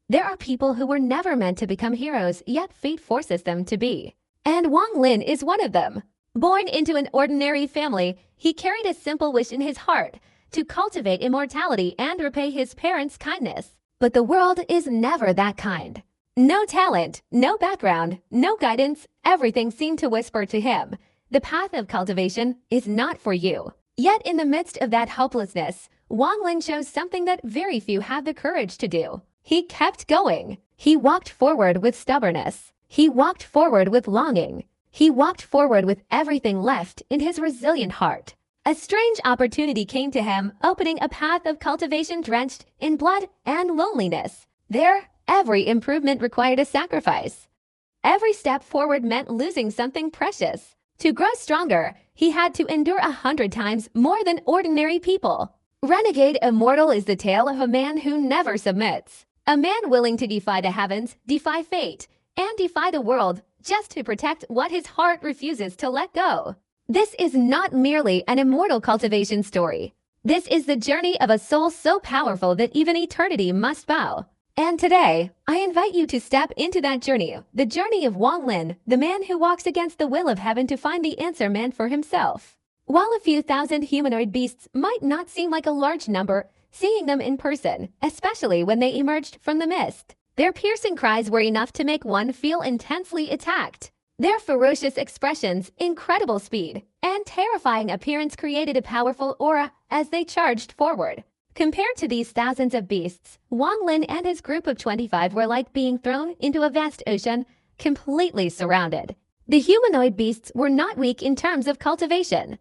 There are people who were never meant to become heroes, yet fate forces them to be. And Wang Lin is one of them. Born into an ordinary family, he carried a simple wish in his heart to cultivate immortality and repay his parents' kindness. But the world is never that kind. No talent, no background, no guidance, everything seemed to whisper to him, the path of cultivation is not for you. Yet in the midst of that hopelessness, Wang Lin chose something that very few have the courage to do. He kept going. He walked forward with stubbornness. He walked forward with longing. He walked forward with everything left in his resilient heart. A strange opportunity came to him, opening a path of cultivation drenched in blood and loneliness. There, every improvement required a sacrifice. Every step forward meant losing something precious. To grow stronger, he had to endure 100 times more than ordinary people. Renegade Immortal is the tale of a man who never submits. A man willing to defy the heavens, defy fate, and defy the world just to protect what his heart refuses to let go. This is not merely an immortal cultivation story. This is the journey of a soul so powerful that even eternity must bow. And today, I invite you to step into that journey, the journey of Wang Lin, the man who walks against the will of heaven to find the answer meant for himself. While a few thousand humanoid beasts might not seem like a large number, seeing them in person, especially when they emerged from the mist, their piercing cries were enough to make one feel intensely attacked. Their ferocious expressions, incredible speed, and terrifying appearance created a powerful aura as they charged forward. Compared to these thousands of beasts, Wang Lin and his group of 25 were like being thrown into a vast ocean, completely surrounded. The humanoid beasts were not weak in terms of cultivation.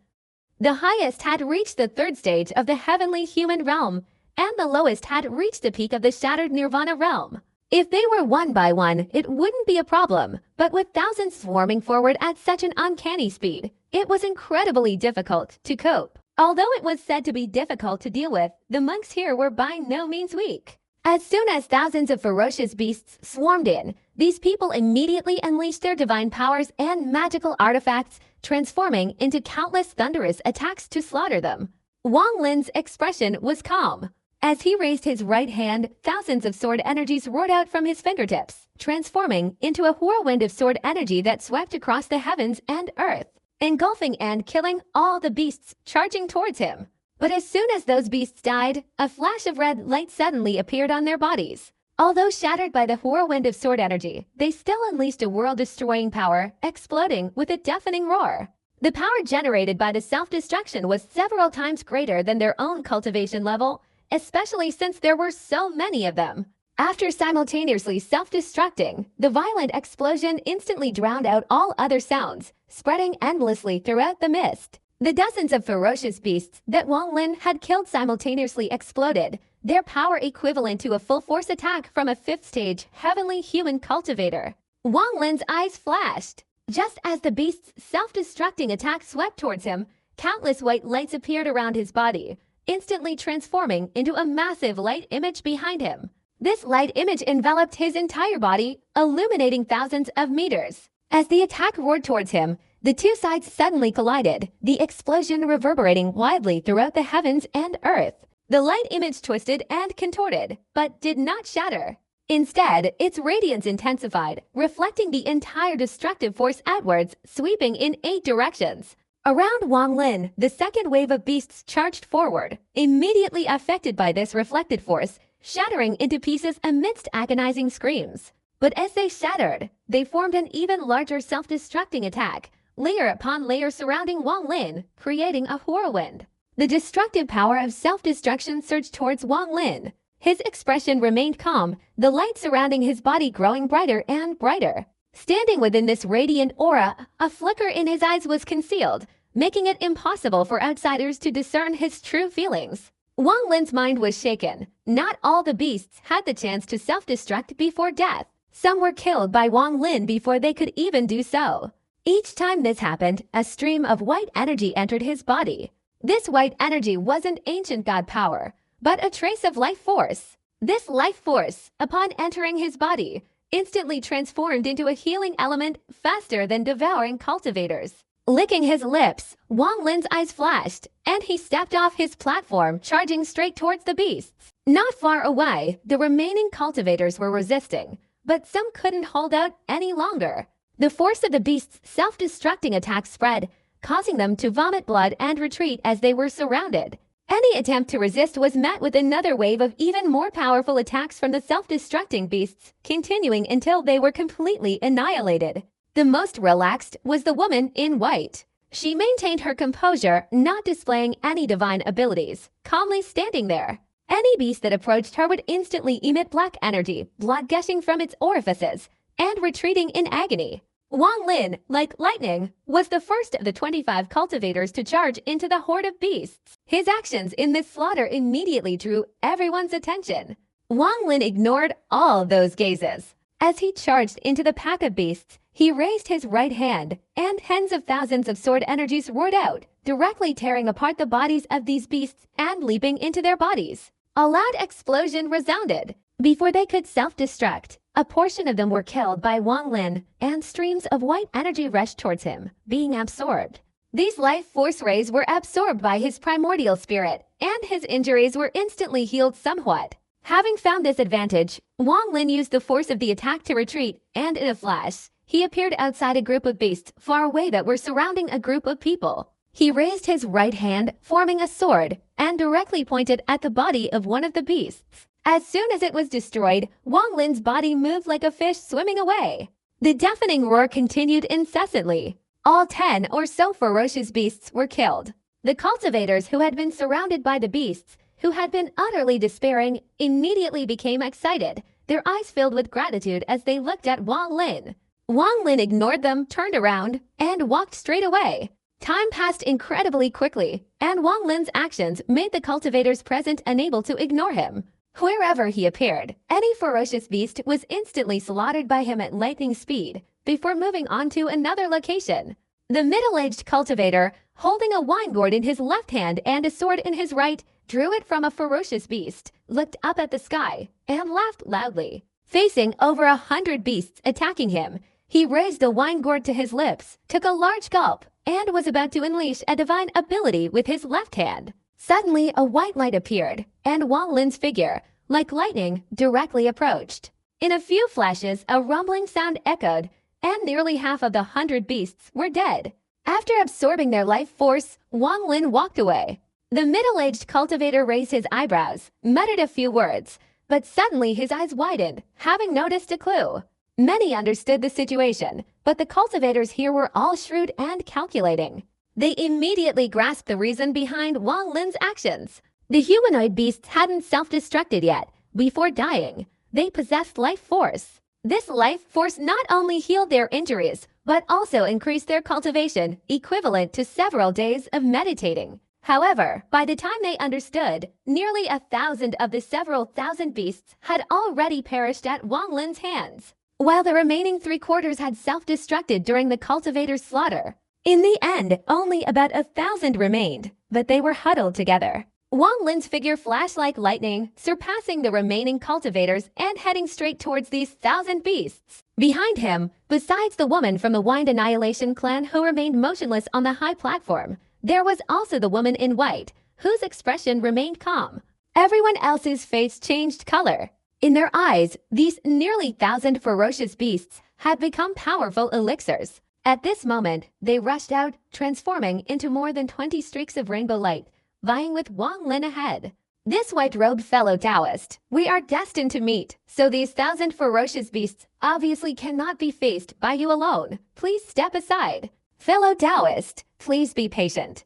The highest had reached the third stage of the heavenly human realm, and the lowest had reached the peak of the shattered nirvana realm. If they were one by one, it wouldn't be a problem, but with thousands swarming forward at such an uncanny speed, it was incredibly difficult to cope. Although it was said to be difficult to deal with, the monks here were by no means weak. As soon as thousands of ferocious beasts swarmed in, these people immediately unleashed their divine powers and magical artifacts, transforming into countless thunderous attacks to slaughter them. Wang Lin's expression was calm. As he raised his right hand, thousands of sword energies roared out from his fingertips, transforming into a whirlwind of sword energy that swept across the heavens and earth, engulfing and killing all the beasts charging towards him. But as soon as those beasts died, a flash of red light suddenly appeared on their bodies. Although shattered by the whirlwind of sword energy, they still unleashed a world-destroying power, exploding with a deafening roar. The power generated by the self-destruction was several times greater than their own cultivation level, especially since there were so many of them. After simultaneously self-destructing, the violent explosion instantly drowned out all other sounds, spreading endlessly throughout the mist. The dozens of ferocious beasts that Wang Lin had killed simultaneously exploded, their power equivalent to a full-force attack from a fifth-stage heavenly human cultivator. Wang Lin's eyes flashed. Just as the beast's self-destructing attack swept towards him, countless white lights appeared around his body, instantly transforming into a massive light image behind him. This light image enveloped his entire body, illuminating thousands of meters. As the attack roared towards him, the two sides suddenly collided, the explosion reverberating wildly throughout the heavens and earth. The light image twisted and contorted, but did not shatter. Instead, its radiance intensified, reflecting the entire destructive force outwards, sweeping in 8 directions. Around Wang Lin, the second wave of beasts charged forward, immediately affected by this reflected force, shattering into pieces amidst agonizing screams. But as they shattered, they formed an even larger self-destructing attack, layer upon layer surrounding Wang Lin, creating a whirlwind. The destructive power of self-destruction surged towards Wang Lin. His expression remained calm, the light surrounding his body growing brighter and brighter. Standing within this radiant aura, a flicker in his eyes was concealed, making it impossible for outsiders to discern his true feelings. Wang Lin's mind was shaken. Not all the beasts had the chance to self-destruct before death. Some were killed by Wang Lin before they could even do so. Each time this happened, a stream of white energy entered his body. This white energy wasn't ancient god power, but a trace of life force. This life force, upon entering his body, instantly transformed into a healing element faster than devouring cultivators. Licking his lips, Wang Lin's eyes flashed, and he stepped off his platform, charging straight towards the beasts. Not far away, the remaining cultivators were resisting, but some couldn't hold out any longer. The force of the beast's self-destructing attack spread, causing them to vomit blood and retreat as they were surrounded. Any attempt to resist was met with another wave of even more powerful attacks from the self-destructing beasts, continuing until they were completely annihilated. The most relaxed was the woman in white. She maintained her composure, not displaying any divine abilities, calmly standing there. Any beast that approached her would instantly emit black energy, blood gushing from its orifices, and retreating in agony. Wang Lin, like lightning, was the first of the 25 cultivators to charge into the horde of beasts. His actions in this slaughter immediately drew everyone's attention. Wang Lin ignored all those gazes. As he charged into the pack of beasts, he raised his right hand, and tens of thousands of sword energies roared out, directly tearing apart the bodies of these beasts and leaping into their bodies. A loud explosion resounded. Before they could self-destruct, a portion of them were killed by Wang Lin, and streams of white energy rushed towards him, being absorbed. These life force rays were absorbed by his primordial spirit, and his injuries were instantly healed somewhat. Having found this advantage, Wang Lin used the force of the attack to retreat, and in a flash, he appeared outside a group of beasts far away that were surrounding a group of people. He raised his right hand, forming a sword, and directly pointed at the body of one of the beasts. As soon as it was destroyed, Wang Lin's body moved like a fish swimming away. The deafening roar continued incessantly. All 10 or so ferocious beasts were killed. The cultivators who had been surrounded by the beasts, who had been utterly despairing, immediately became excited, their eyes filled with gratitude as they looked at Wang Lin. Wang Lin ignored them, turned around, and walked straight away. Time passed incredibly quickly, and Wang Lin's actions made the cultivators present unable to ignore him. Wherever he appeared, any ferocious beast was instantly slaughtered by him at lightning speed, before moving on to another location. The middle-aged cultivator, holding a wine gourd in his left hand and a sword in his right, drew it from a ferocious beast, looked up at the sky, and laughed loudly. Facing over 100 beasts attacking him, he raised the wine gourd to his lips, took a large gulp, and was about to unleash a divine ability with his left hand. Suddenly, a white light appeared, and Wang Lin's figure, like lightning, directly approached. In a few flashes, a rumbling sound echoed, and nearly half of the 100 beasts were dead. After absorbing their life force, Wang Lin walked away. The middle-aged cultivator raised his eyebrows, muttered a few words, but suddenly his eyes widened, having noticed a clue. Many understood the situation, but the cultivators here were all shrewd and calculating. They immediately grasped the reason behind Wang Lin's actions. The humanoid beasts hadn't self-destructed yet. Before dying, they possessed life force. This life force not only healed their injuries, but also increased their cultivation, equivalent to several days of meditating. However, by the time they understood, nearly 1,000 of the several thousand beasts had already perished at Wang Lin's hands, while the remaining 3/4 had self-destructed during the cultivator's slaughter. In the end, only about 1,000 remained, but they were huddled together. Wang Lin's figure flashed like lightning, surpassing the remaining cultivators and heading straight towards these 1,000 beasts. Behind him, besides the woman from the Wind Annihilation clan who remained motionless on the high platform, there was also the woman in white, whose expression remained calm. Everyone else's face changed color. In their eyes, these nearly 1,000 ferocious beasts had become powerful elixirs. At this moment, they rushed out, transforming into more than 20 streaks of rainbow light, vying with Wang Lin ahead. This white-robed fellow Taoist, we are destined to meet, so these 1,000 ferocious beasts obviously cannot be faced by you alone. Please step aside. Fellow Taoist, please be patient.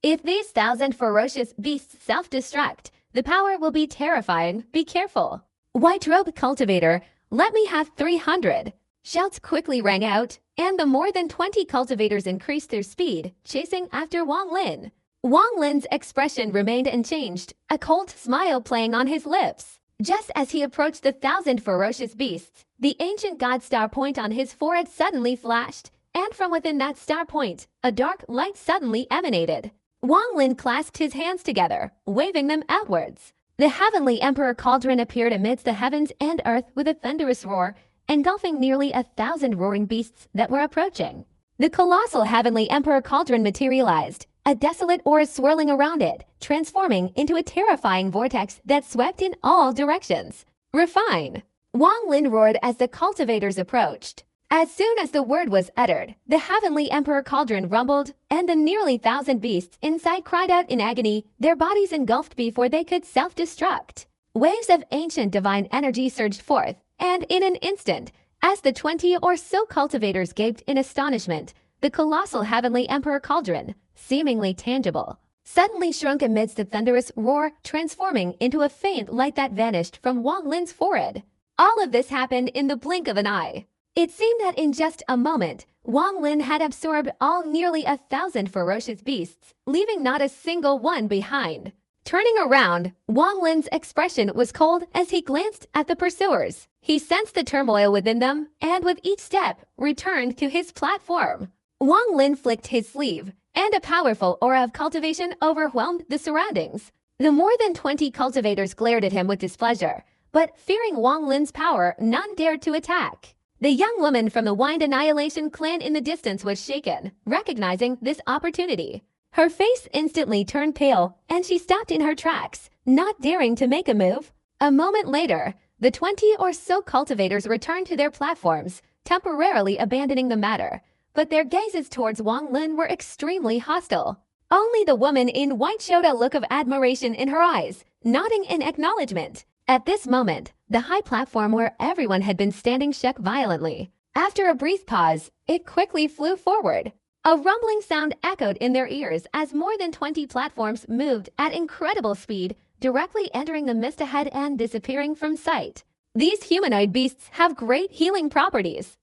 If these 1,000 ferocious beasts self-destruct, the power will be terrifying. Be careful. White-robed cultivator, let me have 300. Shouts quickly rang out, and the more than 20 cultivators increased their speed, chasing after Wang Lin. Wang Lin's expression remained unchanged, a cold smile playing on his lips. Just as he approached the 1,000 ferocious beasts, the ancient god star point on his forehead suddenly flashed, and from within that star point, a dark light suddenly emanated. Wang Lin clasped his hands together, waving them outwards. The heavenly emperor cauldron appeared amidst the heavens and earth with a thunderous roar, engulfing nearly 1,000 roaring beasts that were approaching. The colossal heavenly emperor cauldron materialized, a desolate aura swirling around it, transforming into a terrifying vortex that swept in all directions. Refine! Wang Lin roared as the cultivators approached. As soon as the word was uttered, the Heavenly Emperor Cauldron rumbled, and the nearly 1,000 beasts inside cried out in agony, their bodies engulfed before they could self-destruct. Waves of ancient divine energy surged forth, and in an instant, as the 20 or so cultivators gaped in astonishment, the colossal Heavenly Emperor Cauldron, seemingly tangible, suddenly shrunk amidst a thunderous roar, transforming into a faint light that vanished from Wang Lin's forehead. All of this happened in the blink of an eye. It seemed that in just a moment, Wang Lin had absorbed all nearly 1,000 ferocious beasts, leaving not a single one behind. Turning around, Wang Lin's expression was cold as he glanced at the pursuers. He sensed the turmoil within them, and with each step, returned to his platform. Wang Lin flicked his sleeve, and a powerful aura of cultivation overwhelmed the surroundings. The more than 20 cultivators glared at him with displeasure, but fearing Wang Lin's power, none dared to attack. The young woman from the Wind Annihilation clan in the distance was shaken, recognizing this opportunity. Her face instantly turned pale, and she stopped in her tracks, not daring to make a move. A moment later, the 20 or so cultivators returned to their platforms, temporarily abandoning the matter, but their gazes towards Wang Lin were extremely hostile. Only the woman in white showed a look of admiration in her eyes, nodding in acknowledgement. At this moment, the high platform where everyone had been standing shook violently. After a brief pause, it quickly flew forward. A rumbling sound echoed in their ears as more than 20 platforms moved at incredible speed, directly entering the mist ahead and disappearing from sight. These humanoid beasts have great healing properties.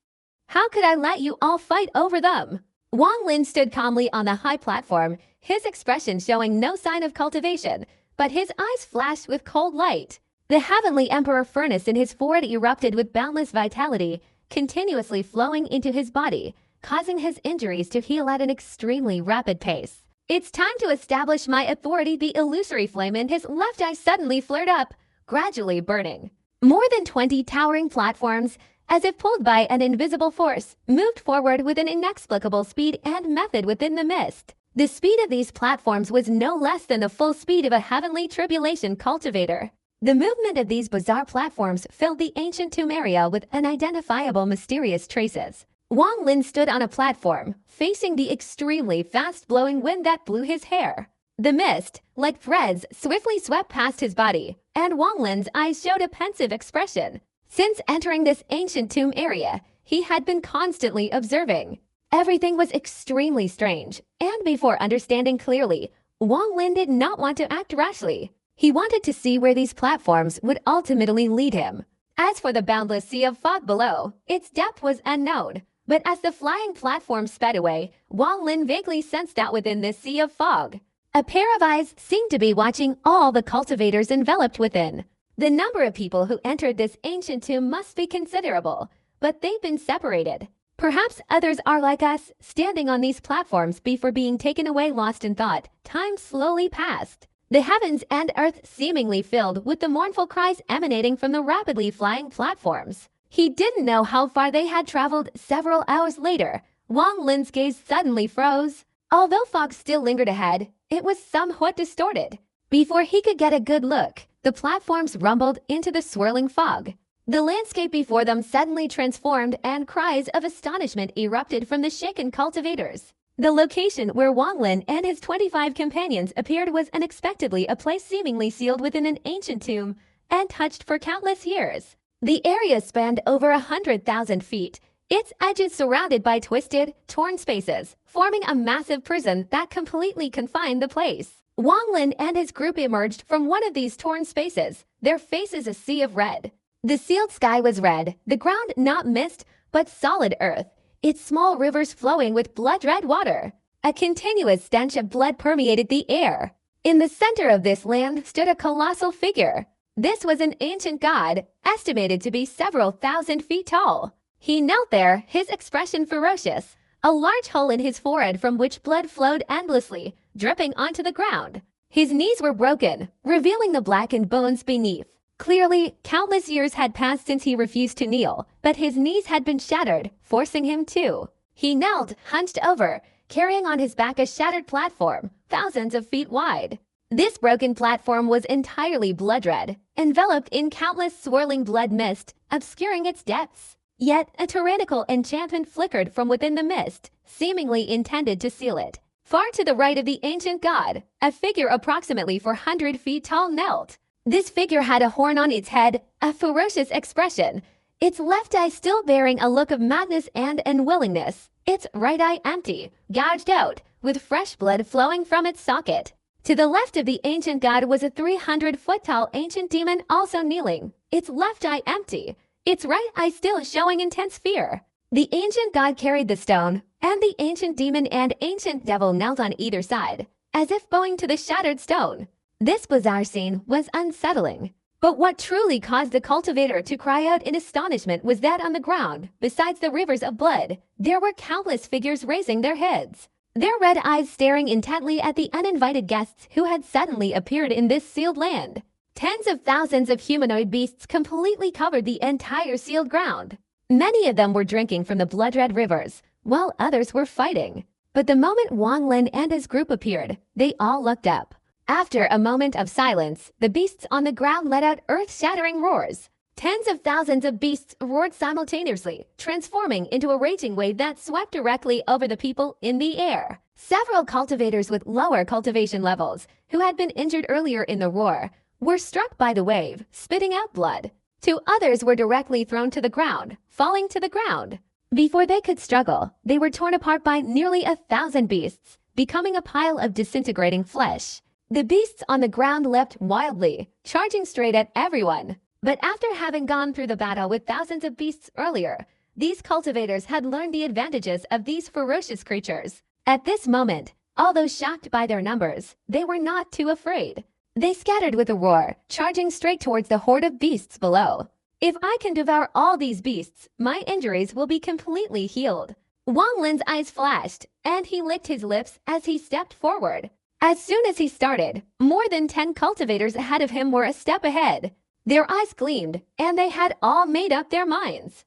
How could I let you all fight over them? Wang Lin stood calmly on the high platform, his expression showing no sign of cultivation, but his eyes flashed with cold light. The Heavenly Emperor furnace in his forehead erupted with boundless vitality, continuously flowing into his body, causing his injuries to heal at an extremely rapid pace. It's time to establish my authority. The illusory flame in his left eye suddenly flared up, gradually burning. More than 20 towering platforms, as if pulled by an invisible force, moved forward with an inexplicable speed and method within the mist. The speed of these platforms was no less than the full speed of a heavenly tribulation cultivator. The movement of these bizarre platforms filled the ancient tomb area with unidentifiable mysterious traces. Wang Lin stood on a platform, facing the extremely fast-blowing wind that blew his hair. The mist, like threads, swiftly swept past his body, and Wang Lin's eyes showed a pensive expression. Since entering this ancient tomb area, he had been constantly observing. Everything was extremely strange, and before understanding clearly, Wang Lin did not want to act rashly. He wanted to see where these platforms would ultimately lead him. As for the boundless sea of fog below, its depth was unknown. But as the flying platform sped away, Wang Lin vaguely sensed that within this sea of fog, a pair of eyes seemed to be watching all the cultivators enveloped within. The number of people who entered this ancient tomb must be considerable, but they've been separated. Perhaps others are like us, standing on these platforms before being taken away lost in thought. Time slowly passed. The heavens and earth seemingly filled with the mournful cries emanating from the rapidly flying platforms. He didn't know how far they had traveled. Several hours later, Wang Lin's gaze suddenly froze. Although fog still lingered ahead, it was somewhat distorted. Before he could get a good look, the platforms rumbled into the swirling fog. The landscape before them suddenly transformed, and cries of astonishment erupted from the shaken cultivators. The location where Wang Lin and his 25 companions appeared was unexpectedly a place seemingly sealed within an ancient tomb and touched for countless years. The area spanned over 100,000 feet, its edges surrounded by twisted, torn spaces, forming a massive prison that completely confined the place. Wang Lin and his group emerged from one of these torn spaces, their faces a sea of red. The sealed sky was red, the ground not mist, but solid earth, its small rivers flowing with blood-red water. A continuous stench of blood permeated the air. In the center of this land stood a colossal figure. This was an ancient god, estimated to be several thousand feet tall. He knelt there, his expression ferocious, a large hole in his forehead from which blood flowed endlessly, dripping onto the ground. His knees were broken, revealing the blackened bones beneath. Clearly, countless years had passed since he refused to kneel, but his knees had been shattered, forcing him to. He knelt, hunched over, carrying on his back a shattered platform, thousands of feet wide. This broken platform was entirely blood-red, enveloped in countless swirling blood mist, obscuring its depths. Yet a tyrannical enchantment flickered from within the mist, seemingly intended to seal it. Far to the right of the ancient god, a figure approximately 400 feet tall knelt. This figure had a horn on its head, a ferocious expression, its left eye still bearing a look of madness and unwillingness, its right eye empty, gouged out, with fresh blood flowing from its socket. To the left of the ancient god was a 300-foot-tall ancient demon also kneeling, its left eye empty, its right eye still showing intense fear. The ancient god carried the stone, and the ancient demon and ancient devil knelt on either side, as if bowing to the shattered stone. This bizarre scene was unsettling. But what truly caused the cultivator to cry out in astonishment was that on the ground, besides the rivers of blood, there were countless figures raising their heads, their red eyes staring intently at the uninvited guests who had suddenly appeared in this sealed land. Tens of thousands of humanoid beasts completely covered the entire sealed ground. Many of them were drinking from the blood-red rivers, while others were fighting. But the moment Wang Lin and his group appeared, they all looked up. After a moment of silence, the beasts on the ground let out earth-shattering roars. Tens of thousands of beasts roared simultaneously, transforming into a raging wave that swept directly over the people in the air. Several cultivators with lower cultivation levels, who had been injured earlier in the roar, were struck by the wave, spitting out blood. Two others were directly thrown to the ground, falling to the ground. Before they could struggle, they were torn apart by nearly 1,000 beasts, becoming a pile of disintegrating flesh. The beasts on the ground leapt wildly, charging straight at everyone. But after having gone through the battle with thousands of beasts earlier, these cultivators had learned the advantages of these ferocious creatures. At this moment, although shocked by their numbers, they were not too afraid. They scattered with a roar, charging straight towards the horde of beasts below. If I can devour all these beasts, my injuries will be completely healed. Wang Lin's eyes flashed, and he licked his lips as he stepped forward. As soon as he started, more than 10 cultivators ahead of him were a step ahead. Their eyes gleamed, and they had all made up their minds.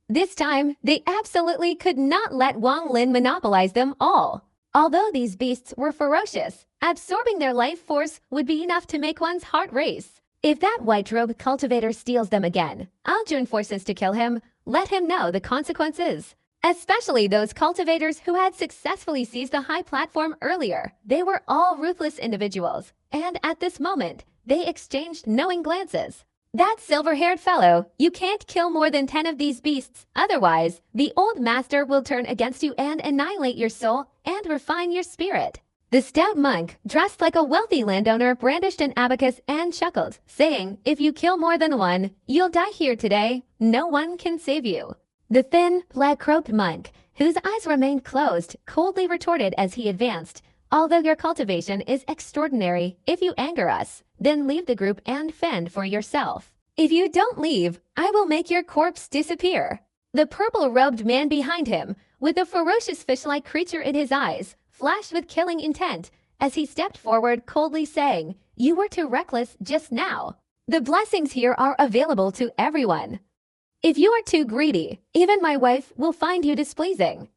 This time, they absolutely could not let Wang Lin monopolize them all. Although these beasts were ferocious, absorbing their life force would be enough to make one's heart race. If that white-robe cultivator steals them again, I'll join forces to kill him, let him know the consequences. Especially those cultivators who had successfully seized the high platform earlier. They were all ruthless individuals, and at this moment, they exchanged knowing glances. That silver-haired fellow, you can't kill more than 10 of these beasts, otherwise, the old master will turn against you and annihilate your soul and refine your spirit. The stout monk, dressed like a wealthy landowner, brandished an abacus and chuckled, saying, if you kill more than one, you'll die here today. No one can save you. The thin, black-robed monk, whose eyes remained closed, coldly retorted as he advanced, although your cultivation is extraordinary, if you anger us, then leave the group and fend for yourself. If you don't leave, I will make your corpse disappear. The purple-robed man behind him, with a ferocious fish-like creature in his eyes, flashed with killing intent as he stepped forward, coldly saying, you were too reckless just now. The blessings here are available to everyone. If you are too greedy, even my wife will find you displeasing.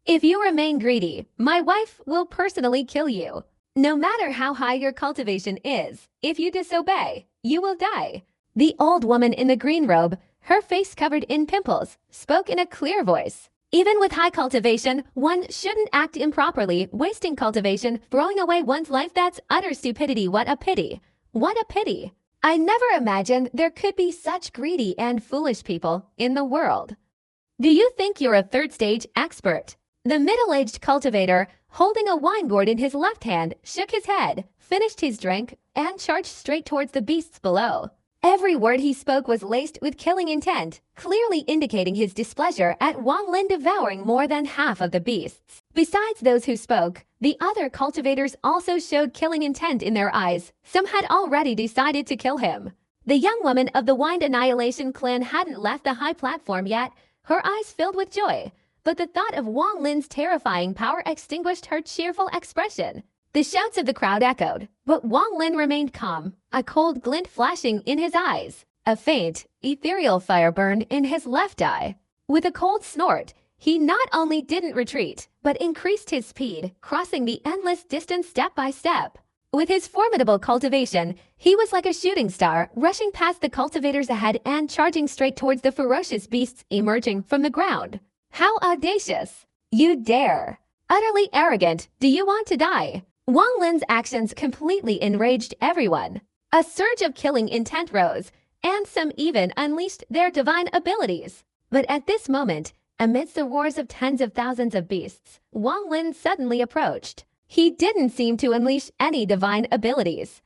If you remain greedy, my wife will personally kill you. No matter how high your cultivation is, if you disobey, you will die. The old woman in the green robe, her face covered in pimples, spoke in a clear voice. Even with high cultivation, one shouldn't act improperly, wasting cultivation, throwing away one's life. That's utter stupidity. What a pity. What a pity. I never imagined there could be such greedy and foolish people in the world. Do you think you're a third-stage expert? The middle-aged cultivator, holding a wine gourd in his left hand, shook his head, finished his drink, and charged straight towards the beasts below. Every word he spoke was laced with killing intent, clearly indicating his displeasure at Wang Lin devouring more than half of the beasts. Besides those who spoke, the other cultivators also showed killing intent in their eyes. Some had already decided to kill him. The young woman of the Wind Annihilation clan hadn't left the high platform yet, her eyes filled with joy. But the thought of Wang Lin's terrifying power extinguished her cheerful expression. The shouts of the crowd echoed, but Wang Lin remained calm, a cold glint flashing in his eyes. A faint, ethereal fire burned in his left eye. With a cold snort, He not only didn't retreat, but increased his speed, crossing the endless distance step by step. With his formidable cultivation, he was like a shooting star, rushing past the cultivators ahead and charging straight towards the ferocious beasts emerging from the ground. How audacious! You dare! Utterly arrogant, do you want to die? Wang Lin's actions completely enraged everyone. A surge of killing intent rose, and some even unleashed their divine abilities. But at this moment, amidst the roars of tens of thousands of beasts, Wang Lin suddenly approached. He didn't seem to unleash any divine abilities.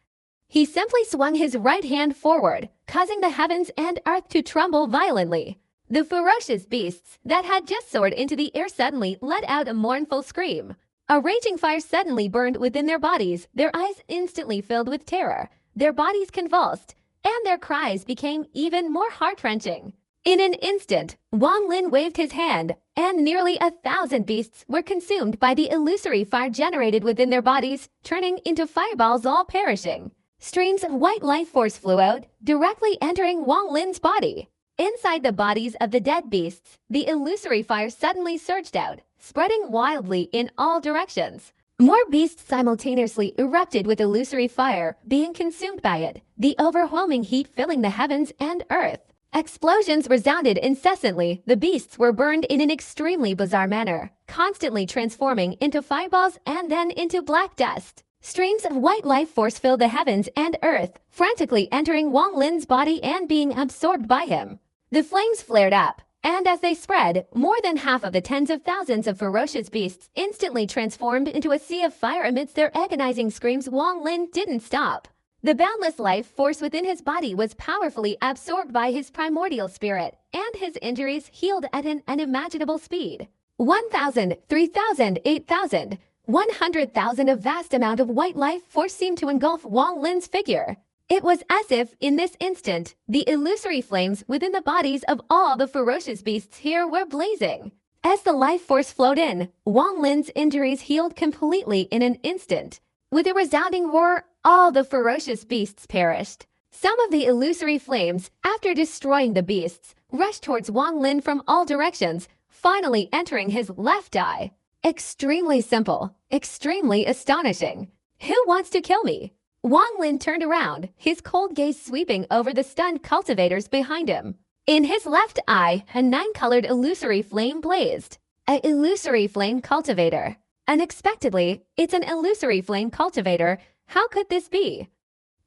He simply swung his right hand forward, causing the heavens and earth to tremble violently. The ferocious beasts that had just soared into the air suddenly let out a mournful scream. A raging fire suddenly burned within their bodies, their eyes instantly filled with terror, their bodies convulsed, and their cries became even more heart-wrenching. In an instant, Wang Lin waved his hand, and nearly 1,000 beasts were consumed by the illusory fire generated within their bodies, turning into fireballs, all perishing. Streams of white life force flew out, directly entering Wang Lin's body. Inside the bodies of the dead beasts, the illusory fire suddenly surged out, spreading wildly in all directions. More beasts simultaneously erupted with illusory fire, being consumed by it, the overwhelming heat filling the heavens and earth. Explosions resounded incessantly. The beasts were burned in an extremely bizarre manner, constantly transforming into fireballs and then into black dust. Streams of white life force filled the heavens and earth, frantically entering Wang Lin's body and being absorbed by him. The flames flared up, and as they spread, more than half of the tens of thousands of ferocious beasts instantly transformed into a sea of fire amidst their agonizing screams. Wang Lin didn't stop. The boundless life force within his body was powerfully absorbed by his primordial spirit, and his injuries healed at an unimaginable speed. 1,000, 3,000, 8,000, 100,000. A vast amount of white life force seemed to engulf Wang Lin's figure. It was as if, in this instant, the illusory flames within the bodies of all the ferocious beasts here were blazing. As the life force flowed in, Wang Lin's injuries healed completely in an instant. With a resounding roar, all the ferocious beasts perished. Some of the illusory flames, after destroying the beasts, rushed towards Wang Lin from all directions, finally entering his left eye. Extremely simple, extremely astonishing. Who wants to kill me? Wang Lin turned around, his cold gaze sweeping over the stunned cultivators behind him. In his left eye, a 9-colored illusory flame blazed. An illusory flame cultivator. Unexpectedly, it's an illusory flame cultivator. How could this be?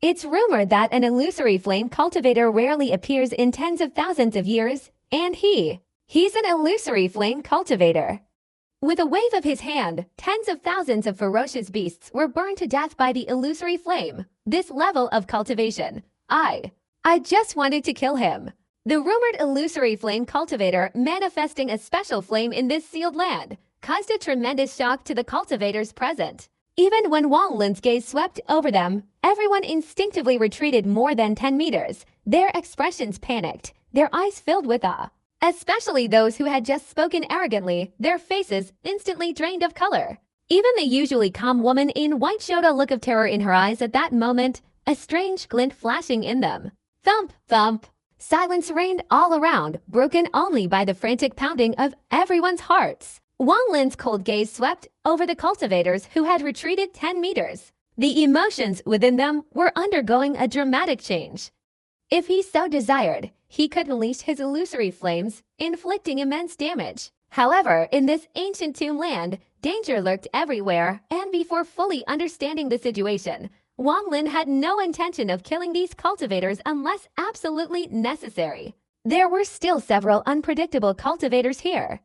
It's rumored that an illusory flame cultivator rarely appears in tens of thousands of years, and he's an illusory flame cultivator. With a wave of his hand, tens of thousands of ferocious beasts were burned to death by the illusory flame. This level of cultivation, I just wanted to kill him. The rumored illusory flame cultivator manifesting a special flame in this sealed land caused a tremendous shock to the cultivators present. Even when Wang Lin's gaze swept over them, everyone instinctively retreated more than 10 meters, their expressions panicked, their eyes filled with awe. Especially those who had just spoken arrogantly, their faces instantly drained of color. Even the usually calm woman in white showed a look of terror in her eyes at that moment, a strange glint flashing in them. Thump, thump. Silence reigned all around, broken only by the frantic pounding of everyone's hearts. Wang Lin's cold gaze swept over the cultivators who had retreated 10 meters. The emotions within them were undergoing a dramatic change. If he so desired, he could unleash his illusory flames, inflicting immense damage. However, in this ancient tomb land, danger lurked everywhere, and before fully understanding the situation, Wang Lin had no intention of killing these cultivators unless absolutely necessary. There were still several unpredictable cultivators here.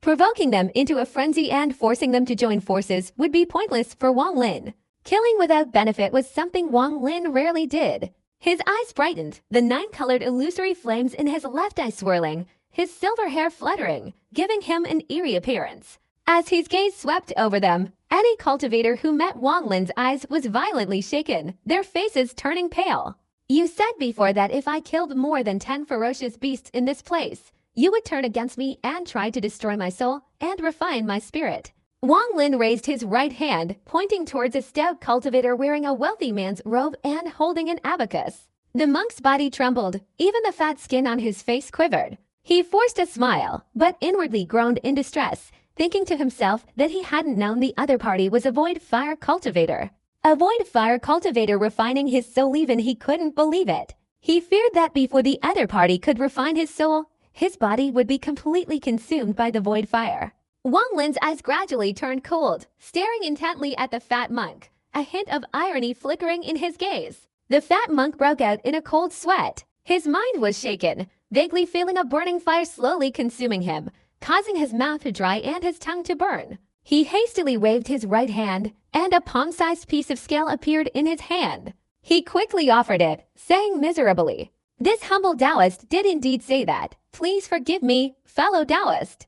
Provoking them into a frenzy and forcing them to join forces would be pointless for Wang Lin. Killing without benefit was something Wang Lin rarely did. His eyes brightened, the 9-colored illusory flames in his left eye swirling, his silver hair fluttering, giving him an eerie appearance. As his gaze swept over them, any cultivator who met Wang Lin's eyes was violently shaken, their faces turning pale. You said before that if I killed more than 10 ferocious beasts in this place, you would turn against me and try to destroy my soul and refine my spirit. Wang Lin raised his right hand, pointing towards a stout cultivator wearing a wealthy man's robe and holding an abacus. The monk's body trembled, even the fat skin on his face quivered. He forced a smile, but inwardly groaned in distress, thinking to himself that he hadn't known the other party was a void fire cultivator. A void fire cultivator refining his soul, even he couldn't believe it. He feared that before the other party could refine his soul, his body would be completely consumed by the void fire. Wang Lin's eyes gradually turned cold, staring intently at the fat monk, a hint of irony flickering in his gaze. The fat monk broke out in a cold sweat. His mind was shaken, vaguely feeling a burning fire slowly consuming him, causing his mouth to dry and his tongue to burn. He hastily waved his right hand, and a palm-sized piece of scale appeared in his hand. He quickly offered it, saying miserably, "This humble Taoist did indeed say that. Please forgive me, fellow Taoist.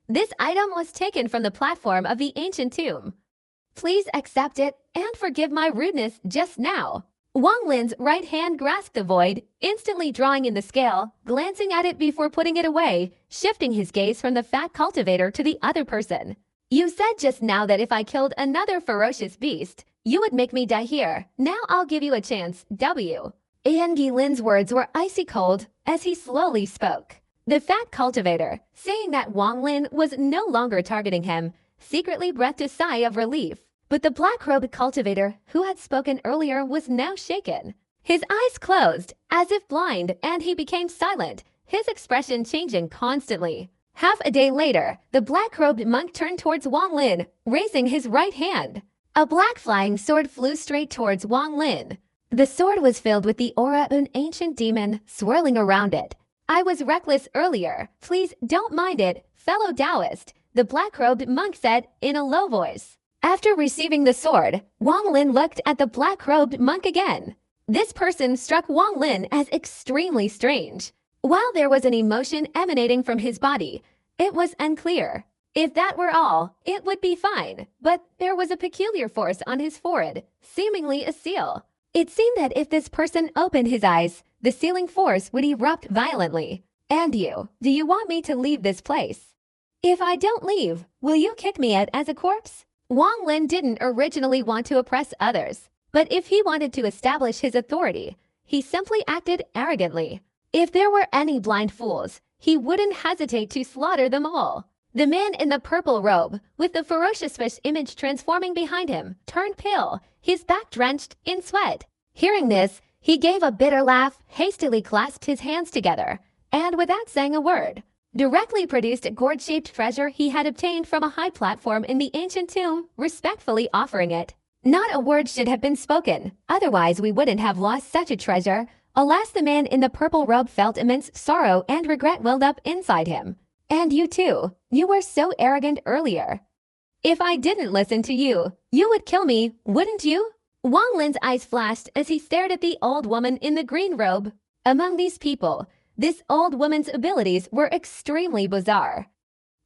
This item was taken from the platform of the ancient tomb. Please accept it and forgive my rudeness just now." Wang Lin's right hand grasped the void, instantly drawing in the scale, glancing at it before putting it away, shifting his gaze from the fat cultivator to the other person. "You said just now that if I killed another ferocious beast, you would make me die here. Now I'll give you a chance, W." Angie Lin's words were icy cold as he slowly spoke. The fat cultivator, seeing that Wang Lin was no longer targeting him, secretly breathed a sigh of relief. But the black-robed cultivator who had spoken earlier was now shaken. His eyes closed, as if blind, and he became silent, his expression changing constantly. Half a day later, the black-robed monk turned towards Wang Lin, raising his right hand. A black flying sword flew straight towards Wang Lin. The sword was filled with the aura of an ancient demon swirling around it. "I was reckless earlier. Please don't mind it, fellow Taoist," the black-robed monk said in a low voice. After receiving the sword, Wang Lin looked at the black-robed monk again. This person struck Wang Lin as extremely strange. While there was an emotion emanating from his body, it was unclear. If that were all, it would be fine, but there was a peculiar force on his forehead, seemingly a seal. It seemed that if this person opened his eyes, the sealing force would erupt violently. "And you, do you want me to leave this place? If I don't leave, will you kick me out as a corpse?" Wang Lin didn't originally want to oppress others, but if he wanted to establish his authority, he simply acted arrogantly. If there were any blind fools, he wouldn't hesitate to slaughter them all. The man in the purple robe, with the ferocious fish image transforming behind him, turned pale, his back drenched in sweat. Hearing this, he gave a bitter laugh, hastily clasped his hands together, and without saying a word, directly produced a gourd-shaped treasure he had obtained from a high platform in the ancient tomb, respectfully offering it. Not a word should have been spoken, otherwise we wouldn't have lost such a treasure. Alas, the man in the purple robe felt immense sorrow and regret welled up inside him. "And you too, you were so arrogant earlier. If I didn't listen to you, you would kill me, wouldn't you?" Wang Lin's eyes flashed as he stared at the old woman in the green robe. Among these people, this old woman's abilities were extremely bizarre.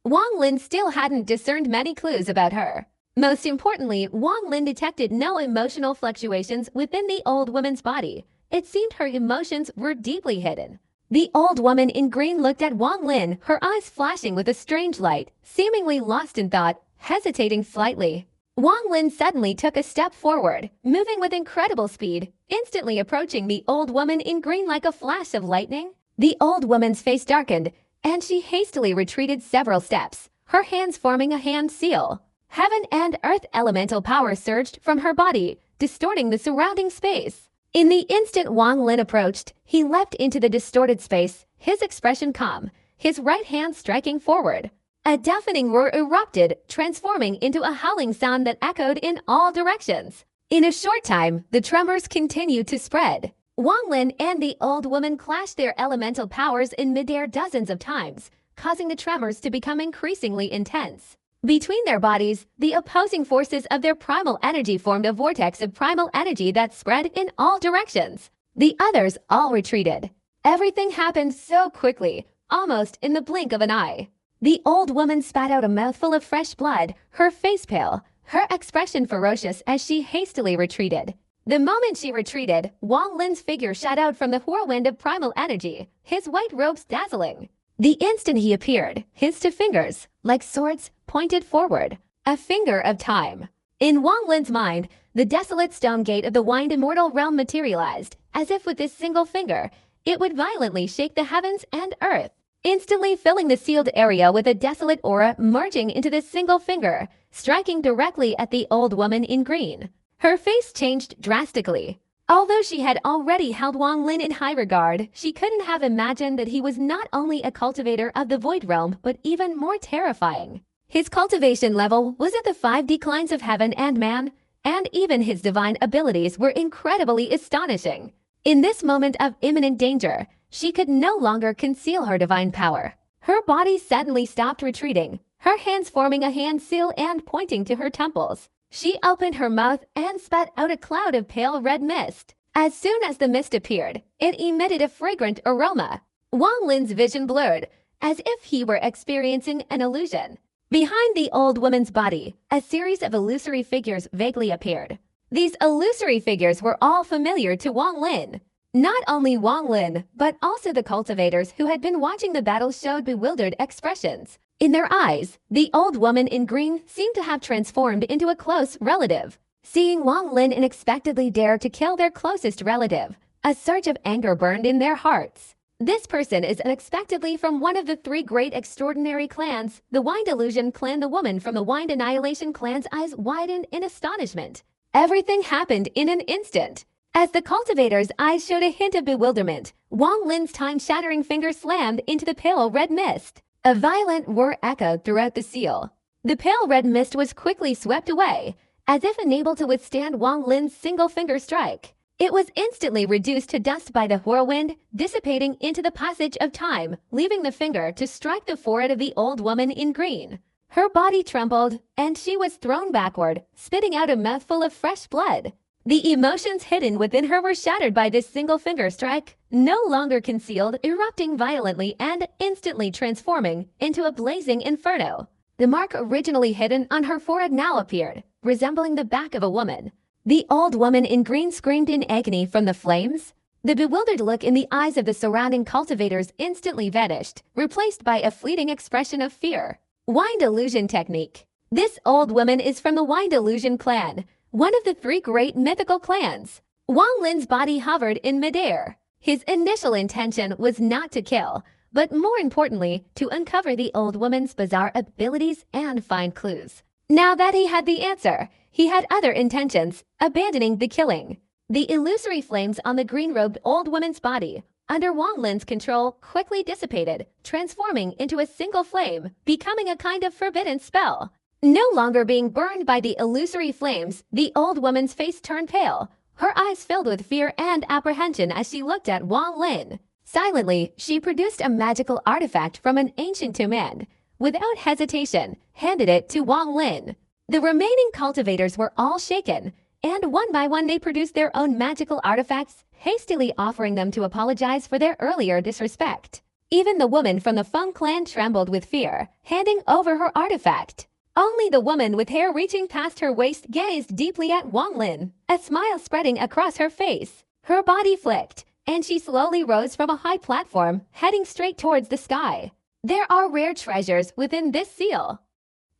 Wang Lin still hadn't discerned many clues about her. Most importantly, Wang Lin detected no emotional fluctuations within the old woman's body. It seemed her emotions were deeply hidden. The old woman in green looked at Wang Lin, her eyes flashing with a strange light, seemingly lost in thought, hesitating slightly. Wang Lin suddenly took a step forward, moving with incredible speed, instantly approaching the old woman in green like a flash of lightning. The old woman's face darkened, and she hastily retreated several steps, her hands forming a hand seal. Heaven and earth elemental power surged from her body, distorting the surrounding space. In the instant Wang Lin approached, he leapt into the distorted space, his expression calm, his right hand striking forward. A deafening roar erupted, transforming into a howling sound that echoed in all directions. In a short time, the tremors continued to spread. Wang Lin and the old woman clashed their elemental powers in midair dozens of times, causing the tremors to become increasingly intense. Between their bodies, the opposing forces of their primal energy formed a vortex of primal energy that spread in all directions. The others all retreated. Everything happened so quickly, almost in the blink of an eye. The old woman spat out a mouthful of fresh blood, her face pale, her expression ferocious as she hastily retreated. The moment she retreated, Wang Lin's figure shot out from the whirlwind of primal energy, his white robes dazzling. The instant he appeared, his two fingers, like swords, pointed forward. A finger of time. In Wang Lin's mind, the desolate stone gate of the wind immortal realm materialized, as if with this single finger, it would violently shake the heavens and earth. instantly filling the sealed area with a desolate aura merging into this single finger, striking directly at the old woman in green. Her face changed drastically. Although she had already held Wang Lin in high regard, she couldn't have imagined that he was not only a cultivator of the Void Realm but even more terrifying. His cultivation level was at the 5 declines of heaven and man, and even his divine abilities were incredibly astonishing. In this moment of imminent danger, she could no longer conceal her divine power. Her body suddenly stopped retreating, her hands forming a hand seal and pointing to her temples. She opened her mouth and spat out a cloud of pale red mist. As soon as the mist appeared, it emitted a fragrant aroma. Wang Lin's vision blurred, as if he were experiencing an illusion. Behind the old woman's body, a series of illusory figures vaguely appeared. These illusory figures were all familiar to Wang Lin. Not only Wang Lin, but also the cultivators who had been watching the battle showed bewildered expressions. In their eyes, the old woman in green seemed to have transformed into a close relative. Seeing Wang Lin unexpectedly dare to kill their closest relative, a surge of anger burned in their hearts. This person is unexpectedly from one of the 3 great extraordinary clans, the Wind Illusion clan. The woman from the Wind Annihilation clan's eyes widened in astonishment. Everything happened in an instant. As the cultivator's eyes showed a hint of bewilderment, Wang Lin's time-shattering finger slammed into the pale red mist. A violent whir echoed throughout the seal. The pale red mist was quickly swept away, as if unable to withstand Wang Lin's single-finger strike. It was instantly reduced to dust by the whirlwind, dissipating into the passage of time, leaving the finger to strike the forehead of the old woman in green. Her body trembled, and she was thrown backward, spitting out a mouthful of fresh blood. The emotions hidden within her were shattered by this single finger strike, no longer concealed, erupting violently and instantly transforming into a blazing inferno. The mark originally hidden on her forehead now appeared, resembling the back of a woman. The old woman in green screamed in agony from the flames. The bewildered look in the eyes of the surrounding cultivators instantly vanished, replaced by a fleeting expression of fear. Wind Illusion Technique. This old woman is from the Wind Illusion clan, one of the 3 great mythical clans. Wang Lin's body hovered in midair. His initial intention was not to kill, but more importantly, to uncover the old woman's bizarre abilities and find clues. Now that he had the answer, he had other intentions, abandoning the killing. The illusory flames on the green-robed old woman's body, under Wang Lin's control, quickly dissipated, transforming into a single flame, becoming a kind of forbidden spell. No longer being burned by the illusory flames, the old woman's face turned pale, her eyes filled with fear and apprehension as she looked at Wang Lin. Silently, she produced a magical artifact from an ancient tomb and, without hesitation, handed it to Wang Lin. The remaining cultivators were all shaken, and one by one they produced their own magical artifacts, hastily offering them to apologize for their earlier disrespect. Even the woman from the Feng clan trembled with fear, handing over her artifact. Only the woman with hair reaching past her waist gazed deeply at Wang Lin, a smile spreading across her face. Her body flicked, and she slowly rose from a high platform, heading straight towards the sky. There are rare treasures within this seal.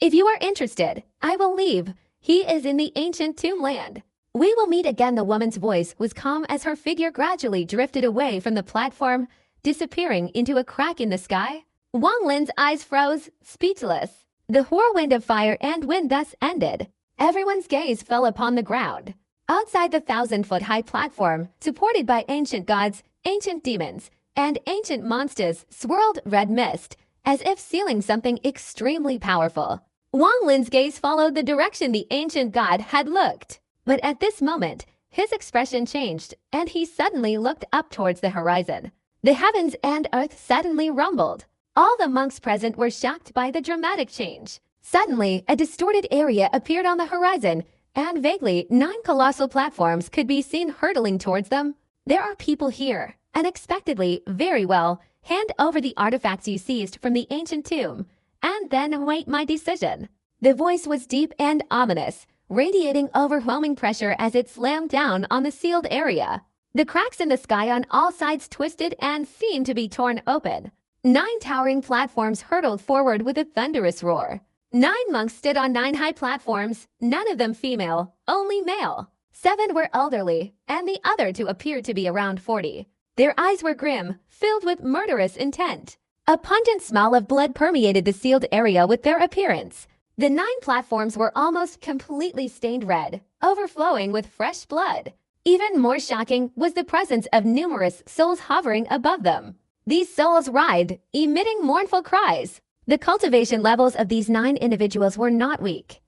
If you are interested, I will leave. He is in the ancient tomb land. We will meet again. The woman's voice was calm as her figure gradually drifted away from the platform, disappearing into a crack in the sky. Wang Lin's eyes froze, speechless. The whirlwind of fire and wind thus ended. Everyone's gaze fell upon the ground. Outside the 1,000-foot-high platform, supported by ancient gods, ancient demons, and ancient monsters, swirled red mist, as if sealing something extremely powerful. Wang Lin's gaze followed the direction the ancient god had looked. But at this moment, his expression changed, and he suddenly looked up towards the horizon. The heavens and earth suddenly rumbled. All the monks present were shocked by the dramatic change. Suddenly, a distorted area appeared on the horizon, and vaguely, 9 colossal platforms could be seen hurtling towards them. There are people here. Unexpectedly, very well, hand over the artifacts you seized from the ancient tomb, and then await my decision. The voice was deep and ominous, radiating overwhelming pressure as it slammed down on the sealed area. The cracks in the sky on all sides twisted and seemed to be torn open. 9 towering platforms hurtled forward with a thunderous roar. 9 monks stood on 9 high platforms, none of them female, only male. 7 were elderly, and the other 2 appeared to be around 40. Their eyes were grim, filled with murderous intent. A pungent smell of blood permeated the sealed area with their appearance. The 9 platforms were almost completely stained red, overflowing with fresh blood. Even more shocking was the presence of numerous souls hovering above them. These souls writhed, emitting mournful cries. The cultivation levels of these 9 individuals were not weak.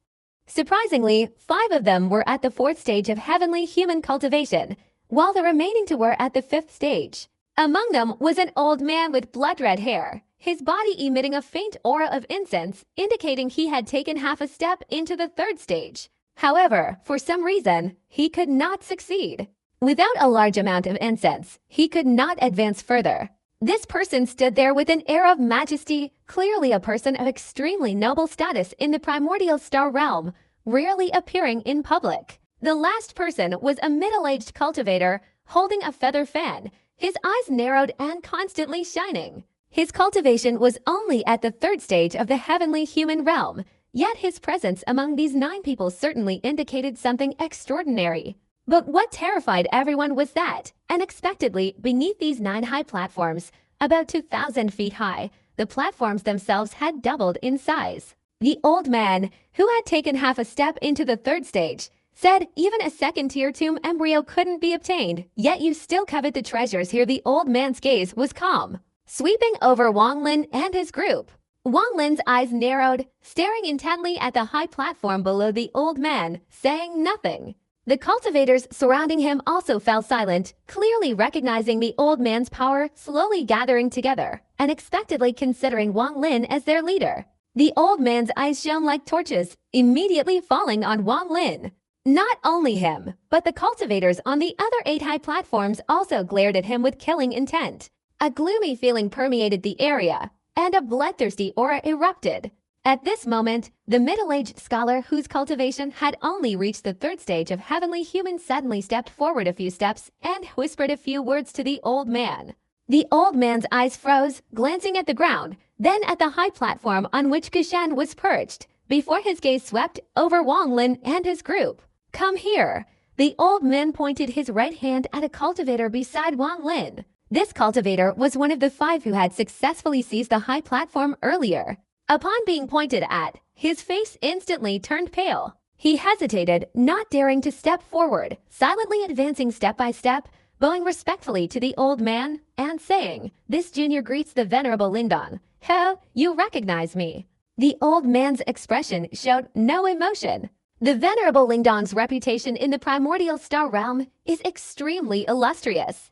Surprisingly, 5 of them were at the 4th stage of heavenly human cultivation, while the remaining 2 were at the 5th stage. Among them was an old man with blood-red hair, his body emitting a faint aura of incense, indicating he had taken half a step into the 3rd stage. However, for some reason, he could not succeed. Without a large amount of incense, he could not advance further. This person stood there with an air of majesty, clearly a person of extremely noble status in the primordial star realm, rarely appearing in public. The last person was a middle-aged cultivator holding a feather fan, his eyes narrowed and constantly shining. His cultivation was only at the 3rd stage of the heavenly human realm, yet his presence among these 9 people certainly indicated something extraordinary. But what terrified everyone was that, unexpectedly, beneath these 9 high platforms, about 2,000 feet high, the platforms themselves had doubled in size. The old man, who had taken half a step into the 3rd stage, said even a 2nd-tier tomb embryo couldn't be obtained, yet you still covet the treasures here. The old man's gaze was calm, sweeping over Wang Lin and his group. Wang Lin's eyes narrowed, staring intently at the high platform below the old man, saying nothing. The cultivators surrounding him also fell silent, clearly recognizing the old man's power, slowly gathering together, unexpectedly considering Wang Lin as their leader. The old man's eyes shone like torches, immediately falling on Wang Lin. Not only him, but the cultivators on the other 8 high platforms also glared at him with killing intent. A gloomy feeling permeated the area, and a bloodthirsty aura erupted. At this moment, the middle-aged scholar whose cultivation had only reached the 3rd stage of heavenly human suddenly stepped forward a few steps and whispered a few words to the old man. The old man's eyes froze, glancing at the ground, then at the high platform on which Gishan was perched, before his gaze swept over Wang Lin and his group. "Come here." The old man pointed his right hand at a cultivator beside Wang Lin. This cultivator was one of the 5 who had successfully seized the high platform earlier. Upon being pointed at, his face instantly turned pale. He hesitated, not daring to step forward, silently advancing step by step, bowing respectfully to the old man, and saying, "This junior greets the venerable Lindong. Ho, you recognize me." The old man's expression showed no emotion. The venerable Lindong's reputation in the primordial star realm is extremely illustrious.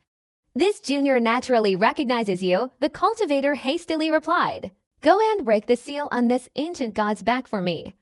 "This junior naturally recognizes you," the cultivator hastily replied. "Go and break the seal on this ancient god's back for me.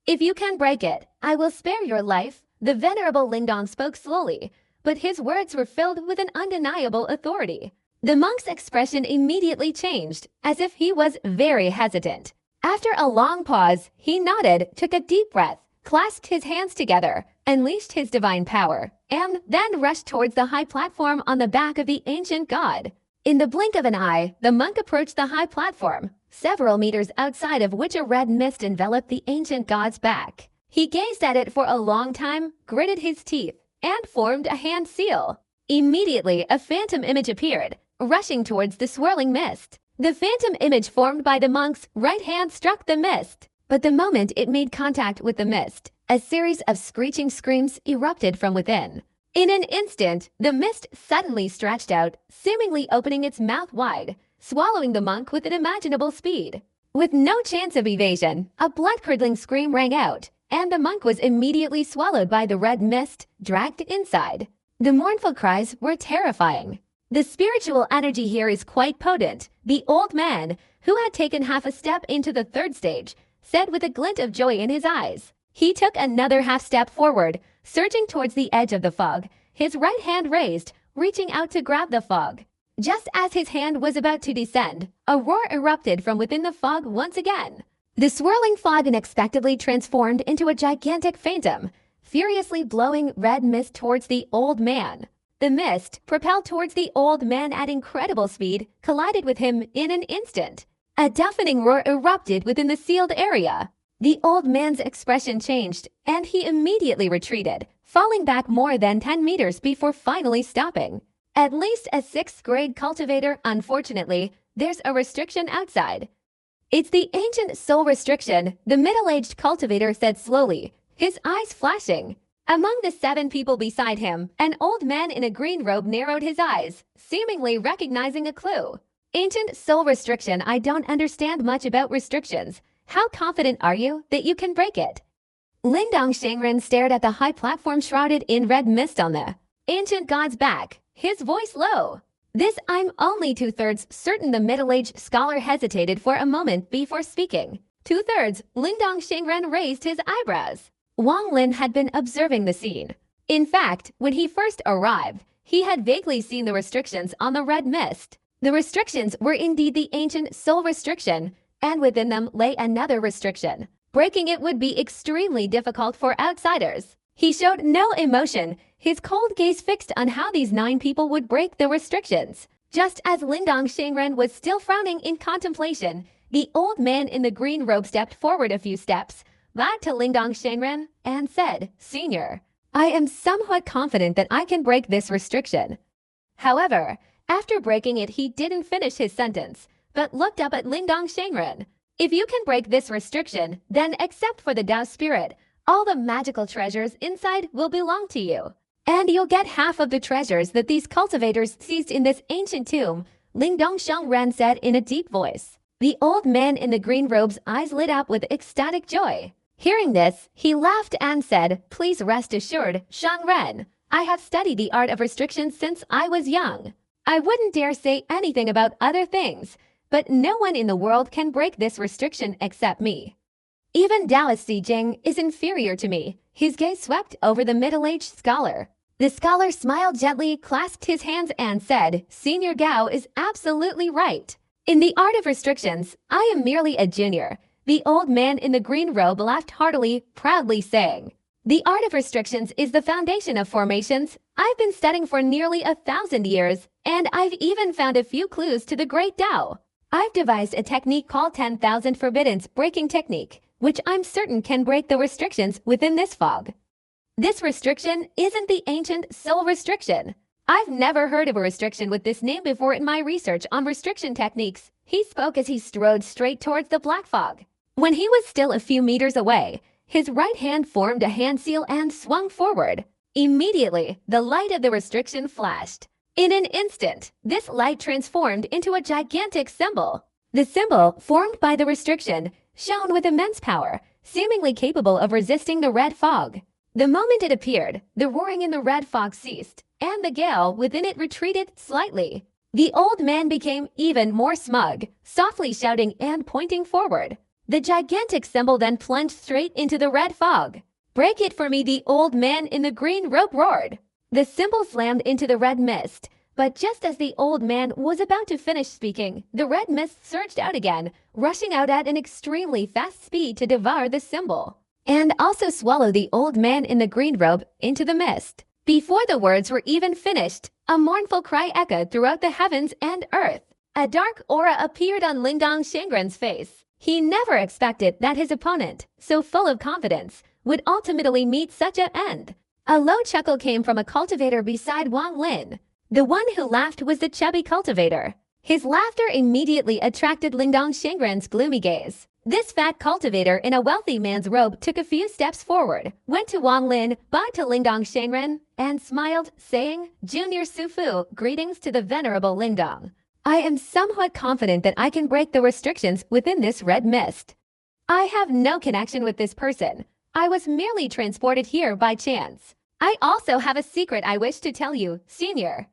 If you can break it, I will spare your life." The venerable Lindong spoke slowly, but his words were filled with an undeniable authority. The monk's expression immediately changed, as if he was very hesitant. After a long pause, he nodded, took a deep breath, clasped his hands together, unleashed his divine power, and then rushed towards the high platform on the back of the ancient god. In the blink of an eye, the monk approached the high platform, several meters outside of which a red mist enveloped the ancient god's back. He gazed at it for a long time, gritted his teeth, and formed a hand seal. Immediately, a phantom image appeared, rushing towards the swirling mist. The phantom image formed by the monk's right hand struck the mist, but the moment it made contact with the mist, a series of screeching screams erupted from within. In an instant, the mist suddenly stretched out, seemingly opening its mouth wide, swallowing the monk with unimaginable speed. With no chance of evasion, a blood-curdling scream rang out, and the monk was immediately swallowed by the red mist, dragged inside. The mournful cries were terrifying. The spiritual energy here is quite potent, the old man, who had taken half a step into the 3rd stage, said with a glint of joy in his eyes. He took another half step forward, surging towards the edge of the fog, his right hand raised, reaching out to grab the fog. Just as his hand was about to descend, a roar erupted from within the fog once again. The swirling fog unexpectedly transformed into a gigantic phantom, furiously blowing red mist towards the old man. The mist, propelled towards the old man at incredible speed, collided with him in an instant. A deafening roar erupted within the sealed area. The old man's expression changed, and he immediately retreated, falling back more than 10 meters before finally stopping. At least a 6th grade cultivator, unfortunately, there's a restriction outside. It's the ancient soul restriction, the middle-aged cultivator said slowly, his eyes flashing. Among the 7 people beside him, an old man in a green robe narrowed his eyes, seemingly recognizing a clue. Ancient soul restriction. I don't understand much about restrictions. How confident are you that you can break it? Lingdong Shangren stared at the high platform shrouded in red mist on the ancient god's back, his voice low. This I'm only 2/3 certain. The middle-aged scholar hesitated for a moment before speaking. 2/3, Lingdong Shangren raised his eyebrows. Wang Lin had been observing the scene. In fact, when he first arrived, he had vaguely seen the restrictions on the red mist. The restrictions were indeed the ancient soul restriction, and within them lay another restriction. Breaking it would be extremely difficult for outsiders. He showed no emotion, his cold gaze fixed on how these 9 people would break the restrictions. Just as Lingdong Shangren was still frowning in contemplation, the old man in the green robe stepped forward a few steps, bowed to Lingdong Shangren, and said, "Senior, I am somewhat confident that I can break this restriction." However, after breaking it, he didn't finish his sentence, but looked up at Lingdong Shangren. "If you can break this restriction, then except for the Tao spirit, all the magical treasures inside will belong to you. And you'll get half of the treasures that these cultivators seized in this ancient tomb," Lingdong Shangren said in a deep voice. The old man in the green robe's eyes lit up with ecstatic joy. Hearing this, he laughed and said, "Please rest assured, Shangren, I have studied the art of restrictions since I was young. I wouldn't dare say anything about other things, but no one in the world can break this restriction except me. Even Taoist Jing is inferior to me." His gaze swept over the middle-aged scholar. The scholar smiled gently, clasped his hands and said, "Senior Gao is absolutely right. In the art of restrictions, I am merely a junior." The old man in the green robe laughed heartily, proudly saying, "The art of restrictions is the foundation of formations. I've been studying for nearly 1,000 years, and I've even found a few clues to the great Tao. I've devised a technique called 10,000 Forbiddens breaking technique, which I'm certain can break the restrictions within this fog. This restriction isn't the ancient soul restriction. I've never heard of a restriction with this name before in my research on restriction techniques." He spoke as he strode straight towards the black fog. When he was still a few meters away, his right hand formed a hand seal and swung forward. Immediately, the light of the restriction flashed. In an instant, this light transformed into a gigantic symbol. The symbol, formed by the restriction, shone with immense power, seemingly capable of resisting the red fog. The moment it appeared, the roaring in the red fog ceased, and the gale within it retreated slightly. The old man became even more smug, softly shouting and pointing forward. The gigantic symbol then plunged straight into the red fog. "Break it for me," the old man in the green robe roared. The symbol slammed into the red mist, but just as the old man was about to finish speaking, the red mist surged out again, rushing out at an extremely fast speed to devour the symbol, and also swallow the old man in the green robe into the mist. Before the words were even finished, a mournful cry echoed throughout the heavens and earth. A dark aura appeared on Lingdong Shangren's face. He never expected that his opponent, so full of confidence, would ultimately meet such an end. A low chuckle came from a cultivator beside Wang Lin. The one who laughed was the chubby cultivator. His laughter immediately attracted Lingdong Shangren's gloomy gaze. This fat cultivator in a wealthy man's robe took a few steps forward, went to Wang Lin, bowed to Lingdong Shangren, and smiled, saying, "Junior Sufu, greetings to the venerable Lingdong. I am somewhat confident that I can break the restrictions within this red mist. I have no connection with this person. I was merely transported here by chance. I also have a secret I wish to tell you, Senior.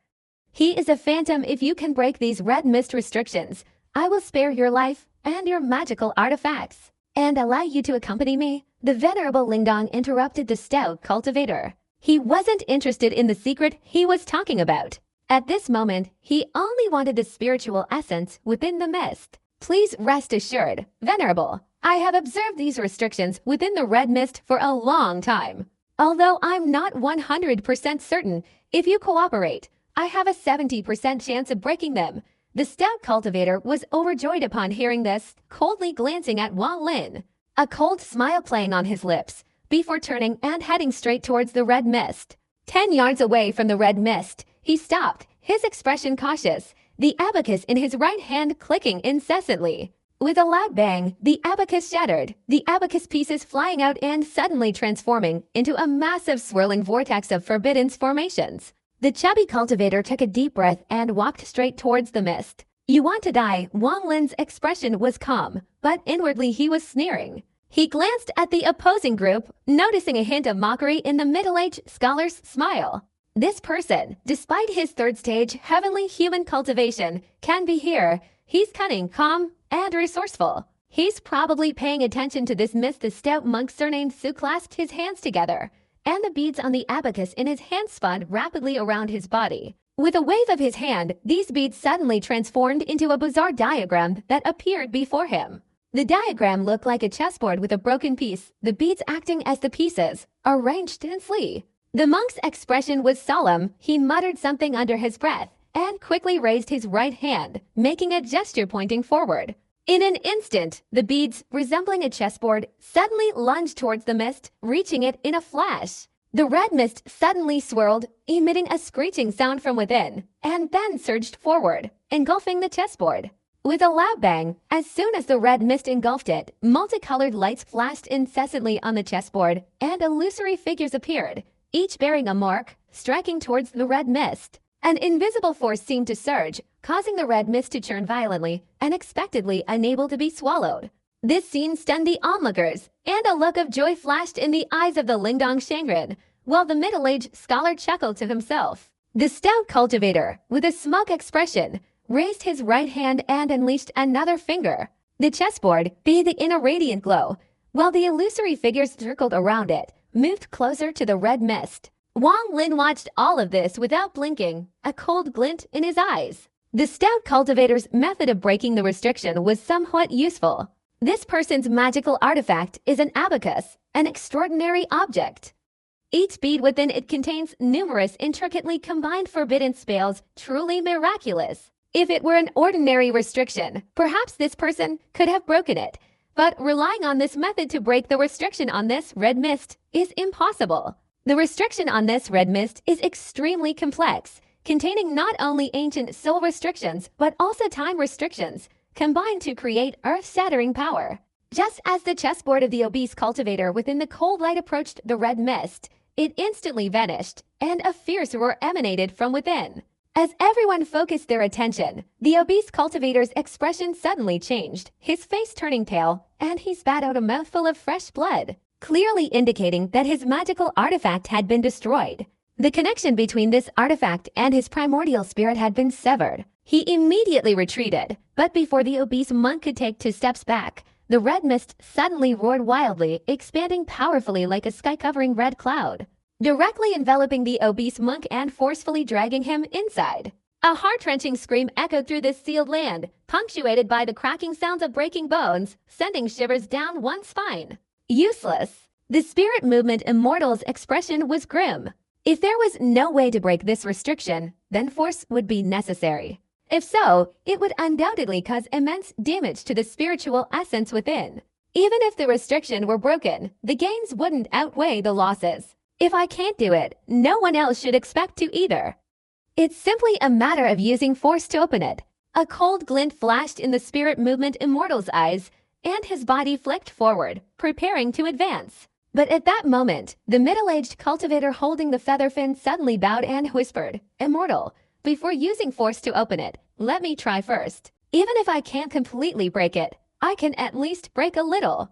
He is a phantom. If you can break these red mist restrictions, I will spare your life and your magical artifacts, and allow you to accompany me." The venerable Lingdong interrupted the stout cultivator. He wasn't interested in the secret he was talking about. At this moment, he only wanted the spiritual essence within the mist. "Please rest assured, Venerable, I have observed these restrictions within the red mist for a long time. Although I'm not 100% certain, if you cooperate, I have a 70% chance of breaking them." The stout cultivator was overjoyed upon hearing this, coldly glancing at Wang Lin, a cold smile playing on his lips, before turning and heading straight towards the red mist. 10 yards away from the red mist, he stopped, his expression cautious. the abacus in his right hand clicking incessantly. With a loud bang, the abacus shattered, the abacus pieces flying out and suddenly transforming into a massive swirling vortex of forbidden formations. The chubby cultivator took a deep breath and walked straight towards the mist. "You want to die?" Wang Lin's expression was calm, but inwardly he was sneering. He glanced at the opposing group, noticing a hint of mockery in the middle-aged scholar's smile. This person, despite his third-stage heavenly human cultivation, can be here. He's cunning, calm, and resourceful. He's probably paying attention to this mist. The stout monk surnamed Su clasped his hands together, and the beads on the abacus in his hand spun rapidly around his body. With a wave of his hand, these beads suddenly transformed into a bizarre diagram that appeared before him. The diagram looked like a chessboard with a broken piece, the beads acting as the pieces, arranged densely. The monk's expression was solemn. He muttered something under his breath and quickly raised his right hand, making a gesture pointing forward. In an instant, the beads, resembling a chessboard, suddenly lunged towards the mist, reaching it in a flash. The red mist suddenly swirled, emitting a screeching sound from within, and then surged forward, engulfing the chessboard. With a loud bang, as soon as the red mist engulfed it, multicolored lights flashed incessantly on the chessboard, and illusory figures appeared, each bearing a mark, striking towards the red mist. An invisible force seemed to surge, causing the red mist to churn violently, unexpectedly unable to be swallowed. This scene stunned the onlookers, and a look of joy flashed in the eyes of the Lingdong Shangren, while the middle-aged scholar chuckled to himself. The stout cultivator, with a smug expression, raised his right hand and unleashed another finger. The chessboard bathed in a radiant glow, while the illusory figures circled around it, moved closer to the red mist. Wang Lin watched all of this without blinking, a cold glint in his eyes. The stout cultivator's method of breaking the restriction was somewhat useful. This person's magical artifact is an abacus, an extraordinary object. Each bead within it contains numerous intricately combined forbidden spells, truly miraculous. If it were an ordinary restriction, perhaps this person could have broken it, but relying on this method to break the restriction on this red mist is impossible. The restriction on this red mist is extremely complex, containing not only ancient soul restrictions but also time restrictions, combined to create earth-shattering power. Just as the chessboard of the obese cultivator within the cold light approached the red mist, it instantly vanished, and a fierce roar emanated from within. As everyone focused their attention, the obese cultivator's expression suddenly changed, his face turning pale, and he spat out a mouthful of fresh blood, clearly indicating that his magical artifact had been destroyed. The connection between this artifact and his primordial spirit had been severed. He immediately retreated, but before the obese monk could take 2 steps back, the red mist suddenly roared wildly, expanding powerfully like a sky-covering red cloud, directly enveloping the obese monk and forcefully dragging him inside. A heart-wrenching scream echoed through this sealed land, punctuated by the cracking sounds of breaking bones, sending shivers down one's spine. Useless. The spirit movement immortal's expression was grim. If there was no way to break this restriction, then force would be necessary. If so, it would undoubtedly cause immense damage to the spiritual essence within. Even if the restriction were broken, the gains wouldn't outweigh the losses. If I can't do it, no one else should expect to either. It's simply a matter of using force to open it. A cold glint flashed in the spirit movement immortal's eyes, and his body flicked forward, preparing to advance. But at that moment, the middle-aged cultivator holding the feather fin suddenly bowed and whispered, "Immortal, before using force to open it, let me try first. Even if I can't completely break it, I can at least break a little."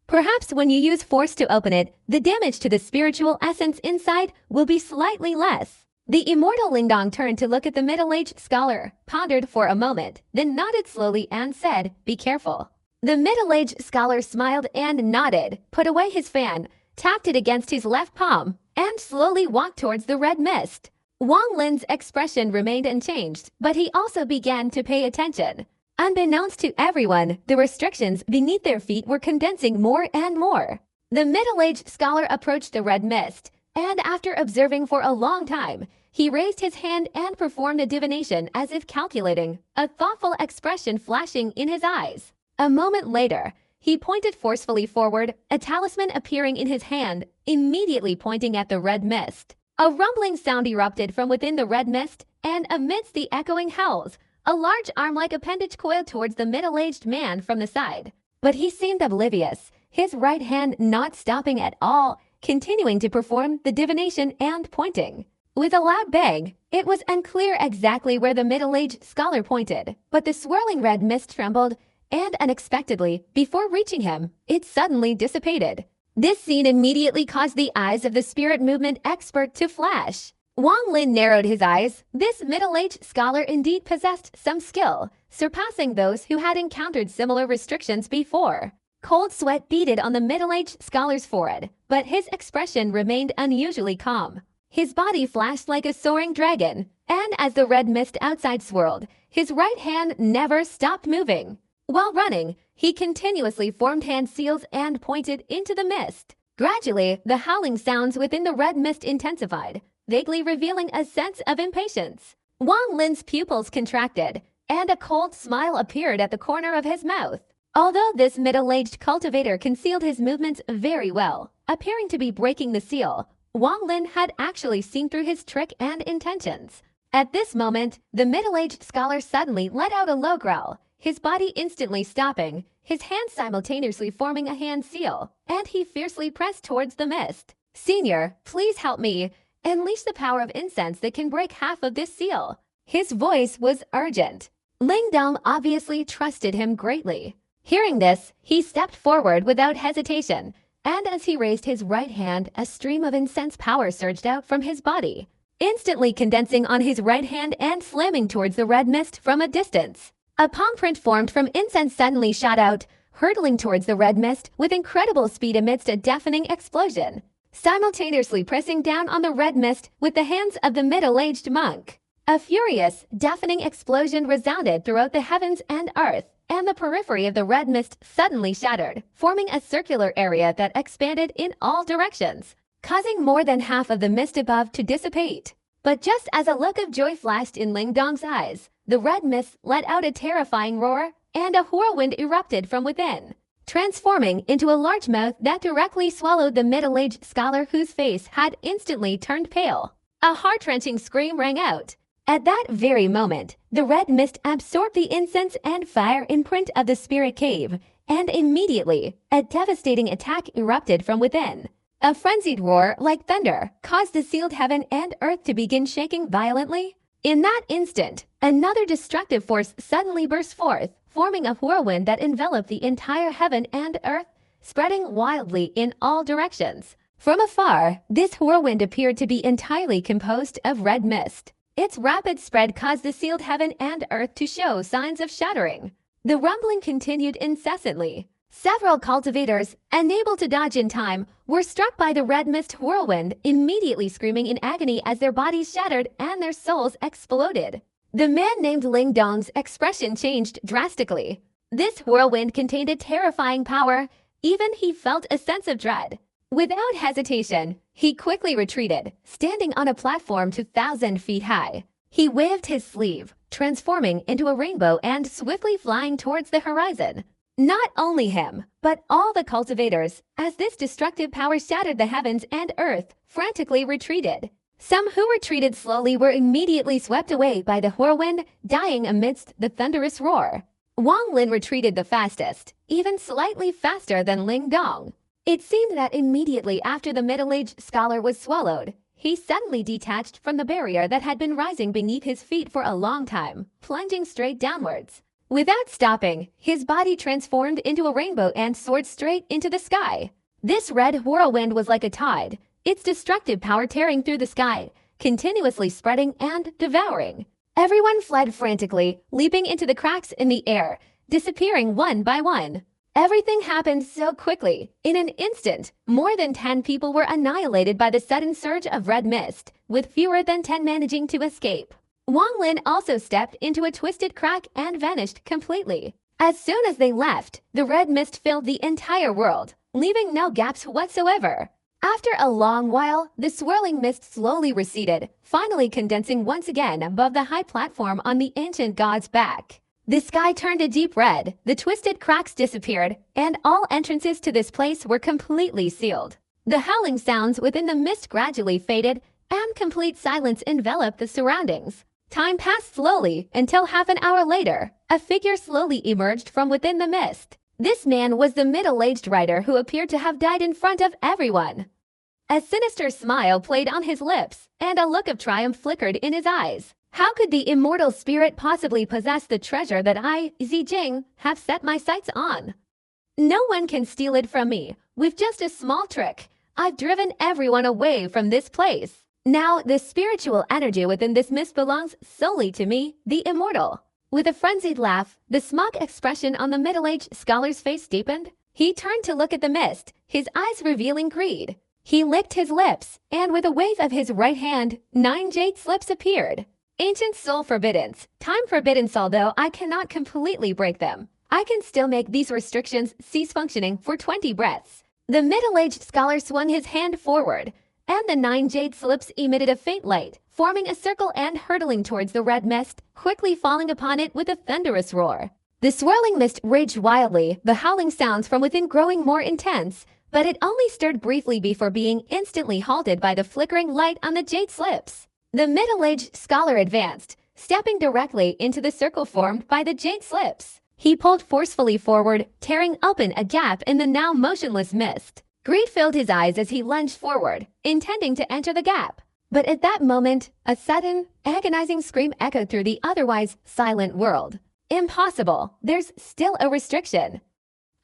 Perhaps when you use force to open it, the damage to the spiritual essence inside will be slightly less. The immortal Lingdong turned to look at the middle-aged scholar, pondered for a moment, then nodded slowly and said, "Be careful." The middle-aged scholar smiled and nodded, put away his fan, tapped it against his left palm, and slowly walked towards the red mist. Wang Lin's expression remained unchanged, but he also began to pay attention. Unbeknownst to everyone, the restrictions beneath their feet were condensing more and more. The middle-aged scholar approached the red mist, and after observing for a long time, he raised his hand and performed a divination as if calculating, a thoughtful expression flashing in his eyes. A moment later, he pointed forcefully forward, a talisman appearing in his hand, immediately pointing at the red mist. A rumbling sound erupted from within the red mist, and amidst the echoing howls, A large arm-like appendage coiled towards the middle-aged man from the side. But he seemed oblivious, his right hand not stopping at all, continuing to perform the divination and pointing. With a loud bang, it was unclear exactly where the middle-aged scholar pointed, but the swirling red mist trembled, and unexpectedly, before reaching him, it suddenly dissipated. This scene immediately caused the eyes of the spirit movement expert to flash. Wang Lin narrowed his eyes. This middle-aged scholar indeed possessed some skill, surpassing those who had encountered similar restrictions before. Cold sweat beaded on the middle-aged scholar's forehead, but his expression remained unusually calm. His body flashed like a soaring dragon, and as the red mist outside swirled, his right hand never stopped moving. While running, he continuously formed hand seals and pointed into the mist. Gradually, the howling sounds within the red mist intensified, vaguely revealing a sense of impatience. Wang Lin's pupils contracted, and a cold smile appeared at the corner of his mouth. Although this middle-aged cultivator concealed his movements very well, appearing to be breaking the seal, Wang Lin had actually seen through his trick and intentions. At this moment, the middle-aged scholar suddenly let out a low growl, his body instantly stopping, his hands simultaneously forming a hand seal, and he fiercely pressed towards the mist. "Senior, please help me. Unleash the power of incense that can break half of this seal." His voice was urgent. Ling Dong obviously trusted him greatly. Hearing this, he stepped forward without hesitation, and as he raised his right hand, a stream of incense power surged out from his body, instantly condensing on his right hand and slamming towards the red mist from a distance. A palm print formed from incense suddenly shot out, hurtling towards the red mist with incredible speed amidst a deafening explosion, simultaneously pressing down on the red mist with the hands of the middle-aged monk. A furious, deafening explosion resounded throughout the heavens and earth, and the periphery of the red mist suddenly shattered, forming a circular area that expanded in all directions, causing more than half of the mist above to dissipate. But just as a look of joy flashed in Ling Dong's eyes, the red mist let out a terrifying roar, and a whirlwind erupted from within, transforming into a large mouth that directly swallowed the middle-aged scholar whose face had instantly turned pale. A heart-wrenching scream rang out. At that very moment, the red mist absorbed the incense and fire imprint of the spirit cave, and immediately, a devastating attack erupted from within. A frenzied roar like thunder caused the sealed heaven and earth to begin shaking violently. In that instant, another destructive force suddenly burst forth, forming a whirlwind that enveloped the entire heaven and earth, spreading wildly in all directions. From afar, this whirlwind appeared to be entirely composed of red mist. Its rapid spread caused the sealed heaven and earth to show signs of shattering. The rumbling continued incessantly. Several cultivators, unable to dodge in time, were struck by the red mist whirlwind, immediately screaming in agony as their bodies shattered and their souls exploded. The man named Ling Dong's expression changed drastically. This whirlwind contained a terrifying power. Even he felt a sense of dread. Without hesitation, he quickly retreated, standing on a platform 2,000 feet high. He waved his sleeve, transforming into a rainbow and swiftly flying towards the horizon. Not only him, but all the cultivators, as this destructive power shattered the heavens and earth, frantically retreated. Some who retreated slowly were immediately swept away by the whirlwind, dying amidst the thunderous roar. Wang Lin retreated the fastest, even slightly faster than Ling Dong. It seemed that immediately after the middle-aged scholar was swallowed, he suddenly detached from the barrier that had been rising beneath his feet for a long time, plunging straight downwards. Without stopping, his body transformed into a rainbow and soared straight into the sky. This red whirlwind was like a tide, its destructive power tearing through the sky, continuously spreading and devouring. Everyone fled frantically, leaping into the cracks in the air, disappearing one by one. Everything happened so quickly. In an instant, more than 10 people were annihilated by the sudden surge of red mist, with fewer than 10 managing to escape. Wang Lin also stepped into a twisted crack and vanished completely. As soon as they left, the red mist filled the entire world, leaving no gaps whatsoever. After a long while, the swirling mist slowly receded, finally condensing once again above the high platform on the ancient god's back. The sky turned a deep red, the twisted cracks disappeared, and all entrances to this place were completely sealed. The howling sounds within the mist gradually faded, and complete silence enveloped the surroundings. Time passed slowly until half an hour later, a figure slowly emerged from within the mist. This man was the middle-aged writer who appeared to have died in front of everyone. A sinister smile played on his lips, and a look of triumph flickered in his eyes. How could the immortal spirit possibly possess the treasure that I, Zijing, have set my sights on? No one can steal it from me. With just a small trick, I've driven everyone away from this place. Now, the spiritual energy within this mist belongs solely to me, the immortal. With a frenzied laugh, the smug expression on the middle-aged scholar's face deepened. He turned to look at the mist, his eyes revealing greed. He licked his lips, and with a wave of his right hand, 9 jade slips appeared. Ancient soul forbiddance, time forbiddance. Although I cannot completely break them, I can still make these restrictions cease functioning for 20 breaths. The middle-aged scholar swung his hand forward, and the 9 jade slips emitted a faint light, forming a circle and hurtling towards the red mist, quickly falling upon it with a thunderous roar. The swirling mist raged wildly, the howling sounds from within growing more intense, but it only stirred briefly before being instantly halted by the flickering light on the jade slips. The middle-aged scholar advanced, stepping directly into the circle formed by the jade slips. He pulled forcefully forward, tearing open a gap in the now motionless mist. Greed filled his eyes as he lunged forward, intending to enter the gap. But at that moment, a sudden, agonizing scream echoed through the otherwise silent world. Impossible! There's still a restriction.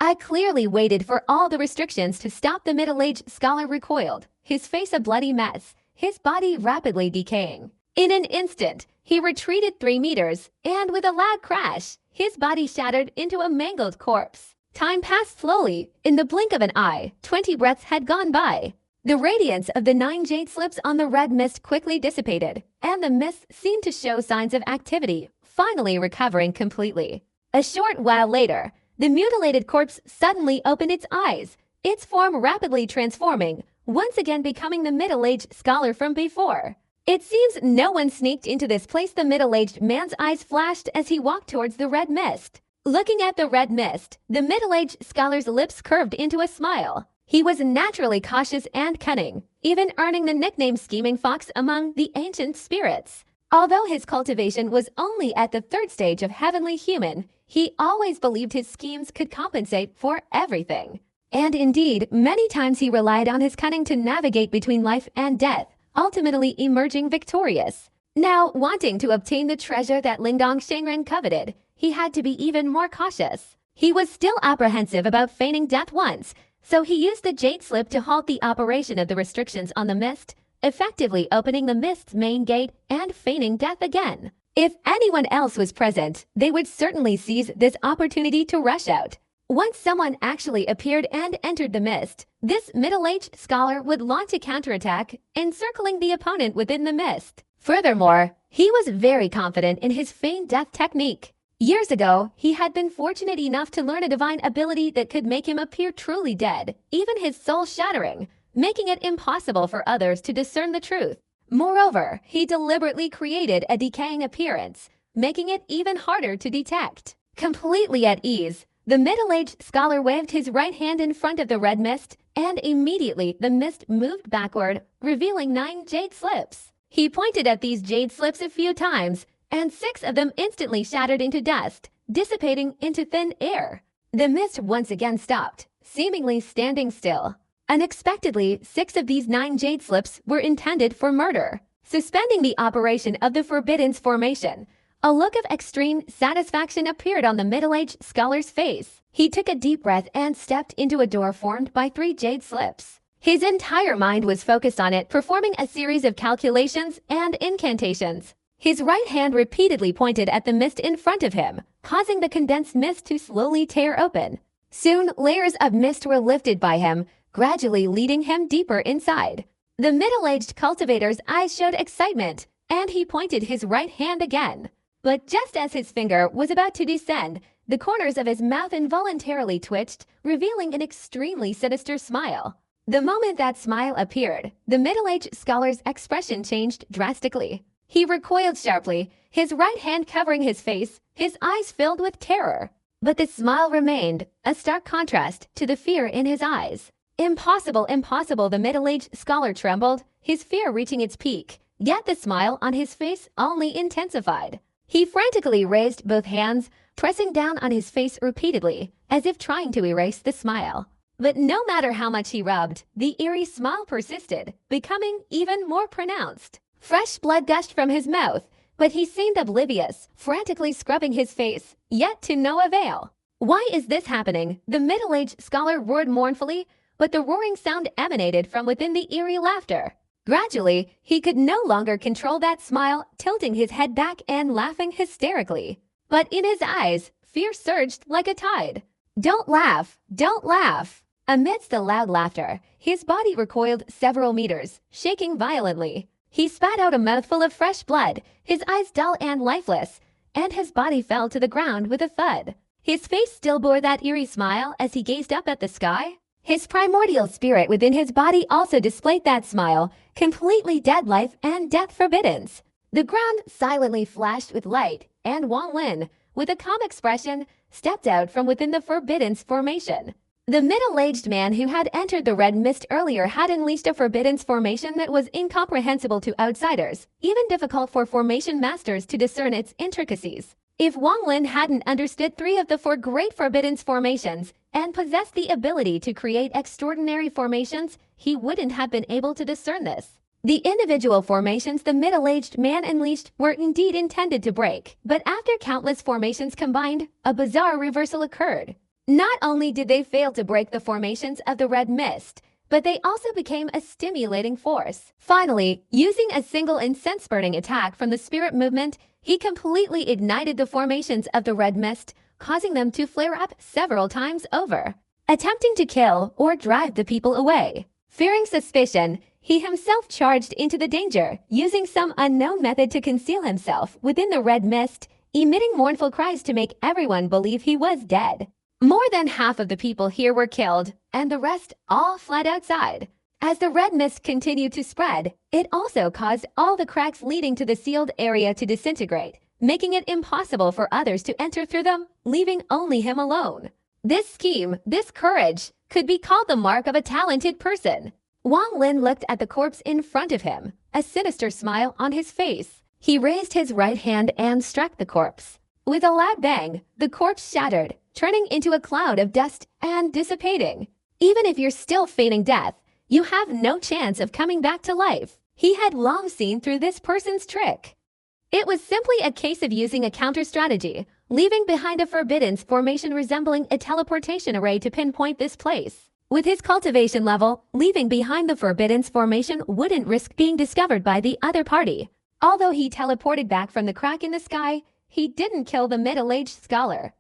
I clearly waited for all the restrictions to stop. The middle-aged scholar recoiled, his face a bloody mess, his body rapidly decaying. In an instant, he retreated 3 meters, and with a loud crash, his body shattered into a mangled corpse. Time passed slowly. In the blink of an eye, 20 breaths had gone by. The radiance of the 9 jade slips on the red mist quickly dissipated, and the mist seemed to show signs of activity, finally recovering completely. A short while later, the mutilated corpse suddenly opened its eyes, its form rapidly transforming, once again becoming the middle-aged scholar from before. It seems no one sneaked into this place. The middle-aged man's eyes flashed as he walked towards the red mist. Looking at the red mist, the middle-aged scholar's lips curved into a smile. He was naturally cautious and cunning, even earning the nickname Scheming Fox among the ancient spirits. Although his cultivation was only at the 3rd stage of heavenly human, he always believed his schemes could compensate for everything. And indeed, many times he relied on his cunning to navigate between life and death, ultimately emerging victorious. Now, wanting to obtain the treasure that Lingdong Shengren coveted, he had to be even more cautious. He was still apprehensive about feigning death once, so he used the jade slip to halt the operation of the restrictions on the mist, effectively opening the mist's main gate and feigning death again. If anyone else was present, they would certainly seize this opportunity to rush out. Once someone actually appeared and entered the mist, this middle-aged scholar would launch a counterattack, encircling the opponent within the mist. Furthermore, he was very confident in his feigned death technique. Years ago, he had been fortunate enough to learn a divine ability that could make him appear truly dead, even his soul shattering, making it impossible for others to discern the truth. Moreover, he deliberately created a decaying appearance, making it even harder to detect. Completely at ease, the middle-aged scholar waved his right hand in front of the red mist, and immediately the mist moved backward, revealing 9 jade slips. He pointed at these jade slips a few times, and 6 of them instantly shattered into dust, dissipating into thin air. The mist once again stopped, seemingly standing still. Unexpectedly, 6 of these 9 jade slips were intended for murder. Suspending the operation of the Forbiddance formation, a look of extreme satisfaction appeared on the middle-aged scholar's face. He took a deep breath and stepped into a door formed by 3 jade slips. His entire mind was focused on it, performing a series of calculations and incantations. His right hand repeatedly pointed at the mist in front of him, causing the condensed mist to slowly tear open. Soon, layers of mist were lifted by him, gradually leading him deeper inside. The middle-aged cultivator's eyes showed excitement, and he pointed his right hand again. But just as his finger was about to descend, the corners of his mouth involuntarily twitched, revealing an extremely sinister smile. The moment that smile appeared, the middle-aged scholar's expression changed drastically. He recoiled sharply, his right hand covering his face, his eyes filled with terror. But the smile remained, a stark contrast to the fear in his eyes. Impossible, impossible, the middle-aged scholar trembled, his fear reaching its peak. yet the smile on his face only intensified. He frantically raised both hands, pressing down on his face repeatedly, as if trying to erase the smile. But no matter how much he rubbed, the eerie smile persisted, becoming even more pronounced. Fresh blood gushed from his mouth, but he seemed oblivious, frantically scrubbing his face, yet to no avail. "Why is this happening?" the middle-aged scholar roared mournfully, but the roaring sound emanated from within the eerie laughter. Gradually, he could no longer control that smile, tilting his head back and laughing hysterically. But in his eyes, fear surged like a tide. "Don't laugh! Don't laugh!" Amidst the loud laughter, his body recoiled several meters, shaking violently. He spat out a mouthful of fresh blood, his eyes dull and lifeless, and his body fell to the ground with a thud. His face still bore that eerie smile as he gazed up at the sky. His primordial spirit within his body also displayed that smile, completely dead life and death forbiddance. The ground silently flashed with light, and Wang Lin, with a calm expression, stepped out from within the forbiddance formation. The middle-aged man who had entered the red mist earlier had unleashed a forbiddance formation that was incomprehensible to outsiders, even difficult for formation masters to discern its intricacies. If Wang Lin hadn't understood 3 of the 4 great forbiddance formations and possessed the ability to create extraordinary formations, he wouldn't have been able to discern this. The individual formations the middle-aged man unleashed were indeed intended to break, but after countless formations combined, a bizarre reversal occurred. Not only did they fail to break the formations of the red mist, but they also became a stimulating force. Finally, using a single incense-burning attack from the spirit movement, he completely ignited the formations of the red mist, causing them to flare up several times over, attempting to kill or drive the people away. Fearing suspicion, he himself charged into the danger, using some unknown method to conceal himself within the red mist, emitting mournful cries to make everyone believe he was dead. More than half of the people here were killed, and the rest all fled outside. As the red mist continued to spread, it also caused all the cracks leading to the sealed area to disintegrate, making it impossible for others to enter through them, leaving only him alone. This scheme, this courage, could be called the mark of a talented person. Wang Lin looked at the corpse in front of him, a sinister smile on his face. He raised his right hand and struck the corpse. With a loud bang, the corpse shattered, turning into a cloud of dust and dissipating. "Even if you're still feigning death, you have no chance of coming back to life." He had long seen through this person's trick. It was simply a case of using a counter-strategy, leaving behind a forbiddance formation resembling a teleportation array to pinpoint this place. With his cultivation level, leaving behind the forbiddance formation wouldn't risk being discovered by the other party. Although he teleported back from the crack in the sky, he didn't kill the middle-aged scholar.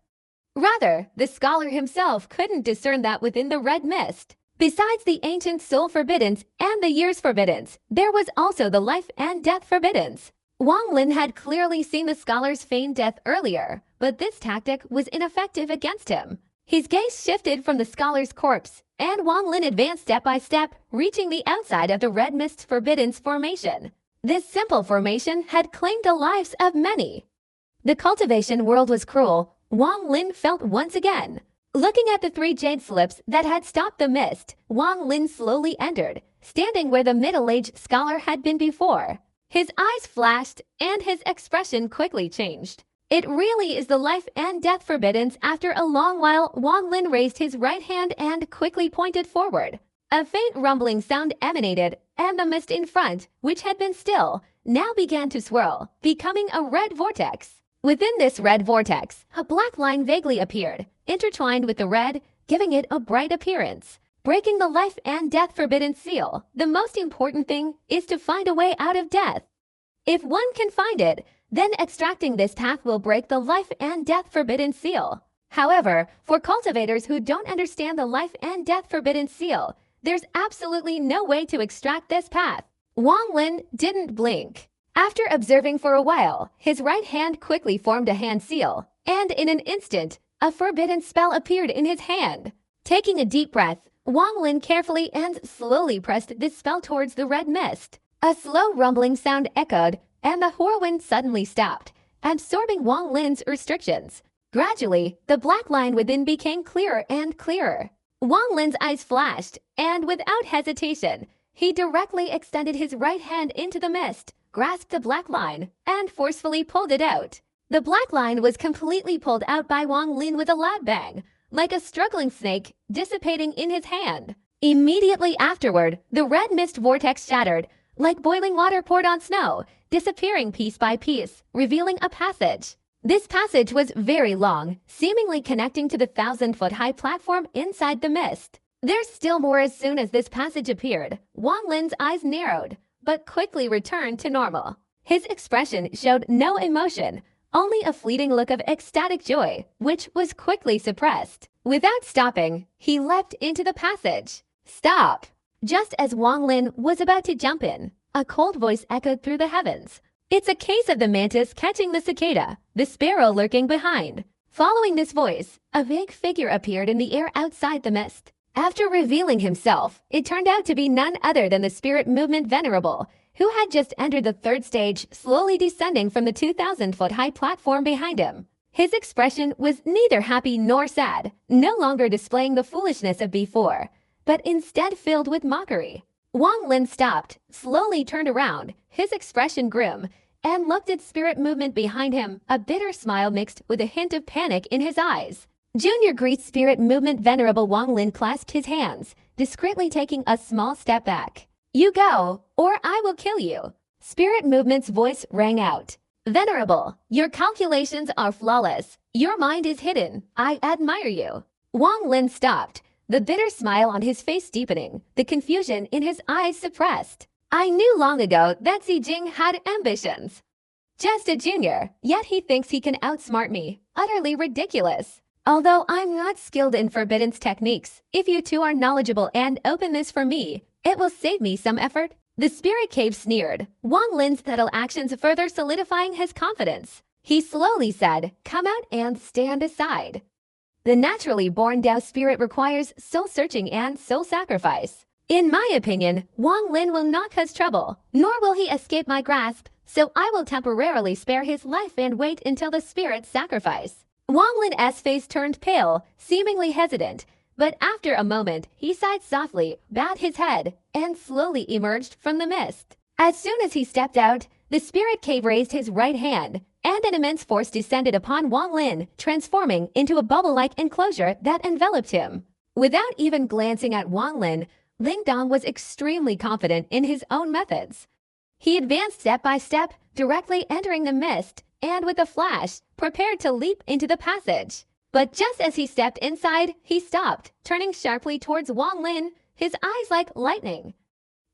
Rather, the scholar himself couldn't discern that within the red mist. Besides the ancient soul forbiddance and the years forbiddance, there was also the life and death forbiddance. Wang Lin had clearly seen the scholar's feigned death earlier, but this tactic was ineffective against him. His gaze shifted from the scholar's corpse, and Wang Lin advanced step by step, reaching the outside of the red mist's forbiddance formation. This simple formation had claimed the lives of many. The cultivation world was cruel, Wang Lin felt once again. Looking at the 3 jade slips that had stopped the mist, Wang Lin slowly entered, standing where the middle-aged scholar had been before. His eyes flashed, and his expression quickly changed. It really is the life and death forbiddance. After a long while, Wang Lin raised his right hand and quickly pointed forward. A faint rumbling sound emanated, and the mist in front, which had been still, now began to swirl, becoming a red vortex. Within this red vortex, a black line vaguely appeared, intertwined with the red, giving it a bright appearance. Breaking the life and death forbidden seal, the most important thing is to find a way out of death. If one can find it, then extracting this path will break the life and death forbidden seal. However, for cultivators who don't understand the life and death forbidden seal, there's absolutely no way to extract this path. Wang Lin didn't blink. After observing for a while, his right hand quickly formed a hand seal, and in an instant, a forbidden spell appeared in his hand. Taking a deep breath, Wang Lin carefully and slowly pressed this spell towards the red mist. A slow rumbling sound echoed, and the whirlwind suddenly stopped, absorbing Wang Lin's restrictions. Gradually, the black line within became clearer and clearer. Wang Lin's eyes flashed, and without hesitation, he directly extended his right hand into the mist, grasped the black line and forcefully pulled it out. The black line was completely pulled out by Wang Lin with a loud bang, like a struggling snake dissipating in his hand. Immediately afterward, the red mist vortex shattered, like boiling water poured on snow, disappearing piece by piece, revealing a passage. This passage was very long, seemingly connecting to the 1,000-foot-high platform inside the mist. There's still more. As soon as this passage appeared, Wang Lin's eyes narrowed, but quickly returned to normal. His expression showed no emotion, only a fleeting look of ecstatic joy, which was quickly suppressed. Without stopping, he leapt into the passage. "Stop!" Just as Wang Lin was about to jump in, a cold voice echoed through the heavens. "It's a case of the mantis catching the cicada, the sparrow lurking behind." Following this voice, a vague figure appeared in the air outside the mist. After revealing himself, it turned out to be none other than the spirit movement venerable, who had just entered the third stage, slowly descending from the 2,000-foot-high platform behind him. His expression was neither happy nor sad, no longer displaying the foolishness of before, but instead filled with mockery. Wang Lin stopped, slowly turned around, his expression grim, and looked at spirit movement behind him, a bitter smile mixed with a hint of panic in his eyes. Junior Greek spirit movement venerable Wang Lin clasped his hands, discreetly taking a small step back. "You go, or I will kill you." Spirit movement's voice rang out. "Venerable, your calculations are flawless. Your mind is hidden. I admire you." Wang Lin stopped, the bitter smile on his face deepening, the confusion in his eyes suppressed. "I knew long ago that Zijing had ambitions. Just a junior, yet he thinks he can outsmart me. Utterly ridiculous. Although I'm not skilled in Forbidden's techniques, if you two are knowledgeable and open this for me, it will save me some effort." The spirit cave sneered, Wang Lin's subtle actions further solidifying his confidence. He slowly said, "Come out and stand aside. The naturally born Tao spirit requires soul searching and soul sacrifice. In my opinion, Wang Lin will not cause trouble, nor will he escape my grasp, so I will temporarily spare his life and wait until the spirit sacrifice." Wang Lin's face turned pale, seemingly hesitant, but after a moment, he sighed softly, bowed his head, and slowly emerged from the mist. As soon as he stepped out, the spirit cave raised his right hand, and an immense force descended upon Wang Lin, transforming into a bubble-like enclosure that enveloped him. Without even glancing at Wang Lin, Ling Dong was extremely confident in his own methods. He advanced step by step, directly entering the mist, and with a flash, prepared to leap into the passage. But just as he stepped inside, he stopped, turning sharply towards Wang Lin, his eyes like lightning.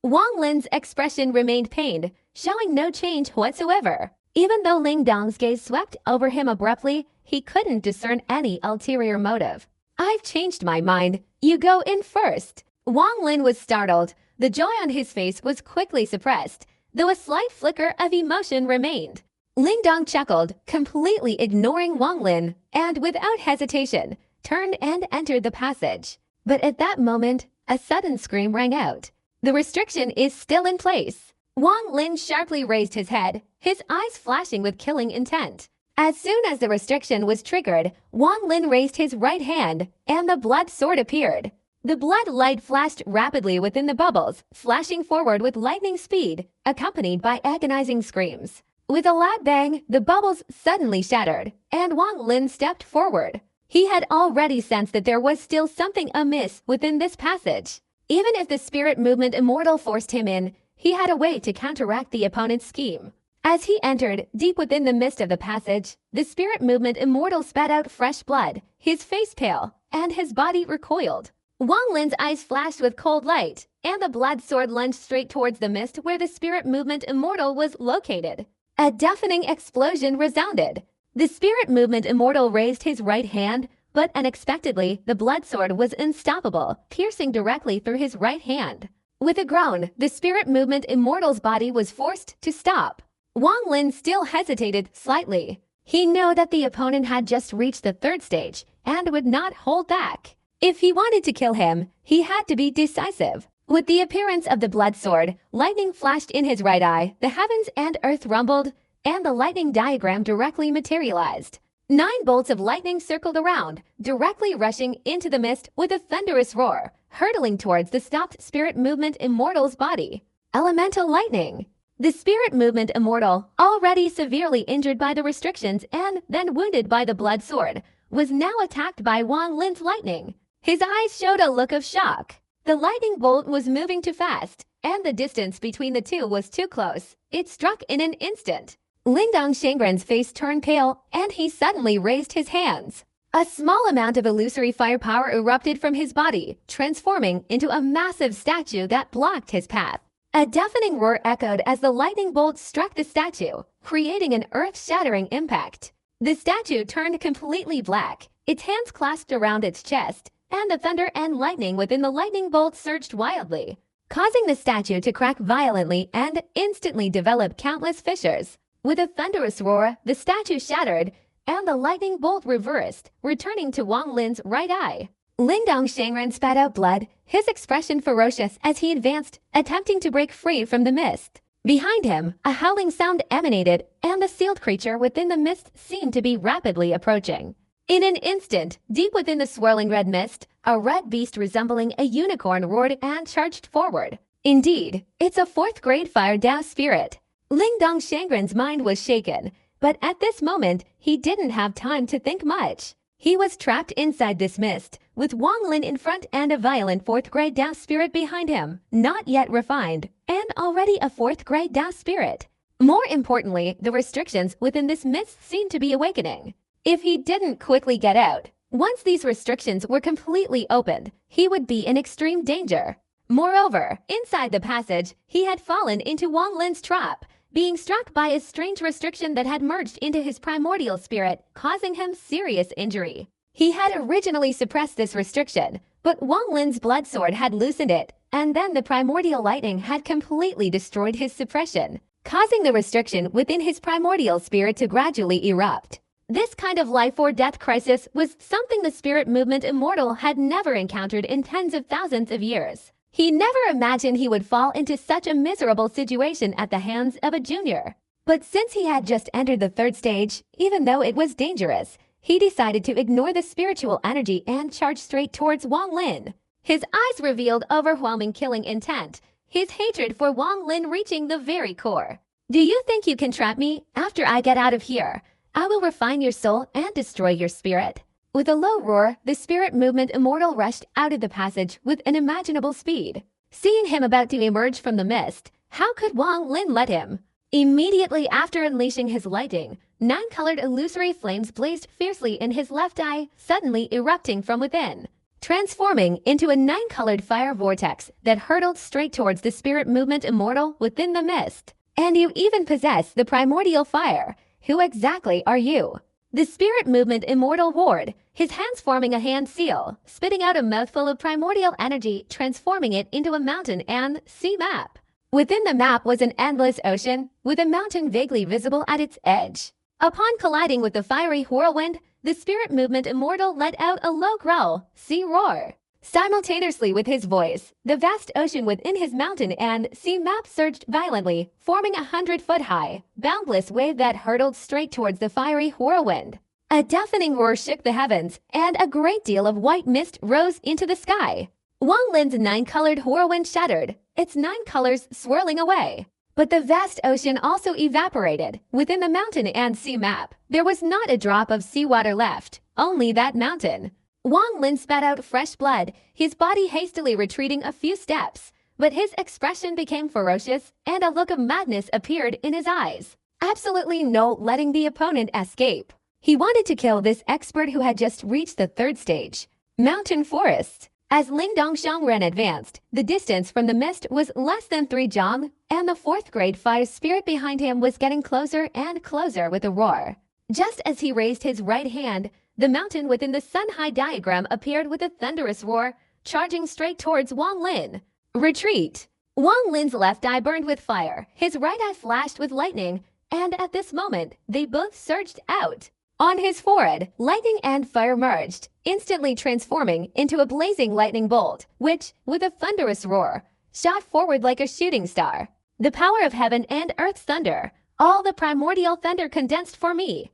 Wang Lin's expression remained pained, showing no change whatsoever. Even though Ling Dong's gaze swept over him abruptly, he couldn't discern any ulterior motive. "I've changed my mind. You go in first." Wang Lin was startled. The joy on his face was quickly suppressed, though a slight flicker of emotion remained. Ling Dong chuckled, completely ignoring Wang Lin, and without hesitation, turned and entered the passage. But at that moment, a sudden scream rang out. "The restriction is still in place." Wang Lin sharply raised his head, his eyes flashing with killing intent. As soon as the restriction was triggered, Wang Lin raised his right hand, and the blood sword appeared. The blood light flashed rapidly within the bubbles, flashing forward with lightning speed, accompanied by agonizing screams. With a loud bang, the bubbles suddenly shattered, and Wang Lin stepped forward. He had already sensed that there was still something amiss within this passage. Even if the spirit movement immortal forced him in, he had a way to counteract the opponent's scheme. As he entered, deep within the mist of the passage, the spirit movement immortal spat out fresh blood, his face pale, and his body recoiled. Wang Lin's eyes flashed with cold light, and the blood sword lunged straight towards the mist where the spirit movement immortal was located. A deafening explosion resounded. The spirit movement immortal raised his right hand, but unexpectedly, the blood sword was unstoppable, piercing directly through his right hand. With a groan, the spirit movement immortal's body was forced to stop. Wang Lin still hesitated slightly. He knew that the opponent had just reached the third stage and would not hold back. If he wanted to kill him, he had to be decisive. With the appearance of the blood sword, lightning flashed in his right eye, the heavens and earth rumbled, and the lightning diagram directly materialized. 9 bolts of lightning circled around, directly rushing into the mist with a thunderous roar, hurtling towards the stopped spirit movement immortal's body. Elemental lightning. The spirit movement immortal, already severely injured by the restrictions and then wounded by the blood sword, was now attacked by Wang Lin's lightning. His eyes showed a look of shock. The lightning bolt was moving too fast, and the distance between the two was too close. It struck in an instant. Lingdong Shangren's face turned pale, and he suddenly raised his hands. A small amount of illusory firepower erupted from his body, transforming into a massive statue that blocked his path. A deafening roar echoed as the lightning bolt struck the statue, creating an earth-shattering impact. The statue turned completely black, its hands clasped around its chest, and the thunder and lightning within the lightning bolt surged wildly, causing the statue to crack violently and instantly develop countless fissures. With a thunderous roar, the statue shattered, and the lightning bolt reversed, returning to Wang Lin's right eye. Lingdong Shangren spat out blood, his expression ferocious as he advanced, attempting to break free from the mist. Behind him, a howling sound emanated, and the sealed creature within the mist seemed to be rapidly approaching. In an instant, deep within the swirling red mist, a red beast resembling a unicorn roared and charged forward. Indeed, it's a 4th grade fire Dao spirit. Lingdong Shangren's mind was shaken, but at this moment, he didn't have time to think much. He was trapped inside this mist, with Wang Lin in front and a violent 4th grade Dao spirit behind him, not yet refined, and already a 4th grade Dao spirit. More importantly, the restrictions within this mist seemed to be awakening. If he didn't quickly get out, once these restrictions were completely opened, he would be in extreme danger. Moreover, inside the passage, he had fallen into Wang Lin's trap, being struck by a strange restriction that had merged into his primordial spirit, causing him serious injury. He had originally suppressed this restriction, but Wang Lin's blood sword had loosened it, and then the primordial lightning had completely destroyed his suppression, causing the restriction within his primordial spirit to gradually erupt. This kind of life or death crisis was something the spirit movement immortal had never encountered in tens of thousands of years. He never imagined he would fall into such a miserable situation at the hands of a junior. But since he had just entered the 3rd stage, even though it was dangerous, he decided to ignore the spiritual energy and charge straight towards Wang Lin. His eyes revealed overwhelming killing intent, his hatred for Wang Lin reaching the very core. Do you think you can trap me? After I get out of here, I will refine your soul and destroy your spirit. With a low roar, the spirit movement immortal rushed out of the passage with unimaginable speed. Seeing him about to emerge from the mist, how could Wang Lin let him? Immediately after unleashing his lightning, 9-colored illusory flames blazed fiercely in his left eye, suddenly erupting from within, transforming into a 9-colored fire vortex that hurtled straight towards the spirit movement immortal within the mist. And you even possess the primordial fire. Who exactly are you? The spirit movement immortal roared, his hands forming a hand seal, spitting out a mouthful of primordial energy, transforming it into a mountain and sea map. Within the map was an endless ocean, with a mountain vaguely visible at its edge. Upon colliding with the fiery whirlwind, the spirit movement immortal let out a low growl, sea roar. Simultaneously with his voice, the vast ocean within his mountain and sea map surged violently, forming a 100-foot-high, boundless wave that hurtled straight towards the fiery whirlwind. A deafening roar shook the heavens, and a great deal of white mist rose into the sky. Wang Lin's 9-colored whirlwind shattered, its 9 colors swirling away. But the vast ocean also evaporated. Within the mountain and sea map, there was not a drop of seawater left, only that mountain. Wang Lin spat out fresh blood, his body hastily retreating a few steps, but his expression became ferocious and a look of madness appeared in his eyes. Absolutely no letting the opponent escape. He wanted to kill this expert who had just reached the 3rd stage, Mountain Forest. As Lingdong Shangren advanced, the distance from the mist was less than 3 zhang, and the 4th grade fire spirit behind him was getting closer and closer with a roar. Just as he raised his right hand, the mountain within the sun-high diagram appeared with a thunderous roar, charging straight towards Wang Lin. Retreat! Wang Lin's left eye burned with fire, his right eye flashed with lightning, and at this moment, they both surged out. On his forehead, lightning and fire merged, instantly transforming into a blazing lightning bolt, which, with a thunderous roar, shot forward like a shooting star. The power of heaven and earth's thunder, all the primordial thunder condensed for me.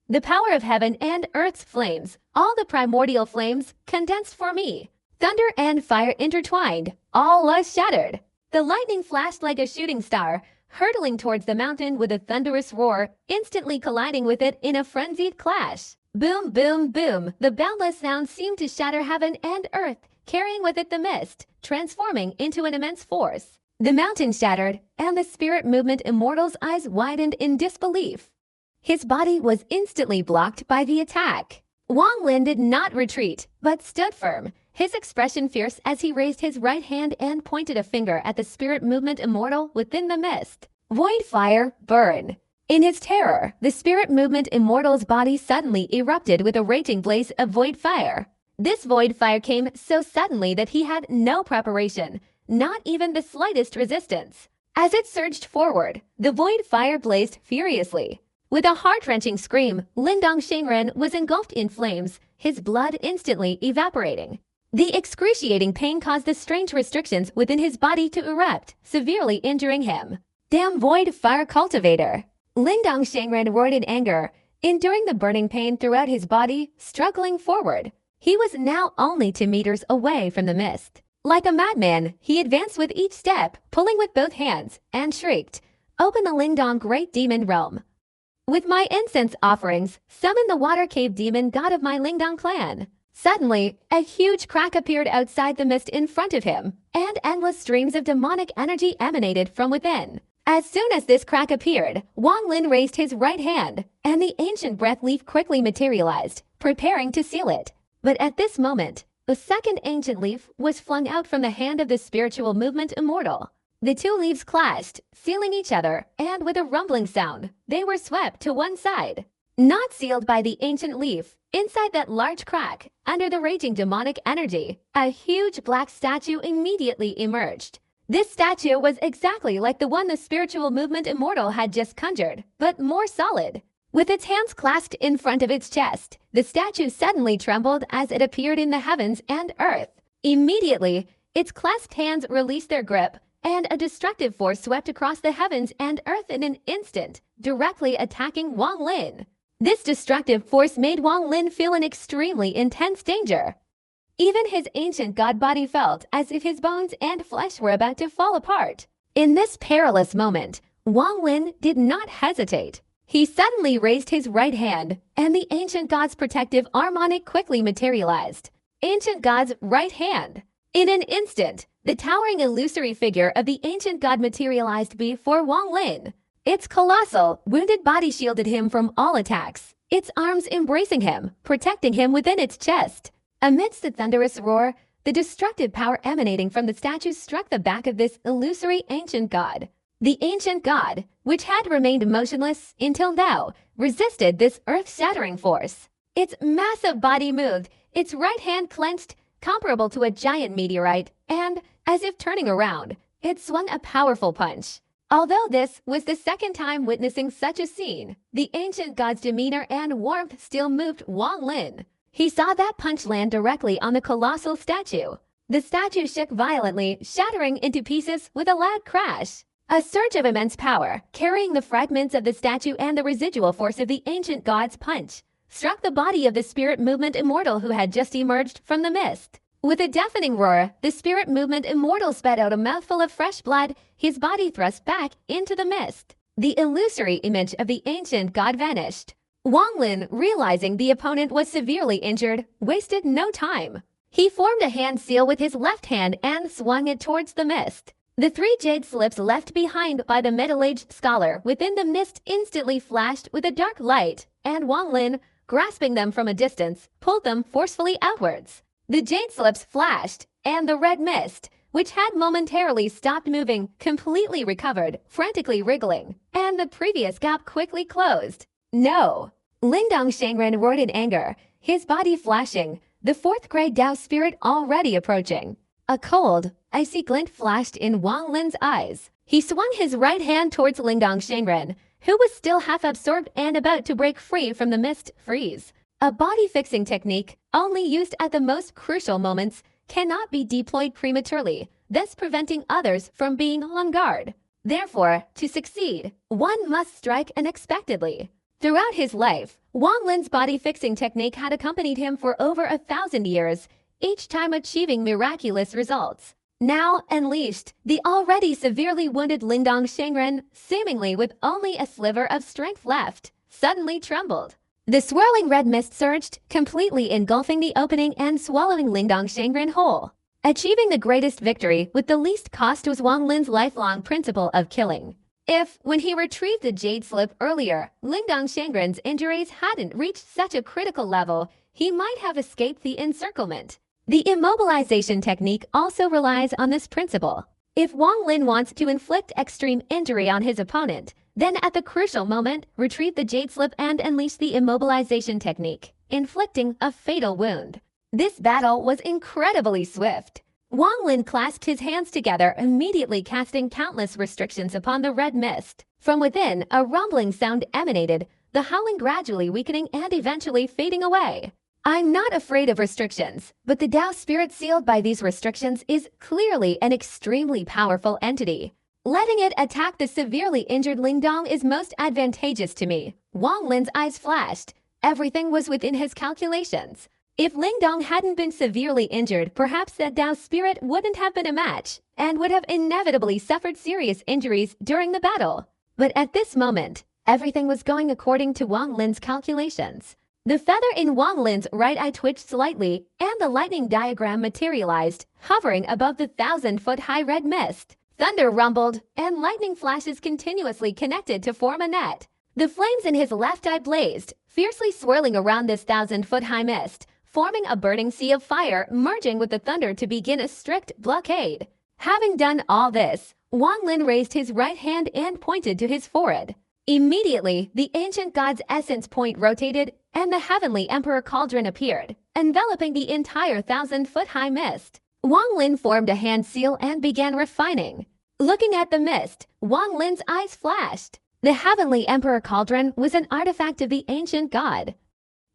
The power of heaven and earth's flames, all the primordial flames, condensed for me. Thunder and fire intertwined, all was shattered. The lightning flashed like a shooting star, hurtling towards the mountain with a thunderous roar, instantly colliding with it in a frenzied clash. Boom, boom, boom. The boundless sound seemed to shatter heaven and earth, carrying with it the mist, transforming into an immense force. The mountain shattered, and the spirit movement immortal's eyes widened in disbelief. His body was instantly blocked by the attack. Wang Lin did not retreat, but stood firm, his expression fierce as he raised his right hand and pointed a finger at the spirit movement immortal within the mist. Void fire, burn. In his terror, the spirit movement immortal's body suddenly erupted with a raging blaze of void fire. This void fire came so suddenly that he had no preparation, not even the slightest resistance. As it surged forward, the void fire blazed furiously. With a heart-wrenching scream, Lindong Shengren was engulfed in flames, his blood instantly evaporating. The excruciating pain caused the strange restrictions within his body to erupt, severely injuring him. Damn void fire cultivator! Lindong Shengren roared in anger, enduring the burning pain throughout his body, struggling forward. He was now only 2 meters away from the mist. Like a madman, he advanced with each step, pulling with both hands, and shrieked, "Open the Lindong Great Demon Realm! With my incense offerings, summon the water cave demon god of my Lingdong clan." Suddenly, a huge crack appeared outside the mist in front of him, and endless streams of demonic energy emanated from within. As soon as this crack appeared, Wang Lin raised his right hand, and the ancient breath leaf quickly materialized, preparing to seal it. But at this moment, a second ancient leaf was flung out from the hand of the spiritual movement immortal. The 2 leaves clashed, sealing each other, and with a rumbling sound, they were swept to one side. Not sealed by the ancient leaf, inside that large crack, under the raging demonic energy, a huge black statue immediately emerged. This statue was exactly like the one the spiritual movement immortal had just conjured, but more solid. With its hands clasped in front of its chest, the statue suddenly trembled as it appeared in the heavens and earth. Immediately, its clasped hands released their grip, and a destructive force swept across the heavens and earth in an instant, directly attacking Wang Lin. This destructive force made Wang Lin feel an extremely intense danger. Even his ancient god body felt as if his bones and flesh were about to fall apart. In this perilous moment, Wang Lin did not hesitate. He suddenly raised his right hand, and the ancient god's protective arm on it quickly materialized. Ancient god's right hand. In an instant, the towering illusory figure of the ancient god materialized before Wang Lin. Its colossal, wounded body shielded him from all attacks, its arms embracing him, protecting him within its chest. Amidst the thunderous roar, the destructive power emanating from the statue struck the back of this illusory ancient god. The ancient god, which had remained motionless until now, resisted this earth-shattering force. Its massive body moved, its right hand clenched, comparable to a giant meteorite, and, as if turning around, it swung a powerful punch. Although this was the second time witnessing such a scene, the ancient god's demeanor and warmth still moved Wang Lin. He saw that punch land directly on the colossal statue. The statue shook violently, shattering into pieces with a loud crash. A surge of immense power, carrying the fragments of the statue and the residual force of the ancient god's punch, struck the body of the spirit movement immortal who had just emerged from the mist. With a deafening roar, the spirit movement immortal spat out a mouthful of fresh blood, his body thrust back into the mist. The illusory image of the ancient god vanished. Wang Lin, realizing the opponent was severely injured, wasted no time. He formed a hand seal with his left hand and swung it towards the mist. The 3 jade slips left behind by the middle-aged scholar within the mist instantly flashed with a dark light, and Wang Lin, grasping them from a distance, pulled them forcefully outwards. The jade slips flashed, and the red mist, which had momentarily stopped moving, completely recovered, frantically wriggling, and the previous gap quickly closed. No! Lindong Shengren roared in anger, his body flashing, the 4th grade Dao spirit already approaching. A cold, icy glint flashed in Wang Lin's eyes. He swung his right hand towards Lindong Shengren, who was still half absorbed and about to break free from the mist freeze. A body-fixing technique, only used at the most crucial moments, cannot be deployed prematurely, thus preventing others from being on guard. Therefore, to succeed, one must strike unexpectedly. Throughout his life, Wang Lin's body-fixing technique had accompanied him for over 1,000 years, each time achieving miraculous results. Now unleashed, the already severely wounded Lindong Shengren, seemingly with only a sliver of strength left, suddenly trembled. The swirling red mist surged, completely engulfing the opening and swallowing Lindong Shengren whole. Achieving the greatest victory with the least cost was Wang Lin's lifelong principle of killing. If, when he retrieved the jade slip earlier, Lindong Shengren's injuries hadn't reached such a critical level, he might have escaped the encirclement. The immobilization technique also relies on this principle. If Wang Lin wants to inflict extreme injury on his opponent, then at the crucial moment, retrieve the jade slip and unleash the immobilization technique, inflicting a fatal wound. This battle was incredibly swift. Wang Lin clasped his hands together, immediately casting countless restrictions upon the red mist. From within, a rumbling sound emanated, the howling gradually weakening and eventually fading away. I'm not afraid of restrictions, but the Tao spirit sealed by these restrictions is clearly an extremely powerful entity. Letting it attack the severely injured Lindong is most advantageous to me. Wang Lin's eyes flashed. Everything was within his calculations. If Lindong hadn't been severely injured, perhaps that Tao spirit wouldn't have been a match and would have inevitably suffered serious injuries during the battle. But at this moment, everything was going according to Wang Lin's calculations. The feather in Wang Lin's right eye twitched slightly, and the lightning diagram materialized, hovering above the 1,000-foot-high red mist. Thunder rumbled, and lightning flashes continuously connected to form a net. The flames in his left eye blazed, fiercely swirling around this 1,000-foot-high mist, forming a burning sea of fire, merging with the thunder to begin a strict blockade. Having done all this, Wang Lin raised his right hand and pointed to his forehead. Immediately, the ancient god's essence point rotated, and the heavenly emperor cauldron appeared, enveloping the entire 1,000-foot-high mist. Wang Lin formed a hand seal and began refining. Looking at the mist, Wang Lin's eyes flashed. The heavenly emperor cauldron was an artifact of the ancient god.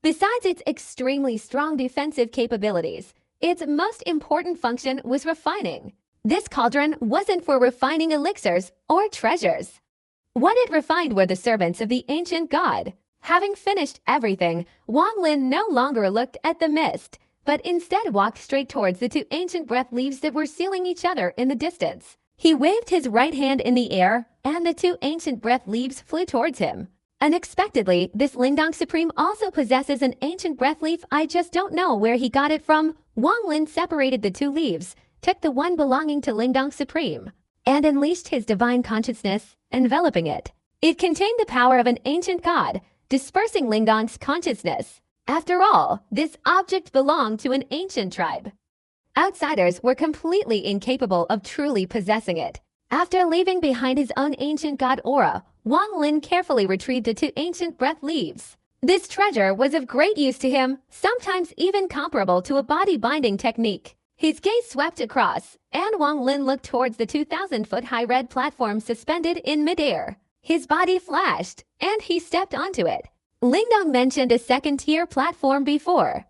Besides its extremely strong defensive capabilities, its most important function was refining. This cauldron wasn't for refining elixirs or treasures. What it refined were the servants of the ancient god. Having finished everything, Wang Lin no longer looked at the mist, but instead walked straight towards the two ancient breath leaves that were sealing each other in the distance. He waved his right hand in the air, and the two ancient breath leaves flew towards him. Unexpectedly, this Lindong Supreme also possesses an ancient breath leaf. I just don't know where he got it from. Wang Lin separated the two leaves, took the one belonging to Lindong Supreme, and unleashed his divine consciousness, enveloping it. It contained the power of an ancient god, dispersing Lindong's consciousness. After all, this object belonged to an ancient tribe. Outsiders were completely incapable of truly possessing it. After leaving behind his own ancient god aura, Wang Lin carefully retrieved the two ancient breath leaves. This treasure was of great use to him, sometimes even comparable to a body-binding technique. His gaze swept across, and Wang Lin looked towards the 2,000-foot-high red platform suspended in midair. His body flashed, and he stepped onto it. Lindong mentioned a second-tier platform before.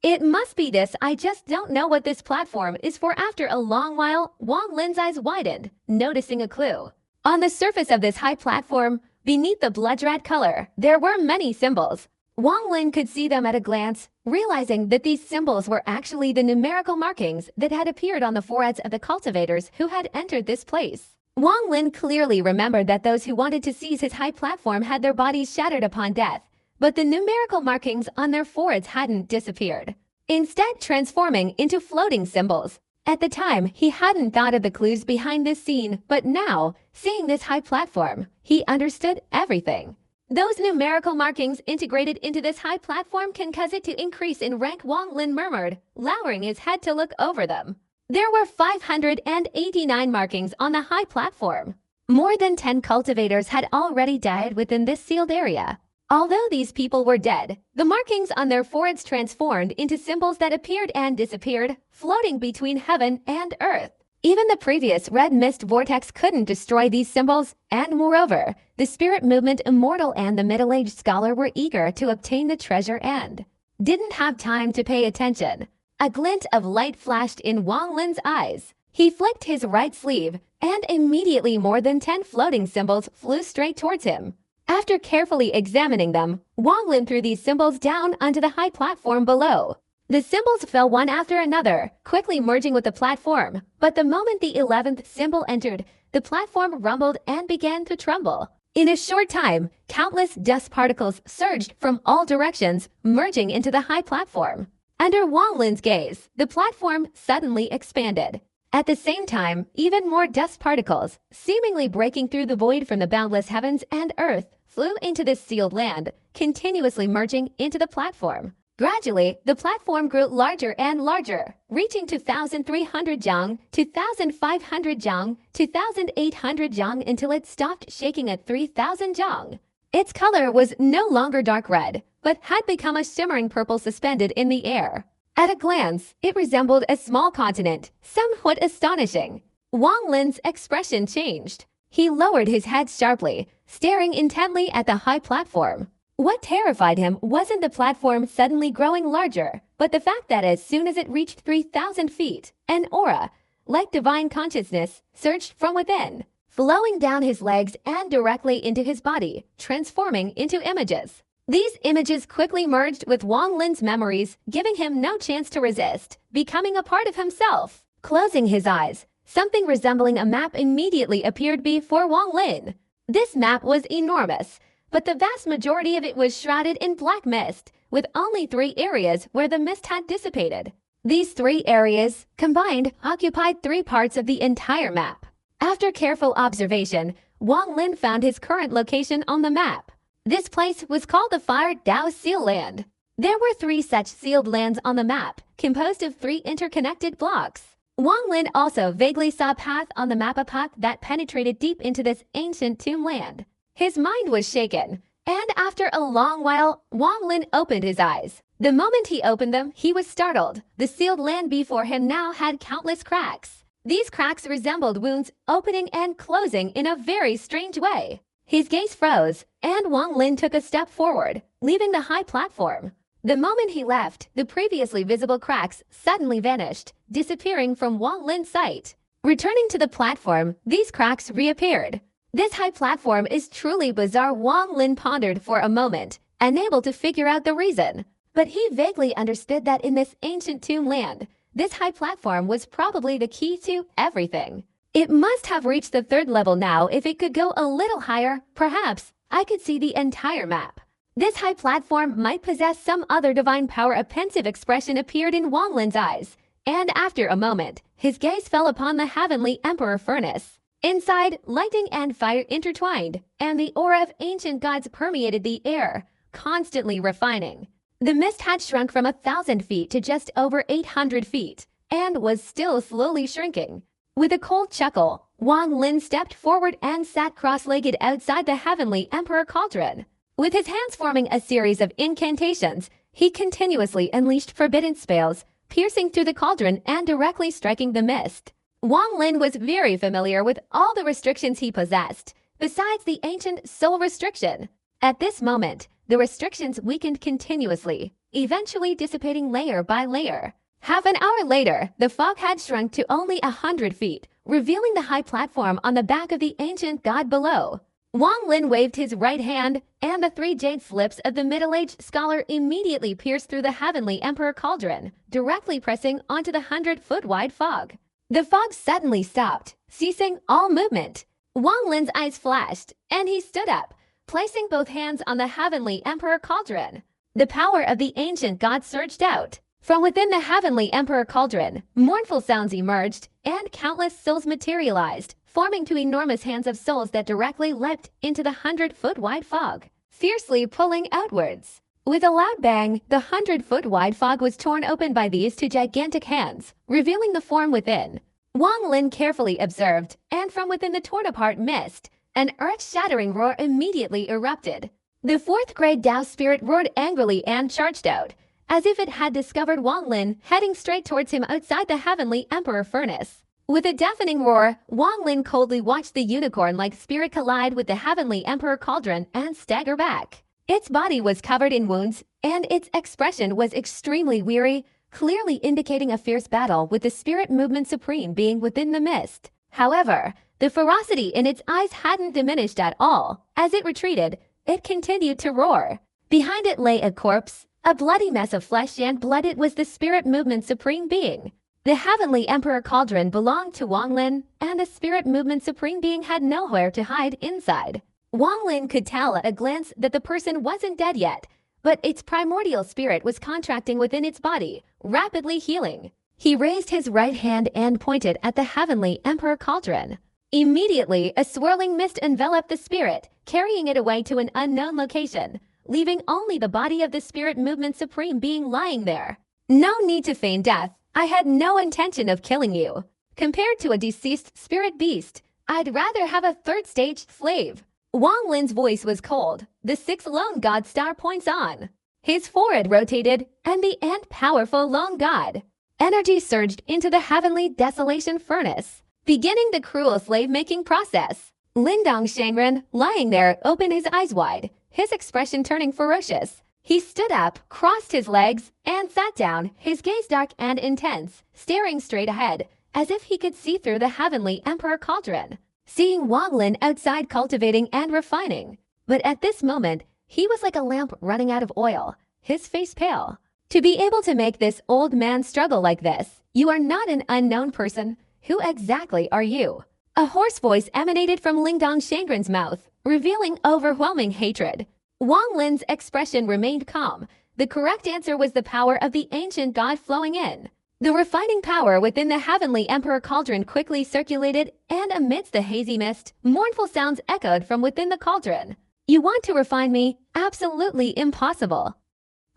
It must be this. I just don't know what this platform is for. After a long while, Wang Lin's eyes widened, noticing a clue. On the surface of this high platform, beneath the blood red color, there were many symbols. Wang Lin could see them at a glance, realizing that these symbols were actually the numerical markings that had appeared on the foreheads of the cultivators who had entered this place. Wang Lin clearly remembered that those who wanted to seize his high platform had their bodies shattered upon death, but the numerical markings on their foreheads hadn't disappeared, instead transforming into floating symbols. At the time, he hadn't thought of the clues behind this scene, but now, seeing this high platform, he understood everything. Those numerical markings integrated into this high platform can cause it to increase in rank, Wang Lin murmured, lowering his head to look over them. There were 589 markings on the high platform. More than 10 cultivators had already died within this sealed area. Although these people were dead, the markings on their foreheads transformed into symbols that appeared and disappeared, floating between heaven and earth. Even the previous red mist vortex couldn't destroy these symbols, and moreover, the spirit movement Immortal and the middle-aged scholar were eager to obtain the treasure and didn't have time to pay attention. A glint of light flashed in Wang Lin's eyes. He flicked his right sleeve, and immediately more than 10 floating symbols flew straight towards him. After carefully examining them, Wang Lin threw these symbols down onto the high platform below. The symbols fell one after another, quickly merging with the platform. But the moment the 11th symbol entered, the platform rumbled and began to tremble. In a short time, countless dust particles surged from all directions, merging into the high platform. Under Wang Lin's gaze, the platform suddenly expanded. At the same time, even more dust particles, seemingly breaking through the void from the boundless heavens and earth, flew into this sealed land, continuously merging into the platform. Gradually, the platform grew larger and larger, reaching 2,300 zhang, 2,500 zhang, 2,800 zhang until it stopped shaking at 3,000 zhang. Its color was no longer dark red, but had become a shimmering purple suspended in the air. At a glance, it resembled a small continent, somewhat astonishing. Wang Lin's expression changed. He lowered his head sharply, staring intently at the high platform. What terrified him wasn't the platform suddenly growing larger, but the fact that as soon as it reached 3,000 feet, an aura, like divine consciousness, surged from within, flowing down his legs and directly into his body, transforming into images. These images quickly merged with Wang Lin's memories, giving him no chance to resist, becoming a part of himself. Closing his eyes, something resembling a map immediately appeared before Wang Lin. This map was enormous, but the vast majority of it was shrouded in black mist, with only 3 areas where the mist had dissipated. These 3 areas, combined, occupied 3 parts of the entire map. After careful observation, Wang Lin found his current location on the map. This place was called the Fire Dao Seal Land. There were 3 such sealed lands on the map, composed of 3 interconnected blocks. Wang Lin also vaguely saw a path on the map, a path that penetrated deep into this ancient tomb land. His mind was shaken, and after a long while, Wang Lin opened his eyes. The moment he opened them, he was startled. The sealed land before him now had countless cracks. These cracks resembled wounds opening and closing in a very strange way. His gaze froze, and Wang Lin took a step forward, leaving the high platform. The moment he left, the previously visible cracks suddenly vanished, disappearing from Wang Lin's sight. Returning to the platform, these cracks reappeared. This high platform is truly bizarre, Wang Lin pondered for a moment, unable to figure out the reason. But he vaguely understood that in this ancient tomb land, this high platform was probably the key to everything. It must have reached the 3rd level now. If it could go a little higher, perhaps I could see the entire map. This high platform might possess some other divine power. A pensive expression appeared in Wang Lin's eyes, and after a moment, his gaze fell upon the Heavenly Emperor furnace. Inside, lightning and fire intertwined, and the aura of ancient gods permeated the air, constantly refining. The mist had shrunk from 1,000 feet to just over 800 feet, and was still slowly shrinking. With a cold chuckle, Wang Lin stepped forward and sat cross-legged outside the Heavenly Emperor cauldron. With his hands forming a series of incantations, he continuously unleashed forbidden spells, piercing through the cauldron and directly striking the mist. Wang Lin was very familiar with all the restrictions he possessed, besides the ancient soul restriction. At this moment, the restrictions weakened continuously, eventually dissipating layer by layer. Half an hour later, the fog had shrunk to only 100 feet, revealing the high platform on the back of the ancient god below. Wang Lin waved his right hand, and the 3 jade slips of the middle-aged scholar immediately pierced through the Heavenly Emperor cauldron, directly pressing onto the 100-foot-wide fog. The fog suddenly stopped, ceasing all movement. Wang Lin's eyes flashed, and he stood up, placing both hands on the Heavenly Emperor cauldron. The power of the ancient god surged out. From within the Heavenly Emperor cauldron, mournful sounds emerged, and countless souls materialized, forming 2 enormous hands of souls that directly leapt into the 100-foot-wide fog, fiercely pulling outwards. With a loud bang, the 100-foot-wide fog was torn open by these 2 gigantic hands, revealing the form within. Wang Lin carefully observed, and from within the torn-apart mist, an earth-shattering roar immediately erupted. The 4th-grade Dao spirit roared angrily and charged out, as if it had discovered Wang Lin, heading straight towards him outside the Heavenly Emperor furnace. With a deafening roar, Wang Lin coldly watched the unicorn-like spirit collide with the Heavenly Emperor cauldron and stagger back. Its body was covered in wounds, and its expression was extremely weary, clearly indicating a fierce battle with the spirit movement supreme being within the mist. However, the ferocity in its eyes hadn't diminished at all. As it retreated, it continued to roar. Behind it lay a corpse, A bloody mess of flesh and blood, it was the spirit movement supreme being. The Heavenly Emperor Cauldron belonged to Wang Lin, and the spirit movement supreme being had nowhere to hide inside. Wang Lin could tell at a glance that the person wasn't dead yet, but its primordial spirit was contracting within its body, rapidly healing. He raised his right hand and pointed at the Heavenly Emperor Cauldron. Immediately, a swirling mist enveloped the spirit, carrying it away to an unknown location, leaving only the body of the spirit movement supreme being lying there. No need to feign death. I had no intention of killing you. Compared to a deceased spirit beast, I'd rather have a third-stage slave. Wang Lin's voice was cold. The sixth lone god star points on. His forehead rotated, and the powerful lone god energy surged into the heavenly desolation furnace, beginning the cruel slave-making process. Lindong Shangren, lying there, opened his eyes wide, his expression turning ferocious. He stood up, crossed his legs, and sat down, his gaze dark and intense, staring straight ahead, as if he could see through the Heavenly Emperor Cauldron, seeing Wang Lin outside cultivating and refining. But at this moment, he was like a lamp running out of oil, his face pale. To be able to make this old man struggle like this, you are not an unknown person. Who exactly are you? A hoarse voice emanated from Lindong Shangren's mouth, revealing overwhelming hatred. Wang Lin's expression remained calm. The correct answer was the power of the ancient god flowing in. The refining power within the Heavenly Emperor Cauldron quickly circulated, and amidst the hazy mist, mournful sounds echoed from within the cauldron. You want to refine me? Absolutely impossible.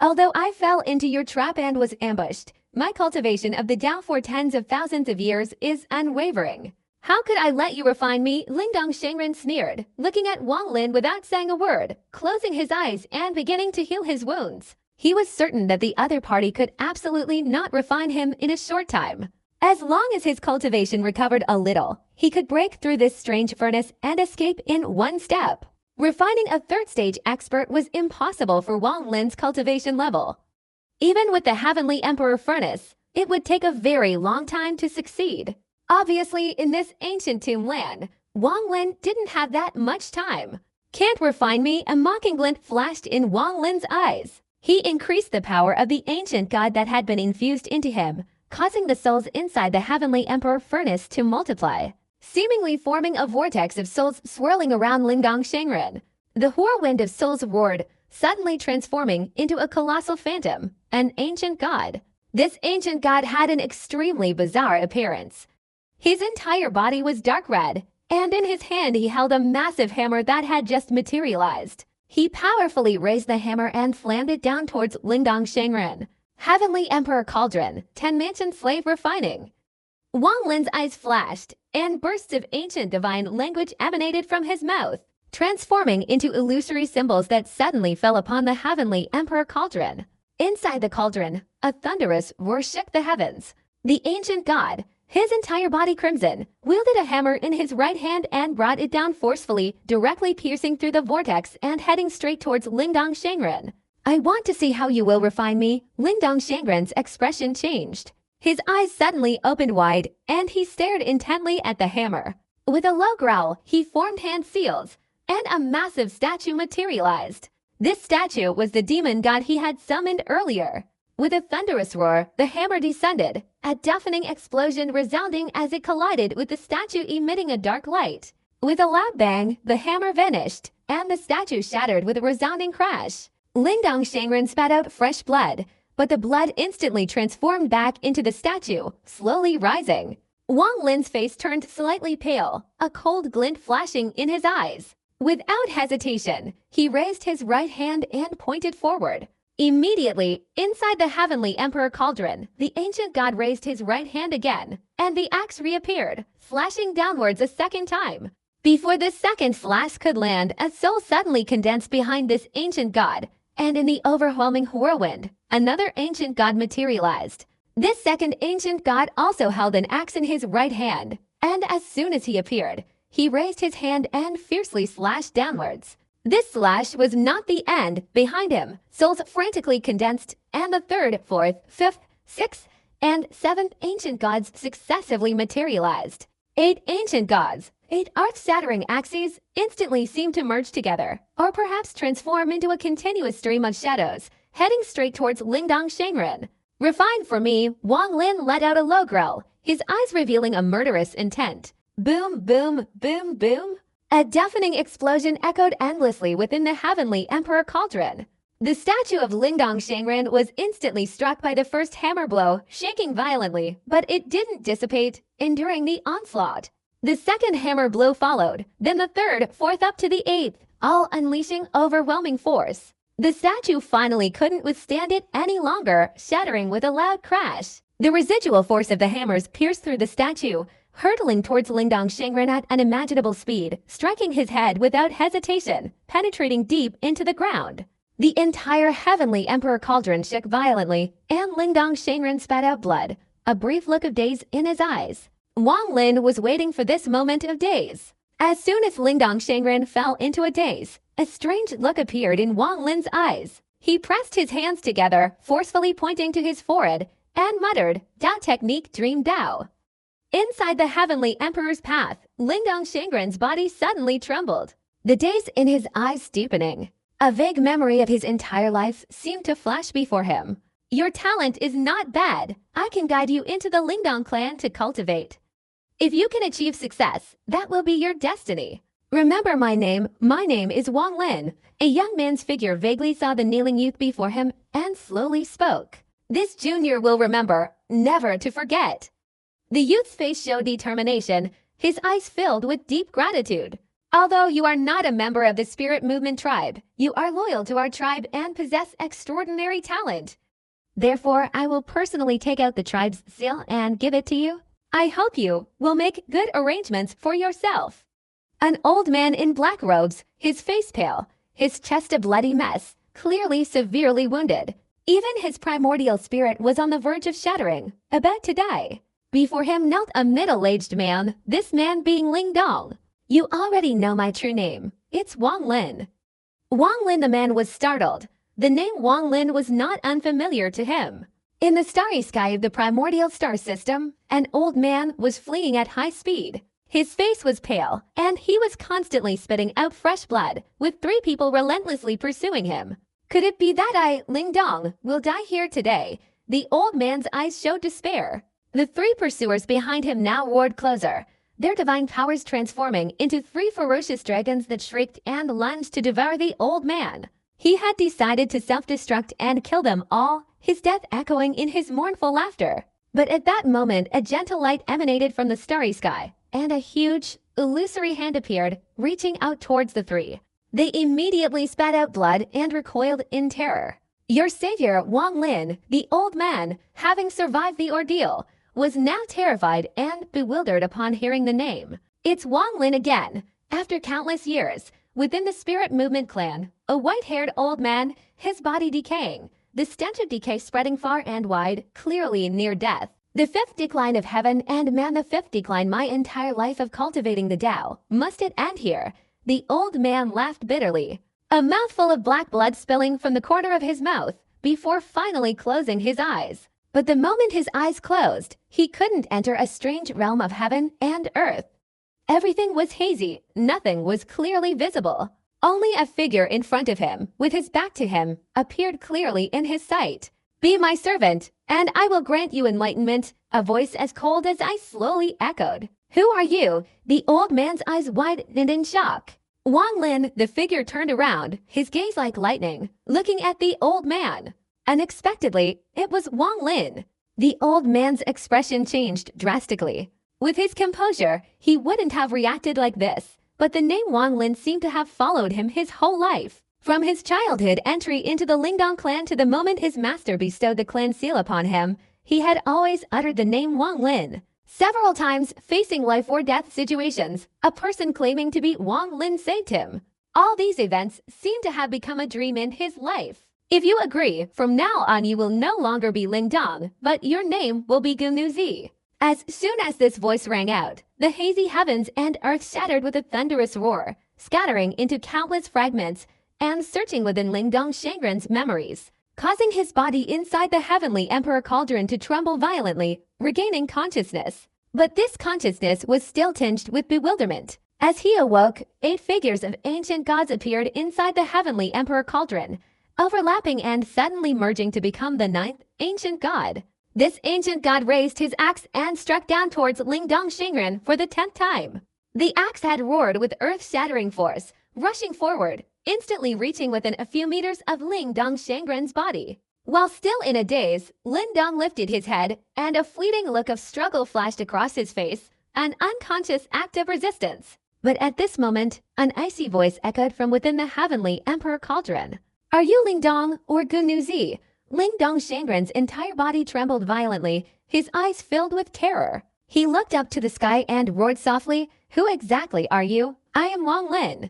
Although I fell into your trap and was ambushed, my cultivation of the Tao for tens of thousands of years is unwavering. How could I let you refine me? Lindong Shangren sneered, looking at Wang Lin without saying a word, closing his eyes and beginning to heal his wounds. He was certain that the other party could absolutely not refine him in a short time. As long as his cultivation recovered a little, he could break through this strange furnace and escape in one step. Refining a third-stage expert was impossible for Wang Lin's cultivation level. Even with the Heavenly Emperor furnace, it would take a very long time to succeed. Obviously, in this ancient tomb land, Wang Lin didn't have that much time. Can't refine me? A mocking glint flashed in Wang Lin's eyes. He increased the power of the ancient god that had been infused into him, causing the souls inside the Heavenly Emperor furnace to multiply, seemingly forming a vortex of souls swirling around Lindong Shangren. The whirlwind of souls roared, suddenly transforming into a colossal phantom, an ancient god. This ancient god had an extremely bizarre appearance. His entire body was dark red, and in his hand he held a massive hammer that had just materialized. He powerfully raised the hammer and slammed it down towards Lindong Shangren. Heavenly Emperor Cauldron, 10-mansion slave refining. Wang Lin's eyes flashed, and bursts of ancient divine language emanated from his mouth, transforming into illusory symbols that suddenly fell upon the Heavenly Emperor Cauldron. Inside the cauldron, a thunderous roar shook the heavens. The ancient god, his entire body crimson, wielded a hammer in his right hand and brought it down forcefully, directly piercing through the vortex and heading straight towards Lindong Shangren. I want to see how you will refine me. Lindong Shangren's expression changed. His eyes suddenly opened wide, and he stared intently at the hammer. With a low growl, he formed hand seals, and a massive statue materialized. This statue was the demon god he had summoned earlier. With a thunderous roar, the hammer descended, a deafening explosion resounding as it collided with the statue, emitting a dark light. With a loud bang, the hammer vanished, and the statue shattered with a resounding crash. Lindong Shangren spat out fresh blood, but the blood instantly transformed back into the statue, slowly rising. Wang Lin's face turned slightly pale, a cold glint flashing in his eyes. Without hesitation, he raised his right hand and pointed forward. Immediately, inside the Heavenly Emperor Cauldron, the ancient god raised his right hand again, and the axe reappeared, slashing downwards a second time. Before the second slash could land, a soul suddenly condensed behind this ancient god, and in the overwhelming whirlwind, another ancient god materialized. This second ancient god also held an axe in his right hand, and as soon as he appeared, he raised his hand and fiercely slashed downwards. This slash was not the end. Behind him, souls frantically condensed, and the third, fourth, fifth, sixth, and seventh ancient gods successively materialized. 8 ancient gods, 8 earth-shattering axes, instantly seemed to merge together, or perhaps transform into a continuous stream of shadows, heading straight towards Lingdong Shangren. Refined for me, Wang Lin let out a low growl, his eyes revealing a murderous intent. Boom, boom, boom, boom. A deafening explosion echoed endlessly within the Heavenly Emperor Cauldron. The statue of Lingdong Shangren was instantly struck by the first hammer blow, shaking violently, but it didn't dissipate, enduring the onslaught. The second hammer blow followed, then the third, fourth up to the eighth, all unleashing overwhelming force. The statue finally couldn't withstand it any longer, shattering with a loud crash. The residual force of the hammers pierced through the statue, hurtling towards Lingdong Shangren at unimaginable speed, striking his head without hesitation, penetrating deep into the ground. The entire Heavenly Emperor Cauldron shook violently, and Lingdong Shangren spat out blood, a brief look of daze in his eyes. Wang Lin was waiting for this moment of daze. As soon as Lingdong Shangren fell into a daze, a strange look appeared in Wang Lin's eyes. He pressed his hands together, forcefully pointing to his forehead, and muttered, "Dao Technique Dream Dao." Inside the Heavenly Emperor's path, Lingdong Shangren's body suddenly trembled, the daze in his eyes deepening. A vague memory of his entire life seemed to flash before him. Your talent is not bad. I can guide you into the Lingdong clan to cultivate. If you can achieve success, that will be your destiny. Remember my name is Wang Lin. A young man's figure vaguely saw the kneeling youth before him and slowly spoke. This junior will remember, never to forget. The youth's face showed determination, his eyes filled with deep gratitude. Although you are not a member of the Spirit Movement tribe, you are loyal to our tribe and possess extraordinary talent. Therefore, I will personally take out the tribe's seal and give it to you. I hope you will make good arrangements for yourself. An old man in black robes, his face pale, his chest a bloody mess, clearly severely wounded. Even his primordial spirit was on the verge of shattering, about to die. Before him knelt a middle-aged man, this man being Lingdong. You already know my true name. It's Wang Lin. Wang Lin the man was startled. The name Wang Lin was not unfamiliar to him. In the starry sky of the primordial star system, an old man was fleeing at high speed. His face was pale, and he was constantly spitting out fresh blood, with 3 people relentlessly pursuing him. Could it be that I, Lingdong, will die here today? The old man's eyes showed despair. The 3 pursuers behind him now roared closer, their divine powers transforming into 3 ferocious dragons that shrieked and lunged to devour the old man. He had decided to self-destruct and kill them all, his death echoing in his mournful laughter. But at that moment, a gentle light emanated from the starry sky, and a huge, illusory hand appeared, reaching out towards the 3. They immediately spat out blood and recoiled in terror. Your savior, Wang Lin, the old man, having survived the ordeal, was now terrified and bewildered upon hearing the name. It's Wang Lin again. After countless years, within the Spirit Movement clan, a white-haired old man, his body decaying, the stench of decay spreading far and wide, clearly near death. The 5th decline of heaven and man, the 5th decline my entire life of cultivating the Tao. Must it end here? The old man laughed bitterly, a mouthful of black blood spilling from the corner of his mouth, before finally closing his eyes. But the moment his eyes closed, he couldn't enter a strange realm of heaven and earth. Everything was hazy, nothing was clearly visible. Only a figure in front of him, with his back to him, appeared clearly in his sight. Be my servant, and I will grant you enlightenment, a voice as cold as ice slowly echoed. Who are you? The old man's eyes widened in shock. Wang Lin, the figure turned around, his gaze like lightning, looking at the old man. Unexpectedly, it was Wang Lin. The old man's expression changed drastically. With his composure, he wouldn't have reacted like this, but the name Wang Lin seemed to have followed him his whole life. From his childhood entry into the Lingdong clan to the moment his master bestowed the clan seal upon him, he had always uttered the name Wang Lin. Several times, facing life or death situations, a person claiming to be Wang Lin saved him. All these events seemed to have become a dream in his life. If you agree, from now on you will no longer be Lingdong, but your name will be Gunuzi. As soon as this voice rang out, the hazy heavens and earth shattered with a thunderous roar, scattering into countless fragments and searching within Lingdong Shangren's memories, causing his body inside the Heavenly Emperor Cauldron to tremble violently, regaining consciousness. But this consciousness was still tinged with bewilderment. As he awoke, 8 figures of ancient gods appeared inside the Heavenly Emperor Cauldron, overlapping and suddenly merging to become the ninth ancient god. This ancient god raised his axe and struck down towards Lingdong Shengren for the 10th time. The axe had roared with earth-shattering force, rushing forward, instantly reaching within a few meters of Lingdong Shengren's body. While still in a daze, Lingdong lifted his head, and a fleeting look of struggle flashed across his face, an unconscious act of resistance. But at this moment, an icy voice echoed from within the heavenly Emperor Cauldron. "Are you Lingdong or Gunuzi?" Lingdong Shengren's entire body trembled violently, his eyes filled with terror. He looked up to the sky and roared softly, "Who exactly are you?" "I am Wang Lin."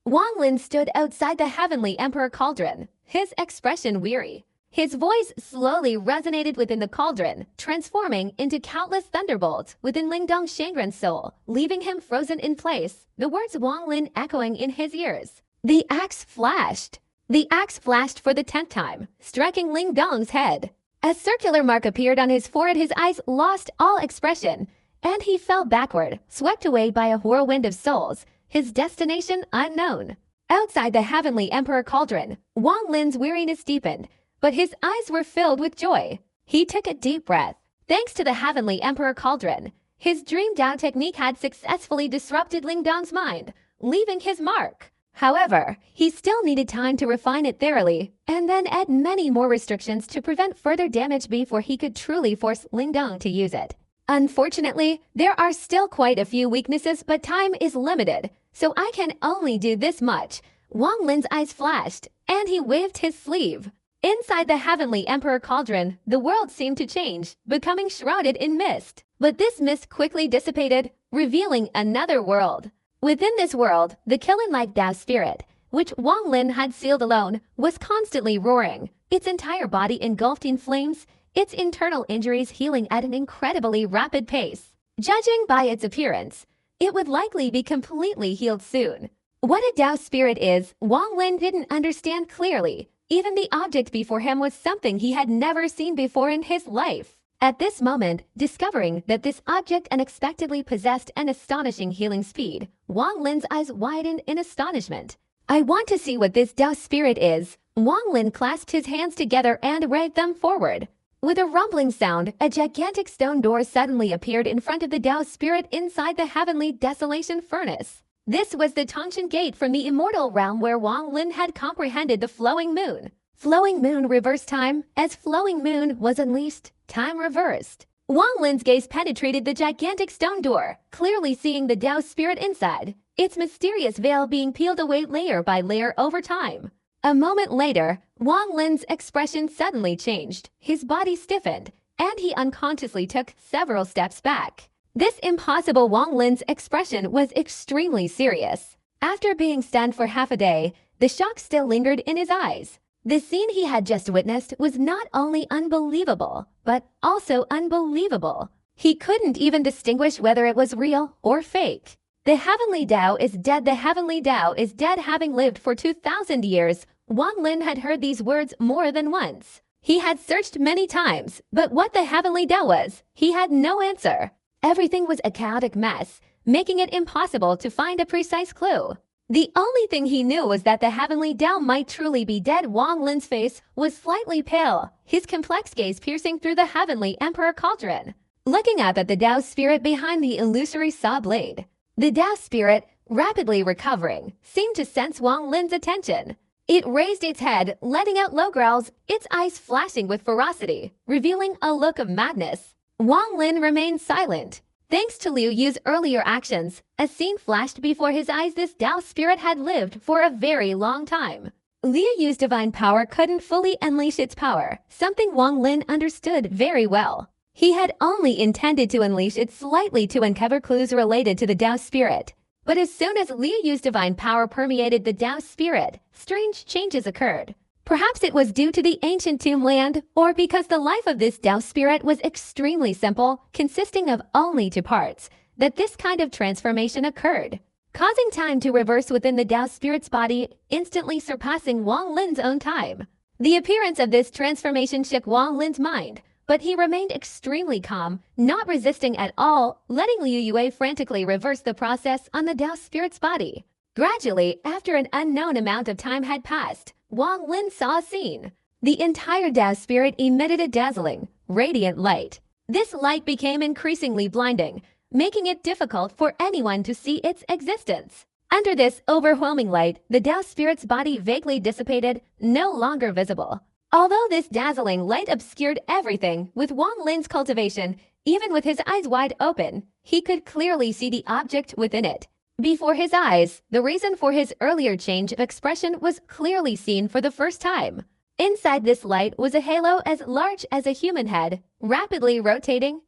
Wang Lin stood outside the heavenly Emperor Cauldron, his expression weary. His voice slowly resonated within the cauldron, transforming into countless thunderbolts within Lingdong Shengren's soul, leaving him frozen in place, the words Wang Lin echoing in his ears. The axe flashed. The axe flashed for the 10th time, striking Lingdong's head. A circular mark appeared on his forehead, his eyes lost all expression, and he fell backward, swept away by a whirlwind of souls, his destination unknown. Outside the heavenly Emperor Cauldron, Wang Lin's weariness deepened, but his eyes were filled with joy. He took a deep breath. Thanks to the heavenly Emperor Cauldron, his dream Dao technique had successfully disrupted Lingdong's mind, leaving his mark. However, he still needed time to refine it thoroughly, and then add many more restrictions to prevent further damage before he could truly force Lingdong to use it. Unfortunately, there are still quite a few weaknesses, but time is limited, so I can only do this much. Wang Lin's eyes flashed, and he waved his sleeve. Inside the heavenly Emperor Cauldron, the world seemed to change, becoming shrouded in mist. But this mist quickly dissipated, revealing another world. Within this world, the killing-like Dao spirit, which Wang Lin had sealed alone, was constantly roaring, its entire body engulfed in flames, its internal injuries healing at an incredibly rapid pace. Judging by its appearance, it would likely be completely healed soon. What a Dao spirit is, Wang Lin didn't understand clearly. Even the object before him was something he had never seen before in his life. At this moment, discovering that this object unexpectedly possessed an astonishing healing speed, Wang Lin's eyes widened in astonishment. "I want to see what this Dao spirit is." Wang Lin clasped his hands together and waved them forward. With a rumbling sound, a gigantic stone door suddenly appeared in front of the Dao spirit inside the heavenly desolation furnace. This was the Tongshan Gate from the immortal realm where Wang Lin had comprehended the flowing moon. Flowing moon reversed time. As flowing moon was unleashed, time reversed. Wang Lin's gaze penetrated the gigantic stone door, clearly seeing the Dao spirit inside, its mysterious veil being peeled away layer by layer over time. A moment later, Wang Lin's expression suddenly changed. His body stiffened, and he unconsciously took several steps back. This impossible Wang Lin's expression was extremely serious. After being stunned for half a day, the shock still lingered in his eyes. The scene he had just witnessed was not only unbelievable, but also unbelievable. He couldn't even distinguish whether it was real or fake. The heavenly Dao is dead. The heavenly Dao is dead. Having lived for 2,000 years, Wang Lin had heard these words more than once. He had searched many times, but what the heavenly Dao was, he had no answer. Everything was a chaotic mess, making it impossible to find a precise clue. The only thing he knew was that the heavenly Dao might truly be dead. Wang Lin's face was slightly pale, his complex gaze piercing through the heavenly Emperor Cauldron. Looking up at the Dao spirit behind the illusory saw blade, the Dao spirit, rapidly recovering, seemed to sense Wang Lin's attention. It raised its head, letting out low growls, its eyes flashing with ferocity, revealing a look of madness. Wang Lin remained silent. Thanks to Liu Yu's earlier actions, a scene flashed before his eyes. This Dao spirit had lived for a very long time. Liu Yu's divine power couldn't fully unleash its power, something Wang Lin understood very well. He had only intended to unleash it slightly to uncover clues related to the Dao spirit. But as soon as Liu Yu's divine power permeated the Dao spirit, strange changes occurred. Perhaps it was due to the ancient tomb land, or because the life of this Dao spirit was extremely simple, consisting of only two parts, that this kind of transformation occurred, causing time to reverse within the Dao spirit's body, instantly surpassing Wang Lin's own time. The appearance of this transformation shook Wang Lin's mind, but he remained extremely calm, not resisting at all, letting Liu Yue frantically reverse the process on the Dao spirit's body. Gradually, after an unknown amount of time had passed, Wang Lin saw a scene. The entire Tao spirit emitted a dazzling, radiant light. This light became increasingly blinding, making it difficult for anyone to see its existence. Under this overwhelming light, the Tao spirit's body vaguely dissipated, no longer visible. Although this dazzling light obscured everything, with Wang Lin's cultivation, even with his eyes wide open, he could clearly see the object within it. Before his eyes, the reason for his earlier change of expression was clearly seen for the first time. Inside this light was a halo as large as a human head, rapidly rotating.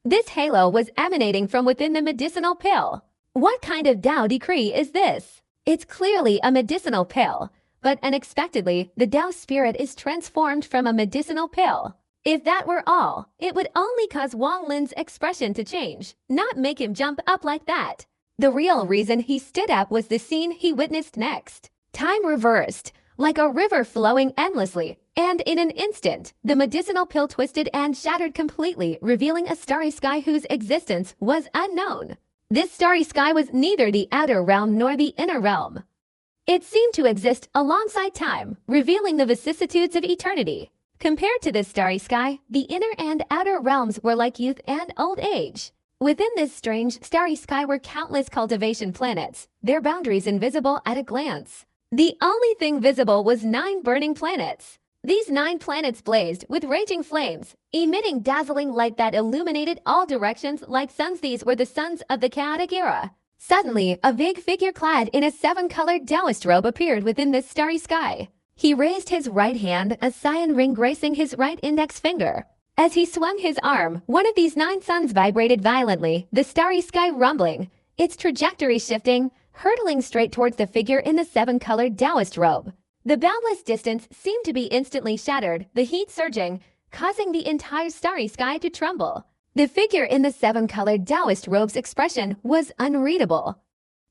This halo was emanating from within the medicinal pill. What kind of Tao decree is this? It's clearly a medicinal pill, but unexpectedly, the Tao spirit is transformed from a medicinal pill. If that were all, it would only cause Wang Lin's expression to change, not make him jump up like that. The real reason he stood up was the scene he witnessed next. Time reversed, like a river flowing endlessly, and in an instant, the medicinal pill twisted and shattered completely, revealing a starry sky whose existence was unknown. This starry sky was neither the outer realm nor the inner realm. It seemed to exist alongside time, revealing the vicissitudes of eternity. Compared to this starry sky, the inner and outer realms were like youth and old age. Within this strange, starry sky were countless cultivation planets, their boundaries invisible at a glance. The only thing visible was 9 burning planets. These 9 planets blazed with raging flames, emitting dazzling light that illuminated all directions like suns. These were the suns of the chaotic era. Suddenly, a vague figure clad in a 7-colored Taoist robe appeared within this starry sky. He raised his right hand, a cyan ring gracing his right index finger. As he swung his arm, one of these 9 suns vibrated violently, the starry sky rumbling, its trajectory shifting, hurtling straight towards the figure in the 7-colored Taoist robe. The boundless distance seemed to be instantly shattered, the heat surging, causing the entire starry sky to tremble. The figure in the 7-colored Taoist robe's expression was unreadable.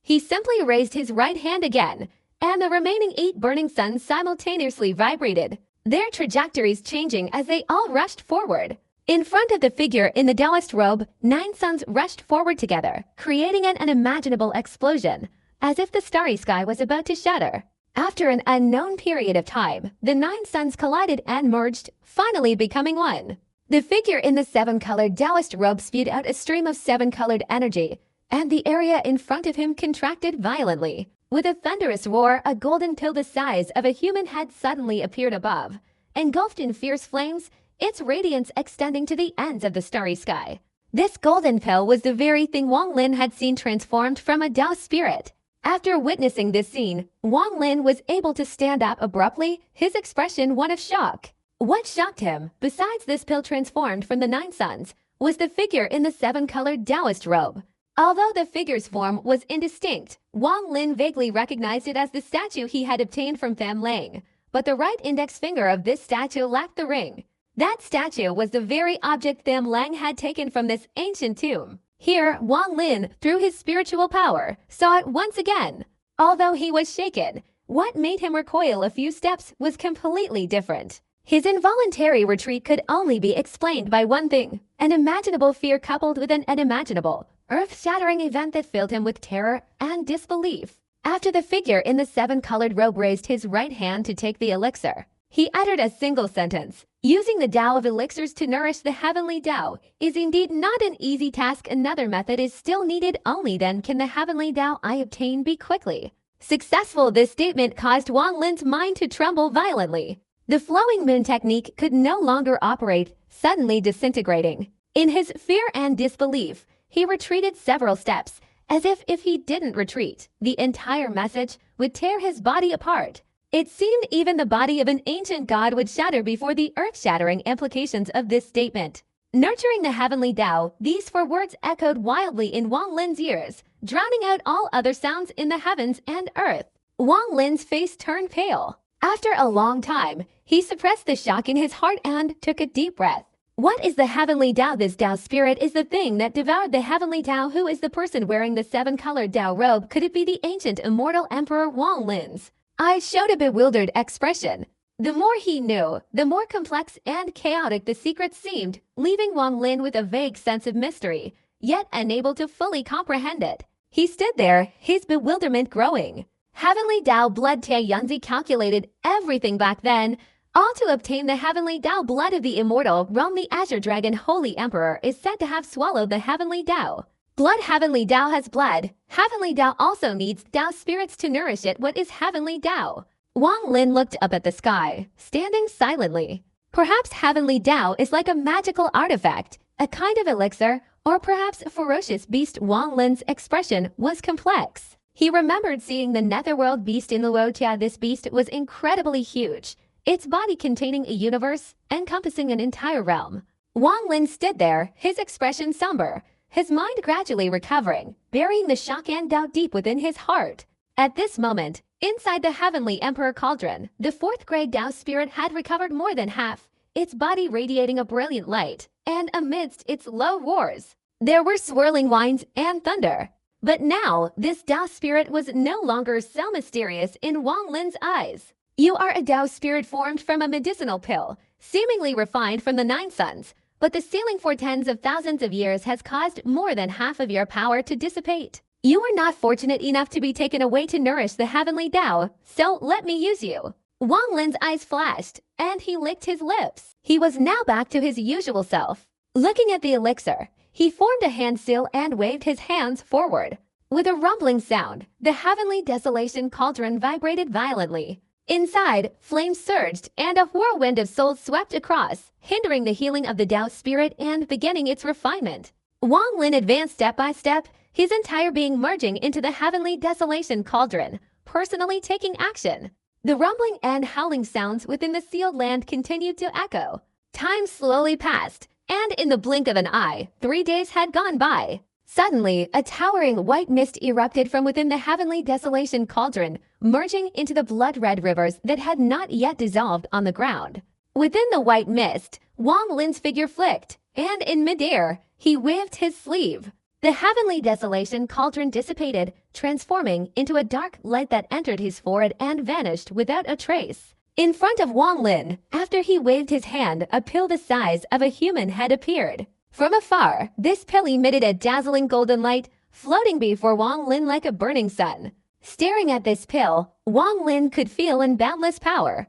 He simply raised his right hand again, and the remaining 8 burning suns simultaneously vibrated, their trajectories changing as they all rushed forward. In front of the figure in the Taoist robe, 9 suns rushed forward together, creating an unimaginable explosion, as if the starry sky was about to shatter. After an unknown period of time, the 9 suns collided and merged, finally becoming one. The figure in the 7-colored Taoist robe spewed out a stream of 7-colored energy, and the area in front of him contracted violently. With a thunderous roar, a golden pill the size of a human head suddenly appeared above, engulfed in fierce flames, its radiance extending to the ends of the starry sky. This golden pill was the very thing Wang Lin had seen transformed from a Tao spirit. After witnessing this scene, Wang Lin was able to stand up abruptly, his expression one of shock. What shocked him, besides this pill transformed from the 9 suns, was the figure in the 7-colored Taoist robe. Although the figure's form was indistinct, Wang Lin vaguely recognized it as the statue he had obtained from Tham Lang, but the right index finger of this statue lacked the ring. That statue was the very object Tham Lang had taken from this ancient tomb. Here, Wang Lin, through his spiritual power, saw it once again. Although he was shaken, what made him recoil a few steps was completely different. His involuntary retreat could only be explained by one thing, an imaginable fear coupled with an unimaginable, earth-shattering event that filled him with terror and disbelief. After the figure in the 7-colored robe raised his right hand to take the elixir, he uttered a single sentence. Using the Tao of elixirs to nourish the heavenly Tao is indeed not an easy task. Another method is still needed. Only then can the heavenly Tao I obtain be quickly successful. This statement caused Wang Lin's mind to tremble violently. The flowing moon technique could no longer operate, suddenly disintegrating. In his fear and disbelief, he retreated several steps, as if he didn't retreat, the entire message would tear his body apart. It seemed even the body of an ancient god would shatter before the earth-shattering implications of this statement. Nurturing the heavenly Tao, these 4 words echoed wildly in Wang Lin's ears, drowning out all other sounds in the heavens and earth. Wang Lin's face turned pale. After a long time, he suppressed the shock in his heart and took a deep breath. What is the heavenly Tao? This Tao spirit is the thing that devoured the heavenly Tao. Who is the person wearing the 7-colored Tao robe? Could it be the ancient immortal Emperor Wang Lin's eyes showed a bewildered expression. The more he knew, the more complex and chaotic the secret seemed, leaving Wang Lin with a vague sense of mystery, yet unable to fully comprehend it. He stood there, his bewilderment growing. Heavenly Dao blood. Tianzi calculated everything back then. All to obtain the heavenly Dao blood of the immortal Rome. The Azure Dragon Holy Emperor is said to have swallowed the heavenly Dao blood. Heavenly Dao has blood. Heavenly Dao also needs Dao spirits to nourish it. What is heavenly Dao? Wang Lin looked up at the sky, standing silently. Perhaps heavenly Dao is like a magical artifact, a kind of elixir, or perhaps a ferocious beast. Wang Lin's expression was complex. He remembered seeing the netherworld beast in Luotia. This beast was incredibly huge, its body containing a universe encompassing an entire realm. Wang Lin stood there, his expression somber, his mind gradually recovering, burying the shock and doubt deep within his heart. At this moment, inside the Heavenly Emperor Cauldron, the fourth-grade Dao spirit had recovered more than half, its body radiating a brilliant light, and amidst its low roars, there were swirling winds and thunder. But now, this Dao spirit was no longer so mysterious in Wang Lin's eyes. You are a Dao spirit formed from a medicinal pill, seemingly refined from the 9 suns, but the sealing for tens of thousands of years has caused more than half of your power to dissipate. You are not fortunate enough to be taken away to nourish the heavenly Dao, so let me use you. Wang Lin's eyes flashed, and he licked his lips. He was now back to his usual self. Looking at the elixir, he formed a hand seal and waved his hands forward. With a rumbling sound, the heavenly desolation cauldron vibrated violently. Inside, flames surged and a whirlwind of souls swept across, hindering the healing of the Dao spirit and beginning its refinement. Wang Lin advanced step by step, his entire being merging into the heavenly desolation cauldron, personally taking action. The rumbling and howling sounds within the sealed land continued to echo. Time slowly passed, and in the blink of an eye, 3 days had gone by. Suddenly, a towering white mist erupted from within the heavenly desolation cauldron, merging into the blood-red rivers that had not yet dissolved on the ground. Within the white mist, Wang Lin's figure flicked, and in midair, he waved his sleeve. The heavenly desolation cauldron dissipated, transforming into a dark light that entered his forehead and vanished without a trace. In front of Wang Lin, after he waved his hand, a pill the size of a human head appeared. From afar, this pill emitted a dazzling golden light, floating before Wang Lin like a burning sun. Staring at this pill, Wang Lin could feel in boundless power.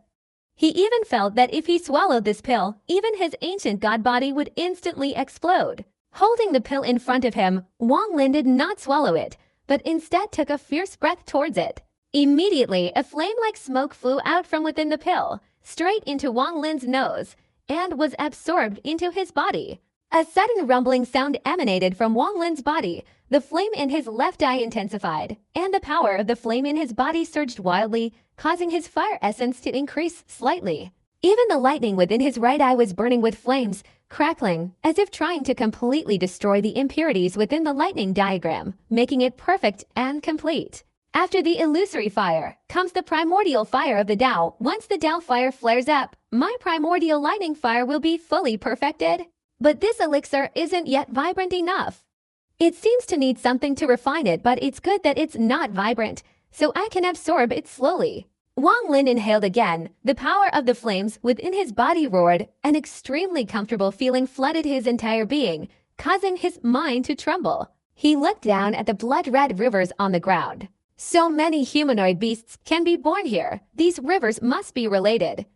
He even felt that if he swallowed this pill, even his ancient god body would instantly explode. Holding the pill in front of him, Wang Lin did not swallow it, but instead took a fierce breath towards it. Immediately, a flame-like smoke flew out from within the pill, straight into Wang Lin's nose, and was absorbed into his body. A sudden rumbling sound emanated from Wang Lin's body. The flame in his left eye intensified, and the power of the flame in his body surged wildly, causing his fire essence to increase slightly. Even the lightning within his right eye was burning with flames, crackling, as if trying to completely destroy the impurities within the lightning diagram, making it perfect and complete. After the illusory fire comes the primordial fire of the Dao. Once the Dao fire flares up, my primordial lightning fire will be fully perfected. But this elixir isn't yet vibrant enough. It seems to need something to refine it, but it's good that it's not vibrant, so I can absorb it slowly. Wang Lin inhaled again. The power of the flames within his body roared. An extremely comfortable feeling flooded his entire being, causing his mind to tremble. He looked down at the blood-red rivers on the ground. So many humanoid beasts can be born here. These rivers must be related.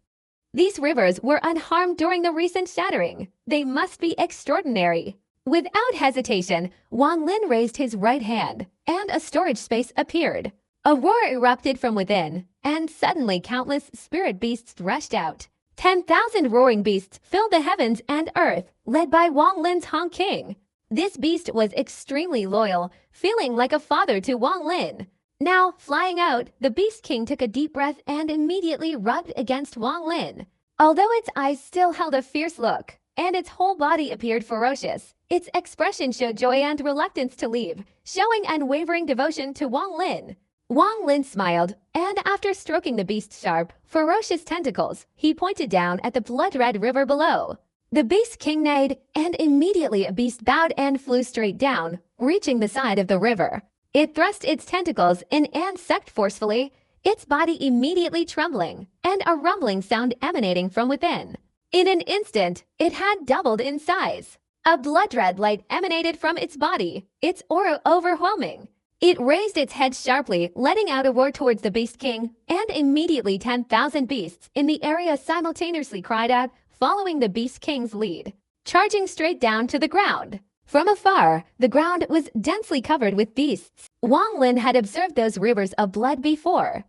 These rivers were unharmed during the recent shattering. They must be extraordinary. Without hesitation, Wang Lin raised his right hand, and a storage space appeared. A roar erupted from within, and suddenly countless spirit beasts rushed out. 10,000 roaring beasts filled the heavens and earth, led by Wang Lin's Hong King. This beast was extremely loyal, feeling like a father to Wang Lin. Now, flying out, the Beast King took a deep breath and immediately rubbed against Wang Lin. Although its eyes still held a fierce look, and its whole body appeared ferocious, its expression showed joy and reluctance to leave, showing unwavering devotion to Wang Lin. Wang Lin smiled, and after stroking the beast's sharp, ferocious tentacles, he pointed down at the blood-red river below. The Beast King neighed, and immediately a beast bowed and flew straight down, reaching the side of the river. It thrust its tentacles in and sucked forcefully, its body immediately trembling, and a rumbling sound emanating from within. In an instant, it had doubled in size. A blood-red light emanated from its body, its aura overwhelming. It raised its head sharply, letting out a roar towards the Beast King, and immediately 10,000 beasts in the area simultaneously cried out, following the Beast King's lead, charging straight down to the ground. From afar, the ground was densely covered with beasts. Wang Lin had observed those rivers of blood before.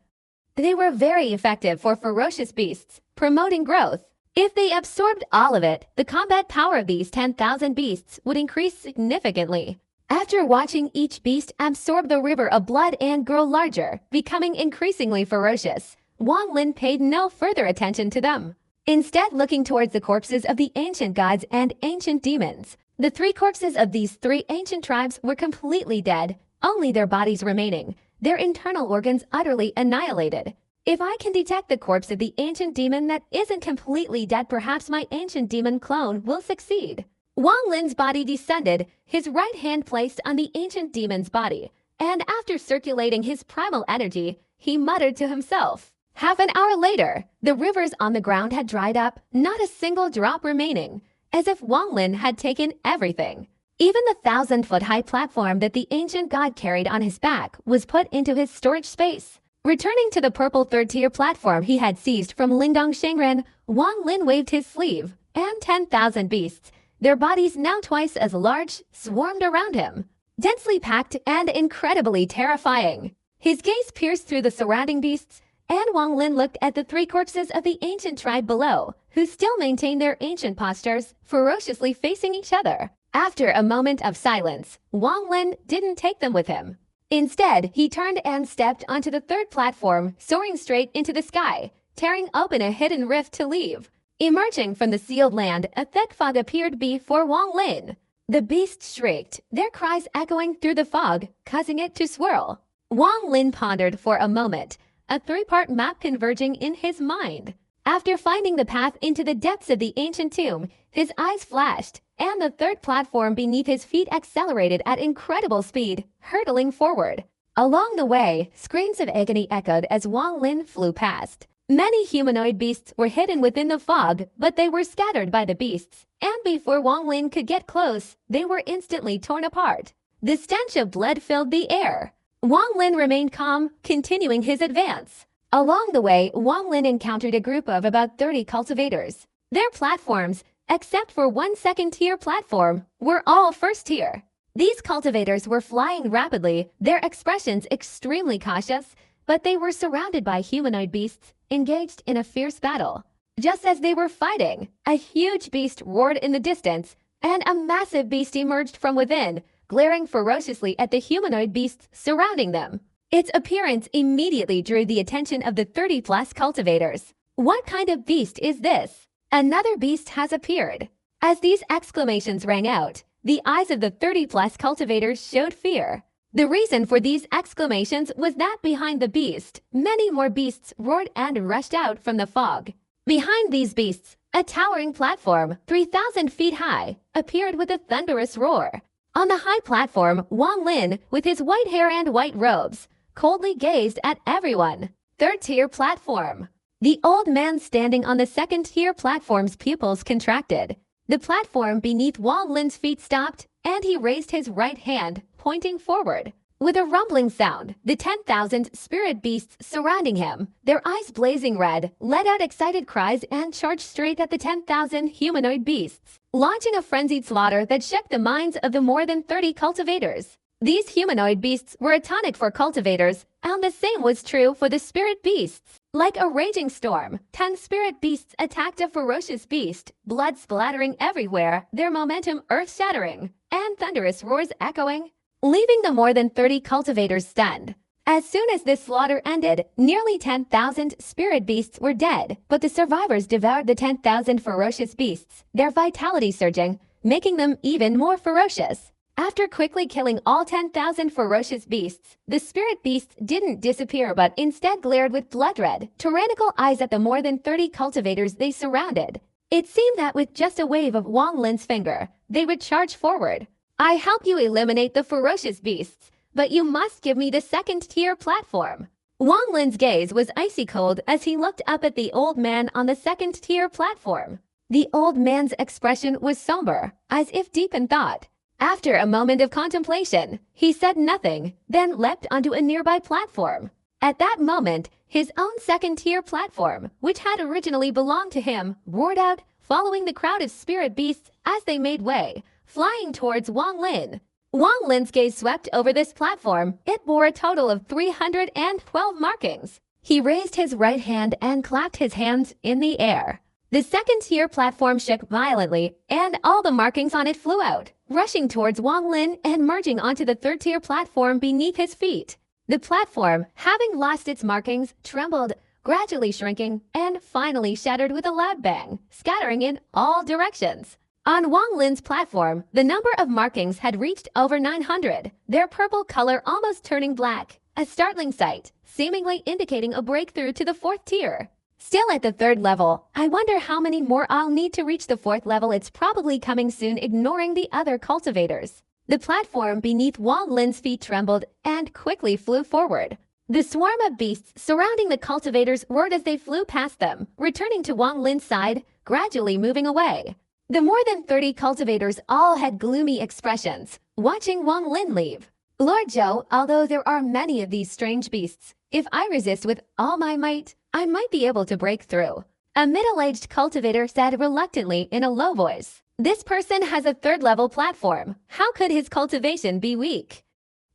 They were very effective for ferocious beasts, promoting growth. If they absorbed all of it, the combat power of these 10,000 beasts would increase significantly. After watching each beast absorb the river of blood and grow larger, becoming increasingly ferocious, Wang Lin paid no further attention to them. Instead, looking towards the corpses of the ancient gods and ancient demons. The 3 corpses of these 3 ancient tribes were completely dead, only their bodies remaining, their internal organs utterly annihilated. If I can detect the corpse of the ancient demon that isn't completely dead, perhaps my ancient demon clone will succeed. Wang Lin's body descended, his right hand placed on the ancient demon's body, and after circulating his primal energy, he muttered to himself. Half an hour later, the rivers on the ground had dried up, not a single drop remaining, as if Wang Lin had taken everything. Even the 1,000-foot-high platform that the ancient god carried on his back was put into his storage space. Returning to the purple 3rd-tier platform he had seized from Lingdong Shengren, Wang Lin waved his sleeve, and 10,000 beasts, their bodies now twice as large, swarmed around him, densely packed and incredibly terrifying. His gaze pierced through the surrounding beasts, and Wang Lin looked at the 3 corpses of the ancient tribe below, who still maintained their ancient postures, ferociously facing each other. After a moment of silence, Wang Lin didn't take them with him. Instead, he turned and stepped onto the 3rd platform, soaring straight into the sky, tearing open a hidden rift to leave. Emerging from the sealed land, a thick fog appeared before Wang Lin. The beasts shrieked, their cries echoing through the fog, causing it to swirl. Wang Lin pondered for a moment, a 3-part map converging in his mind. After finding the path into the depths of the ancient tomb, his eyes flashed, and the 3rd platform beneath his feet accelerated at incredible speed, hurtling forward. Along the way, screams of agony echoed as Wang Lin flew past. Many humanoid beasts were hidden within the fog, but they were scattered by the beasts, and before Wang Lin could get close, they were instantly torn apart. The stench of blood filled the air. Wang Lin remained calm, continuing his advance. Along the way, Wang Lin encountered a group of about 30 cultivators. Their platforms, except for one 2nd-tier platform, were all 1st-tier. These cultivators were flying rapidly, their expressions extremely cautious, but they were surrounded by humanoid beasts, engaged in a fierce battle. Just as they were fighting, a huge beast roared in the distance, and a massive beast emerged from within, glaring ferociously at the humanoid beasts surrounding them. Its appearance immediately drew the attention of the 30-plus cultivators. What kind of beast is this? Another beast has appeared. As these exclamations rang out, the eyes of the 30-plus cultivators showed fear. The reason for these exclamations was that behind the beast, many more beasts roared and rushed out from the fog. Behind these beasts, a towering platform, 3,000 feet high, appeared with a thunderous roar. On the high platform, Wang Lin, with his white hair and white robes, coldly gazed at everyone. 3rd-tier platform. The old man standing on the 2nd-tier platform's pupils contracted. The platform beneath Wang Lin's feet stopped, and he raised his right hand, pointing forward. With a rumbling sound, the 10,000 spirit beasts surrounding him, their eyes blazing red, let out excited cries and charged straight at the 10,000 humanoid beasts, launching a frenzied slaughter that shook the minds of the more than 30 cultivators. These humanoid beasts were a tonic for cultivators, and the same was true for the spirit beasts. Like a raging storm, 10 spirit beasts attacked a ferocious beast, blood splattering everywhere, their momentum earth-shattering, and thunderous roars echoing, leaving the more than 30 cultivators stunned. As soon as this slaughter ended, nearly 10,000 spirit beasts were dead, but the survivors devoured the 10,000 ferocious beasts, their vitality surging, making them even more ferocious. After quickly killing all 10,000 ferocious beasts, the spirit beasts didn't disappear but instead glared with blood-red, tyrannical eyes at the more than 30 cultivators they surrounded. It seemed that with just a wave of Wang Lin's finger, they would charge forward. I help you eliminate the ferocious beasts, but you must give me the 2nd-tier platform. Wang Lin's gaze was icy cold as he looked up at the old man on the 2nd-tier platform. The old man's expression was somber, as if deep in thought. After a moment of contemplation, he said nothing, then leapt onto a nearby platform. At that moment, his own second-tier platform, which had originally belonged to him, roared out, following the crowd of spirit beasts as they made way, flying towards Wang Lin. Wang Lin's gaze swept over this platform. It bore a total of 312 markings. He raised his right hand and clapped his hands in the air. The second-tier platform shook violently, and all the markings on it flew out, rushing towards Wang Lin and merging onto the third-tier platform beneath his feet. The platform, having lost its markings, trembled, gradually shrinking, and finally shattered with a loud bang, scattering in all directions. On Wang Lin's platform, the number of markings had reached over 900, their purple color almost turning black, a startling sight, seemingly indicating a breakthrough to the fourth tier. Still at the third level, I wonder how many more I'll need to reach the fourth level. It's probably coming soon, ignoring the other cultivators. The platform beneath Wang Lin's feet trembled and quickly flew forward. The swarm of beasts surrounding the cultivators roared as they flew past them, returning to Wang Lin's side, gradually moving away. The more than 30 cultivators all had gloomy expressions, watching Wang Lin leave. Lord Zhou, although there are many of these strange beasts, if I resist with all my might, I might be able to break through. A middle-aged cultivator said reluctantly in a low voice. This person has a third-level platform. How could his cultivation be weak?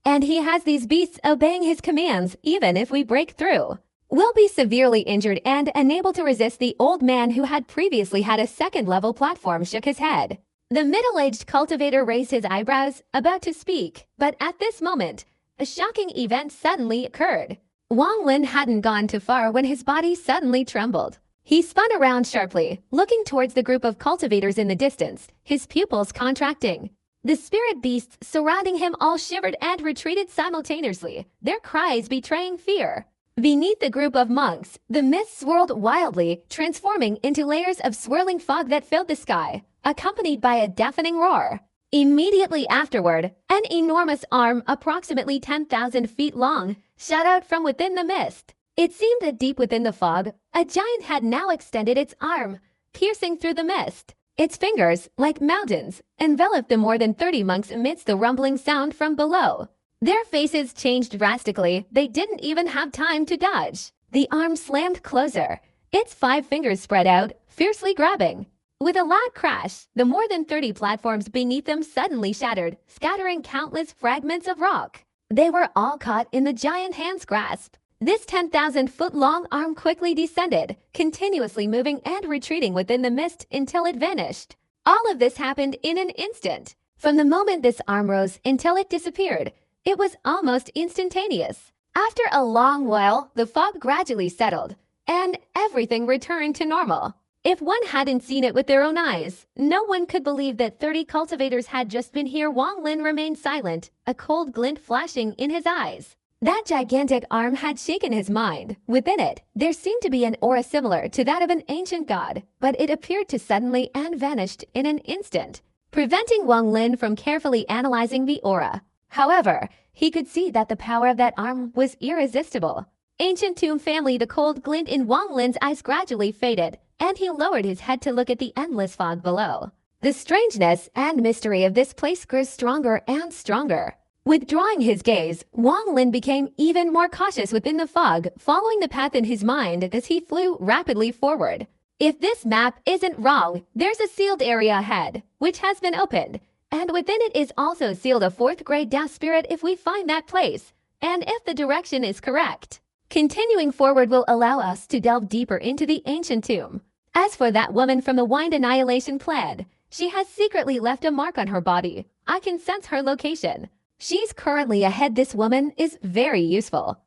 And he has these beasts obeying his commands even if we break through. We'll be severely injured and unable to resist. The old man who had previously had a second-level platform shook his head. The middle-aged cultivator raised his eyebrows, about to speak, but at this moment, a shocking event suddenly occurred. Wang Lin hadn't gone too far when his body suddenly trembled. He spun around sharply, looking towards the group of cultivators in the distance, his pupils contracting. The spirit beasts surrounding him all shivered and retreated simultaneously, their cries betraying fear. Beneath the group of monks, the mist swirled wildly, transforming into layers of swirling fog that filled the sky, accompanied by a deafening roar. Immediately afterward, an enormous arm, approximately 10,000 feet long, shot out from within the mist. It seemed that deep within the fog, a giant had now extended its arm, piercing through the mist. Its fingers, like mountains, enveloped the more than 30 monks amidst the rumbling sound from below. Their faces changed drastically. They didn't even have time to dodge. The arm slammed closer, its 5 fingers spread out, fiercely grabbing. With a loud crash, the more than 30 platforms beneath them suddenly shattered, scattering countless fragments of rock. They were all caught in the giant hand's grasp. This 10,000-foot-long arm quickly descended, continuously moving and retreating within the mist until it vanished. All of this happened in an instant. From the moment this arm rose until it disappeared, it was almost instantaneous. After a long while, the fog gradually settled, and everything returned to normal. If one hadn't seen it with their own eyes, no one could believe that 30 cultivators had just been here. Wang Lin remained silent, a cold glint flashing in his eyes. That gigantic arm had shaken his mind. Within it, there seemed to be an aura similar to that of an ancient god, but it appeared to suddenly and vanished in an instant, preventing Wang Lin from carefully analyzing the aura. However, he could see that the power of that arm was irresistible. Ancient tomb family. The cold glint in Wang Lin's eyes gradually faded, and he lowered his head to look at the endless fog below. The strangeness and mystery of this place grew stronger and stronger. Withdrawing his gaze, Wang Lin became even more cautious within the fog, following the path in his mind as he flew rapidly forward. If this map isn't wrong, there's a sealed area ahead, which has been opened, and within it is also sealed a 4th grade death spirit if we find that place, and if the direction is correct. Continuing forward will allow us to delve deeper into the ancient tomb. As for that woman from the Wind Annihilation Clan, she has secretly left a mark on her body. I can sense her location. She's currently ahead. This woman is very useful.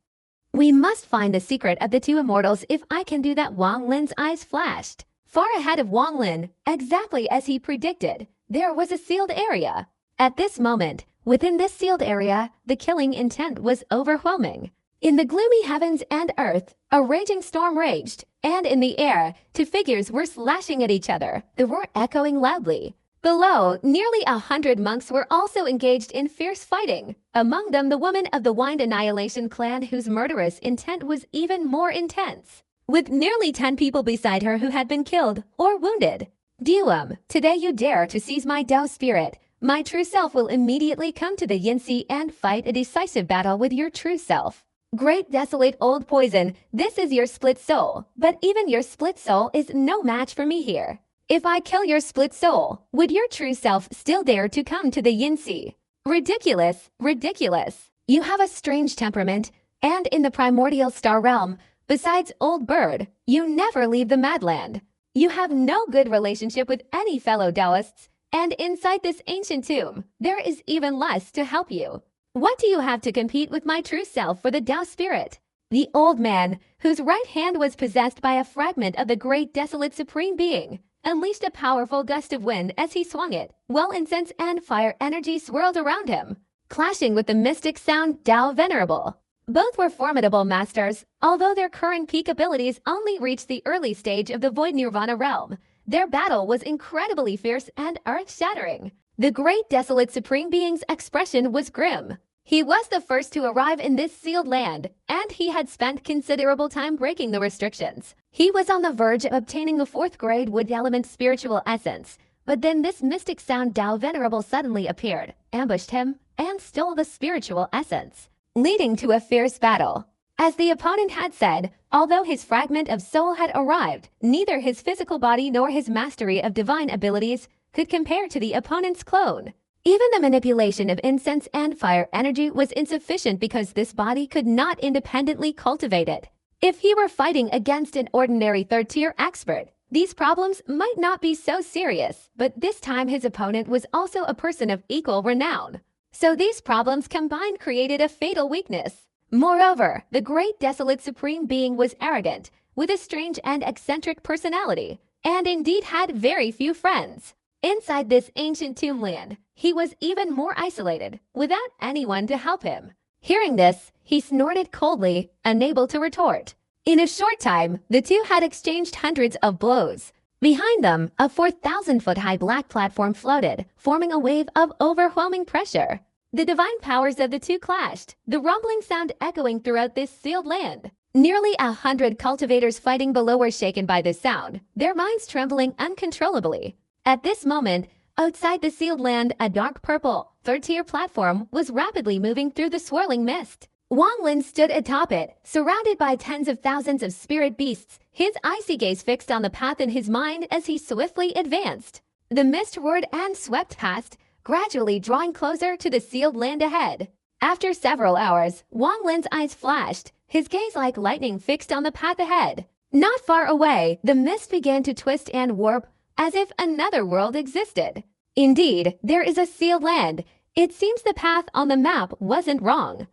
We must find the secret of the 2 immortals. If I can do that. Wang Lin's eyes flashed. Far ahead of Wang Lin, exactly as he predicted, there was a sealed area. At this moment, within this sealed area, the killing intent was overwhelming. In the gloomy heavens and earth, a raging storm raged, and in the air, 2 figures were slashing at each other, the roar echoing loudly. Below, nearly 100 monks were also engaged in fierce fighting, among them the woman of the Wind Annihilation Clan, whose murderous intent was even more intense, with nearly 10 people beside her who had been killed or wounded. Duum, today you dare to seize my Dao spirit. My true self will immediately come to the Yinsi and fight a decisive battle with your true self. Great desolate old poison, this is your split soul, but even your split soul is no match for me here. If I kill your split soul, would your true self still dare to come to the Yinsi? Ridiculous, ridiculous. You have a strange temperament, and in the primordial star realm, besides old bird, you never leave the Madland. You have no good relationship with any fellow Taoists, and inside this ancient tomb, there is even less to help you. What do you have to compete with my true self for the Tao spirit? The old man, whose right hand was possessed by a fragment of the great desolate supreme being, unleashed a powerful gust of wind as he swung it, while incense and fire energy swirled around him, clashing with the mystic sound Tao Venerable. Both were formidable masters, although their current peak abilities only reached the early stage of the Void Nirvana realm. Their battle was incredibly fierce and earth-shattering. The great desolate supreme being's expression was grim. He was the first to arrive in this sealed land, and he had spent considerable time breaking the restrictions. He was on the verge of obtaining the 4th grade wood element spiritual essence, but then this mystic sound Tao Venerable suddenly appeared, ambushed him, and stole the spiritual essence, leading to a fierce battle. As the opponent had said, although his fragment of soul had arrived, neither his physical body nor his mastery of divine abilities could compare to the opponent's clone. Even the manipulation of incense and fire energy was insufficient because this body could not independently cultivate it. If he were fighting against an ordinary 3rd-tier expert, these problems might not be so serious, but this time his opponent was also a person of equal renown. So these problems combined created a fatal weakness. Moreover, the great desolate supreme being was arrogant, with a strange and eccentric personality, and indeed had very few friends. Inside this ancient tombland, he was even more isolated, without anyone to help him. Hearing this, he snorted coldly, unable to retort. In a short time, the two had exchanged hundreds of blows. Behind them, a 4,000-foot-high black platform floated, forming a wave of overwhelming pressure. The divine powers of the two clashed, the rumbling sound echoing throughout this sealed land. Nearly 100 cultivators fighting below were shaken by this sound, their minds trembling uncontrollably. At this moment, outside the sealed land, a dark purple, 3rd-tier platform was rapidly moving through the swirling mist. Wang Lin stood atop it, surrounded by tens of thousands of spirit beasts, his icy gaze fixed on the path in his mind as he swiftly advanced. The mist roared and swept past, gradually drawing closer to the sealed land ahead. After several hours, Wang Lin's eyes flashed, his gaze like lightning fixed on the path ahead. Not far away, the mist began to twist and warp, as if another world existed. Indeed, there is a sealed land. It seems the path on the map wasn't wrong.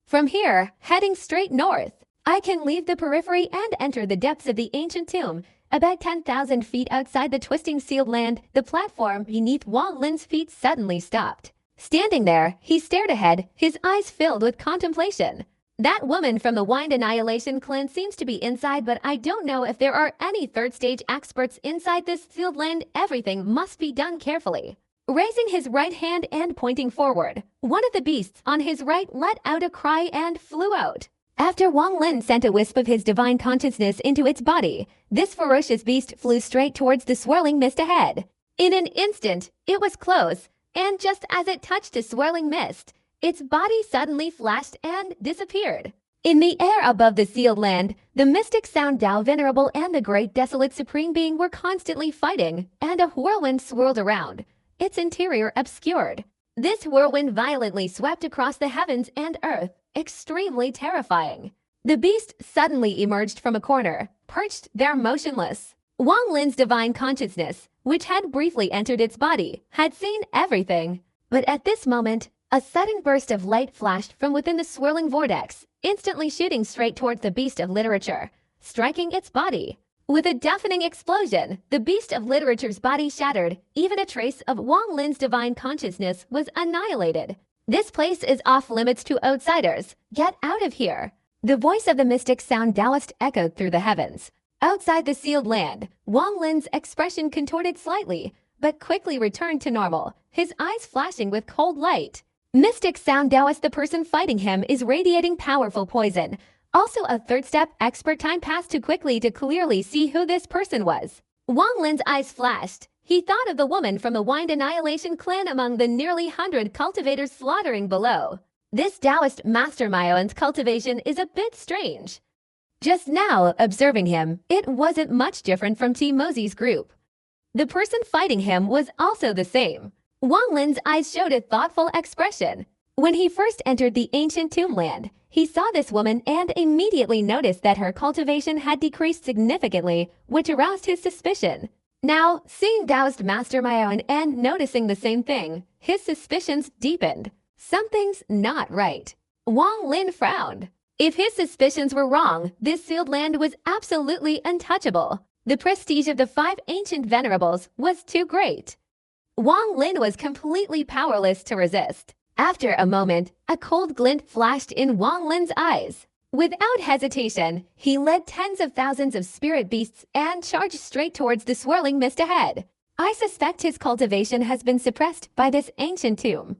From here, heading straight north, I can leave the periphery and enter the depths of the ancient tomb. About 10,000 feet outside the twisting sealed land, the platform beneath Wang Lin's feet suddenly stopped. Standing there, he stared ahead, his eyes filled with contemplation. That woman from the Wind Annihilation clan seems to be inside, but I don't know if there are any 3rd-stage experts inside this sealed land. Everything must be done carefully. Raising his right hand and pointing forward, one of the beasts on his right let out a cry and flew out. After Wang Lin sent a wisp of his divine consciousness into its body, this ferocious beast flew straight towards the swirling mist ahead. In an instant, it was close, and just as it touched the swirling mist, its body suddenly flashed and disappeared. In the air above the sealed land, the mystic sound Tao Venerable and the great desolate supreme being were constantly fighting, and a whirlwind swirled around, its interior obscured. This whirlwind violently swept across the heavens and earth, extremely terrifying. The beast suddenly emerged from a corner, perched there motionless. Wang Lin's divine consciousness, which had briefly entered its body, had seen everything. But at this moment, a sudden burst of light flashed from within the swirling vortex, instantly shooting straight towards the beast of literature, striking its body. With a deafening explosion, the beast of literature's body shattered. Even a trace of Wang Lin's divine consciousness was annihilated. This place is off limits to outsiders. Get out of here. The voice of the mystic sound Taoist echoed through the heavens. Outside the sealed land, Wang Lin's expression contorted slightly, but quickly returned to normal, his eyes flashing with cold light. Mystic sound Taoist, the person fighting him, is radiating powerful poison. Also a 3rd step expert. Time passed too quickly to clearly see who this person was. Wang Lin's eyes flashed. He thought of the woman from the Wind Annihilation clan among the nearly 100 cultivators slaughtering below. This Taoist Master Maoan's cultivation is a bit strange. Just now, observing him, it wasn't much different from T. Mosey's group. The person fighting him was also the same. Wang Lin's eyes showed a thoughtful expression. When he first entered the ancient tombland, he saw this woman and immediately noticed that her cultivation had decreased significantly, which aroused his suspicion. Now, seeing Taoist Master Maoan and noticing the same thing, his suspicions deepened. Something's not right. Wang Lin frowned. If his suspicions were wrong, this sealed land was absolutely untouchable. The prestige of the 5 ancient venerables was too great. Wang Lin was completely powerless to resist. After a moment, a cold glint flashed in Wang Lin's eyes. Without hesitation, he led tens of thousands of spirit beasts and charged straight towards the swirling mist ahead. I suspect his cultivation has been suppressed by this ancient tomb.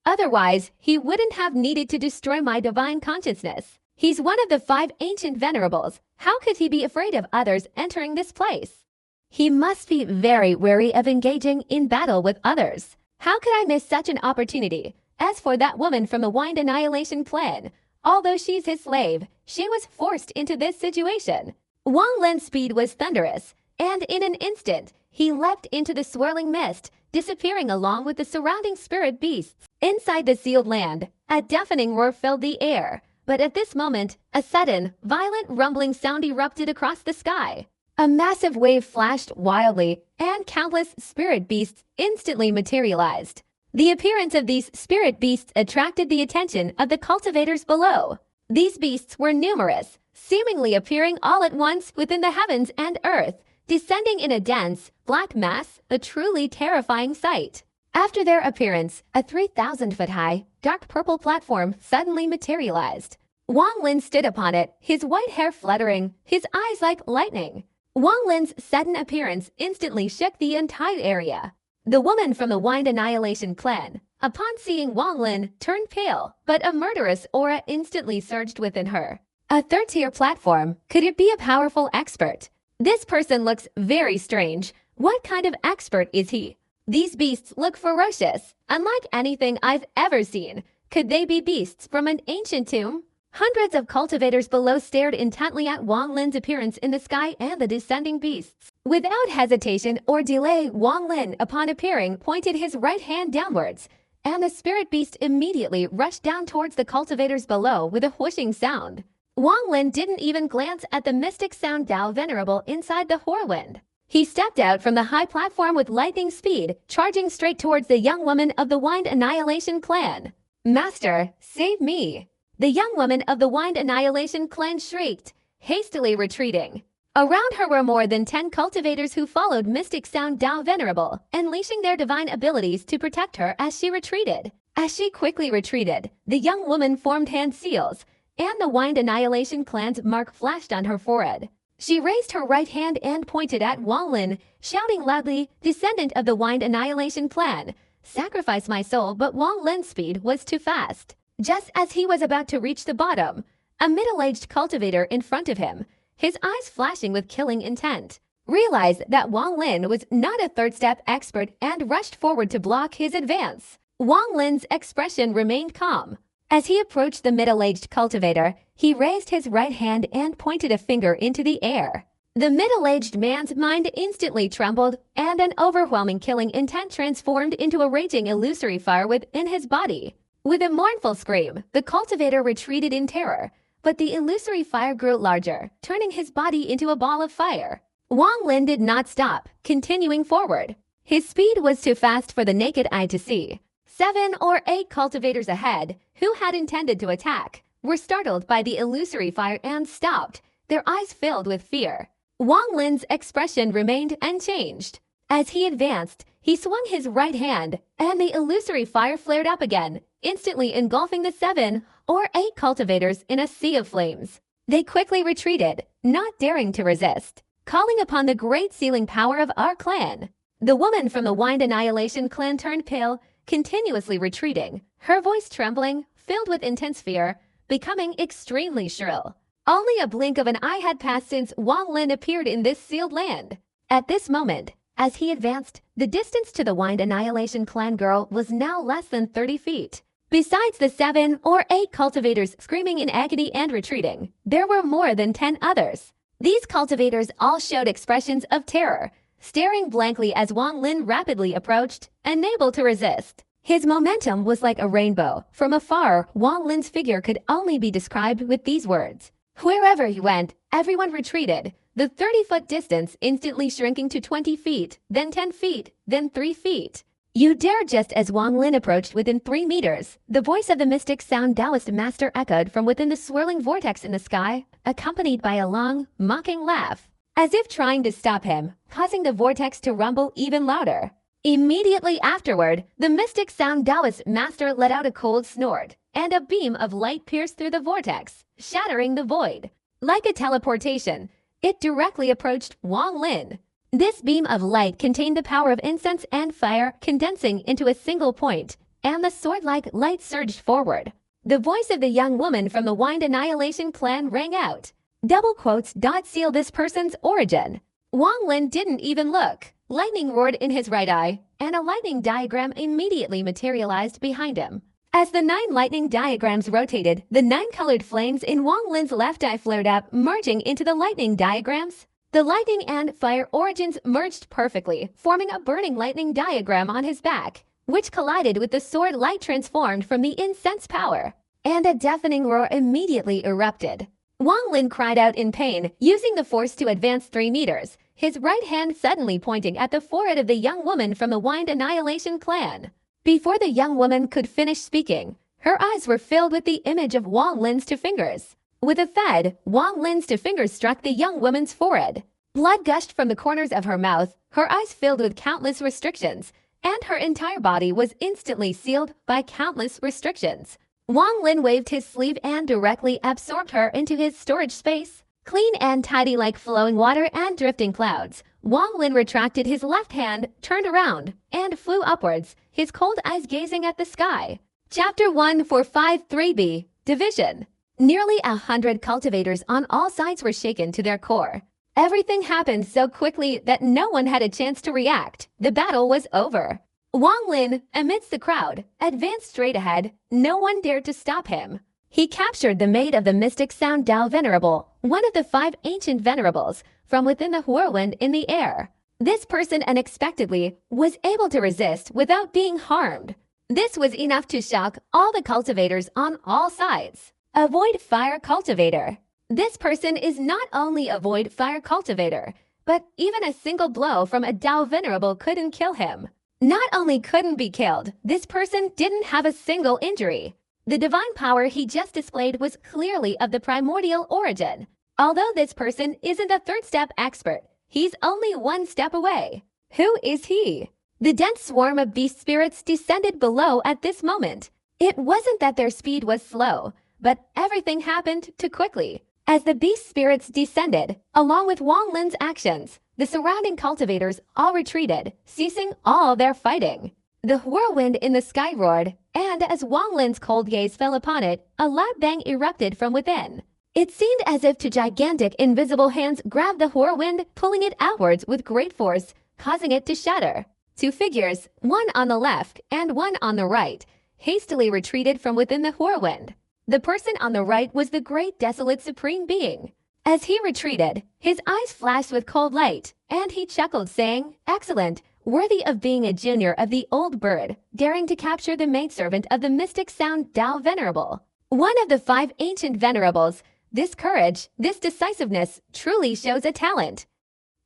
Otherwise, he wouldn't have needed to destroy my divine consciousness. He's one of the 5 ancient venerables. How could he be afraid of others entering this place? He must be very wary of engaging in battle with others. How could I miss such an opportunity? As for that woman from the Wind Annihilation clan, although she's his slave, she was forced into this situation. Wang Lin's speed was thunderous, and in an instant, he leapt into the swirling mist, disappearing along with the surrounding spirit beasts. Inside the sealed land, a deafening roar filled the air, but at this moment, a sudden, violent rumbling sound erupted across the sky. A massive wave flashed wildly, and countless spirit beasts instantly materialized. The appearance of these spirit beasts attracted the attention of the cultivators below. These beasts were numerous, seemingly appearing all at once within the heavens and earth, descending in a dense, black mass, a truly terrifying sight. After their appearance, a 3,000-foot-high, dark purple platform suddenly materialized. Wang Lin stood upon it, his white hair fluttering, his eyes like lightning. Wang Lin's sudden appearance instantly shook the entire area. The woman from the Wind Annihilation clan, upon seeing Wang Lin, turned pale, but a murderous aura instantly surged within her. A third-tier platform. Could it be a powerful expert? This person looks very strange. What kind of expert is he? These beasts look ferocious, unlike anything I've ever seen. Could they be beasts from an ancient tomb? Hundreds of cultivators below stared intently at Wang Lin's appearance in the sky and the descending beasts. Without hesitation or delay, Wang Lin, upon appearing, pointed his right hand downwards, and the spirit beast immediately rushed down towards the cultivators below with a whooshing sound. Wang Lin didn't even glance at the mystic sound Dao Venerable inside the whirlwind. He stepped out from the high platform with lightning speed, charging straight towards the young woman of the Wind Annihilation clan. "Master, save me!" The young woman of the Wind Annihilation clan shrieked, hastily retreating. Around her were more than 10 cultivators who followed Mystic Sound Dao Venerable, unleashing their divine abilities to protect her as she retreated. As she quickly retreated, the young woman formed hand seals, and the Wind Annihilation clan's mark flashed on her forehead. She raised her right hand and pointed at Wang Lin, shouting loudly, "Descendant of the Wind Annihilation clan, sacrifice my soul," but Wang Lin's speed was too fast. Just as he was about to reach the bottom, a middle-aged cultivator in front of him, his eyes flashing with killing intent, realized that Wang Lin was not a third-step expert and rushed forward to block his advance. Wang Lin's expression remained calm. As he approached the middle-aged cultivator, he raised his right hand and pointed a finger into the air. The middle-aged man's mind instantly trembled, and an overwhelming killing intent transformed into a raging illusory fire within his body. With a mournful scream, the cultivator retreated in terror, but the illusory fire grew larger, turning his body into a ball of fire. Wang Lin did not stop, continuing forward. His speed was too fast for the naked eye to see. 7 or 8 cultivators ahead, who had intended to attack, were startled by the illusory fire and stopped, their eyes filled with fear. Wang Lin's expression remained unchanged. As he advanced, he swung his right hand, and the illusory fire flared up again, instantly engulfing the 7 or 8 cultivators in a sea of flames. They quickly retreated, not daring to resist, calling upon the great sealing power of our clan. The woman from the Wind Annihilation clan turned pale, continuously retreating, her voice trembling, filled with intense fear, becoming extremely shrill. Only a blink of an eye had passed since Wang Lin appeared in this sealed land. At this moment, As he advanced, the distance to the Wind Annihilation clan girl was now less than 30 feet. Besides the 7 or 8 cultivators screaming in agony and retreating, there were more than 10 others. These cultivators all showed expressions of terror, staring blankly as Wang Lin rapidly approached, unable to resist. His momentum was like a rainbow. From afar, Wang Lin's figure could only be described with these words. Wherever he went, everyone retreated, the 30-foot distance instantly shrinking to 20 feet, then 10 feet, then 3 feet. You dare! Just as Wang Lin approached within 3 meters, the voice of the mystic sound Taoist master echoed from within the swirling vortex in the sky, accompanied by a long, mocking laugh, as if trying to stop him, causing the vortex to rumble even louder. Immediately afterward, the mystic sound Taoist master let out a cold snort, and a beam of light pierced through the vortex, shattering the void. Like a teleportation, it directly approached Wang Lin. This beam of light contained the power of incense and fire condensing into a single point, and the sword-like light surged forward. The voice of the young woman from the Wind Annihilation clan rang out. Double quotes. Seal this person's origin. Wang Lin didn't even look. Lightning roared in his right eye, and a lightning diagram immediately materialized behind him. As the 9 lightning diagrams rotated, the 9 colored flames in Wang Lin's left eye flared up, merging into the lightning diagrams. The lightning and fire origins merged perfectly, forming a burning lightning diagram on his back, which collided with the sword light transformed from the incense power. And a deafening roar immediately erupted. Wang Lin cried out in pain, using the force to advance 3 meters, his right hand suddenly pointing at the forehead of the young woman from the Wind Annihilation clan. Before the young woman could finish speaking, her eyes were filled with the image of Wang Lin's 2 fingers. With a thud, Wang Lin's 2 fingers struck the young woman's forehead. Blood gushed from the corners of her mouth, her eyes filled with countless restrictions, and her entire body was instantly sealed by countless restrictions. Wang Lin waved his sleeve and directly absorbed her into his storage space. Clean and tidy like flowing water and drifting clouds, Wang Lin retracted his left hand, turned around, and flew upwards, his cold eyes gazing at the sky. Chapter 1453b. Division. Nearly 100 cultivators on all sides were shaken to their core. Everything happened so quickly that no one had a chance to react. The battle was over. Wang Lin, amidst the crowd, advanced straight ahead. No one dared to stop him. He captured the maid of the mystic sound Tao Venerable, one of the 5 ancient venerables, from within the whirlwind in the air. This person unexpectedly was able to resist without being harmed. This was enough to shock all the cultivators on all sides. A void fire cultivator. This person is not only a void fire cultivator, but even a single blow from a Tao Venerable couldn't kill him. Not only couldn't be killed, this person didn't have a single injury. The divine power he just displayed was clearly of the primordial origin. Although this person isn't a 3rd step expert, he's only 1 step away. Who is he? The dense swarm of beast spirits descended below at this moment. It wasn't that their speed was slow, but everything happened too quickly. As the beast spirits descended, along with Wang Lin's actions, the surrounding cultivators all retreated, ceasing all their fighting. The whirlwind in the sky roared, and as Wang Lin's cold gaze fell upon it, a loud bang erupted from within. It seemed as if 2 gigantic invisible hands grabbed the whirlwind, pulling it outwards with great force, causing it to shatter. 2 figures, one on the left and one on the right, hastily retreated from within the whirlwind. The person on the right was the great desolate supreme being. As he retreated, his eyes flashed with cold light, and he chuckled, saying, "Excellent, worthy of being a junior of the old bird, daring to capture the maidservant of the mystic sound Tao Venerable. One of the 5 ancient venerables, this courage, this decisiveness, truly shows a talent.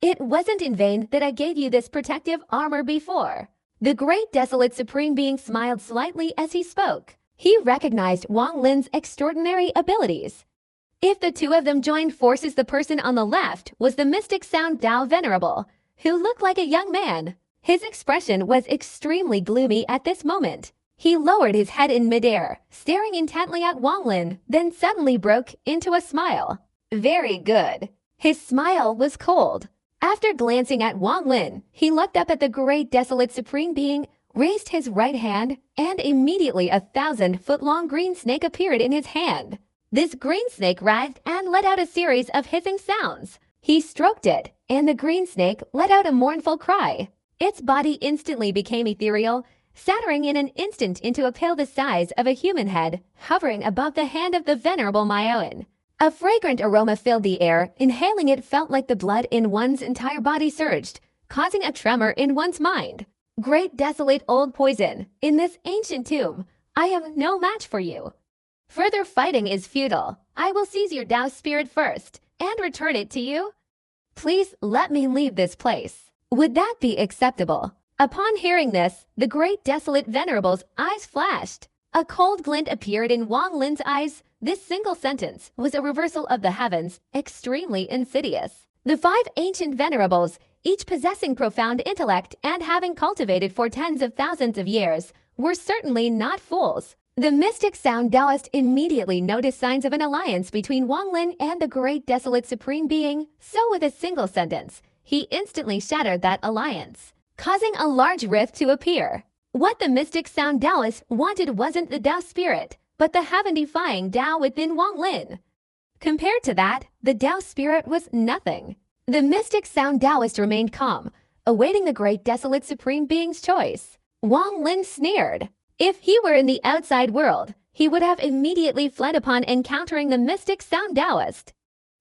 It wasn't in vain that I gave you this protective armor before." The great desolate supreme being smiled slightly as he spoke. He recognized Wang Lin's extraordinary abilities. If the 2 of them joined forces, the person on the left was the mystic sound Tao Venerable, who looked like a young man. His expression was extremely gloomy at this moment. He lowered his head in midair, staring intently at Wang Lin, then suddenly broke into a smile. Very good. His smile was cold. After glancing at Wang Lin, he looked up at the great desolate supreme being, raised his right hand, and immediately a 1,000-foot-long green snake appeared in his hand. This green snake writhed and let out a series of hissing sounds. He stroked it, and the green snake let out a mournful cry. Its body instantly became ethereal, shattering in an instant into a pill the size of a human head, hovering above the hand of the venerable Mayoan. A fragrant aroma filled the air. Inhaling it felt like the blood in one's entire body surged, causing a tremor in one's mind. Great desolate old poison, in this ancient tomb, I am no match for you. Further fighting is futile. I will seize your Tao spirit first, and return it to you. Please let me leave this place. Would that be acceptable? Upon hearing this, the great desolate venerable's eyes flashed. A cold glint appeared in Wang Lin's eyes. This single sentence was a reversal of the heavens, extremely insidious. The 5 ancient venerables, each possessing profound intellect and having cultivated for tens of thousands of years, were certainly not fools. The mystic sound Taoist immediately noticed signs of an alliance between Wang Lin and the great desolate supreme being, so with a single sentence, he instantly shattered that alliance, causing a large rift to appear. What the mystic sound Taoist wanted wasn't the Tao spirit, but the heaven-defying Tao within Wang Lin. Compared to that, the Tao spirit was nothing. The mystic sound Taoist remained calm, awaiting the great desolate supreme being's choice. Wang Lin sneered. If he were in the outside world, he would have immediately fled upon encountering the mystic sound Taoist.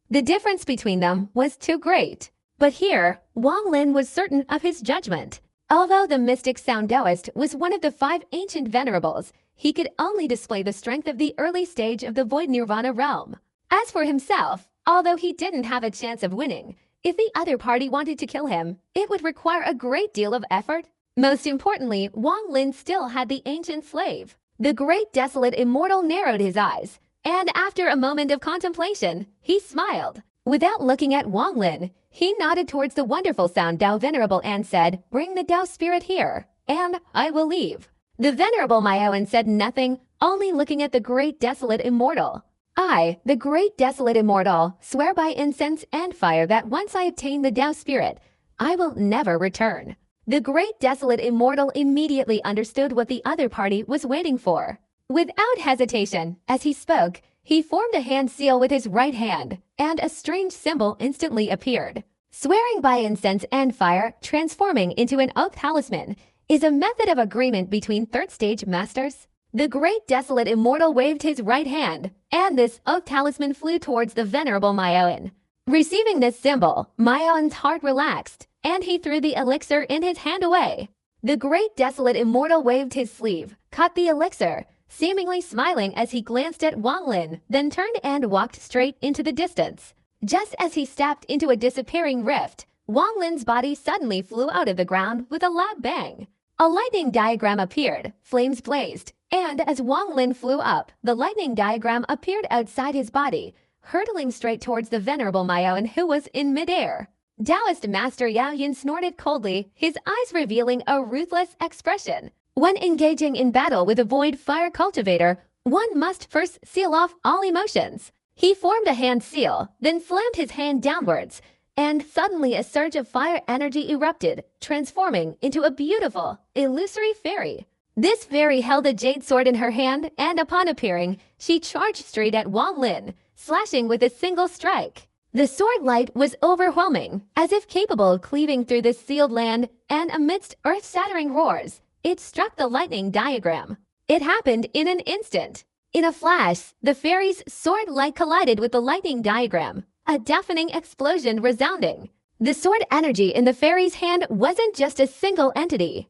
The difference between them was too great. But here, Wang Lin was certain of his judgment. Although the mystic sound Taoist was one of the 5 ancient venerables, he could only display the strength of the early stage of the void nirvana realm. As for himself, although he didn't have a chance of winning, if the other party wanted to kill him, it would require a great deal of effort. Most importantly, Wang Lin still had the ancient slave. The great desolate immortal narrowed his eyes, and after a moment of contemplation, he smiled. Without looking at Wang Lin, he nodded towards the wonderful sound Tao venerable and said, "Bring the Tao spirit here, and I will leave." The venerable Mayoan said nothing, only looking at the great desolate immortal. I, the great desolate immortal, swear by incense and fire that once I obtain the Tao spirit, I will never return. The great desolate immortal immediately understood what the other party was waiting for. Without hesitation, as he spoke, he formed a hand seal with his right hand, and a strange symbol instantly appeared. Swearing by incense and fire, transforming into an oath talisman, is a method of agreement between third-stage masters. The great desolate immortal waved his right hand, and this oath talisman flew towards the venerable Mayoan. Receiving this symbol, Mayoan's heart relaxed, and he threw the elixir in his hand away. The great desolate immortal waved his sleeve, caught the elixir, seemingly smiling as he glanced at Wang Lin, then turned and walked straight into the distance. Just as he stepped into a disappearing rift, Wang Lin's body suddenly flew out of the ground with a loud bang. A lightning diagram appeared, flames blazed, and as Wang Lin flew up, the lightning diagram appeared outside his body, hurtling straight towards the venerable Mayoan who was in midair. Taoist Master Yao Yin snorted coldly, his eyes revealing a ruthless expression. When engaging in battle with a void fire cultivator, one must first seal off all emotions. He formed a hand seal, then slammed his hand downwards, and suddenly a surge of fire energy erupted, transforming into a beautiful, illusory fairy. This fairy held a jade sword in her hand, and upon appearing, she charged straight at Wang Lin, slashing with a single strike. The sword light was overwhelming, as if capable of cleaving through this sealed land, and amidst earth-shattering roars, it struck the lightning diagram. It happened in an instant. In a flash, the fairy's sword light collided with the lightning diagram, a deafening explosion resounding. The sword energy in the fairy's hand wasn't just a single entity.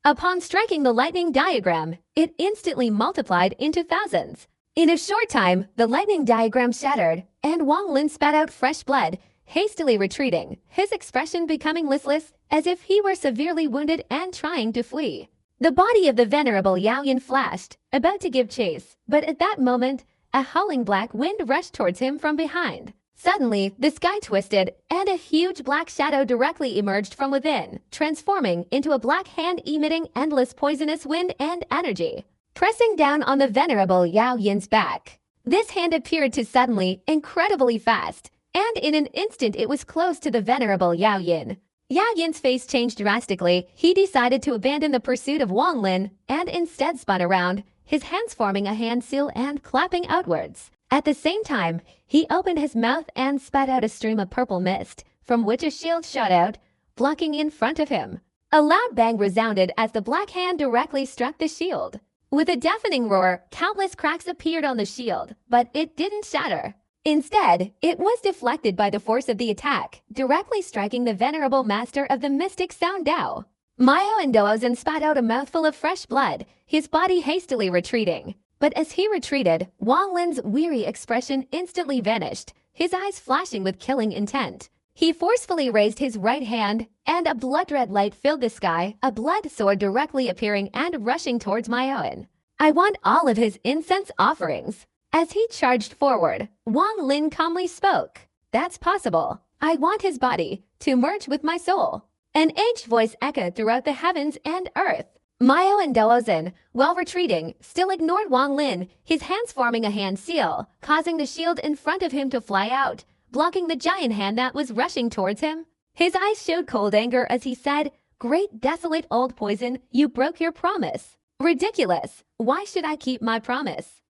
Upon striking the lightning diagram, it instantly multiplied into thousands. In a short time, the lightning diagram shattered, and Wang Lin spat out fresh blood, hastily retreating, his expression becoming listless, as if he were severely wounded and trying to flee. The body of the venerable Yao Yin flashed, about to give chase, but at that moment, a howling black wind rushed towards him from behind. Suddenly, the sky twisted, and a huge black shadow directly emerged from within, transforming into a black hand emitting endless poisonous wind and energy, pressing down on the venerable Yao Yin's back. This hand appeared to suddenly, incredibly fast, and in an instant it was close to the venerable Yao Yin. Yao Yin's face changed drastically. He decided to abandon the pursuit of Wang Lin, and instead spun around, his hands forming a hand seal and clapping outwards. At the same time, he opened his mouth and spat out a stream of purple mist, from which a shield shot out, blocking in front of him. A loud bang resounded as the black hand directly struck the shield. With a deafening roar, countless cracks appeared on the shield, but it didn't shatter. Instead, it was deflected by the force of the attack, directly striking the venerable master of the mystic Sound Dao. Myo-Indozan spat out a mouthful of fresh blood, his body hastily retreating. But as he retreated, Wang Lin's weary expression instantly vanished, his eyes flashing with killing intent. He forcefully raised his right hand, and a blood-red light filled the sky, a blood sword directly appearing and rushing towards Myo-In. I want all of his incense offerings. As he charged forward, Wang Lin calmly spoke. That's possible. I want his body to merge with my soul. An aged voice echoed throughout the heavens and earth. Myo-Indozan, while retreating, still ignored Wang Lin, his hands forming a hand seal, causing the shield in front of him to fly out, blocking the giant hand that was rushing towards him. His eyes showed cold anger as he said, "Great desolate old poison, you broke your promise." Ridiculous. Why should I keep my promise?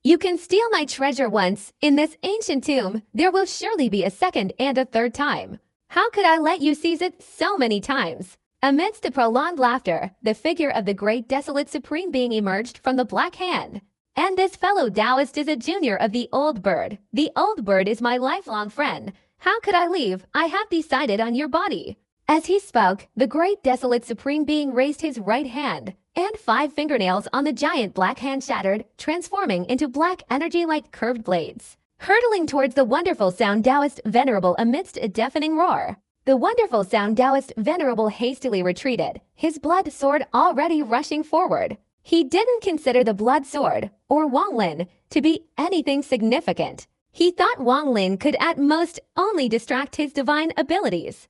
You can steal my treasure once. In this ancient tomb, there will surely be a second and a third time. How could I let you seize it so many times? Amidst the prolonged laughter, the figure of the great desolate supreme being emerged from the black hand. And this fellow Taoist is a junior of the old bird. The old bird is my lifelong friend. How could I leave? I have decided on your body. As he spoke, the great desolate supreme being raised his right hand, and 5 fingernails on the giant black hand shattered, transforming into black energy like curved blades, hurtling towards the wonderful Sound Taoist venerable amidst a deafening roar. The wonderful Sound Taoist venerable hastily retreated, his blood sword already rushing forward. He didn't consider the blood sword, or Wang Lin, to be anything significant. He thought Wang Lin could at most only distract his divine abilities.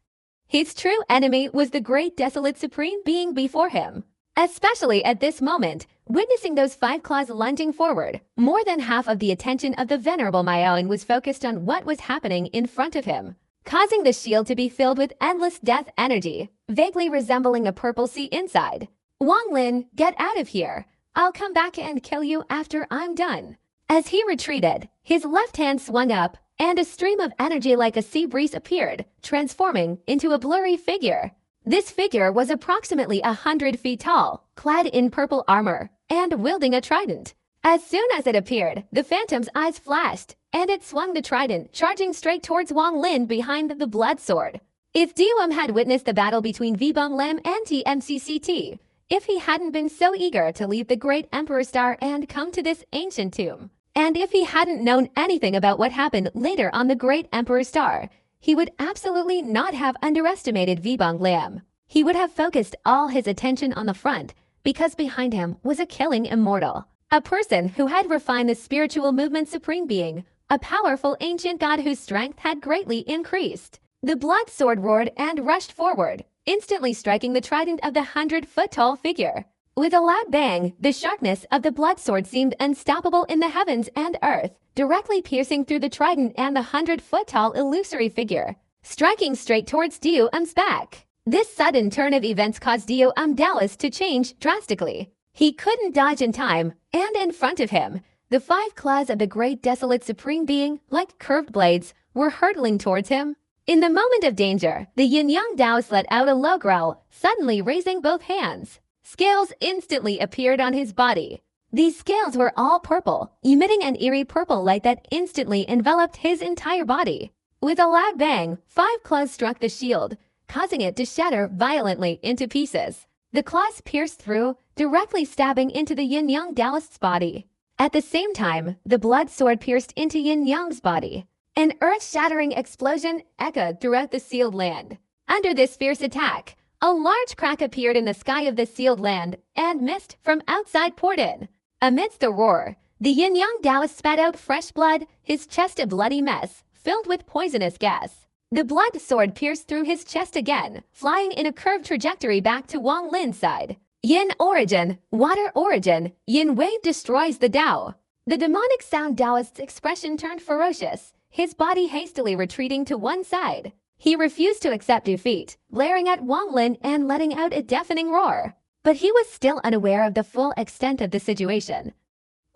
His true enemy was the great desolate supreme being before him. Especially at this moment, witnessing those 5 claws lunging forward, more than half of the attention of the venerable Myo-In was focused on what was happening in front of him, causing the shield to be filled with endless death energy, vaguely resembling a purple sea inside. Wang Lin, get out of here. I'll come back and kill you after I'm done. As he retreated, his left hand swung up, and a stream of energy like a sea breeze appeared, transforming into a blurry figure. This figure was approximately 100 feet tall, clad in purple armor, and wielding a trident. As soon as it appeared, the phantom's eyes flashed, and it swung the trident, charging straight towards Wang Lin behind the blood sword. If Dium had witnessed the battle between Vibong Lam and TMCCT, if he hadn't been so eager to leave the great Emperor Star and come to this ancient tomb, and if he hadn't known anything about what happened later on the great Emperor Star, he would absolutely not have underestimated Vibong Lam. He would have focused all his attention on the front, because behind him was a killing immortal, a person who had refined the spiritual movement supreme being, a powerful ancient god whose strength had greatly increased. The blood sword roared and rushed forward, instantly striking the trident of the 100-foot-tall figure. With a loud bang, the sharpness of the blood sword seemed unstoppable in the heavens and earth, directly piercing through the trident and the 100-foot-tall illusory figure, striking straight towards Dium's back. This sudden turn of events caused Dium's to change drastically. He couldn't dodge in time, and in front of him, the 5 claws of the great desolate supreme being, like curved blades, were hurtling towards him. In the moment of danger, the yin-yang Taoist let out a low growl, suddenly raising both hands. Scales instantly appeared on his body. These scales were all purple, emitting an eerie purple light that instantly enveloped his entire body. With a loud bang, 5 claws struck the shield, causing it to shatter violently into pieces. The claws pierced through, directly stabbing into the yin-yang Taoist's body. At the same time, the blood sword pierced into yin-yang's body. An earth-shattering explosion echoed throughout the sealed land. Under this fierce attack, a large crack appeared in the sky of the sealed land, and mist from outside poured in. Amidst the roar, the yin-yang Taoist spat out fresh blood, his chest a bloody mess, filled with poisonous gas. The blood sword pierced through his chest again, flying in a curved trajectory back to Wang Lin's side. Yin origin, water origin, yin wave destroys the Tao. The demonic Sound Taoist's expression turned ferocious, his body hastily retreating to one side. He refused to accept defeat, glaring at Wang Lin and letting out a deafening roar. But he was still unaware of the full extent of the situation.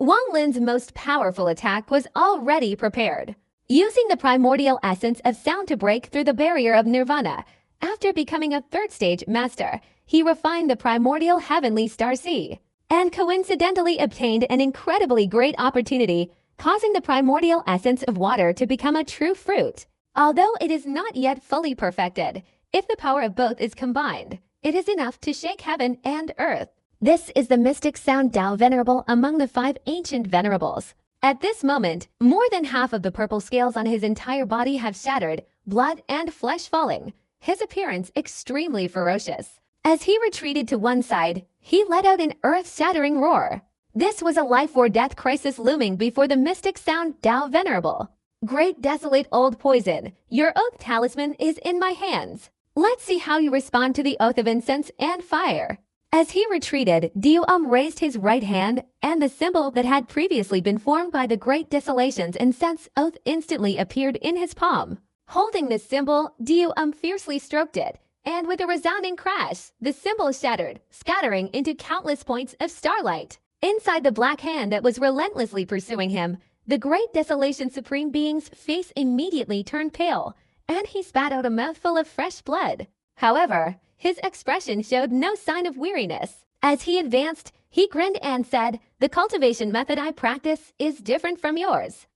Wang Lin's most powerful attack was already prepared. using the primordial essence of sound to break through the barrier of nirvana. After becoming a third-stage master, he refined the primordial heavenly star sea, and coincidentally obtained an incredibly great opportunity, causing the primordial essence of water to become a true fruit. Although it is not yet fully perfected, if the power of both is combined, it is enough to shake heaven and earth. This is the mystic sound Tao venerable among the 5 ancient venerables. At this moment, more than half of the purple scales on his entire body have shattered, blood and flesh falling, his appearance extremely ferocious. As he retreated to one side, he let out an earth-shattering roar. This was a life-or-death crisis looming before the mystic sound Tao venerable. Great desolate old poison, your oath talisman is in my hands. Let's see how you respond to the oath of incense and fire. As he retreated, Dium raised his right hand, and the symbol that had previously been formed by the Great Desolation's incense oath instantly appeared in his palm. Holding this symbol, Dium fiercely stroked it, and with a resounding crash, the symbol shattered, scattering into countless points of starlight. Inside the black hand that was relentlessly pursuing him, the Great Desolation Supreme Being's face immediately turned pale, and he spat out a mouthful of fresh blood. However, his expression showed no sign of weariness. As he advanced, he grinned and said, "The cultivation method I practice is different from yours.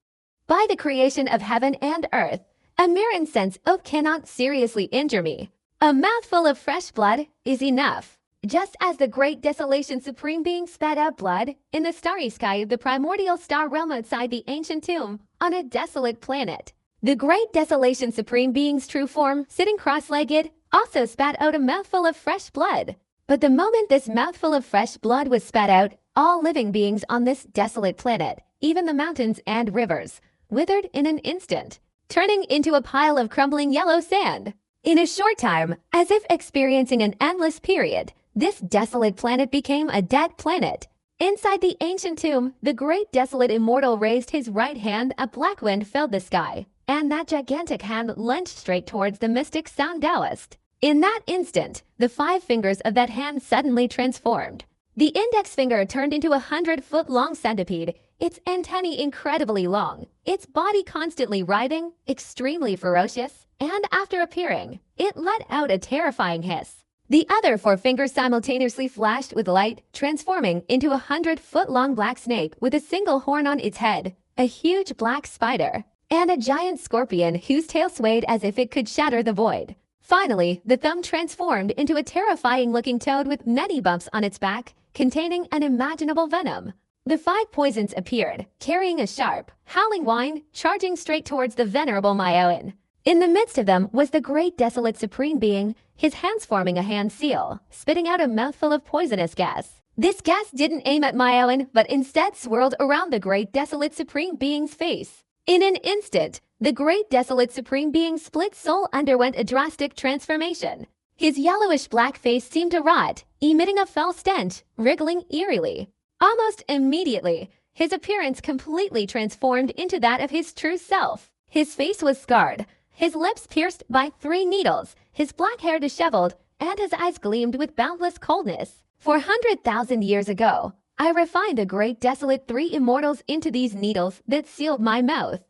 By the creation of heaven and earth, a mere incense oath cannot seriously injure me. A mouthful of fresh blood is enough." Just as the Great Desolation Supreme Being spat out blood, in the starry sky of the primordial star realm outside the ancient tomb, on a desolate planet, the Great Desolation Supreme Being's true form, sitting cross-legged, also spat out a mouthful of fresh blood. But the moment this mouthful of fresh blood was spat out, all living beings on this desolate planet, even the mountains and rivers, withered in an instant, turning into a pile of crumbling yellow sand. In a short time, as if experiencing an endless period, this desolate planet became a dead planet. Inside the ancient tomb, the great desolate immortal raised his right hand, a black wind filled the sky, and that gigantic hand leant straight towards the mystic sound Taoist. In that instant, the 5 fingers of that hand suddenly transformed. The index finger turned into a 100-foot-long centipede, its antennae incredibly long, its body constantly writhing, extremely ferocious, and after appearing, it let out a terrifying hiss. The other 4 fingers simultaneously flashed with light, transforming into a 100-foot-long black snake with a single horn on its head, a huge black spider, and a giant scorpion whose tail swayed as if it could shatter the void. Finally, the thumb transformed into a terrifying-looking toad with many bumps on its back, containing unimaginable venom. The 5 poisons appeared, carrying a sharp, howling whine, charging straight towards the venerable Maoan. In the midst of them was the great desolate supreme being, his hands forming a hand seal, spitting out a mouthful of poisonous gas. This gas didn't aim at Maoan, but instead swirled around the great desolate supreme being's face. In an instant, the great desolate supreme being's split soul underwent a drastic transformation. His yellowish-black face seemed to rot, emitting a foul stench, wriggling eerily. Almost immediately, his appearance completely transformed into that of his true self. His face was scarred, his lips pierced by 3 needles, his black hair disheveled, and his eyes gleamed with boundless coldness. 400,000 years ago, I refined the great desolate 3 immortals into these needles that sealed my mouth.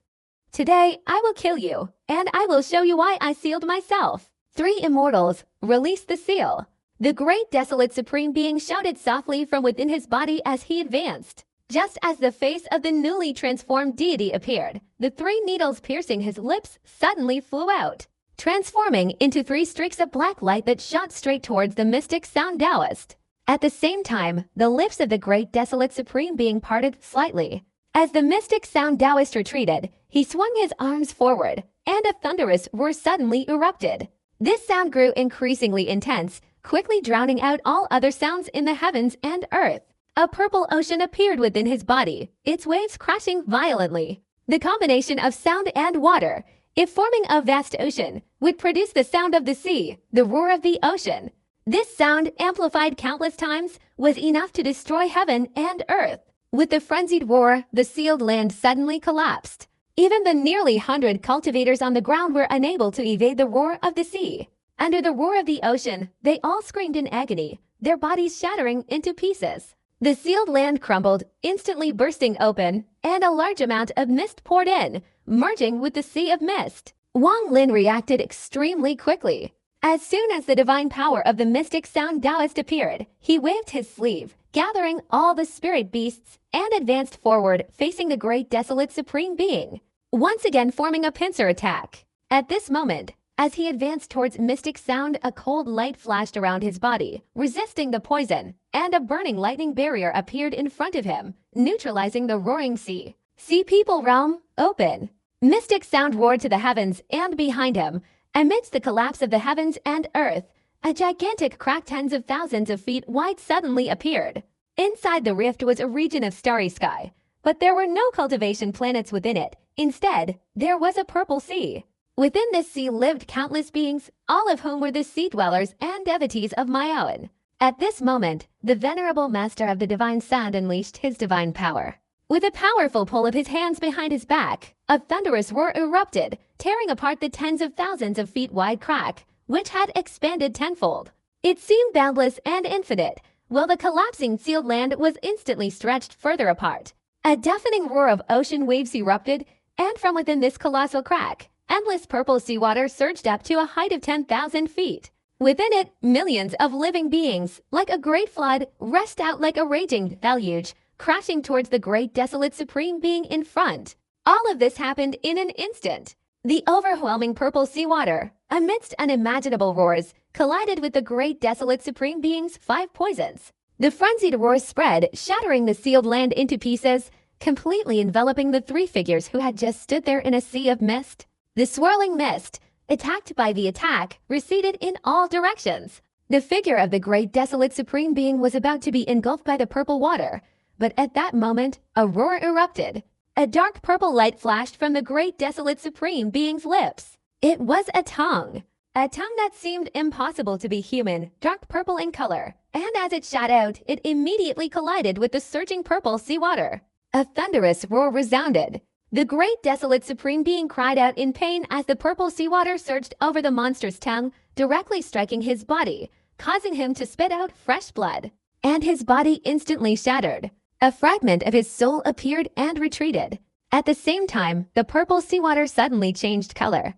Today, I will kill you, and I will show you why I sealed myself. 3 immortals, release the seal. The great desolate supreme being shouted softly from within his body as he advanced. Just as the face of the newly transformed deity appeared, the 3 needles piercing his lips suddenly flew out, transforming into 3 streaks of black light that shot straight towards the mystic sound Taoist. At the same time, the lips of the great desolate supreme being parted slightly. As the mystic sound Taoist retreated, he swung his arms forward, and a thunderous roar suddenly erupted. This sound grew increasingly intense, quickly drowning out all other sounds in the heavens and earth. A purple ocean appeared within his body, its waves crashing violently. The combination of sound and water, if forming a vast ocean, would produce the sound of the sea, the roar of the ocean. This sound, amplified countless times, was enough to destroy heaven and earth. With the frenzied roar, the sealed land suddenly collapsed. Even the nearly 100 cultivators on the ground were unable to evade the roar of the sea. Under the roar of the ocean, they all screamed in agony, their bodies shattering into pieces. The sealed land crumbled, instantly bursting open, and a large amount of mist poured in, merging with the sea of mist. Wang Lin reacted extremely quickly. As soon as the divine power of the mystic sound Taoist appeared, he waved his sleeve, gathering all the spirit beasts, and advanced forward, facing the great desolate supreme being, once again forming a pincer attack. At this moment, as he advanced towards mystic sound, a cold light flashed around his body, resisting the poison, and a burning lightning barrier appeared in front of him, neutralizing the roaring sea. Sea People Realm, open. Mystic sound roared to the heavens, and behind him, amidst the collapse of the heavens and earth, a gigantic crack tens of thousands of feet wide suddenly appeared. Inside the rift was a region of starry sky, but there were no cultivation planets within it. Instead, there was a purple sea. Within this sea lived countless beings, all of whom were the sea dwellers and devotees of Miaoyan. At this moment, the venerable master of the divine sound unleashed his divine power. With a powerful pull of his hands behind his back, a thunderous roar erupted, tearing apart the tens of thousands of feet wide crack, which had expanded tenfold. It seemed boundless and infinite, while the collapsing sealed land was instantly stretched further apart. A deafening roar of ocean waves erupted, and from within this colossal crack, endless purple seawater surged up to a height of 10,000 feet. Within it, millions of living beings, like a great flood, rushed out like a raging deluge, crashing towards the great desolate supreme being in front. All of this happened in an instant. The overwhelming purple seawater, amidst unimaginable roars, collided with the great desolate supreme being's 5 poisons. The frenzied roars spread, shattering the sealed land into pieces, completely enveloping the 3 figures who had just stood there in a sea of mist. The swirling mist, attacked by the attack, receded in all directions. The figure of the great desolate supreme being was about to be engulfed by the purple water, but at that moment, a roar erupted. A dark purple light flashed from the great desolate supreme being's lips. It was a tongue that seemed impossible to be human, dark purple in color, and as it shot out, it immediately collided with the surging purple seawater. A thunderous roar resounded. The great desolate supreme being cried out in pain as the purple seawater surged over the monster's tongue, directly striking his body, causing him to spit out fresh blood. And his body instantly shattered. A fragment of his soul appeared and retreated. At the same time, the purple seawater suddenly changed color.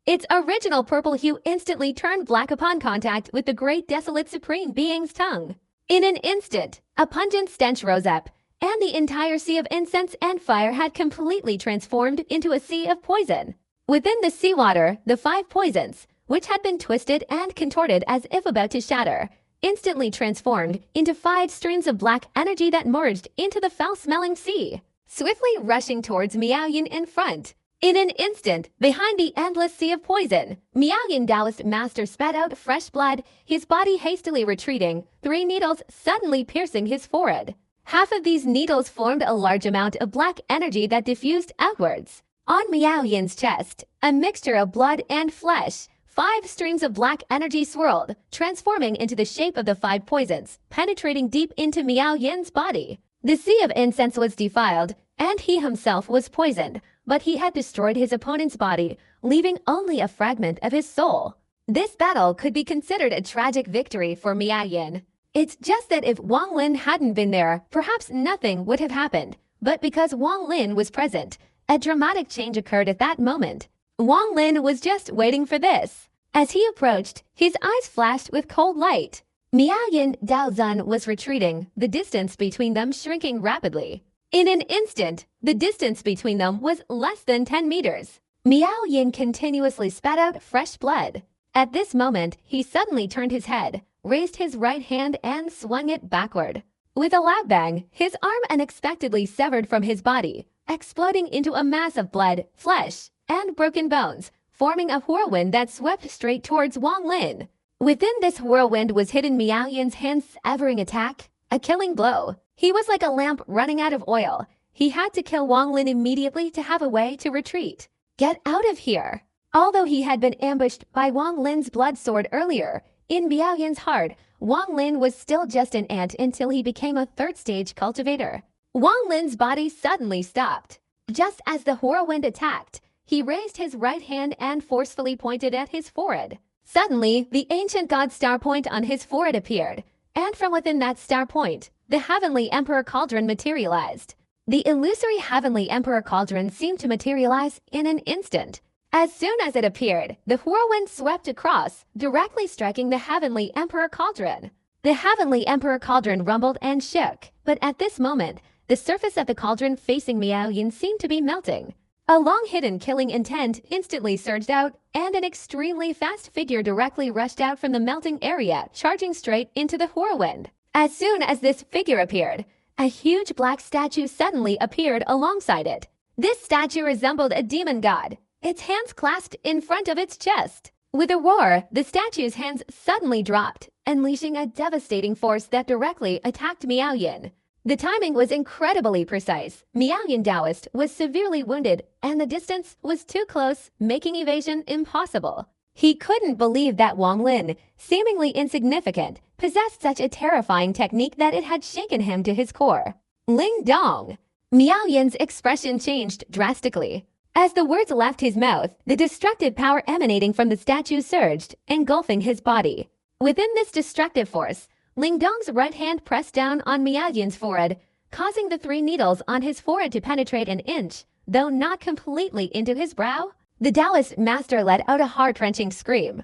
Its original purple hue instantly turned black upon contact with the great desolate supreme being's tongue. In an instant, a pungent stench rose up, and the entire sea of incense and fire had completely transformed into a sea of poison. Within the seawater, the 5 poisons, which had been twisted and contorted as if about to shatter, instantly transformed into 5 streams of black energy that merged into the foul-smelling sea, swiftly rushing towards Miaoyan in front. In an instant, behind the endless sea of poison, Miaoyan Taoist master spat out fresh blood, his body hastily retreating, 3 needles suddenly piercing his forehead. Half of these needles formed a large amount of black energy that diffused outwards. On Miaoyan's chest, a mixture of blood and flesh, 5 streams of black energy swirled, transforming into the shape of the 5 poisons, penetrating deep into Miaoyan's body. The sea of incense was defiled, and he himself was poisoned, but he had destroyed his opponent's body, leaving only a fragment of his soul. This battle could be considered a tragic victory for Miaoyan. It's just that if Wang Lin hadn't been there, perhaps nothing would have happened. But because Wang Lin was present, a dramatic change occurred at that moment. Wang Lin was just waiting for this. As he approached, his eyes flashed with cold light. Miaoyan Daozun was retreating, the distance between them shrinking rapidly. In an instant, the distance between them was less than 10 meters. Miaoyan continuously spat out fresh blood. At this moment, he suddenly turned his head, raised his right hand and swung it backward. With a loud bang, his arm unexpectedly severed from his body, exploding into a mass of blood, flesh, and broken bones, forming a whirlwind that swept straight towards Wang Lin. Within this whirlwind was hidden Miaoyan's hand-severing attack, a killing blow. He was like a lamp running out of oil. He had to kill Wang Lin immediately to have a way to retreat. Get out of here! Although he had been ambushed by Wang Lin's blood sword earlier, in Miaoyan's heart, Wang Lin was still just an ant until he became a 3rd-stage cultivator. Wang Lin's body suddenly stopped. Just as the whirlwind attacked, he raised his right hand and forcefully pointed at his forehead. Suddenly, the ancient god star point on his forehead appeared, and from within that star point, the Heavenly Emperor Cauldron materialized. The illusory Heavenly Emperor Cauldron seemed to materialize in an instant. As soon as it appeared, the whirlwind swept across, directly striking the Heavenly Emperor Cauldron. The Heavenly Emperor Cauldron rumbled and shook, but at this moment, the surface of the cauldron facing Miao Yin seemed to be melting. A long-hidden killing intent instantly surged out, and an extremely fast figure directly rushed out from the melting area, charging straight into the whirlwind. As soon as this figure appeared, a huge black statue suddenly appeared alongside it. This statue resembled a demon god, its hands clasped in front of its chest. With a roar, the statue's hands suddenly dropped, unleashing a devastating force that directly attacked Miao Yin. The timing was incredibly precise. Miao Yin Taoist was severely wounded, and the distance was too close, making evasion impossible. He couldn't believe that Wang Lin, seemingly insignificant, possessed such a terrifying technique that it had shaken him to his core. Ling Dong! Miao Yin's expression changed drastically. As the words left his mouth, the destructive power emanating from the statue surged, engulfing his body. Within this destructive force, Ling Dong's right hand pressed down on Miao Yin's forehead, causing the 3 needles on his forehead to penetrate an inch, though not completely into his brow. The Taoist master let out a heart-wrenching scream.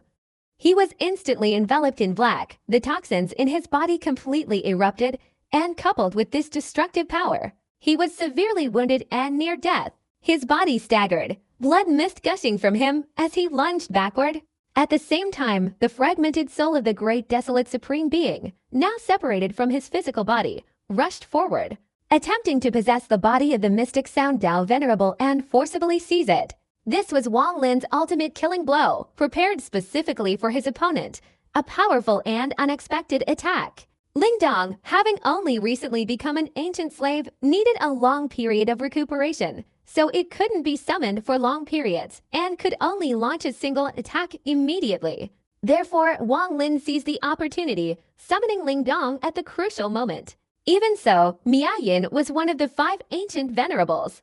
He was instantly enveloped in black, the toxins in his body completely erupted, and coupled with this destructive power, he was severely wounded and near death. His body staggered, blood mist gushing from him as he lunged backward. At the same time, the fragmented soul of the great desolate supreme being, now separated from his physical body, rushed forward, attempting to possess the body of the mystic Sound Tao Venerable and forcibly seize it. This was Wang Lin's ultimate killing blow, prepared specifically for his opponent, a powerful and unexpected attack. Ling Dong, having only recently become an ancient slave, needed a long period of recuperation, so it couldn't be summoned for long periods and could only launch a single attack immediately. Therefore, Wang Lin seized the opportunity, summoning Ling Dong at the crucial moment. Even so, Miao Yin was one of the 5 ancient venerables.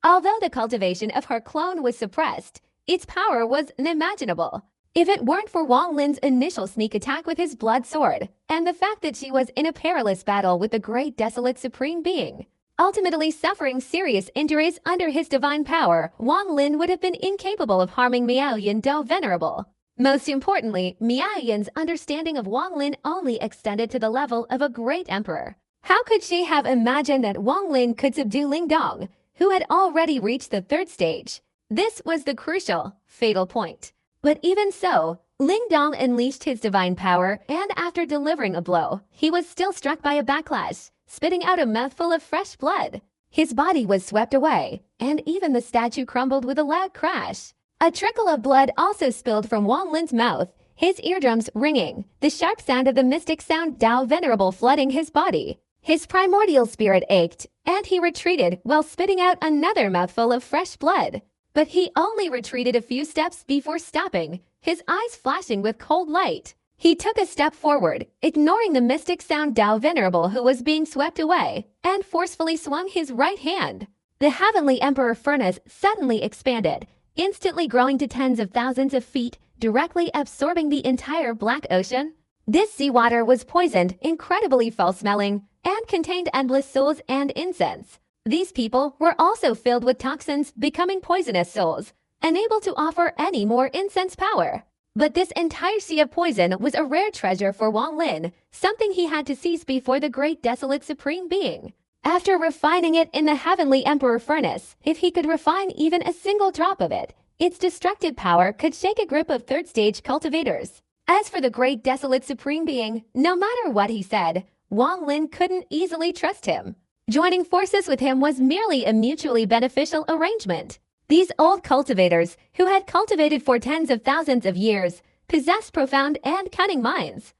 Although the cultivation of her clone was suppressed, its power was unimaginable. If it weren't for Wang Lin's initial sneak attack with his blood sword, and the fact that she was in a perilous battle with the great desolate supreme being, ultimately suffering serious injuries under his divine power, Wang Lin would have been incapable of harming Miao Yin Dao Venerable. Most importantly, Miao Yin's understanding of Wang Lin only extended to the level of a great emperor. How could she have imagined that Wang Lin could subdue Ling Dong, who had already reached the 3rd stage? This was the crucial, fatal point. But even so, Ling Dong unleashed his divine power, and after delivering a blow, he was still struck by a backlash, spitting out a mouthful of fresh blood. His body was swept away, and even the statue crumbled with a loud crash. A trickle of blood also spilled from Wang Lin's mouth, his eardrums ringing, the sharp sound of the mystic Sound Tao Venerable flooding his body. His primordial spirit ached, and he retreated while spitting out another mouthful of fresh blood. But he only retreated a few steps before stopping, his eyes flashing with cold light. He took a step forward, ignoring the mystic Sound Tao Venerable who was being swept away, and forcefully swung his right hand. The Heavenly Emperor Furnace suddenly expanded, instantly growing to tens of thousands of feet, directly absorbing the entire Black Ocean. This seawater was poisoned, incredibly foul-smelling, and contained endless souls and incense. These people were also filled with toxins, becoming poisonous souls, unable to offer any more incense power. But this entire sea of poison was a rare treasure for Wang Lin, something he had to seize before the great desolate supreme being. After refining it in the Heavenly Emperor Furnace, if he could refine even a single drop of it, its destructive power could shake a group of 3rd stage cultivators. As for the great desolate supreme being, no matter what he said, Wang Lin couldn't easily trust him. Joining forces with him was merely a mutually beneficial arrangement. These old cultivators, who had cultivated for tens of thousands of years, possessed profound and cunning minds.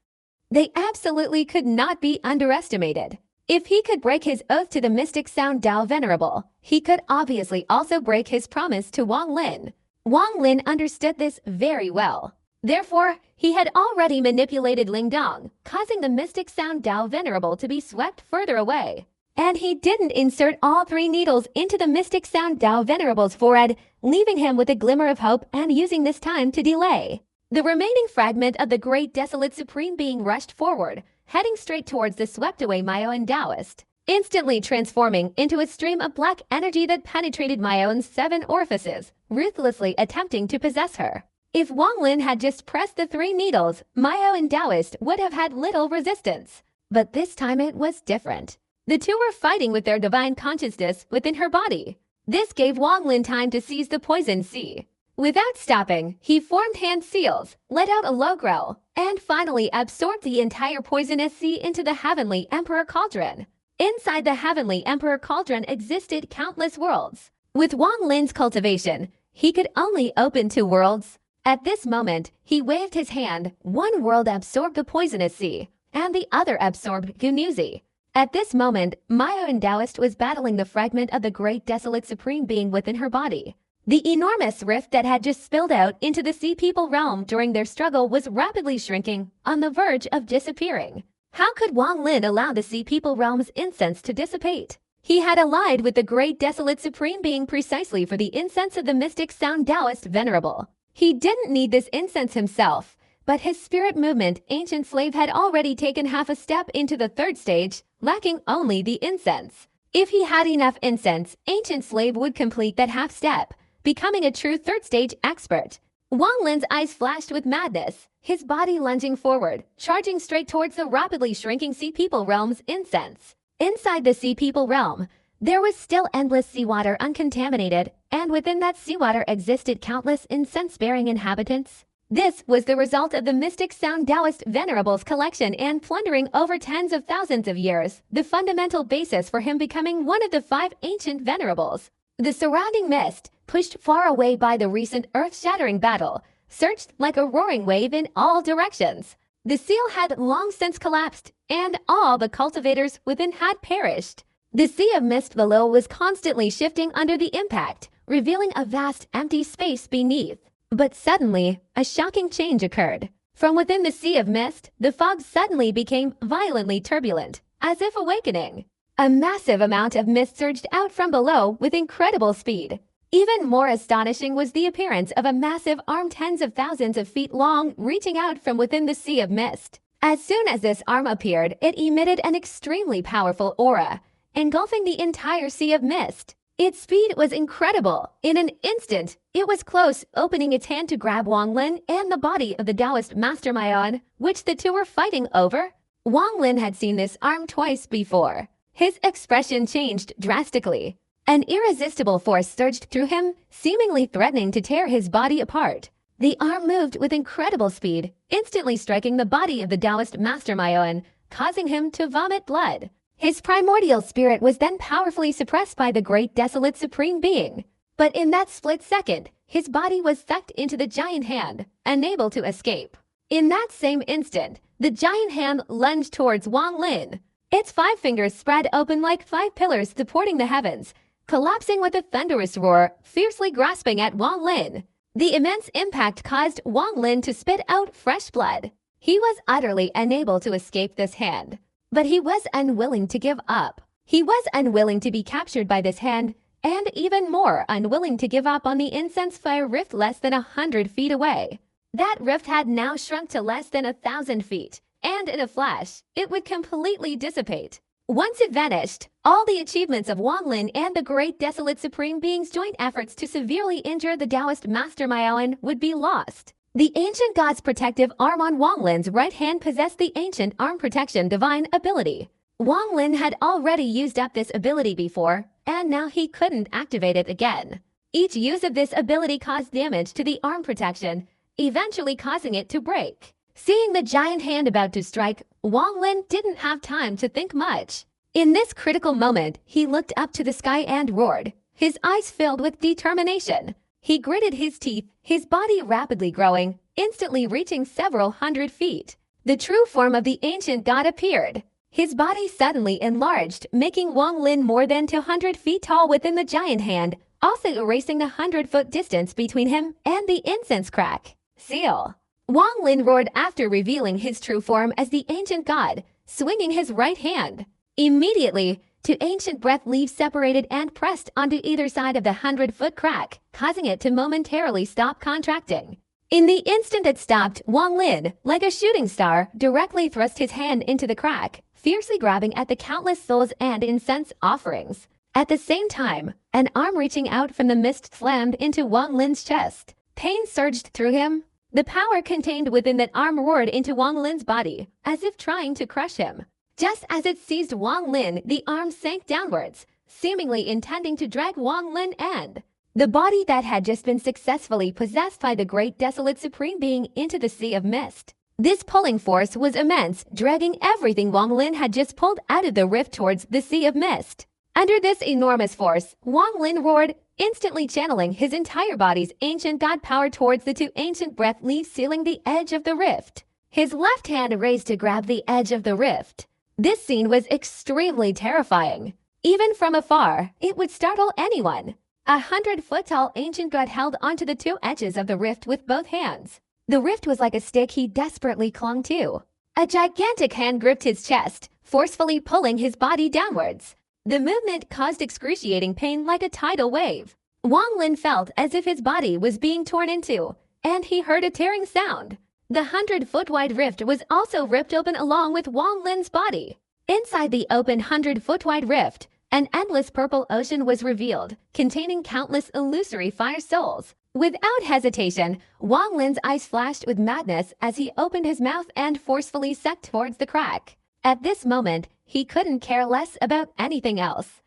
They absolutely could not be underestimated. If he could break his oath to the mystic Sound Tao Venerable, he could obviously also break his promise to Wang Lin. Wang Lin understood this very well. Therefore, he had already manipulated Ling Dong, causing the mystic Sound Tao Venerable to be swept further away. And he didn't insert all 3 needles into the mystic Sound Tao Venerable's forehead, leaving him with a glimmer of hope and using this time to delay. The remaining fragment of the great desolate supreme being rushed forward, heading straight towards the swept-away Maoan Taoist, instantly transforming into a stream of black energy that penetrated Maoan's 7 orifices, ruthlessly attempting to possess her. If Wang Lin had just pressed the 3 needles, Maoan Taoist would have had little resistance. But this time it was different. The two were fighting with their divine consciousness within her body. This gave Wang Lin time to seize the poison sea. Without stopping, he formed hand seals, let out a low growl, and finally absorbed the entire poisonous sea into the Heavenly Emperor Cauldron. Inside the Heavenly Emperor Cauldron existed countless worlds. With Wang Lin's cultivation, he could only open 2 worlds. At this moment, he waved his hand. One world absorbed the poisonous sea, and the other absorbed Gunuzi. At this moment, Maoan Taoist was battling the fragment of the great desolate supreme being within her body. The enormous rift that had just spilled out into the Sea People realm during their struggle was rapidly shrinking, on the verge of disappearing. How could Wang Lin allow the Sea People realm's incense to dissipate? He had allied with the great desolate supreme being precisely for the incense of the mystic sound Taoist venerable. He didn't need this incense himself, but his spirit movement ancient slave had already taken half a step into the 3rd stage, lacking only the incense. If he had enough incense, ancient slave would complete that half step, becoming a true 3rd stage expert. Wang Lin's eyes flashed with madness, his body lunging forward, charging straight towards the rapidly shrinking Sea People realm's incense. Inside the Sea People realm, there was still endless seawater uncontaminated, and within that seawater existed countless incense-bearing inhabitants. This was the result of the mystic sound Taoist venerables collection and plundering over tens of thousands of years, the fundamental basis for him becoming one of the 5 ancient venerables. The surrounding mist, pushed far away by the recent earth-shattering battle, surged like a roaring wave in all directions. The seal had long since collapsed, and all the cultivators within had perished. The sea of mist below was constantly shifting under the impact, revealing a vast empty space beneath. But suddenly, a shocking change occurred. From within the sea of mist, the fog suddenly became violently turbulent, as if awakening. A massive amount of mist surged out from below with incredible speed. Even more astonishing was the appearance of a massive arm tens of thousands of feet long reaching out from within the sea of mist. As soon as this arm appeared, it emitted an extremely powerful aura, engulfing the entire sea of mist. Its speed was incredible. In an instant, it was close, opening its hand to grab Wang Lin and the body of the Taoist Master Maoan, which the two were fighting over. Wang Lin had seen this arm twice before. His expression changed drastically. An irresistible force surged through him, seemingly threatening to tear his body apart. The arm moved with incredible speed, instantly striking the body of the Taoist Master Maoan, causing him to vomit blood. His primordial spirit was then powerfully suppressed by the great desolate supreme being. But in that split second, his body was sucked into the giant hand, unable to escape. In that same instant, the giant hand lunged towards Wang Lin. Its 5 fingers spread open like 5 pillars supporting the heavens, collapsing with a thunderous roar, fiercely grasping at Wang Lin. The immense impact caused Wang Lin to spit out fresh blood. He was utterly unable to escape this hand. But he was unwilling to give up. He was unwilling to be captured by this hand, and even more unwilling to give up on the incense fire rift less than 100 feet away. That rift had now shrunk to less than 1,000 feet, and in a flash, it would completely dissipate. Once it vanished, all the achievements of Wang Lin and the great desolate supreme being's joint efforts to severely injure the Taoist Master Maoan would be lost. The ancient god's protective arm on Wang Lin's right hand possessed the ancient arm protection divine ability. Wang Lin had already used up this ability before, and now he couldn't activate it again. Each use of this ability caused damage to the arm protection, eventually causing it to break. Seeing the giant hand about to strike, Wang Lin didn't have time to think much. In this critical moment, he looked up to the sky and roared, his eyes filled with determination. He gritted his teeth, his body rapidly growing, instantly reaching several hundred feet. The true form of the ancient god appeared. His body suddenly enlarged, making Wang Lin more than 200 feet tall within the giant hand, also erasing the 100-foot distance between him and the incense crack. Seal. Wang Lin roared after revealing his true form as the ancient god, swinging his right hand. Immediately, 2 ancient breath leaves separated and pressed onto either side of the 100-foot crack, causing it to momentarily stop contracting. In the instant it stopped, Wang Lin, like a shooting star, directly thrust his hand into the crack, fiercely grabbing at the countless souls and incense offerings. At the same time, an arm reaching out from the mist slammed into Wang Lin's chest. Pain surged through him. The power contained within that arm roared into Wang Lin's body, as if trying to crush him. Just as it seized Wang Lin, the arm sank downwards, seemingly intending to drag Wang Lin and the body that had just been successfully possessed by the great desolate supreme being into the sea of mist. This pulling force was immense, dragging everything Wang Lin had just pulled out of the rift towards the sea of mist. Under this enormous force, Wang Lin roared, instantly channeling his entire body's ancient god power towards the two ancient breath leaves sealing the edge of the rift. His left hand raised to grab the edge of the rift. This scene was extremely terrifying. Even from afar, it would startle anyone. 100-foot-tall ancient god held onto the two edges of the rift with both hands. The rift was like a stick he desperately clung to. A gigantic hand gripped his chest, forcefully pulling his body downwards. The movement caused excruciating pain like a tidal wave. Wang Lin felt as if his body was being torn into, and he heard a tearing sound. The 100-foot-wide rift was also ripped open along with Wang Lin's body. Inside the open 100-foot-wide rift, an endless purple ocean was revealed, containing countless illusory fire souls. Without hesitation, Wang Lin's eyes flashed with madness as he opened his mouth and forcefully sucked towards the crack. At this moment, he couldn't care less about anything else.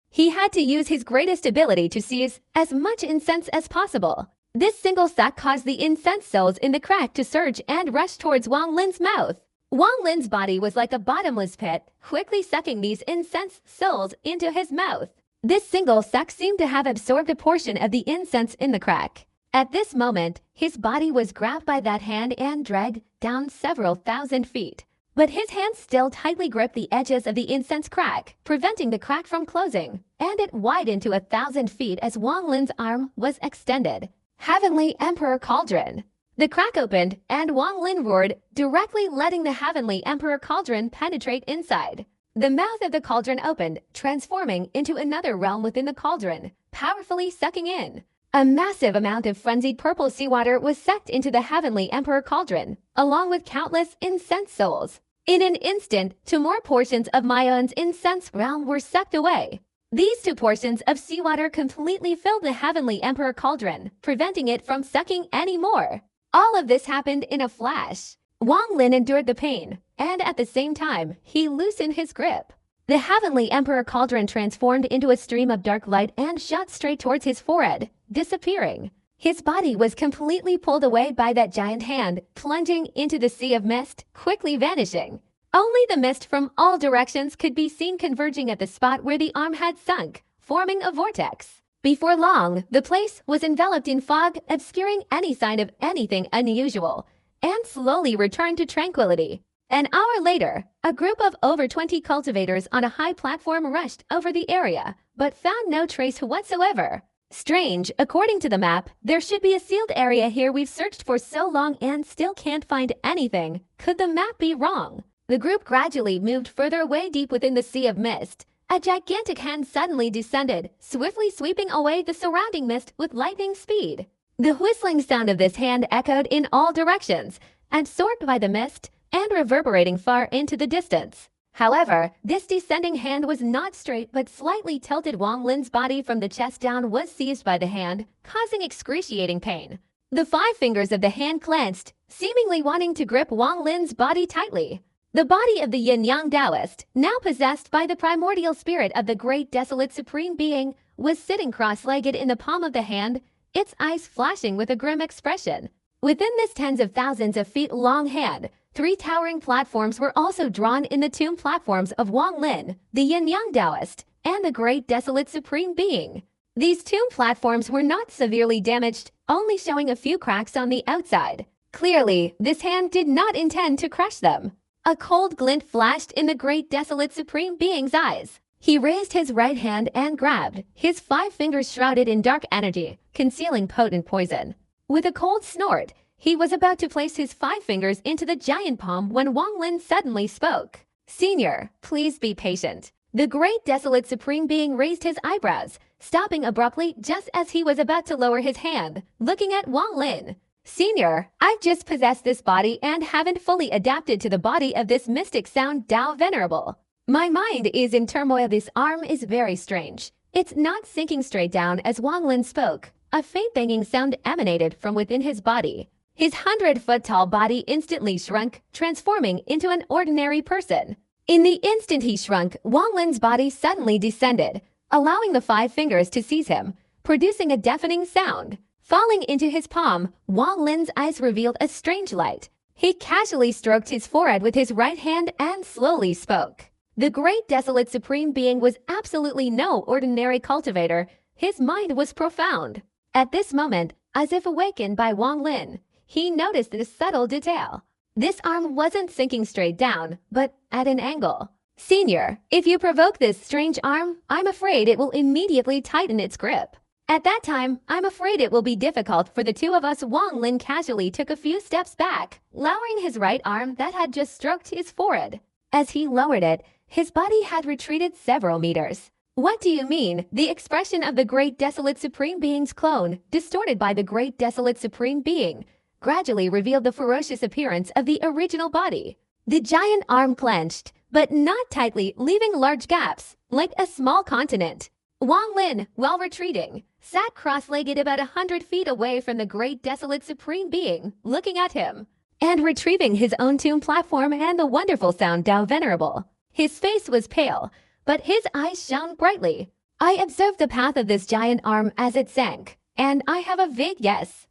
He had to use his greatest ability to seize as much incense as possible. This single suck caused the incense souls in the crack to surge and rush towards Wang Lin's mouth. Wang Lin's body was like a bottomless pit, quickly sucking these incense souls into his mouth. This single suck seemed to have absorbed a portion of the incense in the crack. At this moment, his body was grabbed by that hand and dragged down several thousand feet. But his hands still tightly gripped the edges of the incense crack, preventing the crack from closing, and it widened to 1,000 feet as Wang Lin's arm was extended. Heavenly Emperor Cauldron. The crack opened, and Wang Lin roared, directly letting the Heavenly Emperor Cauldron penetrate inside. The mouth of the cauldron opened, transforming into another realm within the cauldron, powerfully sucking in. A massive amount of frenzied purple seawater was sucked into the Heavenly Emperor Cauldron, along with countless incense souls. In an instant, two more portions of Mayon's incense realm were sucked away. These two portions of seawater completely filled the Heavenly Emperor Cauldron, preventing it from sucking any more. All of this happened in a flash. Wang Lin endured the pain, and at the same time, he loosened his grip. The Heavenly Emperor Cauldron transformed into a stream of dark light and shot straight towards his forehead, disappearing. His body was completely pulled away by that giant hand, plunging into the sea of mist, quickly vanishing. Only the mist from all directions could be seen converging at the spot where the arm had sunk, forming a vortex. Before long, the place was enveloped in fog, obscuring any sign of anything unusual, and slowly returned to tranquility. An hour later, a group of over 20 cultivators on a high platform rushed over the area, but found no trace whatsoever. Strange, according to the map, there should be a sealed area here. We've searched for so long and still can't find anything. Could the map be wrong? The group gradually moved further away deep within the sea of mist. A gigantic hand suddenly descended, swiftly sweeping away the surrounding mist with lightning speed. The whistling sound of this hand echoed in all directions, absorbed by the mist and reverberating far into the distance. However, this descending hand was not straight but slightly tilted. Wang Lin's body from the chest down was seized by the hand, causing excruciating pain. The 5 fingers of the hand clenched, seemingly wanting to grip Wang Lin's body tightly. The body of the Yin-Yang Taoist, now possessed by the primordial spirit of the great desolate supreme being, was sitting cross-legged in the palm of the hand, its eyes flashing with a grim expression. Within this tens of thousands of feet long hand, 3 towering platforms were also drawn in the tomb platforms of Wang Lin, the Yin-Yang Taoist, and the great desolate supreme being. These tomb platforms were not severely damaged, only showing a few cracks on the outside. Clearly, this hand did not intend to crush them. A cold glint flashed in the great desolate supreme being's eyes. He raised his right hand and grabbed, his 5 fingers shrouded in dark energy, concealing potent poison. With a cold snort, he was about to place his 5 fingers into the giant palm when Wang Lin suddenly spoke. "Senior, please be patient." The great desolate supreme being raised his eyebrows, stopping abruptly just as he was about to lower his hand, looking at Wang Lin. Senior, I've just possessed this body and haven't fully adapted to the body of this mystic sound Tao Venerable. My mind is in turmoil. This arm is very strange. It's not sinking straight down as Wang Lin spoke. A faint banging sound emanated from within his body. His 100-foot-tall body instantly shrunk, transforming into an ordinary person. In the instant he shrunk, Wang Lin's body suddenly descended, allowing the 5 fingers to seize him, producing a deafening sound. Falling into his palm, Wang Lin's eyes revealed a strange light. He casually stroked his forehead with his right hand and slowly spoke. The great desolate supreme being was absolutely no ordinary cultivator. His mind was profound. At this moment, as if awakened by Wang Lin, he noticed this subtle detail. This arm wasn't sinking straight down, but at an angle. Senior, if you provoke this strange arm, I'm afraid it will immediately tighten its grip. At that time, I'm afraid it will be difficult for the two of us. Wang Lin casually took a few steps back, lowering his right arm that had just stroked his forehead. As he lowered it, his body had retreated several meters. What do you mean? The expression of the great desolate supreme being's clone, distorted by the great desolate supreme being, gradually revealed the ferocious appearance of the original body. The giant arm clenched, but not tightly, leaving large gaps, like a small continent. Wang Lin, while retreating, sat cross-legged about 100 feet away from the great desolate supreme being, looking at him, and retrieving his own tomb platform and the wonderful sound Tao Venerable. His face was pale, but his eyes shone brightly. I observed the path of this giant arm as it sank, and I have a vague guess.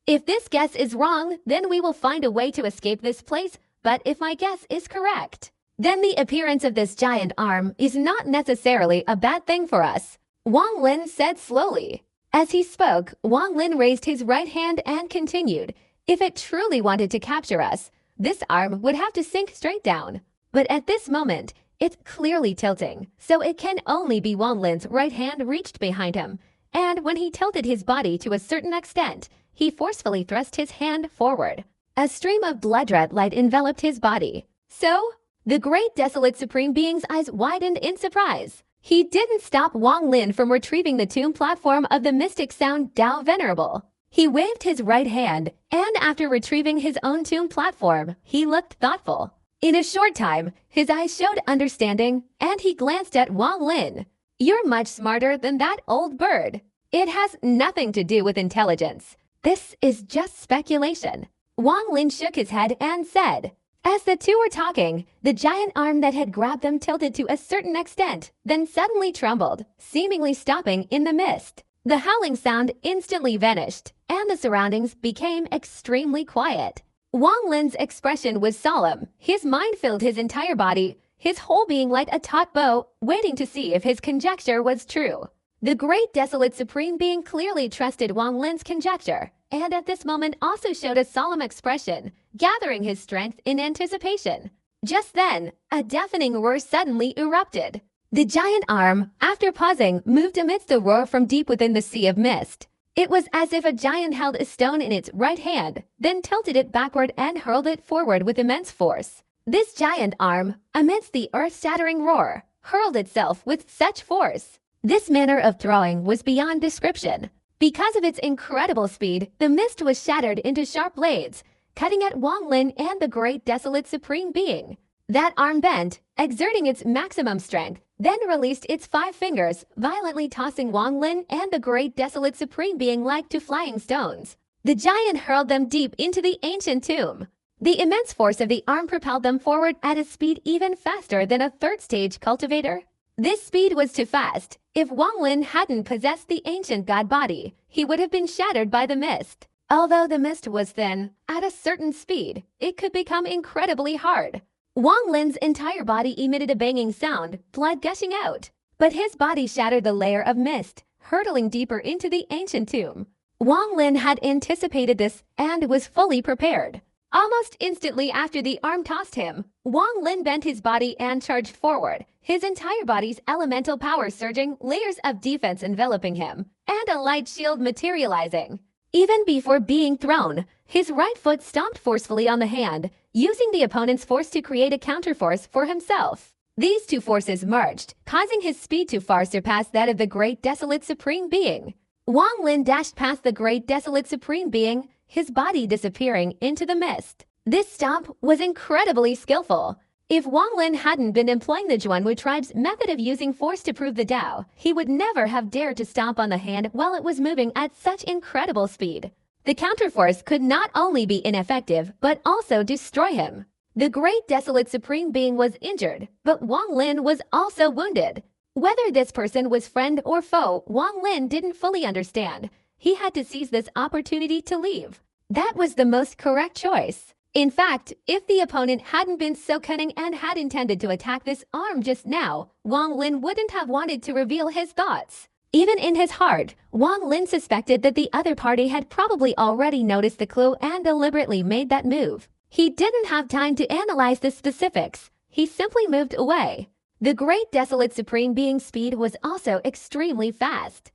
If this guess is wrong, then we will find a way to escape this place, but if my guess is correct, then the appearance of this giant arm is not necessarily a bad thing for us, Wang Lin said slowly. As he spoke, Wang Lin raised his right hand and continued, if it truly wanted to capture us, this arm would have to sink straight down. But at this moment, it's clearly tilting, so it can only be. Wang Lin's right hand reached behind him, and when he tilted his body to a certain extent, he forcefully thrust his hand forward. A stream of blood-red light enveloped his body. So, the great desolate supreme being's eyes widened in surprise. He didn't stop Wang Lin from retrieving the tomb platform of the mystic sound Tao Venerable. He waved his right hand, and after retrieving his own tomb platform, he looked thoughtful. In a short time, his eyes showed understanding, and he glanced at Wang Lin. You're much smarter than that old bird. It has nothing to do with intelligence. This is just speculation. Wang Lin shook his head and said. As the two were talking, the giant arm that had grabbed them tilted to a certain extent, then suddenly trembled, seemingly stopping in the mist. The howling sound instantly vanished, and the surroundings became extremely quiet. Wang Lin's expression was solemn. His mind filled his entire body, his whole being like a taut bow, waiting to see if his conjecture was true. The great desolate supreme being clearly trusted Wang Lin's conjecture, and at this moment also showed a solemn expression, gathering his strength in anticipation. Just then, a deafening roar suddenly erupted. The giant arm, after pausing, moved amidst the roar from deep within the sea of mist. It was as if a giant held a stone in its right hand, then tilted it backward and hurled it forward with immense force. This giant arm, amidst the earth-shattering roar, hurled itself with such force. This manner of throwing was beyond description. Because of its incredible speed, the mist was shattered into sharp blades, cutting at Wang Lin and the great desolate supreme being. That arm bent, exerting its maximum strength, then released its 5 fingers, violently tossing Wang Lin and the great desolate supreme being like to flying stones. The giant hurled them deep into the ancient tomb. The immense force of the arm propelled them forward at a speed even faster than a third-stage cultivator. This speed was too fast. If Wang Lin hadn't possessed the ancient god body, he would have been shattered by the mist. Although the mist was thin, at a certain speed, it could become incredibly hard. Wang Lin's entire body emitted a banging sound, blood gushing out. But his body shattered the layer of mist, hurtling deeper into the ancient tomb. Wang Lin had anticipated this and was fully prepared. Almost instantly after the arm tossed him, Wang Lin bent his body and charged forward, his entire body's elemental power surging, layers of defense enveloping him, and a light shield materializing. Even before being thrown, his right foot stomped forcefully on the hand, using the opponent's force to create a counterforce for himself. These two forces merged, causing his speed to far surpass that of the great desolate supreme being. Wang Lin dashed past the great desolate supreme being, his body disappearing into the mist. This stomp was incredibly skillful. If Wang Lin hadn't been employing the Zhuanwu tribe's method of using force to prove the Tao, he would never have dared to stomp on the hand while it was moving at such incredible speed. The counterforce could not only be ineffective, but also destroy him. The great desolate supreme being was injured, but Wang Lin was also wounded. Whether this person was friend or foe, Wang Lin didn't fully understand. He had to seize this opportunity to leave. That was the most correct choice. In fact, if the opponent hadn't been so cunning and had intended to attack this arm just now, Wang Lin wouldn't have wanted to reveal his thoughts. Even in his heart, Wang Lin suspected that the other party had probably already noticed the clue and deliberately made that move. He didn't have time to analyze the specifics. He simply moved away. The great desolate supreme being's speed was also extremely fast.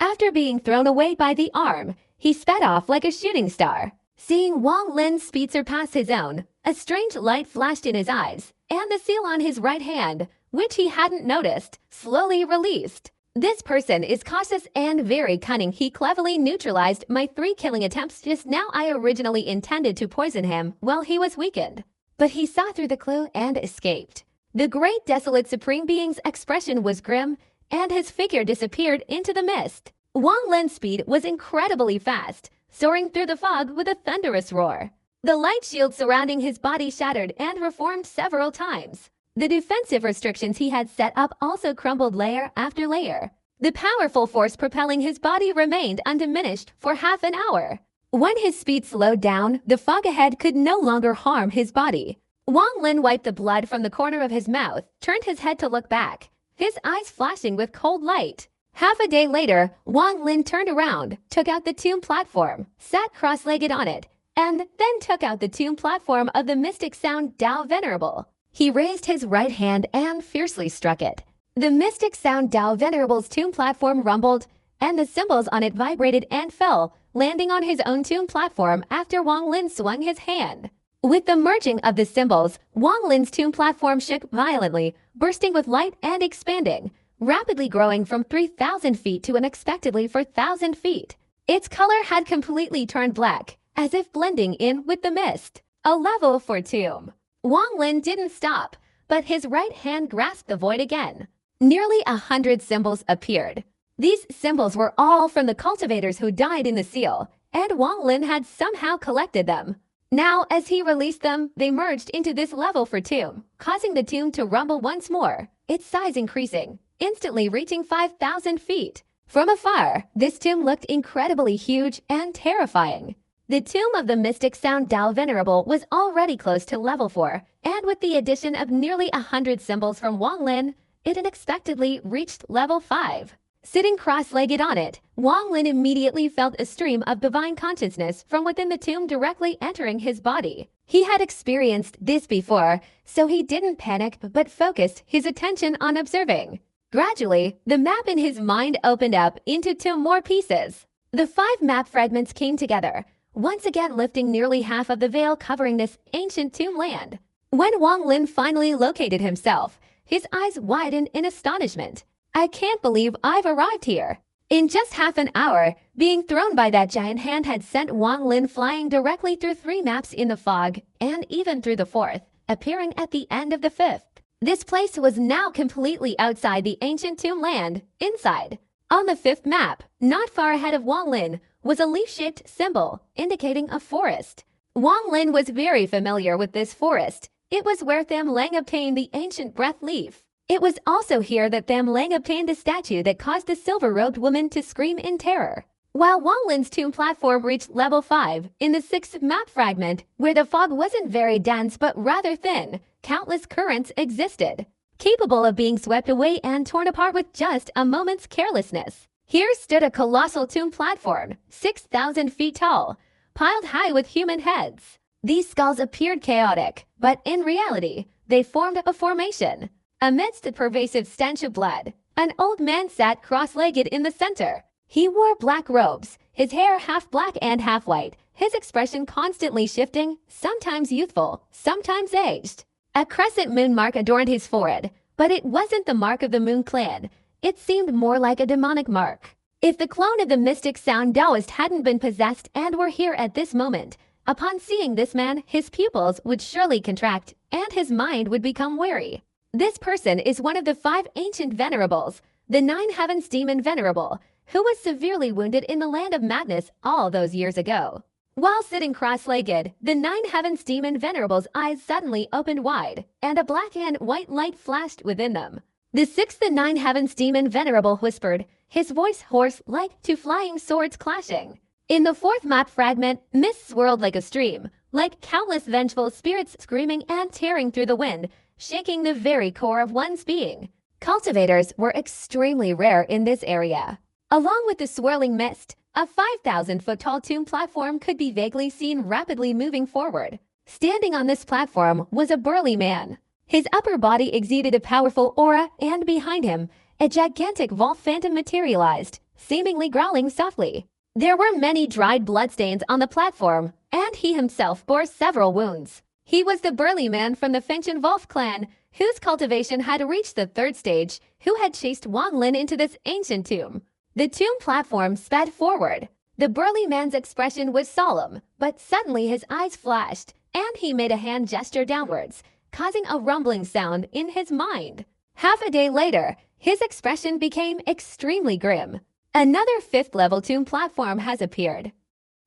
After being thrown away by the arm, he sped off like a shooting star. Seeing Wang Lin's speed surpass his own, a strange light flashed in his eyes, and the seal on his right hand, which he hadn't noticed, slowly released. This person is cautious and very cunning. He cleverly neutralized my 3 killing attempts just now. I originally intended to poison him while he was weakened, but he saw through the clue and escaped. The great desolate supreme being's expression was grim, and his figure disappeared into the mist. Wang Lin's speed was incredibly fast, soaring through the fog with a thunderous roar. The light shield surrounding his body shattered and reformed several times. The defensive restrictions he had set up also crumbled layer after layer. The powerful force propelling his body remained undiminished for half an hour. When his speed slowed down, the fog ahead could no longer harm his body. Wang Lin wiped the blood from the corner of his mouth, turned his head to look back, his eyes flashing with cold light. Half a day later, Wang Lin turned around, took out the tomb platform, sat cross-legged on it, and then took out the tomb platform of the mystic sound Tao Venerable. He raised his right hand and fiercely struck it. The mystic sound Tao Venerable's tomb platform rumbled, and the symbols on it vibrated and fell, landing on his own tomb platform after Wang Lin swung his hand. With the merging of the symbols, Wang Lin's tomb platform shook violently, bursting with light and expanding, rapidly growing from 3,000 feet to unexpectedly 4,000 feet. Its color had completely turned black, as if blending in with the mist. A level 4 tomb. Wang Lin didn't stop, but his right hand grasped the void again. Nearly 100 symbols appeared. These symbols were all from the cultivators who died in the seal, and Wang Lin had somehow collected them. Now, as he released them, they merged into this level 4 tomb, causing the tomb to rumble once more, its size increasing, instantly reaching 5,000 feet. From afar, this tomb looked incredibly huge and terrifying. The tomb of the mystic sound Tao Venerable was already close to level 4, and with the addition of nearly 100 symbols from Wang Lin, it unexpectedly reached level 5. Sitting cross-legged on it, Wang Lin immediately felt a stream of divine consciousness from within the tomb directly entering his body. He had experienced this before, so he didn't panic but focused his attention on observing. Gradually, the map in his mind opened up into 2 more pieces. The 5 map fragments came together, once again lifting nearly half of the veil covering this ancient tomb land. When Wang Lin finally located himself, his eyes widened in astonishment. I can't believe I've arrived here. In just half an hour, being thrown by that giant hand had sent Wang Lin flying directly through 3 maps in the fog, and even through the 4th, appearing at the end of the 5th. This place was now completely outside the ancient tomb land, inside. On the 5th map, not far ahead of Wang Lin, was a leaf-shaped symbol, indicating a forest. Wang Lin was very familiar with this forest. It was where Tham Lang obtained the ancient breath leaf. It was also here that Tham Lang obtained the statue that caused the silver-robed woman to scream in terror. While Wang Lin's tomb platform reached level 5, in the 6th map fragment, where the fog wasn't very dense but rather thin, countless currents existed, capable of being swept away and torn apart with just a moment's carelessness. Here stood a colossal tomb platform, 6,000 feet tall, piled high with human heads. These skulls appeared chaotic, but in reality, they formed a formation. Amidst the pervasive stench of blood, an old man sat cross-legged in the center. He wore black robes, his hair half black and half white, his expression constantly shifting, sometimes youthful, sometimes aged. A crescent moon mark adorned his forehead, but it wasn't the mark of the Moon Clan. It seemed more like a demonic mark. If the clone of the mystic sound Taoist hadn't been possessed and were here at this moment, upon seeing this man, his pupils would surely contract and his mind would become wary. This person is one of the 5 ancient venerables, the 9 heavens demon venerable, who was severely wounded in the land of madness all those years ago. While sitting cross-legged, the 9 heavens demon venerable's eyes suddenly opened wide, and a black and white light flashed within them. The 6th the 9 heavens demon venerable whispered, his voice hoarse like to flying swords clashing. In the 4th map fragment, mist swirled like a stream, like countless vengeful spirits screaming and tearing through the wind, shaking the very core of one's being. Cultivators were extremely rare in this area. Along with the swirling mist, a 5,000-foot-tall tomb platform could be vaguely seen rapidly moving forward. Standing on this platform was a burly man. His upper body exuded a powerful aura, and behind him, a gigantic vault phantom materialized, seemingly growling softly. There were many dried bloodstains on the platform, and he himself bore several wounds. He was the burly man from the Fengtian Wolf clan, whose cultivation had reached the 3rd stage, who had chased Wang Lin into this ancient tomb. The tomb platform sped forward. The burly man's expression was solemn, but suddenly his eyes flashed, and he made a hand gesture downwards, causing a rumbling sound in his mind. Half a day later, his expression became extremely grim. Another 5th-level tomb platform has appeared.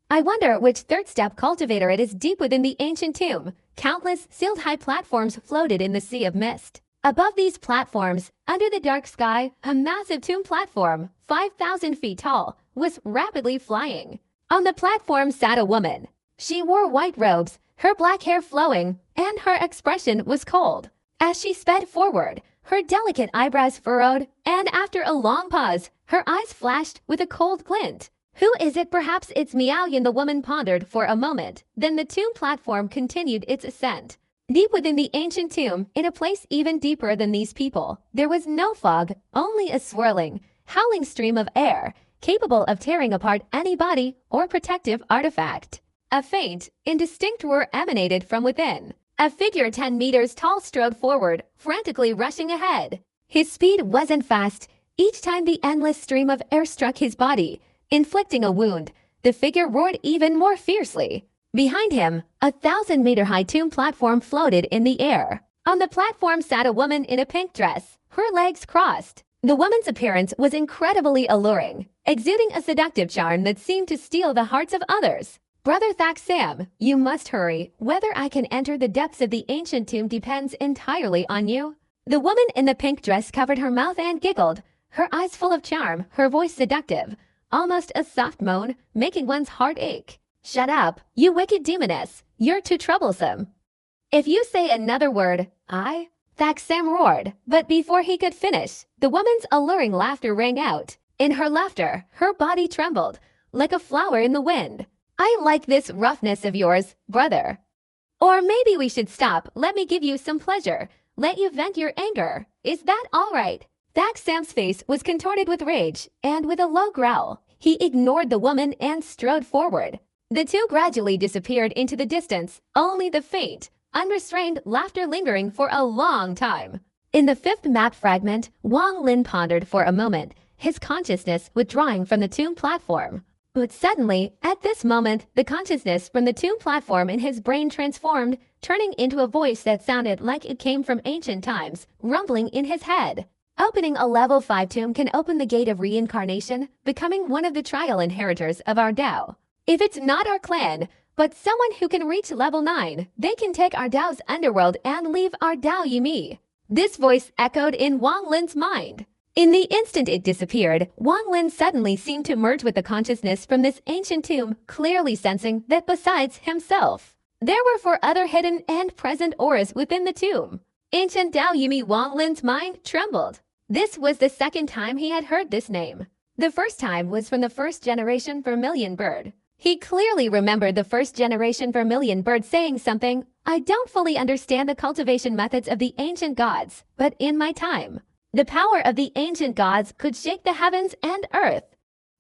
I wonder which 3rd step cultivator it is deep within the ancient tomb. Countless sealed high platforms floated in the sea of mist. Above these platforms, under the dark sky, a massive tomb platform, 5,000 feet tall, was rapidly flying. On the platform sat a woman. She wore white robes, her black hair flowing, and her expression was cold. As she sped forward, her delicate eyebrows furrowed, and after a long pause, her eyes flashed with a cold glint. Who is it? Perhaps it's Miaoyan. The woman pondered for a moment. Then the tomb platform continued its ascent. Deep within the ancient tomb, in a place even deeper than these people, there was no fog, only a swirling, howling stream of air, capable of tearing apart any body or protective artifact. A faint, indistinct roar emanated from within. A figure 10 meters tall strode forward, frantically rushing ahead. His speed wasn't fast. Each time the endless stream of air struck his body, inflicting a wound, the figure roared even more fiercely. Behind him, a 1,000-meter-high tomb platform floated in the air. On the platform sat a woman in a pink dress, her legs crossed. The woman's appearance was incredibly alluring, exuding a seductive charm that seemed to steal the hearts of others. Brother Thaksam, you must hurry. Whether I can enter the depths of the ancient tomb depends entirely on you. The woman in the pink dress covered her mouth and giggled, her eyes full of charm, her voice seductive, almost a soft moan, making one's heart ache. Shut up, you wicked demoness. You're too troublesome. If you say another word, Thaksam roared, but before he could finish, the woman's alluring laughter rang out. In her laughter, her body trembled, like a flower in the wind. I like this roughness of yours, brother. Or maybe we should stop. Let me give you some pleasure. Let you vent your anger. Is that all right? Thacksam's face was contorted with rage, and with a low growl, he ignored the woman and strode forward. The two gradually disappeared into the distance, only the faint, unrestrained laughter lingering for a long time. In the 5th map fragment, Wang Lin pondered for a moment, his consciousness withdrawing from the tomb platform. But suddenly, at this moment, the consciousness from the tomb platform in his brain transformed, turning into a voice that sounded like it came from ancient times, rumbling in his head. Opening a level 5 tomb can open the gate of reincarnation, becoming one of the trial inheritors of our Dao. If it's not our clan, but someone who can reach level 9, they can take our Dao's underworld and leave our Dao Yumi. This voice echoed in Wang Lin's mind. In the instant it disappeared, Wang Lin suddenly seemed to merge with the consciousness from this ancient tomb, clearly sensing that besides himself, there were 4 other hidden and present auras within the tomb. Ancient Dao Yumi. Wang Lin's mind trembled. This was the second time he had heard this name. The first time was from the 1st generation vermilion bird. He clearly remembered the 1st generation vermilion bird saying something, I don't fully understand the cultivation methods of the ancient gods, but in my time, the power of the ancient gods could shake the heavens and earth.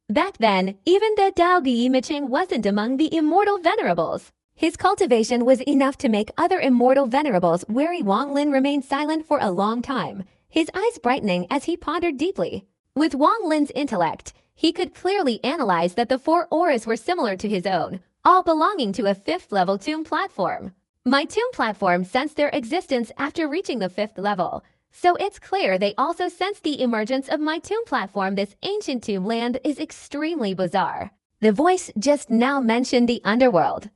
Back then, even the Dao Guiyimicheng wasn't among the immortal venerables. His cultivation was enough to make other immortal venerables wary. Wang Lin remained silent for a long time, his eyes brightening as he pondered deeply. With Wang Lin's intellect, he could clearly analyze that the 4 auras were similar to his own, all belonging to a 5th level tomb platform. My tomb platform sensed their existence after reaching the 5th level, so it's clear they also sensed the emergence of my tomb platform. This ancient tomb land is extremely bizarre. The voice just now mentioned the underworld.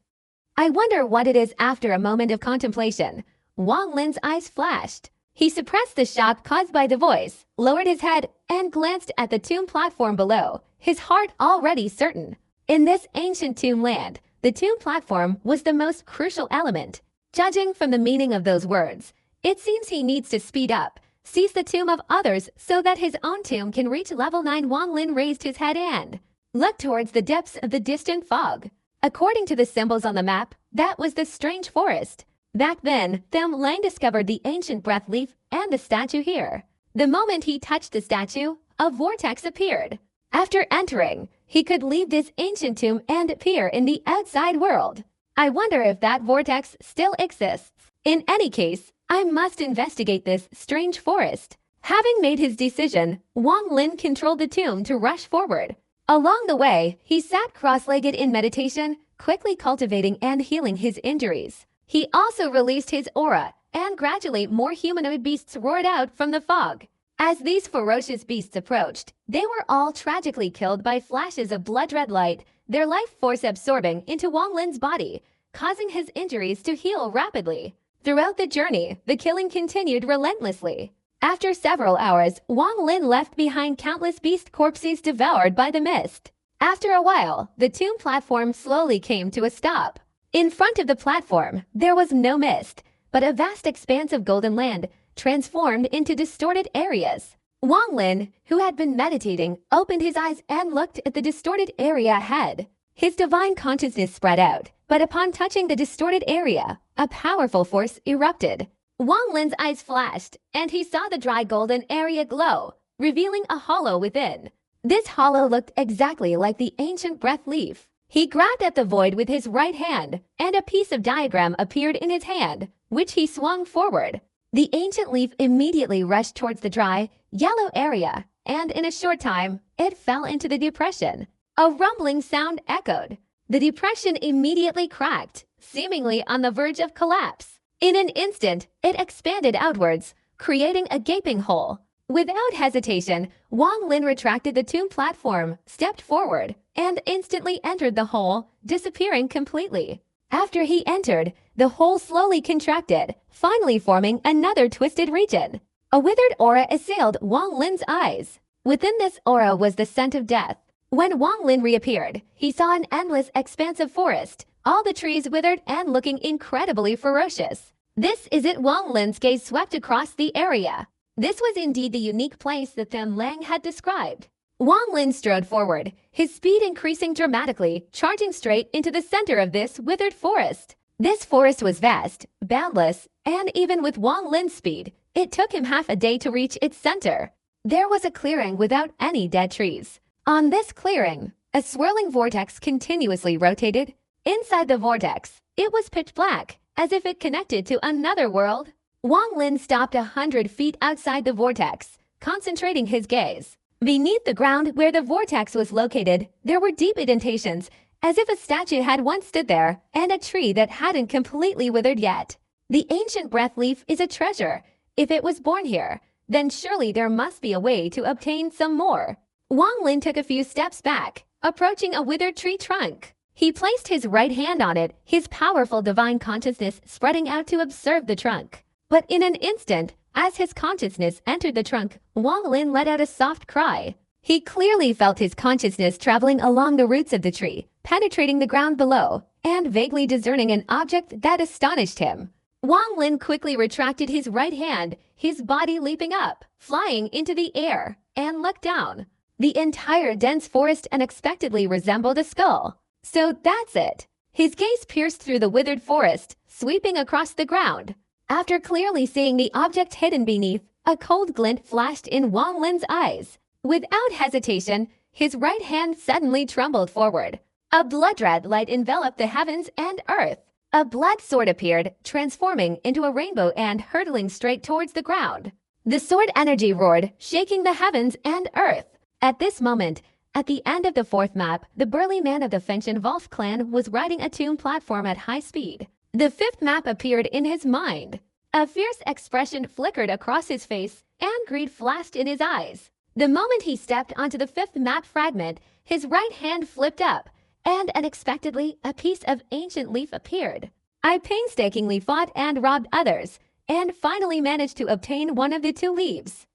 I wonder what it is. After a moment of contemplation, Wang Lin's eyes flashed. He suppressed the shock caused by the voice, lowered his head, and glanced at the tomb platform below, his heart already certain. In this ancient tomb land, the tomb platform was the most crucial element. Judging from the meaning of those words, it seems he needs to speed up, seize the tomb of others so that his own tomb can reach level 9. Wang Lin raised his head and looked towards the depths of the distant fog. According to the symbols on the map, that was the strange forest. Back then, Them Lang discovered the ancient breath leaf and the statue here. The moment he touched the statue, a vortex appeared. After entering, he could leave this ancient tomb and appear in the outside world. I wonder if that vortex still exists. In any case, I must investigate this strange forest. Having made his decision, Wang Lin controlled the tomb to rush forward. Along the way, he sat cross-legged in meditation, quickly cultivating and healing his injuries. He also released his aura, and gradually more humanoid beasts roared out from the fog. As these ferocious beasts approached, they were all tragically killed by flashes of blood-red light, their life force absorbing into Wang Lin's body, causing his injuries to heal rapidly. Throughout the journey, the killing continued relentlessly. After several hours, Wang Lin left behind countless beast corpses devoured by the mist. After a while, the tomb platform slowly came to a stop. In front of the platform, there was no mist, but a vast expanse of golden land, transformed into distorted areas. Wang Lin, who had been meditating, opened his eyes and looked at the distorted area ahead. His divine consciousness spread out, but upon touching the distorted area, a powerful force erupted. Wang Lin's eyes flashed, and he saw the dry golden area glow, revealing a hollow within. This hollow looked exactly like the ancient breath leaf. He grabbed at the void with his right hand, and a piece of diagram appeared in his hand, which he swung forward. The ancient leaf immediately rushed towards the dry, yellow area, and in a short time, it fell into the depression. A rumbling sound echoed. The depression immediately cracked, seemingly on the verge of collapse. In an instant, it expanded outwards, creating a gaping hole. Without hesitation, Wang Lin retracted the tomb platform, stepped forward, and instantly entered the hole, disappearing completely. After he entered, the hole slowly contracted, finally forming another twisted region. A withered aura assailed Wang Lin's eyes. Within this aura was the scent of death. When Wang Lin reappeared, he saw an endless expanse of forest, all the trees withered and looking incredibly ferocious. This is it. Wang Lin's gaze swept across the area. This was indeed the unique place that Them Lang had described. Wang Lin strode forward, his speed increasing dramatically, charging straight into the center of this withered forest. This forest was vast, boundless, and even with Wang Lin's speed, it took him half a day to reach its center. There was a clearing without any dead trees. On this clearing, a swirling vortex continuously rotated. Inside the vortex, it was pitch black, as if it connected to another world. Wang Lin stopped 100 feet outside the vortex, concentrating his gaze. Beneath the ground where the vortex was located, there were deep indentations, as if a statue had once stood there, and a tree that hadn't completely withered yet. The ancient breath leaf is a treasure. If it was born here, then surely there must be a way to obtain some more. Wang Lin took a few steps back, approaching a withered tree trunk. He placed his right hand on it, his powerful divine consciousness spreading out to observe the trunk. But in an instant, as his consciousness entered the trunk, Wang Lin let out a soft cry. He clearly felt his consciousness traveling along the roots of the tree, penetrating the ground below, and vaguely discerning an object that astonished him. Wang Lin quickly retracted his right hand, his body leaping up, flying into the air, and looked down. The entire dense forest unexpectedly resembled a skull. So that's it. His gaze pierced through the withered forest, sweeping across the ground. After clearly seeing the object hidden beneath, a cold glint flashed in Wang Lin's eyes. Without hesitation, his right hand suddenly trembled forward. A blood-red light enveloped the heavens and earth. A blood sword appeared, transforming into a rainbow and hurtling straight towards the ground. The sword energy roared, shaking the heavens and earth. At this moment, At the end of the fourth map, the burly man of the Fenchen Wolf clan was riding a tomb platform at high speed. The fifth map appeared in his mind. A fierce expression flickered across his face, and greed flashed in his eyes. The moment he stepped onto the fifth map fragment, his right hand flipped up, and unexpectedly, a piece of ancient leaf appeared. I painstakingly fought and robbed others, and finally managed to obtain one of the two leaves.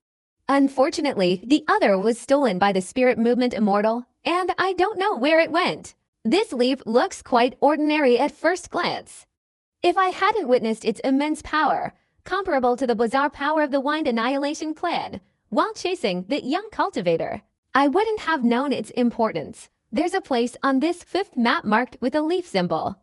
Unfortunately, the other was stolen by the spirit movement immortal, and I don't know where it went. This leaf looks quite ordinary at first glance. If I hadn't witnessed its immense power, comparable to the bizarre power of the Wind Annihilation clan, while chasing the young cultivator, I wouldn't have known its importance. There's a place on this fifth map marked with a leaf symbol.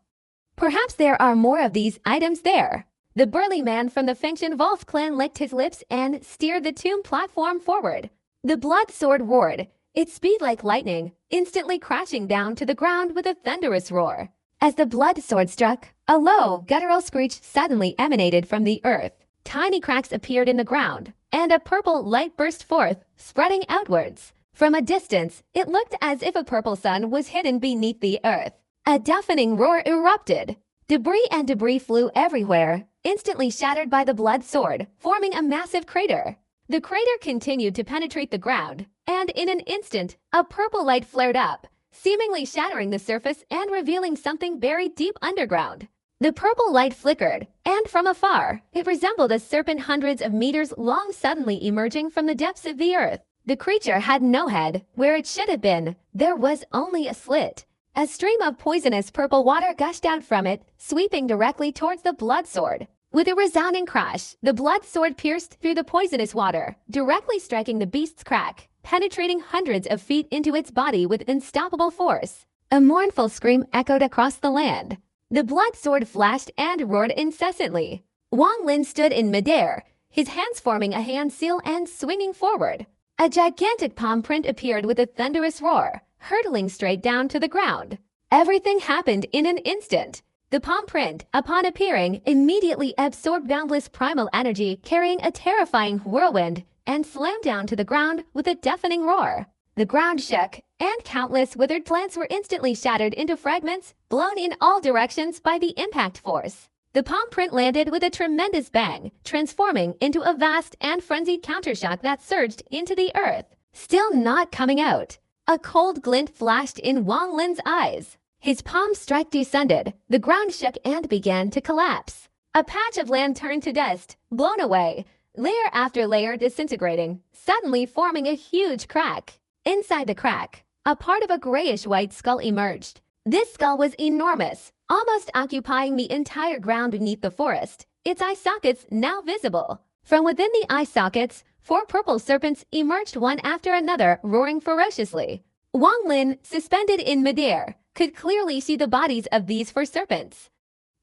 Perhaps there are more of these items there. The burly man from the Fenchen Wolf clan licked his lips and steered the tomb platform forward. The blood sword roared, its speed like lightning, instantly crashing down to the ground with a thunderous roar. As the blood sword struck, a low, guttural screech suddenly emanated from the earth. Tiny cracks appeared in the ground, and a purple light burst forth, spreading outwards. From a distance, it looked as if a purple sun was hidden beneath the earth. A deafening roar erupted. Debris flew everywhere, instantly shattered by the blood sword, forming a massive crater. The crater continued to penetrate the ground, and in an instant, a purple light flared up, seemingly shattering the surface and revealing something buried deep underground. The purple light flickered, and from afar, it resembled a serpent hundreds of meters long suddenly emerging from the depths of the earth. The creature had no head. Where it should have been, there was only a slit. A stream of poisonous purple water gushed out from it, sweeping directly towards the blood sword. With a resounding crash, the blood sword pierced through the poisonous water, directly striking the beast's crack, penetrating hundreds of feet into its body with unstoppable force. A mournful scream echoed across the land. The blood sword flashed and roared incessantly. Wang Lin stood in midair, his hands forming a hand seal and swinging forward. A gigantic palm print appeared with a thunderous roar, hurtling straight down to the ground. Everything happened in an instant. The palm print, upon appearing, immediately absorbed boundless primal energy, carrying a terrifying whirlwind, and slammed down to the ground with a deafening roar. The ground shook, and countless withered plants were instantly shattered into fragments, blown in all directions by the impact force. The palm print landed with a tremendous bang, transforming into a vast and frenzied countershock that surged into the earth, still not coming out. A cold glint flashed in Wang Lin's eyes. His palm strike descended, the ground shook and began to collapse. A patch of land turned to dust, blown away, layer after layer disintegrating, suddenly forming a huge crack. Inside the crack, a part of a grayish-white skull emerged. This skull was enormous, almost occupying the entire ground beneath the forest, its eye sockets now visible. From within the eye sockets, 4 purple serpents emerged one after another, roaring ferociously. Wang Lin, suspended in midair, could clearly see the bodies of these 4 serpents.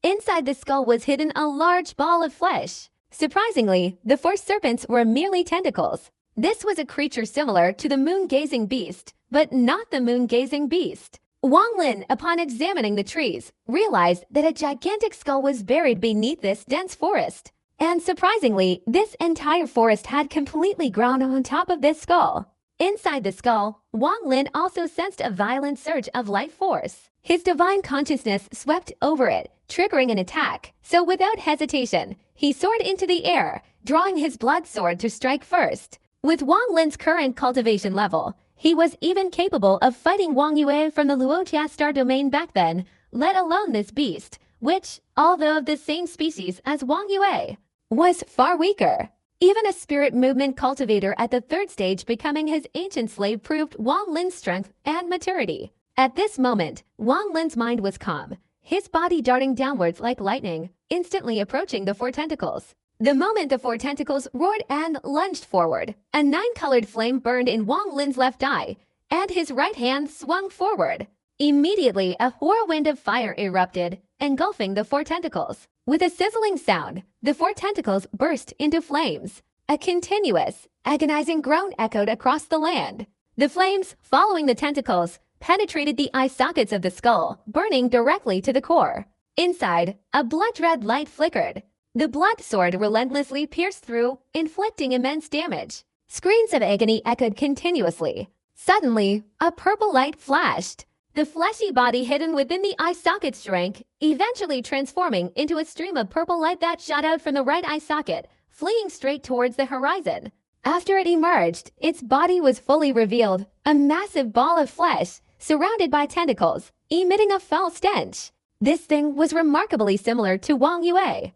Inside the skull was hidden a large ball of flesh. Surprisingly, the 4 serpents were merely tentacles. This was a creature similar to the moon-gazing beast, but not the moon-gazing beast. Wang Lin, upon examining the trees, realized that a gigantic skull was buried beneath this dense forest. And surprisingly, this entire forest had completely grown on top of this skull. Inside the skull, Wang Lin also sensed a violent surge of life force. His divine consciousness swept over it, triggering an attack. So without hesitation, he soared into the air, drawing his blood sword to strike first. With Wang Lin's current cultivation level, he was even capable of fighting Wang Yue from the Luotia star domain back then, let alone this beast, which, although of the same species as Wang Yue, was far weaker. Even a spirit movement cultivator at the 3rd stage becoming his ancient slave proved Wang Lin's strength and maturity. At this moment, Wang Lin's mind was calm, his body darting downwards like lightning, instantly approaching the 4 tentacles. The moment the 4 tentacles roared and lunged forward, a 9-colored flame burned in Wang Lin's left eye, and his right hand swung forward. Immediately, a whirlwind of fire erupted, engulfing the 4 tentacles. With a sizzling sound, the 4 tentacles burst into flames. A continuous, agonizing groan echoed across the land. The flames, following the tentacles, penetrated the eye sockets of the skull, burning directly to the core. Inside, a blood-red light flickered. The blood sword relentlessly pierced through, inflicting immense damage. Screams of agony echoed continuously. Suddenly, a purple light flashed. The fleshy body hidden within the eye socket shrank, eventually transforming into a stream of purple light that shot out from the right eye socket, fleeing straight towards the horizon. After it emerged, its body was fully revealed, a massive ball of flesh, surrounded by tentacles, emitting a foul stench. This thing was remarkably similar to Wang Yue.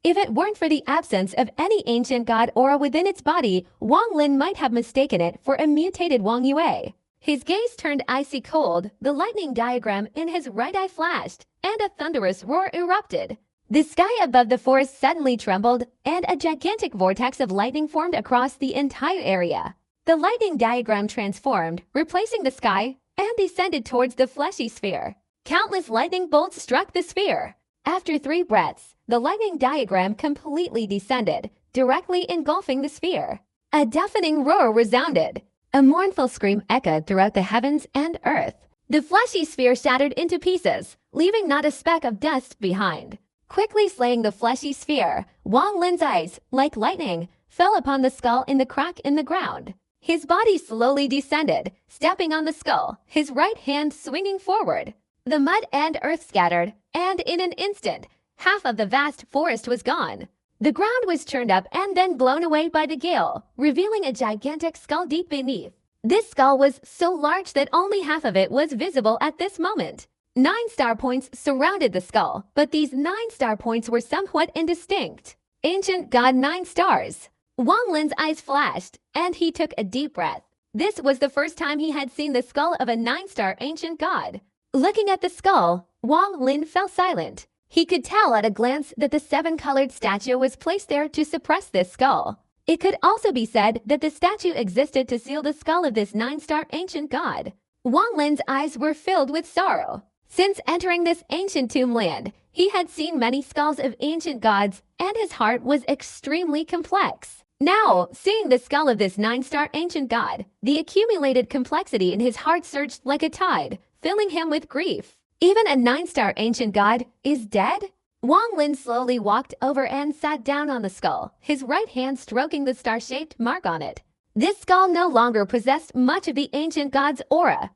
If it weren't for the absence of any ancient god aura within its body, Wang Lin might have mistaken it for a mutated Wang Yue. His gaze turned icy cold, the lightning diagram in his right eye flashed, and a thunderous roar erupted. The sky above the forest suddenly trembled, and a gigantic vortex of lightning formed across the entire area. The lightning diagram transformed, replacing the sky, and descended towards the fleshy sphere. Countless lightning bolts struck the sphere. After 3 breaths, the lightning diagram completely descended, directly engulfing the sphere. A deafening roar resounded. A mournful scream echoed throughout the heavens and earth. The fleshy sphere shattered into pieces, leaving not a speck of dust behind. Quickly slaying the fleshy sphere, Wang Lin's eyes, like lightning, fell upon the skull in the crack in the ground. His body slowly descended, stepping on the skull, his right hand swinging forward. The mud and earth scattered, and in an instant, half of the vast forest was gone. The ground was churned up and then blown away by the gale, revealing a gigantic skull deep beneath. This skull was so large that only half of it was visible at this moment. 9 star points surrounded the skull, but these 9 star points were somewhat indistinct. Ancient God 9 stars. Wang Lin's eyes flashed, and he took a deep breath. This was the first time he had seen the skull of a 9-star ancient god. Looking at the skull, Wang Lin fell silent. He could tell at a glance that the 7-colored statue was placed there to suppress this skull. It could also be said that the statue existed to seal the skull of this 9-star ancient god. Wang Lin's eyes were filled with sorrow. Since entering this ancient tomb land, he had seen many skulls of ancient gods, and his heart was extremely complex. Now, seeing the skull of this 9-star ancient god, the accumulated complexity in his heart surged like a tide, filling him with grief. Even a 9-star ancient god is dead? Wang Lin slowly walked over and sat down on the skull, his right hand stroking the star-shaped mark on it. This skull no longer possessed much of the ancient god's aura.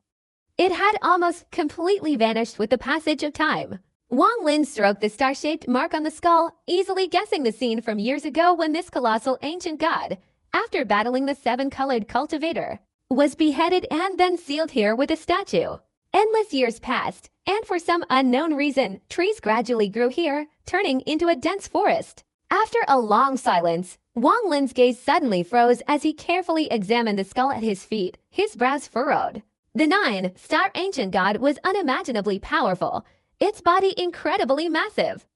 It had almost completely vanished with the passage of time. Wang Lin stroked the star-shaped mark on the skull, easily guessing the scene from years ago when this colossal ancient god, after battling the 7-colored cultivator, was beheaded and then sealed here with a statue. Endless years passed, and for some unknown reason, trees gradually grew here, turning into a dense forest. After a long silence, Wang Lin's gaze suddenly froze as he carefully examined the skull at his feet, his brows furrowed. The 9-star ancient god was unimaginably powerful, its body incredibly massive.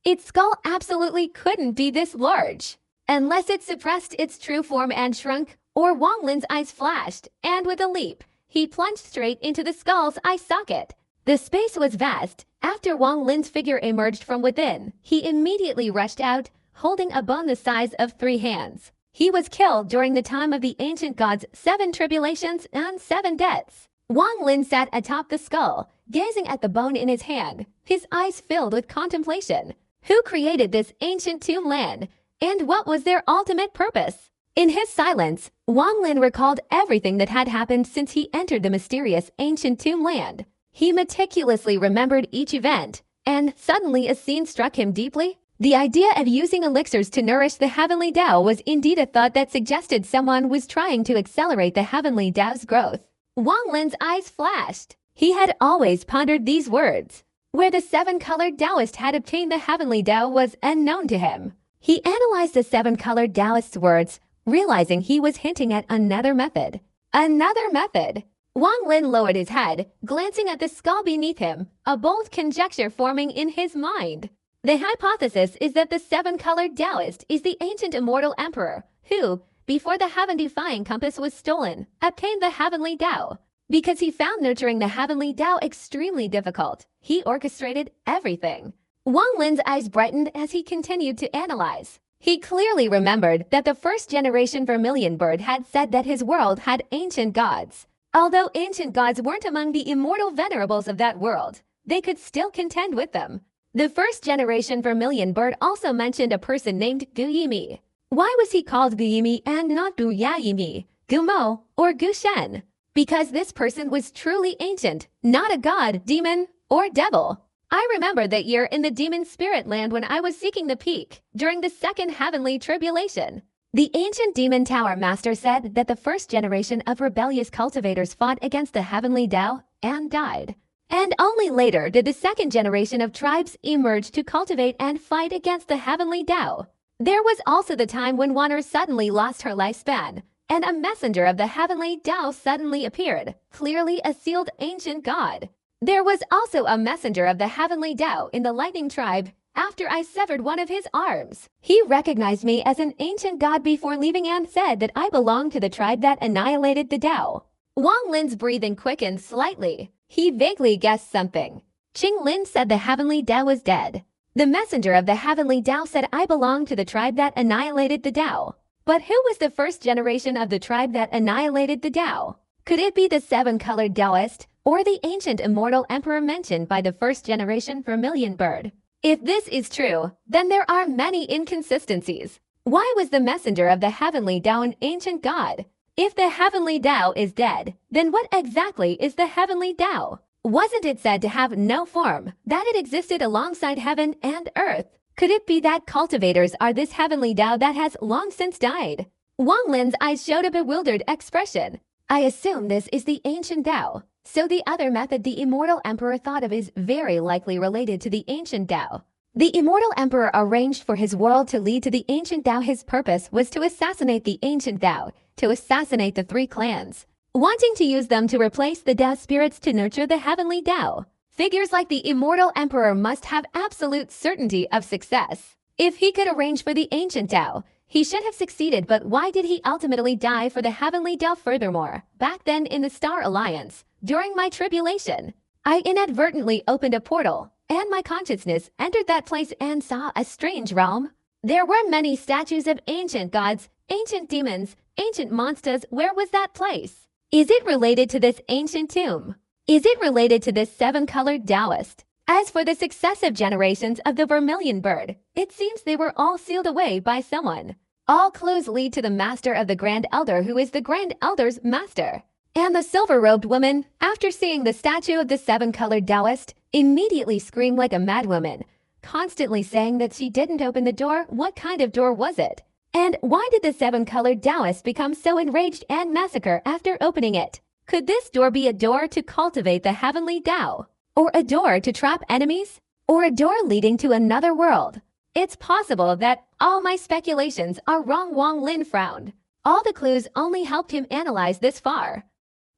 Its skull absolutely couldn't be this large, unless it suppressed its true form and shrunk, or Wang Lin's eyes flashed, and with a leap, he plunged straight into the skull's eye socket. The space was vast. After Wang Lin's figure emerged from within, he immediately rushed out, holding a bone the size of 3 hands. He was killed during the time of the ancient god's 7 tribulations and 7 deaths. Wang Lin sat atop the skull, gazing at the bone in his hand, his eyes filled with contemplation. Who created this ancient tomb land, and what was their ultimate purpose? In his silence, Wang Lin recalled everything that had happened since he entered the mysterious ancient tomb land. He meticulously remembered each event, and suddenly a scene struck him deeply. The idea of using elixirs to nourish the heavenly Tao was indeed a thought that suggested someone was trying to accelerate the heavenly Tao's growth. Wang Lin's eyes flashed. He had always pondered these words. Where the 7-colored Taoist had obtained the heavenly Tao was unknown to him. He analyzed the 7-colored Taoist's words, realizing he was hinting at another method. Another method! Wang Lin lowered his head, glancing at the skull beneath him, a bold conjecture forming in his mind. The hypothesis is that the 7-colored Taoist is the ancient immortal emperor who, before the heaven-defying compass was stolen, obtained the heavenly Tao. Because he found nurturing the heavenly Tao extremely difficult, he orchestrated everything. Wang Lin's eyes brightened as he continued to analyze. He clearly remembered that the first-generation vermilion bird had said that his world had ancient gods. Although ancient gods weren't among the immortal venerables of that world, they could still contend with them. The first-generation vermilion bird also mentioned a person named Gu Yimi. Why was he called Gu Yimi and not Gu Yayimi, Gu Mo, or Gu Shen? Because this person was truly ancient, not a god, demon, or devil. I remember that year in the demon spirit land when I was seeking the peak during the second heavenly tribulation. The ancient demon tower master said that the first generation of rebellious cultivators fought against the heavenly Tao and died. And only later did the second generation of tribes emerge to cultivate and fight against the heavenly Tao. There was also the time when Wanner suddenly lost her lifespan, and a messenger of the heavenly Tao suddenly appeared, clearly a sealed ancient god. There was also a messenger of the heavenly Tao in the lightning tribe after I severed one of his arms. He recognized me as an ancient god before leaving and said that I belonged to the tribe that annihilated the Tao. Wang Lin's breathing quickened slightly. He vaguely guessed something. Qing Lin said the heavenly Tao was dead. The messenger of the heavenly Tao said I belonged to the tribe that annihilated the Tao. But who was the first generation of the tribe that annihilated the Tao? Could it be the seven-colored Taoist, or the ancient immortal emperor mentioned by the first generation vermilion bird? If this is true, then there are many inconsistencies. Why was the messenger of the heavenly Tao an ancient god? If the heavenly Tao is dead, then what exactly is the heavenly Tao? Wasn't it said to have no form, that it existed alongside heaven and earth? Could it be that cultivators are this heavenly Tao that has long since died? Wang Lin's eyes showed a bewildered expression. I assume this is the ancient Tao. So the other method the immortal emperor thought of is very likely related to the ancient Tao. The immortal emperor arranged for his world to lead to the ancient Tao. His purpose was to assassinate the ancient Tao, to assassinate the three clans, wanting to use them to replace the Tao spirits to nurture the heavenly Tao. Figures like the immortal emperor must have absolute certainty of success. If he could arrange for the ancient Tao, he should have succeeded, but why did he ultimately die for the heavenly Tao? Furthermore, back then in the Star Alliance, during my tribulation, I inadvertently opened a portal, and my consciousness entered that place and saw a strange realm. There were many statues of ancient gods, ancient demons, ancient monsters. Where was that place? Is it related to this ancient tomb? Is it related to this seven-colored Taoist? As for the successive generations of the vermilion bird, it seems they were all sealed away by someone. All clues lead to the master of the Grand Elder, who is the Grand Elder's master. And the silver-robed woman, after seeing the statue of the seven-colored Taoist, immediately screamed like a madwoman, constantly saying that she didn't open the door. What kind of door was it? And why did the seven-colored Taoist become so enraged and massacre after opening it? Could this door be a door to cultivate the heavenly Tao? Or a door to trap enemies? Or a door leading to another world? It's possible that all my speculations are wrong. Wang Lin frowned. All the clues only helped him analyze this far.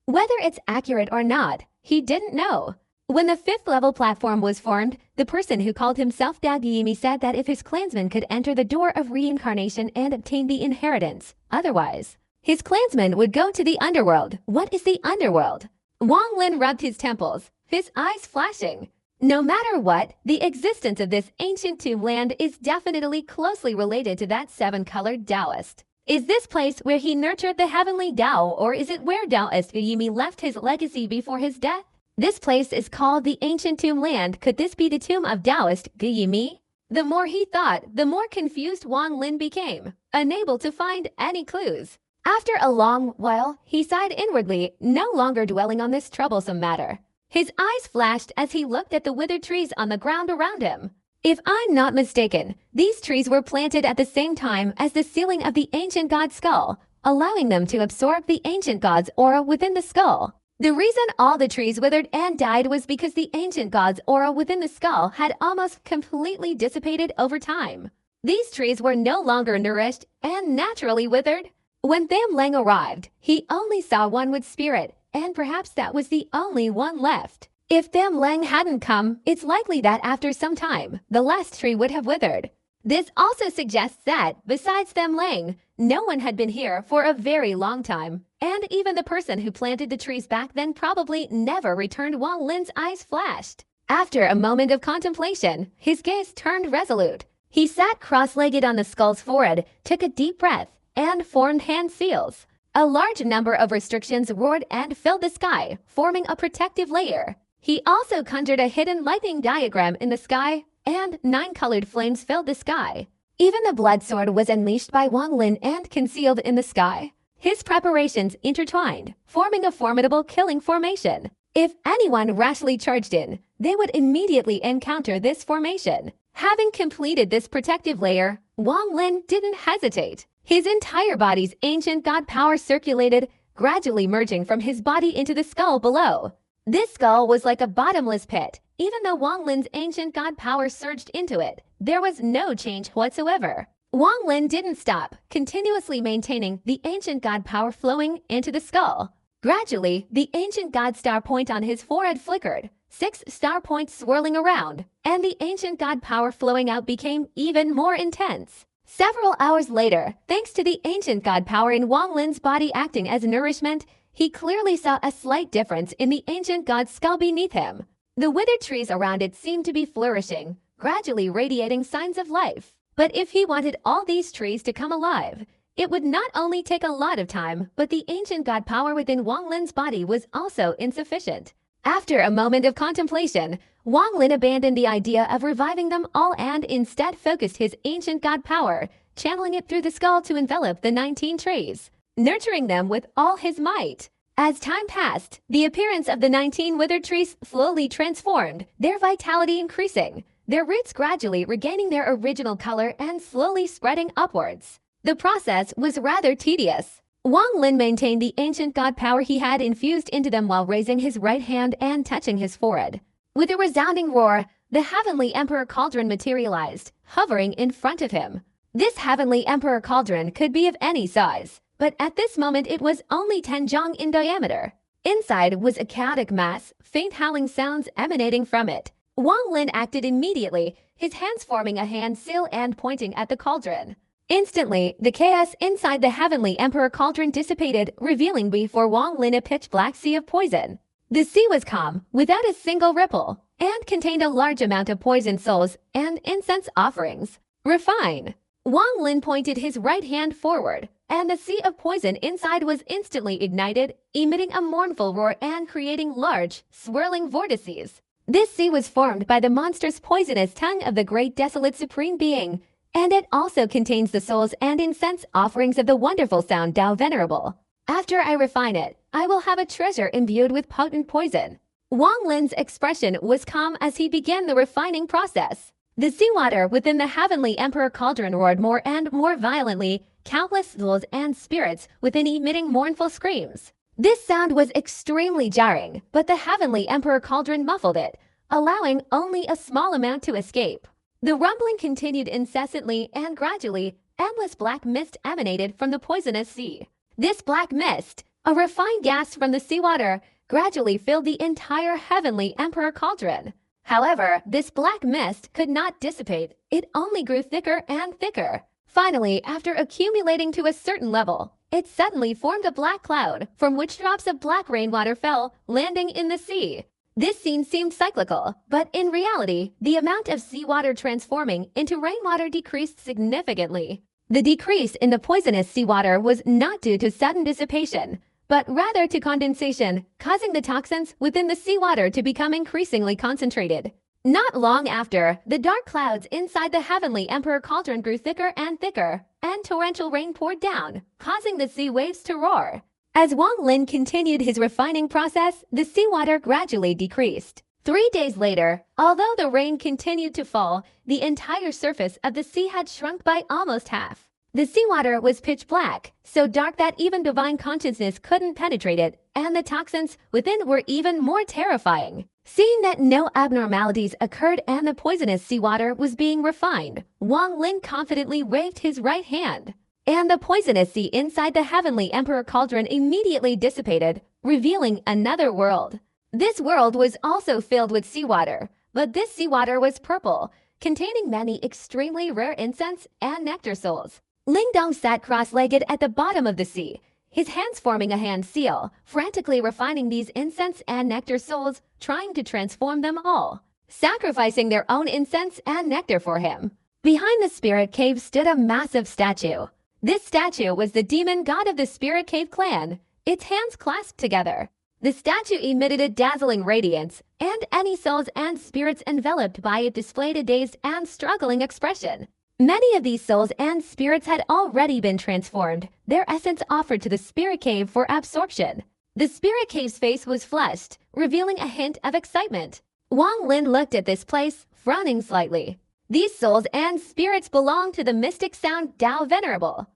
Whether it's accurate or not, he didn't know. When the fifth-level platform was formed, the person who called himself Dagiyimi said that if his clansmen could enter the door of reincarnation and obtain the inheritance, otherwise, his clansmen would go to the underworld. What is the underworld? Wang Lin rubbed his temples, his eyes flashing. No matter what, the existence of this ancient tomb land is definitely closely related to that seven-colored Taoist. Is this place where he nurtured the heavenly Tao, or is it where Taoist Yimi left his legacy before his death? This place is called the ancient tomb land. Could this be the tomb of Taoist Yimi? The more he thought, the more confused Wang Lin became, unable to find any clues. After a long while, he sighed inwardly, no longer dwelling on this troublesome matter. His eyes flashed as he looked at the withered trees on the ground around him. If I'm not mistaken, these trees were planted at the same time as the sealing of the ancient god's skull, allowing them to absorb the ancient god's aura within the skull. The reason all the trees withered and died was because the ancient god's aura within the skull had almost completely dissipated over time. These trees were no longer nourished and naturally withered. When Tham Lang arrived, he only saw one with spirit, and perhaps that was the only one left. If Tham Lang hadn't come, it's likely that after some time, the last tree would have withered. This also suggests that, besides Tham Lang, no one had been here for a very long time, and even the person who planted the trees back then probably never returned. Wang Lin's eyes flashed. After a moment of contemplation, his gaze turned resolute. He sat cross-legged on the skull's forehead, took a deep breath, and formed hand seals. A large number of restrictions roared and filled the sky, forming a protective layer. He also conjured a hidden lightning diagram in the sky, and 9 colored flames filled the sky. Even the blood sword was unleashed by Wang Lin and concealed in the sky. his preparations intertwined, forming a formidable killing formation. If anyone rashly charged in, they would immediately encounter this formation. Having completed this protective layer, Wang Lin didn't hesitate. His entire body's ancient god power circulated, gradually merging from his body into the skull below. This skull was like a bottomless pit. Even though Wang Lin's ancient god power surged into it, there was no change whatsoever. Wang Lin didn't stop, continuously maintaining the ancient god power flowing into the skull. Gradually, the ancient god star point on his forehead flickered, 6 star points swirling around, and the ancient god power flowing out became even more intense. Several hours later, thanks to the ancient god power in Wang Lin's body acting as nourishment, he clearly saw a slight difference in the ancient god's skull beneath him. The withered trees around it seemed to be flourishing, gradually radiating signs of life. But if he wanted all these trees to come alive, it would not only take a lot of time, but the ancient god power within Wang Lin's body was also insufficient. After a moment of contemplation, Wang Lin abandoned the idea of reviving them all and instead focused his ancient god power, channeling it through the skull to envelop the 19 trees, nurturing them with all his might. As time passed, the appearance of the 19 withered trees slowly transformed, their vitality increasing, their roots gradually regaining their original color and slowly spreading upwards. The process was rather tedious. Wang Lin maintained the ancient god power he had infused into them while raising his right hand and touching his forehead. With a resounding roar, the Heavenly Emperor Cauldron materialized, hovering in front of him. This Heavenly Emperor Cauldron could be of any size, but at this moment it was only 10 zhang in diameter. Inside was a chaotic mass, faint howling sounds emanating from it. Wang Lin acted immediately, his hands forming a hand seal and pointing at the cauldron. Instantly, the chaos inside the Heavenly Emperor Cauldron dissipated, revealing before Wang Lin a pitch-black sea of poison. The sea was calm, without a single ripple, and contained a large amount of poison souls and incense offerings. Refine. Wang Lin pointed his right hand forward, and the sea of poison inside was instantly ignited, emitting a mournful roar and creating large, swirling vortices. This sea was formed by the monstrous poisonous tongue of the great desolate supreme being, and it also contains the souls and incense offerings of the wonderful Sound Tao Venerable. After I refine it, I will have a treasure imbued with potent poison. Wang Lin's expression was calm as he began the refining process. The seawater within the Heavenly Emperor Cauldron roared more and more violently, countless souls and spirits within emitting mournful screams. This sound was extremely jarring, but the Heavenly Emperor Cauldron muffled it, allowing only a small amount to escape. The rumbling continued incessantly and gradually, endless black mist emanated from the poisonous sea. This black mist, a refined gas from the seawater, gradually filled the entire Heavenly Emperor Cauldron. However, this black mist could not dissipate, it only grew thicker and thicker. Finally, after accumulating to a certain level, it suddenly formed a black cloud, from which drops of black rainwater fell, landing in the sea. This scene seemed cyclical, but in reality, the amount of seawater transforming into rainwater decreased significantly. The decrease in the poisonous seawater was not due to sudden dissipation, but rather to condensation, causing the toxins within the seawater to become increasingly concentrated. Not long after, the dark clouds inside the Heavenly Emperor Cauldron grew thicker, and torrential rain poured down, causing the sea waves to roar. As Wang Lin continued his refining process, the seawater gradually decreased. 3 days later, although the rain continued to fall, the entire surface of the sea had shrunk by almost half. The seawater was pitch black, so dark that even divine consciousness couldn't penetrate it, and the toxins within were even more terrifying. Seeing that no abnormalities occurred and the poisonous seawater was being refined, Wang Lin confidently waved his right hand. And the poisonous sea inside the Heavenly Emperor Cauldron immediately dissipated, revealing another world. This world was also filled with seawater, but this seawater was purple, containing many extremely rare incense and nectar souls. Lingdong sat cross-legged at the bottom of the sea, his hands forming a hand seal, frantically refining these incense and nectar souls, trying to transform them all, sacrificing their own incense and nectar for him. Behind the spirit cave stood a massive statue. This statue was the demon god of the Spirit Cave clan, its hands clasped together. The statue emitted a dazzling radiance, and any souls and spirits enveloped by it displayed a dazed and struggling expression. Many of these souls and spirits had already been transformed, their essence offered to the spirit cave for absorption. The spirit cave's face was flushed, revealing a hint of excitement. Wang Lin looked at this place, frowning slightly. These souls and spirits belonged to the mystic sound Tao Venerable.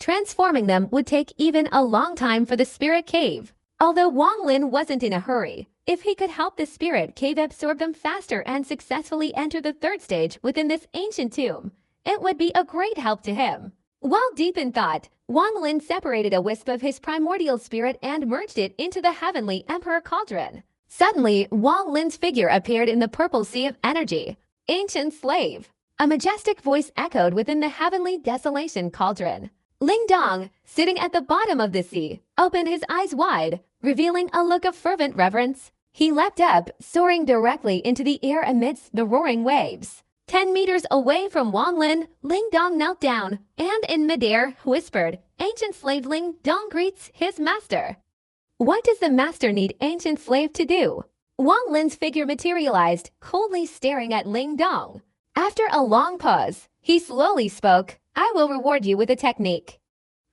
Transforming them would take even a long time for the spirit cave. Although Wang Lin wasn't in a hurry, if he could help the spirit cave absorb them faster and successfully enter the third stage within this ancient tomb, it would be a great help to him. While deep in thought, Wang Lin separated a wisp of his primordial spirit and merged it into the heavenly emperor cauldron. Suddenly, Wang Lin's figure appeared in the purple sea of energy. Ancient slave. A majestic voice echoed within the heavenly desolation cauldron. Ling Dong, sitting at the bottom of the sea, opened his eyes wide, revealing a look of fervent reverence. He leapt up, soaring directly into the air amidst the roaring waves. 10 meters away from Wang Lin, Ling Dong knelt down and in midair whispered, "Ancient slave Ling Dong greets his master." What does the master need ancient slave to do? Wang Lin's figure materialized, coldly staring at Ling Dong. After a long pause, he slowly spoke, "I will reward you with a technique.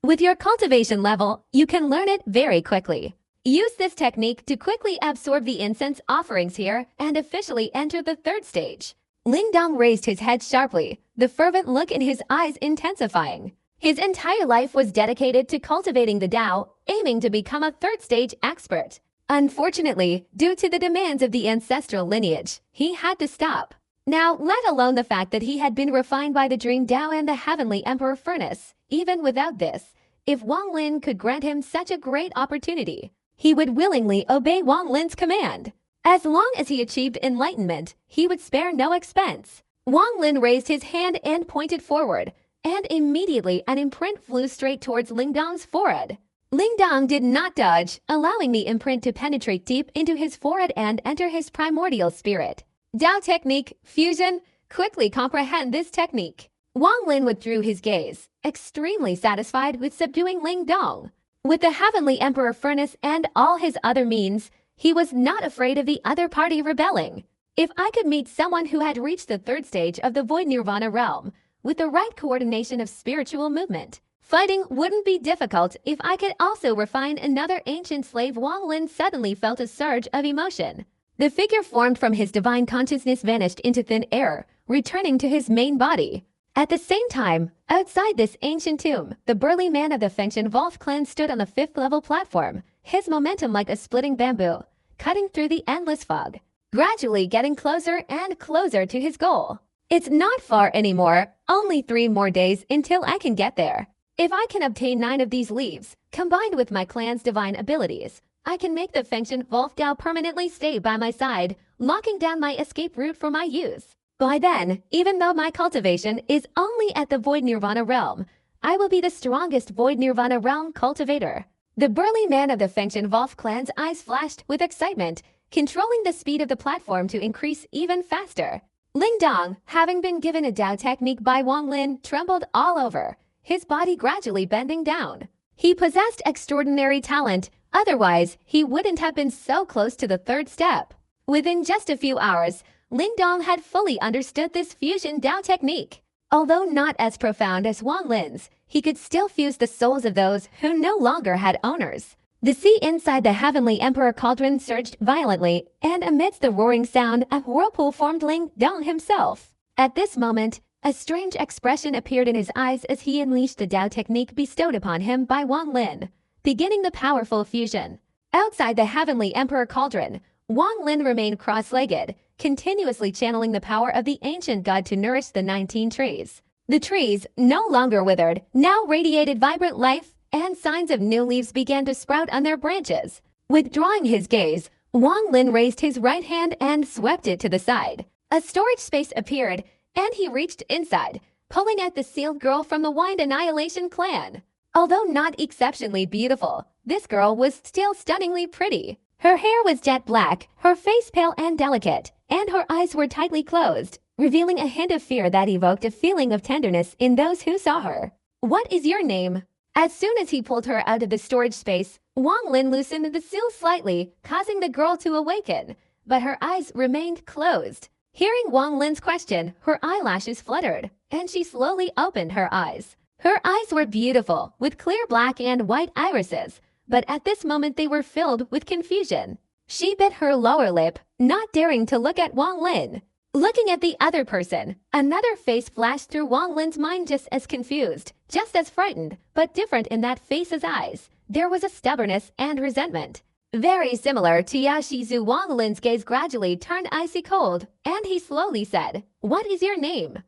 With your cultivation level, you can learn it very quickly. Use this technique to quickly absorb the incense offerings here and officially enter the third stage." Ling Dong raised his head sharply, the fervent look in his eyes intensifying. His entire life was dedicated to cultivating the Tao, aiming to become a third stage expert. Unfortunately, due to the demands of the ancestral lineage, he had to stop. Now, let alone the fact that he had been refined by the Dream Tao and the Heavenly Emperor Furnace, even without this, if Wang Lin could grant him such a great opportunity, he would willingly obey Wang Lin's command. As long as he achieved enlightenment, he would spare no expense. Wang Lin raised his hand and pointed forward, and immediately an imprint flew straight towards Ling Dong's forehead. Ling Dong did not dodge, allowing the imprint to penetrate deep into his forehead and enter his primordial spirit. Tao technique, fusion, quickly comprehend this technique. Wang Lin withdrew his gaze, extremely satisfied with subduing Ling Dong. With the Heavenly Emperor Furnace and all his other means, he was not afraid of the other party rebelling. If I could meet someone who had reached the third stage of the Void Nirvana realm, with the right coordination of spiritual movement, fighting wouldn't be difficult. If I could also refine another ancient slave. Wang Lin suddenly felt a surge of emotion. The figure formed from his divine consciousness vanished into thin air, returning to his main body. At the same time, outside this ancient tomb, the burly man of the Fengshan Wolf clan stood on the 5th level platform, his momentum like a splitting bamboo, cutting through the endless fog, gradually getting closer and closer to his goal. It's not far anymore, only 3 more days until I can get there. If I can obtain 9 of these leaves, combined with my clan's divine abilities, I can make the Fengshan Wolf Tao permanently stay by my side, locking down my escape route for my use. By then, even though my cultivation is only at the Void Nirvana realm, I will be the strongest Void Nirvana realm cultivator. The burly man of the Fengshan Wolf clan's eyes flashed with excitement, controlling the speed of the platform to increase even faster. Ling Dong, having been given a Tao technique by Wang Lin, trembled all over, his body gradually bending down. He possessed extraordinary talent, otherwise he wouldn't have been so close to the third step. Within just a few hours, Ling Dong had fully understood this fusion Tao technique. Although not as profound as Wang Lin's, he could still fuse the souls of those who no longer had owners. The sea inside the Heavenly Emperor cauldron surged violently, and amidst the roaring sound, a whirlpool formed Ling Dong himself. At this moment, a strange expression appeared in his eyes as he unleashed the Tao technique bestowed upon him by Wang Lin, beginning the powerful fusion. Outside the Heavenly Emperor cauldron, Wang Lin remained cross-legged, continuously channeling the power of the ancient god to nourish the 19 trees. The trees, no longer withered, now radiated vibrant life, and signs of new leaves began to sprout on their branches. Withdrawing his gaze, Wang Lin raised his right hand and swept it to the side. A storage space appeared, and he reached inside, pulling out the sealed girl from the Wind Annihilation clan. Although not exceptionally beautiful, this girl was still stunningly pretty. Her hair was jet black, her face pale and delicate, and her eyes were tightly closed, revealing a hint of fear that evoked a feeling of tenderness in those who saw her. "What is your name?" As soon as he pulled her out of the storage space, Wang Lin loosened the seal slightly, causing the girl to awaken, but her eyes remained closed. Hearing Wang Lin's question, her eyelashes fluttered, and she slowly opened her eyes. Her eyes were beautiful, with clear black and white irises, but at this moment they were filled with confusion. She bit her lower lip, not daring to look at Wang Lin. Looking at the other person, another face flashed through Wang Lin's mind, just as confused, just as frightened, but different in that face's eyes. There was a stubbornness and resentment. Very similar to Yashizu. Wang Lin's gaze gradually turned icy cold, and he slowly said, "What is your name?"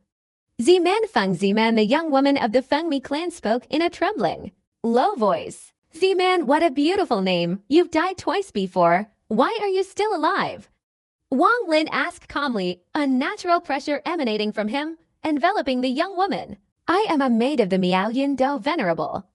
Ziman Feng. Ziman, the young woman of the Fengmi clan, spoke in a trembling, low voice. "Ziman, what a beautiful name. You've died twice before. Why are you still alive?" Wang Lin asked calmly, a natural pressure emanating from him, enveloping the young woman. "I am a maid of the Miaoyan Dao Venerable.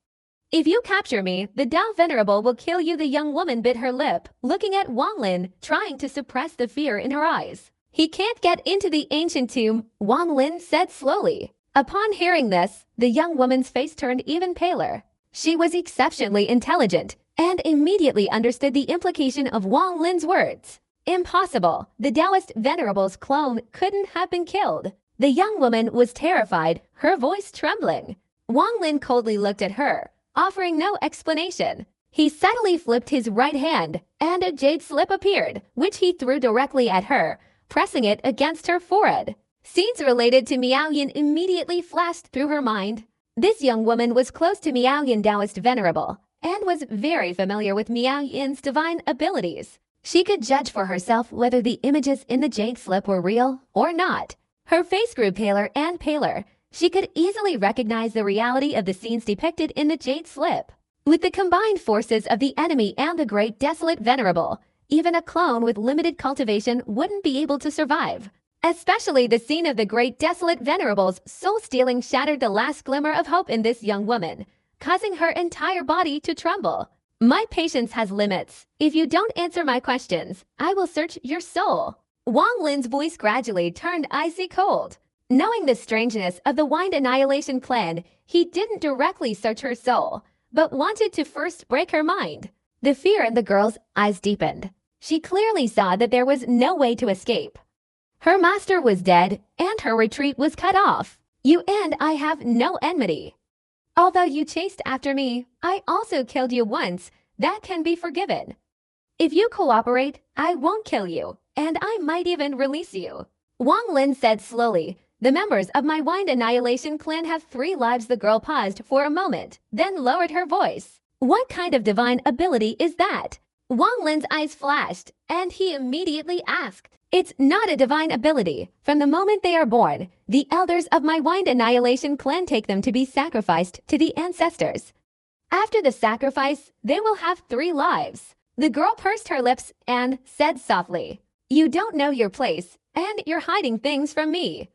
If you capture me, the Dao Venerable will kill you." The young woman bit her lip, looking at Wang Lin, trying to suppress the fear in her eyes. "He can't get into the ancient tomb," Wang Lin said slowly. Upon hearing this, the young woman's face turned even paler. She was exceptionally intelligent and immediately understood the implication of Wang Lin's words. Impossible. The Taoist Venerable's clone couldn't have been killed. The young woman was terrified, her voice trembling. Wang Lin coldly looked at her, offering no explanation. He subtly flipped his right hand, and a jade slip appeared, which he threw directly at her, pressing it against her forehead. Scenes related to Miaoyan immediately flashed through her mind. This young woman was close to Miaoyan Taoist Venerable, and was very familiar with Miaoyan's divine abilities. She could judge for herself whether the images in the jade slip were real or not. Her face grew paler and paler. She could easily recognize the reality of the scenes depicted in the jade slip. With the combined forces of the enemy and the great desolate Venerable, even a clone with limited cultivation wouldn't be able to survive. Especially the scene of the great desolate Venerable's soul-stealing shattered the last glimmer of hope in this young woman, causing her entire body to tremble. "My patience has limits. If you don't answer my questions, I will search your soul." Wang Lin's voice gradually turned icy cold. Knowing the strangeness of the Wind Annihilation clan, he didn't directly search her soul, but wanted to first break her mind. The fear in the girl's eyes deepened. She clearly saw that there was no way to escape. Her master was dead, and her retreat was cut off. "You and I have no enmity. Although you chased after me, I also killed you once. That can be forgiven. If you cooperate, I won't kill you, and I might even release you." Wang Lin said slowly, "The members of my Wind Annihilation clan have 3 lives." The girl paused for a moment, then lowered her voice. "What kind of divine ability is that?" Wang Lin's eyes flashed, and he immediately asked, "It's not a divine ability. From the moment they are born, the elders of my Wind Annihilation clan take them to be sacrificed to the ancestors. After the sacrifice, they will have 3 lives." The girl pursed her lips and said softly, "You don't know your place, and you're hiding things from me.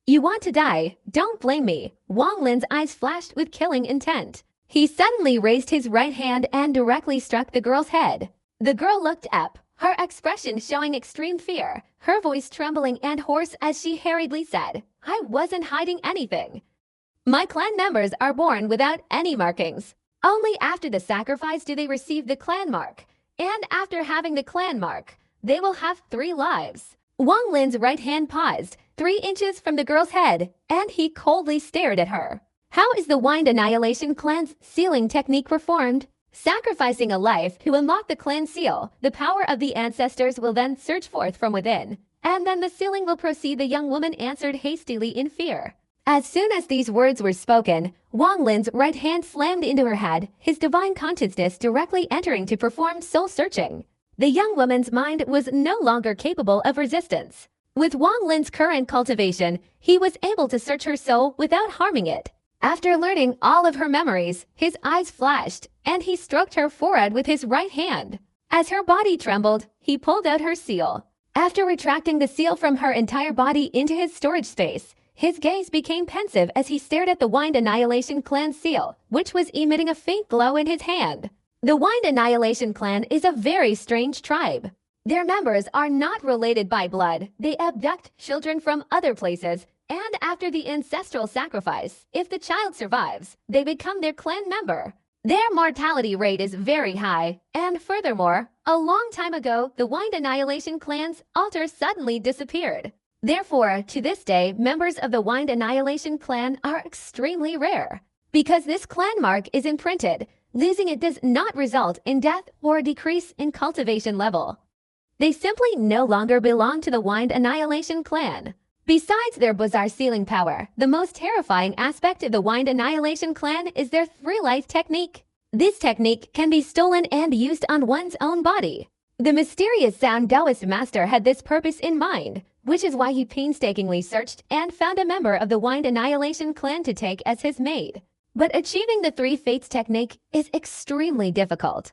You want to die, don't blame me." Wang Lin's eyes flashed with killing intent. He suddenly raised his right hand and directly struck the girl's head. The girl looked up, her expression showing extreme fear, her voice trembling and hoarse as she hurriedly said, "I wasn't hiding anything. My clan members are born without any markings. Only after the sacrifice do they receive the clan mark, and after having the clan mark, they will have 3 lives." Wang Lin's right hand paused, 3 inches from the girl's head, and he coldly stared at her. "How is the Wind Annihilation clan's sealing technique performed?" "Sacrificing a life to unlock the clan seal, the power of the ancestors will then surge forth from within, and then the sealing will proceed." The young woman answered hastily in fear. As soon as these words were spoken, Wang Lin's right hand slammed into her head, his divine consciousness directly entering to perform soul-searching. The young woman's mind was no longer capable of resistance. With Wang Lin's current cultivation, he was able to search her soul without harming it. After learning all of her memories, his eyes flashed, and he stroked her forehead with his right hand. As her body trembled, he pulled out her seal. After retracting the seal from her entire body into his storage space, his gaze became pensive as he stared at the Wind Annihilation clan seal, which was emitting a faint glow in his hand. The Wind Annihilation clan is a very strange tribe. Their members are not related by blood. They abduct children from other places, and after the ancestral sacrifice, if the child survives, they become their clan member. Their mortality rate is very high, and furthermore, a long time ago, the Wind Annihilation clan's altar suddenly disappeared. Therefore, to this day, members of the Wind Annihilation clan are extremely rare. Because this clan mark is imprinted, losing it does not result in death or decrease in cultivation level. They simply no longer belong to the Wind Annihilation clan. Besides their bizarre sealing power, the most terrifying aspect of the Wind Annihilation clan is their three-life technique. This technique can be stolen and used on one's own body. The mysterious Sound Taoist master had this purpose in mind, which is why he painstakingly searched and found a member of the Wind Annihilation clan to take as his maid. But achieving the Three Fates technique is extremely difficult.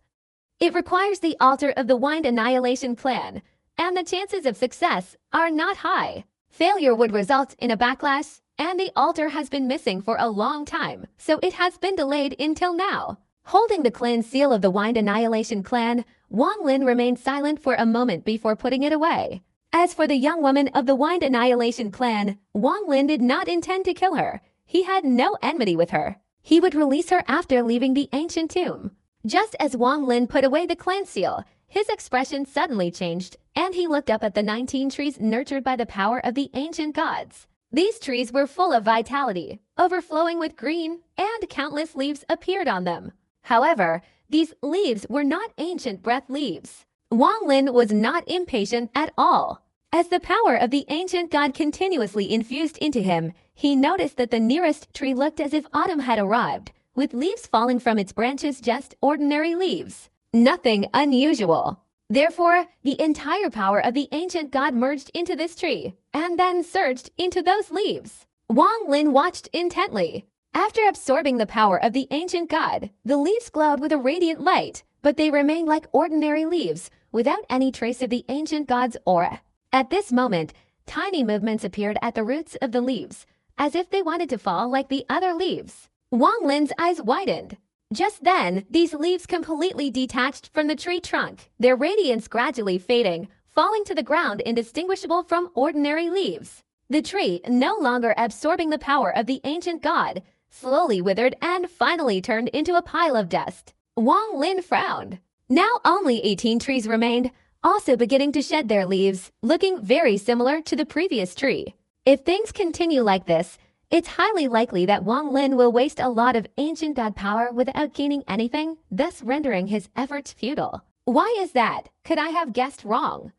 It requires the altar of the Wind Annihilation clan, and the chances of success are not high. Failure would result in a backlash, and the altar has been missing for a long time, so it has been delayed until now. Holding the clan seal of the Wind Annihilation clan, Wang Lin remained silent for a moment before putting it away. As for the young woman of the Wind Annihilation clan, Wang Lin did not intend to kill her. He had no enmity with her. He would release her after leaving the ancient tomb. Just as Wang Lin put away the clan seal, his expression suddenly changed, and he looked up at the 19 trees nurtured by the power of the ancient gods. These trees were full of vitality, overflowing with green, and countless leaves appeared on them. However, these leaves were not ancient breath leaves. Wang Lin was not impatient at all. As the power of the ancient god continuously infused into him, he noticed that the nearest tree looked as if autumn had arrived, with leaves falling from its branches, just ordinary leaves. Nothing unusual. Therefore, the entire power of the ancient god merged into this tree, and then surged into those leaves. Wang Lin watched intently. After absorbing the power of the ancient god, the leaves glowed with a radiant light, but they remained like ordinary leaves, without any trace of the ancient god's aura. At this moment, tiny movements appeared at the roots of the leaves, as if they wanted to fall like the other leaves. Wang Lin's eyes widened. Just then, these leaves completely detached from the tree trunk, their radiance gradually fading, falling to the ground indistinguishable from ordinary leaves. The tree, no longer absorbing the power of the ancient god, slowly withered and finally turned into a pile of dust. Wang Lin frowned. Now only 18 trees remained, also beginning to shed their leaves, looking very similar to the previous tree. If things continue like this, it's highly likely that Wang Lin will waste a lot of ancient god power without gaining anything, thus rendering his efforts futile. Why is that? Could I have guessed wrong?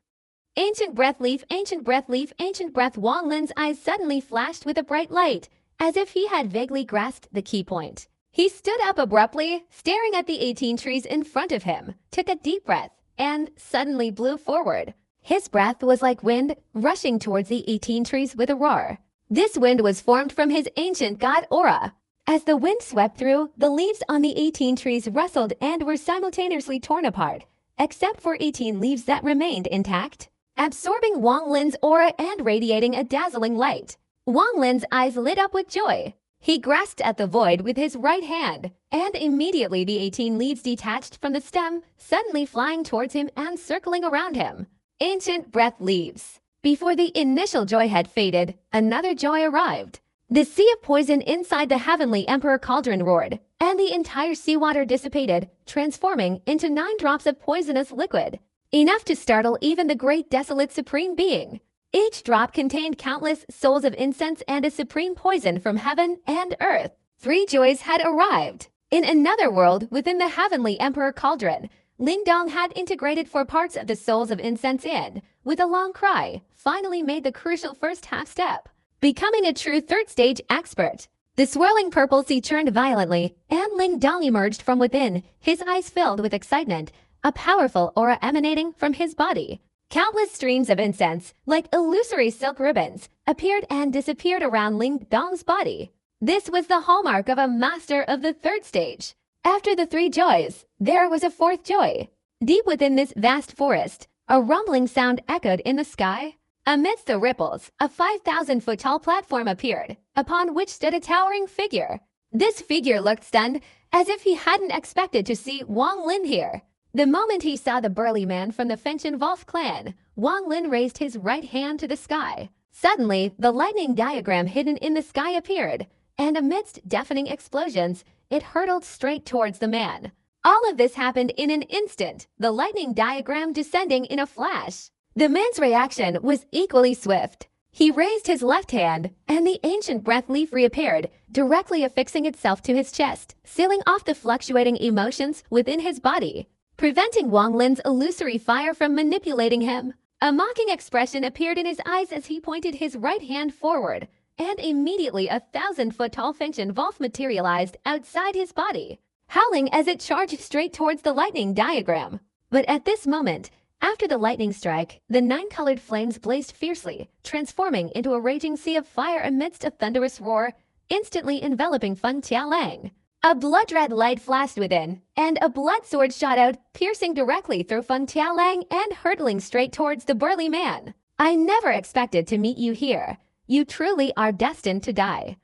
Ancient breath leaf, ancient breath leaf, ancient breath. Wang Lin's eyes suddenly flashed with a bright light, as if he had vaguely grasped the key point. He stood up abruptly, staring at the 18 trees in front of him, took a deep breath, and suddenly blew forward. His breath was like wind, rushing towards the 18 trees with a roar. This wind was formed from his ancient god aura. As the wind swept through, the leaves on the 18 trees rustled and were simultaneously torn apart, except for 18 leaves that remained intact, absorbing Wang Lin's aura and radiating a dazzling light. Wang Lin's eyes lit up with joy. He grasped at the void with his right hand, and immediately the 18 leaves detached from the stem, suddenly flying towards him and circling around him. Ancient breath leaves. Before the initial joy had faded, another joy arrived. The sea of poison inside the Heavenly Emperor cauldron roared, and the entire seawater dissipated, transforming into 9 drops of poisonous liquid, enough to startle even the great desolate supreme being. Each drop contained countless souls of incense and a supreme poison from heaven and earth. 3 joys had arrived. In another world within the Heavenly Emperor cauldron, Ling Dong had integrated 4 parts of the souls of incense and, with a long cry, finally made the crucial first half step, becoming a true 3rd stage expert. The swirling purple sea churned violently, and Ling Dong emerged from within, his eyes filled with excitement, a powerful aura emanating from his body. Countless streams of incense, like illusory silk ribbons, appeared and disappeared around Ling Dong's body. This was the hallmark of a master of the 3rd stage. After the 3 joys, there was a 4th joy. Deep within this vast forest, a rumbling sound echoed in the sky. Amidst the ripples, a 5,000-foot tall platform appeared, upon which stood a towering figure. This figure looked stunned, as if he hadn't expected to see Wang Lin here. The moment he saw the burly man from the Fenchen Wolf clan, Wang Lin raised his right hand to the sky. Suddenly, the lightning diagram hidden in the sky appeared, and amidst deafening explosions, it hurtled straight towards the man. All of this happened in an instant, the lightning diagram descending in a flash. The man's reaction was equally swift. He raised his left hand, and the ancient breath leaf reappeared, directly affixing itself to his chest, sealing off the fluctuating emotions within his body, preventing Wang Lin's illusory fire from manipulating him. A mocking expression appeared in his eyes as he pointed his right hand forward, and immediately a 1,000-foot-tall Fengtian Wolf materialized outside his body, howling as it charged straight towards the lightning diagram. But at this moment, after the lightning strike, the 9-colored flames blazed fiercely, transforming into a raging sea of fire amidst a thunderous roar, instantly enveloping Feng Qiaolang. A blood-red light flashed within, and a blood sword shot out, piercing directly through Feng Qiaolang and hurtling straight towards the burly man. I never expected to meet you here. You truly are destined to die.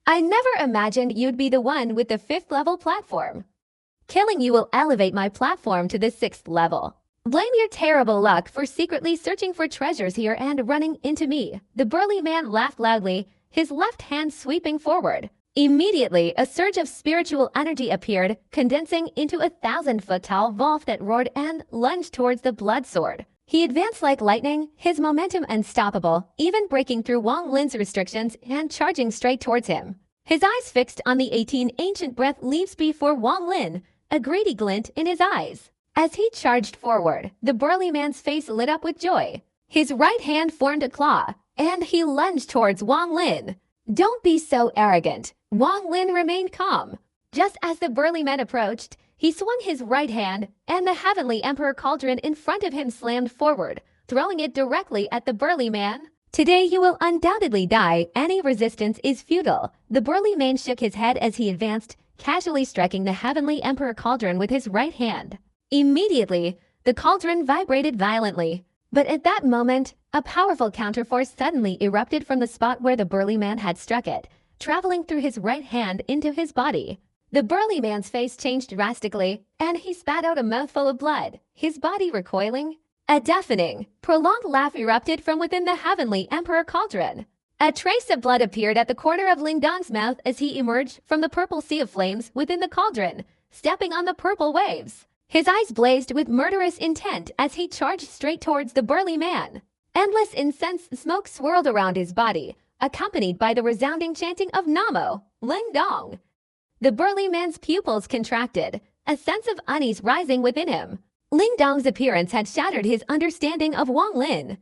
I never imagined you'd be the one with the 5th level platform. Killing you will elevate my platform to the 6th level. Blame your terrible luck for secretly searching for treasures here and running into me. The burly man laughed loudly, his left hand sweeping forward. Immediately, a surge of spiritual energy appeared, condensing into a 1,000-foot-tall wolf that roared and lunged towards the blood sword. He advanced like lightning, his momentum unstoppable, even breaking through Wang Lin's restrictions and charging straight towards him. His eyes fixed on the 18 ancient breath leaves before Wang Lin, a greedy glint in his eyes. As he charged forward, the burly man's face lit up with joy. His right hand formed a claw, and he lunged towards Wang Lin. Don't be so arrogant. Wang Lin remained calm. Just as the burly man approached, he swung his right hand, and the Heavenly Emperor Cauldron in front of him slammed forward, throwing it directly at the burly man. Today you will undoubtedly die. Any resistance is futile. The burly man shook his head as he advanced, casually striking the Heavenly Emperor Cauldron with his right hand. Immediately, the cauldron vibrated violently. But at that moment, a powerful counterforce suddenly erupted from the spot where the burly man had struck it, traveling through his right hand into his body. The burly man's face changed drastically, and he spat out a mouthful of blood, his body recoiling. A deafening, prolonged laugh erupted from within the Heavenly Emperor Cauldron. A trace of blood appeared at the corner of Lingdong's mouth as he emerged from the purple sea of flames within the cauldron, stepping on the purple waves. His eyes blazed with murderous intent as he charged straight towards the burly man. Endless incense smoke swirled around his body, accompanied by the resounding chanting of Namo, Lingdong. The burly man's pupils contracted, a sense of unease rising within him. Lingdong's appearance had shattered his understanding of Wang Lin.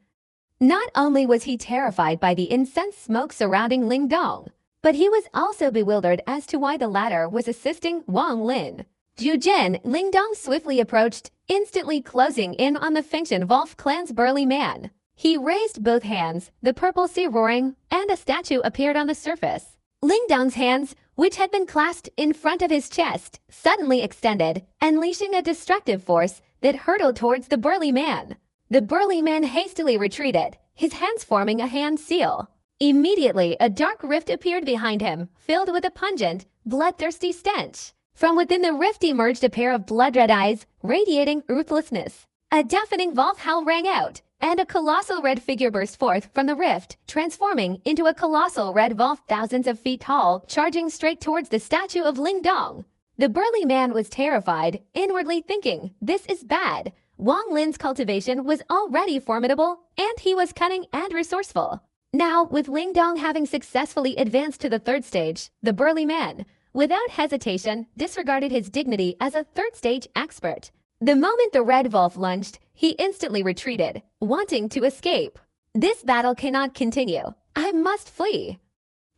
Not only was he terrified by the incense smoke surrounding Lingdong, but he was also bewildered as to why the latter was assisting Wang Lin. Jujin, Lingdong swiftly approached, instantly closing in on the Fengtian Wolf clan's burly man. He raised both hands, the purple sea roaring, and a statue appeared on the surface. Lingdong's hands, which had been clasped in front of his chest, suddenly extended, unleashing a destructive force that hurtled towards the burly man. The burly man hastily retreated, his hands forming a hand seal. Immediately, a dark rift appeared behind him, filled with a pungent, bloodthirsty stench. From within the rift emerged a pair of blood-red eyes, radiating ruthlessness. A deafening wolf howl rang out, and a colossal red figure burst forth from the rift, transforming into a colossal red wolf thousands of feet tall, charging straight towards the statue of Lingdong. The burly man was terrified, inwardly thinking, this is bad. Wang Lin's cultivation was already formidable, and he was cunning and resourceful. Now, with Lingdong having successfully advanced to the 3rd stage, the burly man, without hesitation, disregarded his dignity as a 3rd stage expert. The moment the red wolf lunged, he instantly retreated, wanting to escape. This battle cannot continue. I must flee.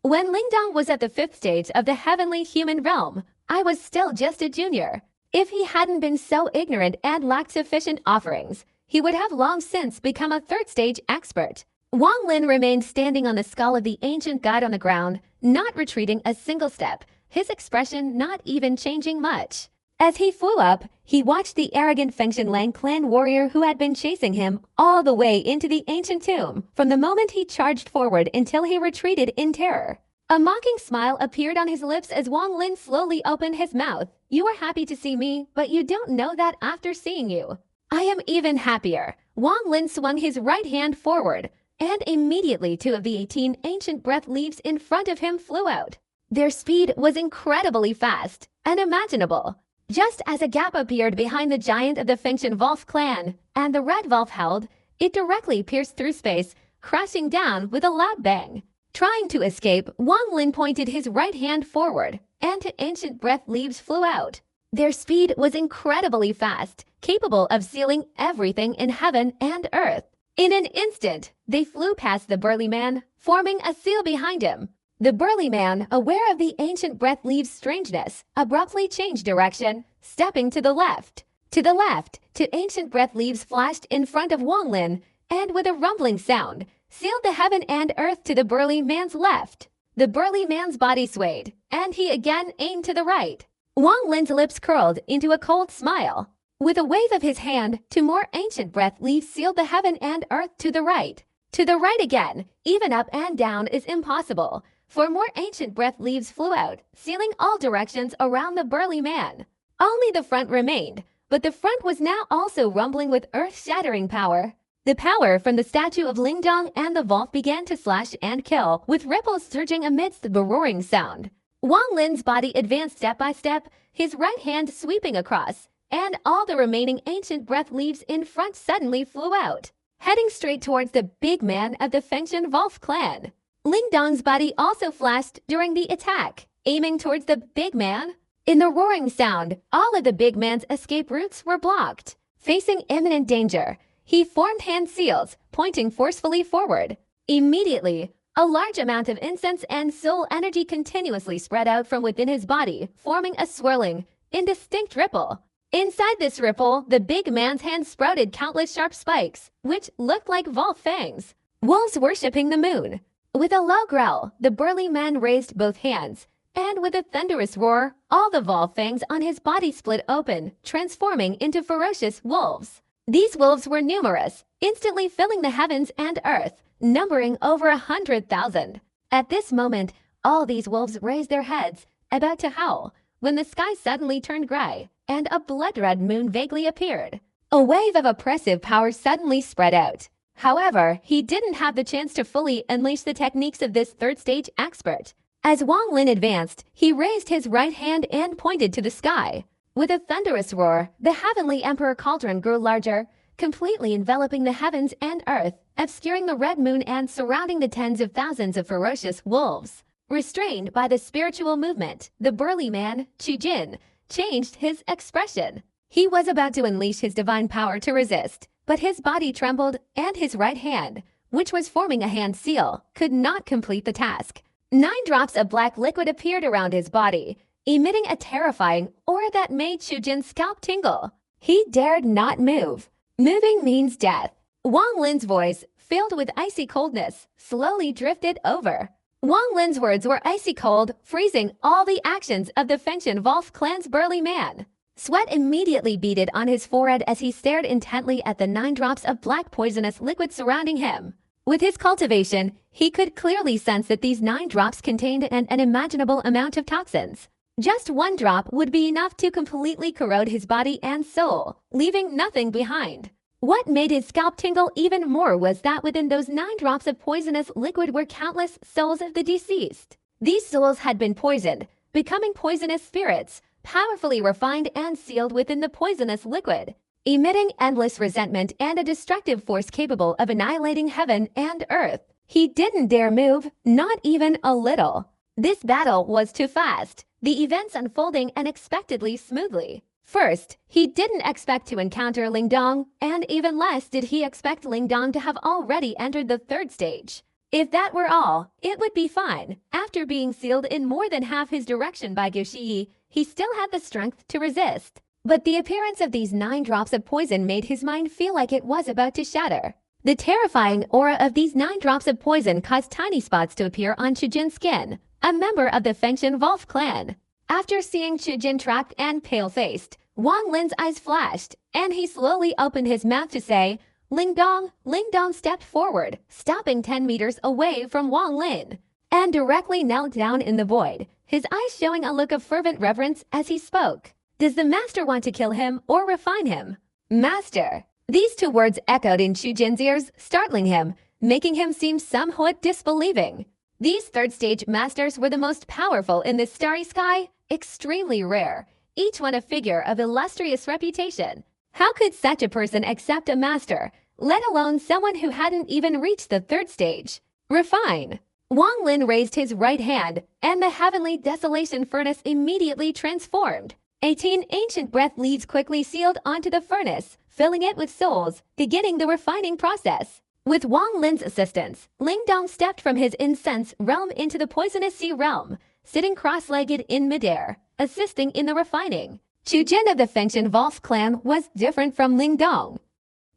When Lingdong was at the 5th stage of the heavenly human realm, I was still just a junior. If he hadn't been so ignorant and lacked sufficient offerings, he would have long since become a 3rd stage expert. Wang Lin remained standing on the skull of the ancient god on the ground, not retreating a single step, his expression not even changing much. As he flew up, he watched the arrogant Fengtian Lang clan warrior who had been chasing him all the way into the ancient tomb, from the moment he charged forward until he retreated in terror. A mocking smile appeared on his lips as Wang Lin slowly opened his mouth. You are happy to see me, but you don't know that after seeing you. I am even happier. Wang Lin swung his right hand forward, and immediately 2 of the 18 ancient breath leaves in front of him flew out. Their speed was incredibly fast, unimaginable. Just as a gap appeared behind the giant of the Fengtian Wolf clan, and the red wolf howled, it directly pierced through space, crashing down with a loud bang. Trying to escape, Wang Lin pointed his right hand forward, and ancient breath leaves flew out. Their speed was incredibly fast, capable of sealing everything in heaven and earth. In an instant, they flew past the burly man, forming a seal behind him. The burly man, aware of the ancient breath leaves' strangeness, abruptly changed direction, stepping to the left. To the left, ancient breath leaves flashed in front of Wang Lin, and with a rumbling sound, sealed the heaven and earth to the burly man's left. The burly man's body swayed, and he again aimed to the right. Wang Lin's lips curled into a cold smile. With a wave of his hand, two more ancient breath leaves sealed the heaven and earth to the right. To the right again, even up and down is impossible, for more ancient breath leaves flew out, sealing all directions around the burly man. Only the front remained, but the front was now also rumbling with earth-shattering power. The power from the statue of Lingdong and the vault began to slash and kill, with ripples surging amidst the roaring sound. Wang Lin's body advanced step by step, his right hand sweeping across, and all the remaining ancient breath leaves in front suddenly flew out, heading straight towards the big man of the Fengshan Wolf clan. Lingdong's body also flashed during the attack, aiming towards the big man. In the roaring sound, all of the big man's escape routes were blocked. Facing imminent danger, he formed hand seals, pointing forcefully forward. Immediately, a large amount of incense and soul energy continuously spread out from within his body, forming a swirling, indistinct ripple. Inside this ripple, the big man's hand sprouted countless sharp spikes, which looked like wolf fangs. Wolves worshipping the moon. With a low growl, the burly man raised both hands, and with a thunderous roar, all the wolf fangs on his body split open, transforming into ferocious wolves. These wolves were numerous, instantly filling the heavens and earth, numbering over 100,000. At this moment, all these wolves raised their heads, about to howl, when the sky suddenly turned gray, and a blood-red moon vaguely appeared. A wave of oppressive power suddenly spread out. However, he didn't have the chance to fully unleash the techniques of this third-stage expert. As Wang Lin advanced, he raised his right hand and pointed to the sky. With a thunderous roar, the heavenly emperor cauldron grew larger, completely enveloping the heavens and earth, obscuring the red moon and surrounding the tens of thousands of ferocious wolves. Restrained by the spiritual movement, the burly man, Chu Jin, changed his expression. He was about to unleash his divine power to resist, but his body trembled, and his right hand, which was forming a hand seal, could not complete the task. 9 drops of black liquid appeared around his body, emitting a terrifying aura that made Chu Jin's scalp tingle. He dared not move. Moving means death. Wang Lin's voice, filled with icy coldness, slowly drifted over. Wang Lin's words were icy cold, freezing all the actions of the Fengshan Wolf clan's burly man. Sweat immediately beaded on his forehead as he stared intently at the 9 drops of black poisonous liquid surrounding him. With his cultivation, he could clearly sense that these 9 drops contained an unimaginable amount of toxins. Just 1 drop would be enough to completely corrode his body and soul, leaving nothing behind. What made his scalp tingle even more was that within those 9 drops of poisonous liquid were countless souls of the deceased. These souls had been poisoned, becoming poisonous spirits, powerfully refined and sealed within the poisonous liquid, emitting endless resentment and a destructive force capable of annihilating heaven and earth. He didn't dare move, not even a little. This battle was too fast, the events unfolding unexpectedly smoothly. First, he didn't expect to encounter Lingdong, and even less did he expect Lingdong to have already entered the 3rd stage. If that were all, it would be fine. After being sealed in more than half his direction by Gushi, he still had the strength to resist. But the appearance of these 9 drops of poison made his mind feel like it was about to shatter. The terrifying aura of these 9 drops of poison caused tiny spots to appear on Chujin's skin, a member of the Fengshan Wolf clan. After seeing Chujin trapped and pale-faced, Wang Lin's eyes flashed, and he slowly opened his mouth to say, "Lingdong." Lingdong stepped forward, stopping 10 meters away from Wang Lin, and directly knelt down in the void, his eyes showing a look of fervent reverence as he spoke. Does the master want to kill him or refine him? Master. These 2 words echoed in Chujin's ears, startling him, making him seem somewhat disbelieving. These 3rd stage masters were the most powerful in this starry sky, extremely rare, each one a figure of illustrious reputation. How could such a person accept a master, let alone someone who hadn't even reached the third stage. Refine. Wang Lin raised his right hand, and the heavenly desolation furnace immediately transformed. 18 ancient breath leaves quickly sealed onto the furnace, filling it with souls, beginning the refining process. With Wang Lin's assistance, Ling Dong stepped from his incense realm into the poisonous sea realm, sitting cross-legged in midair, assisting in the refining. Chu Jin of the Fengshan Wolf clan was different from Ling Dong.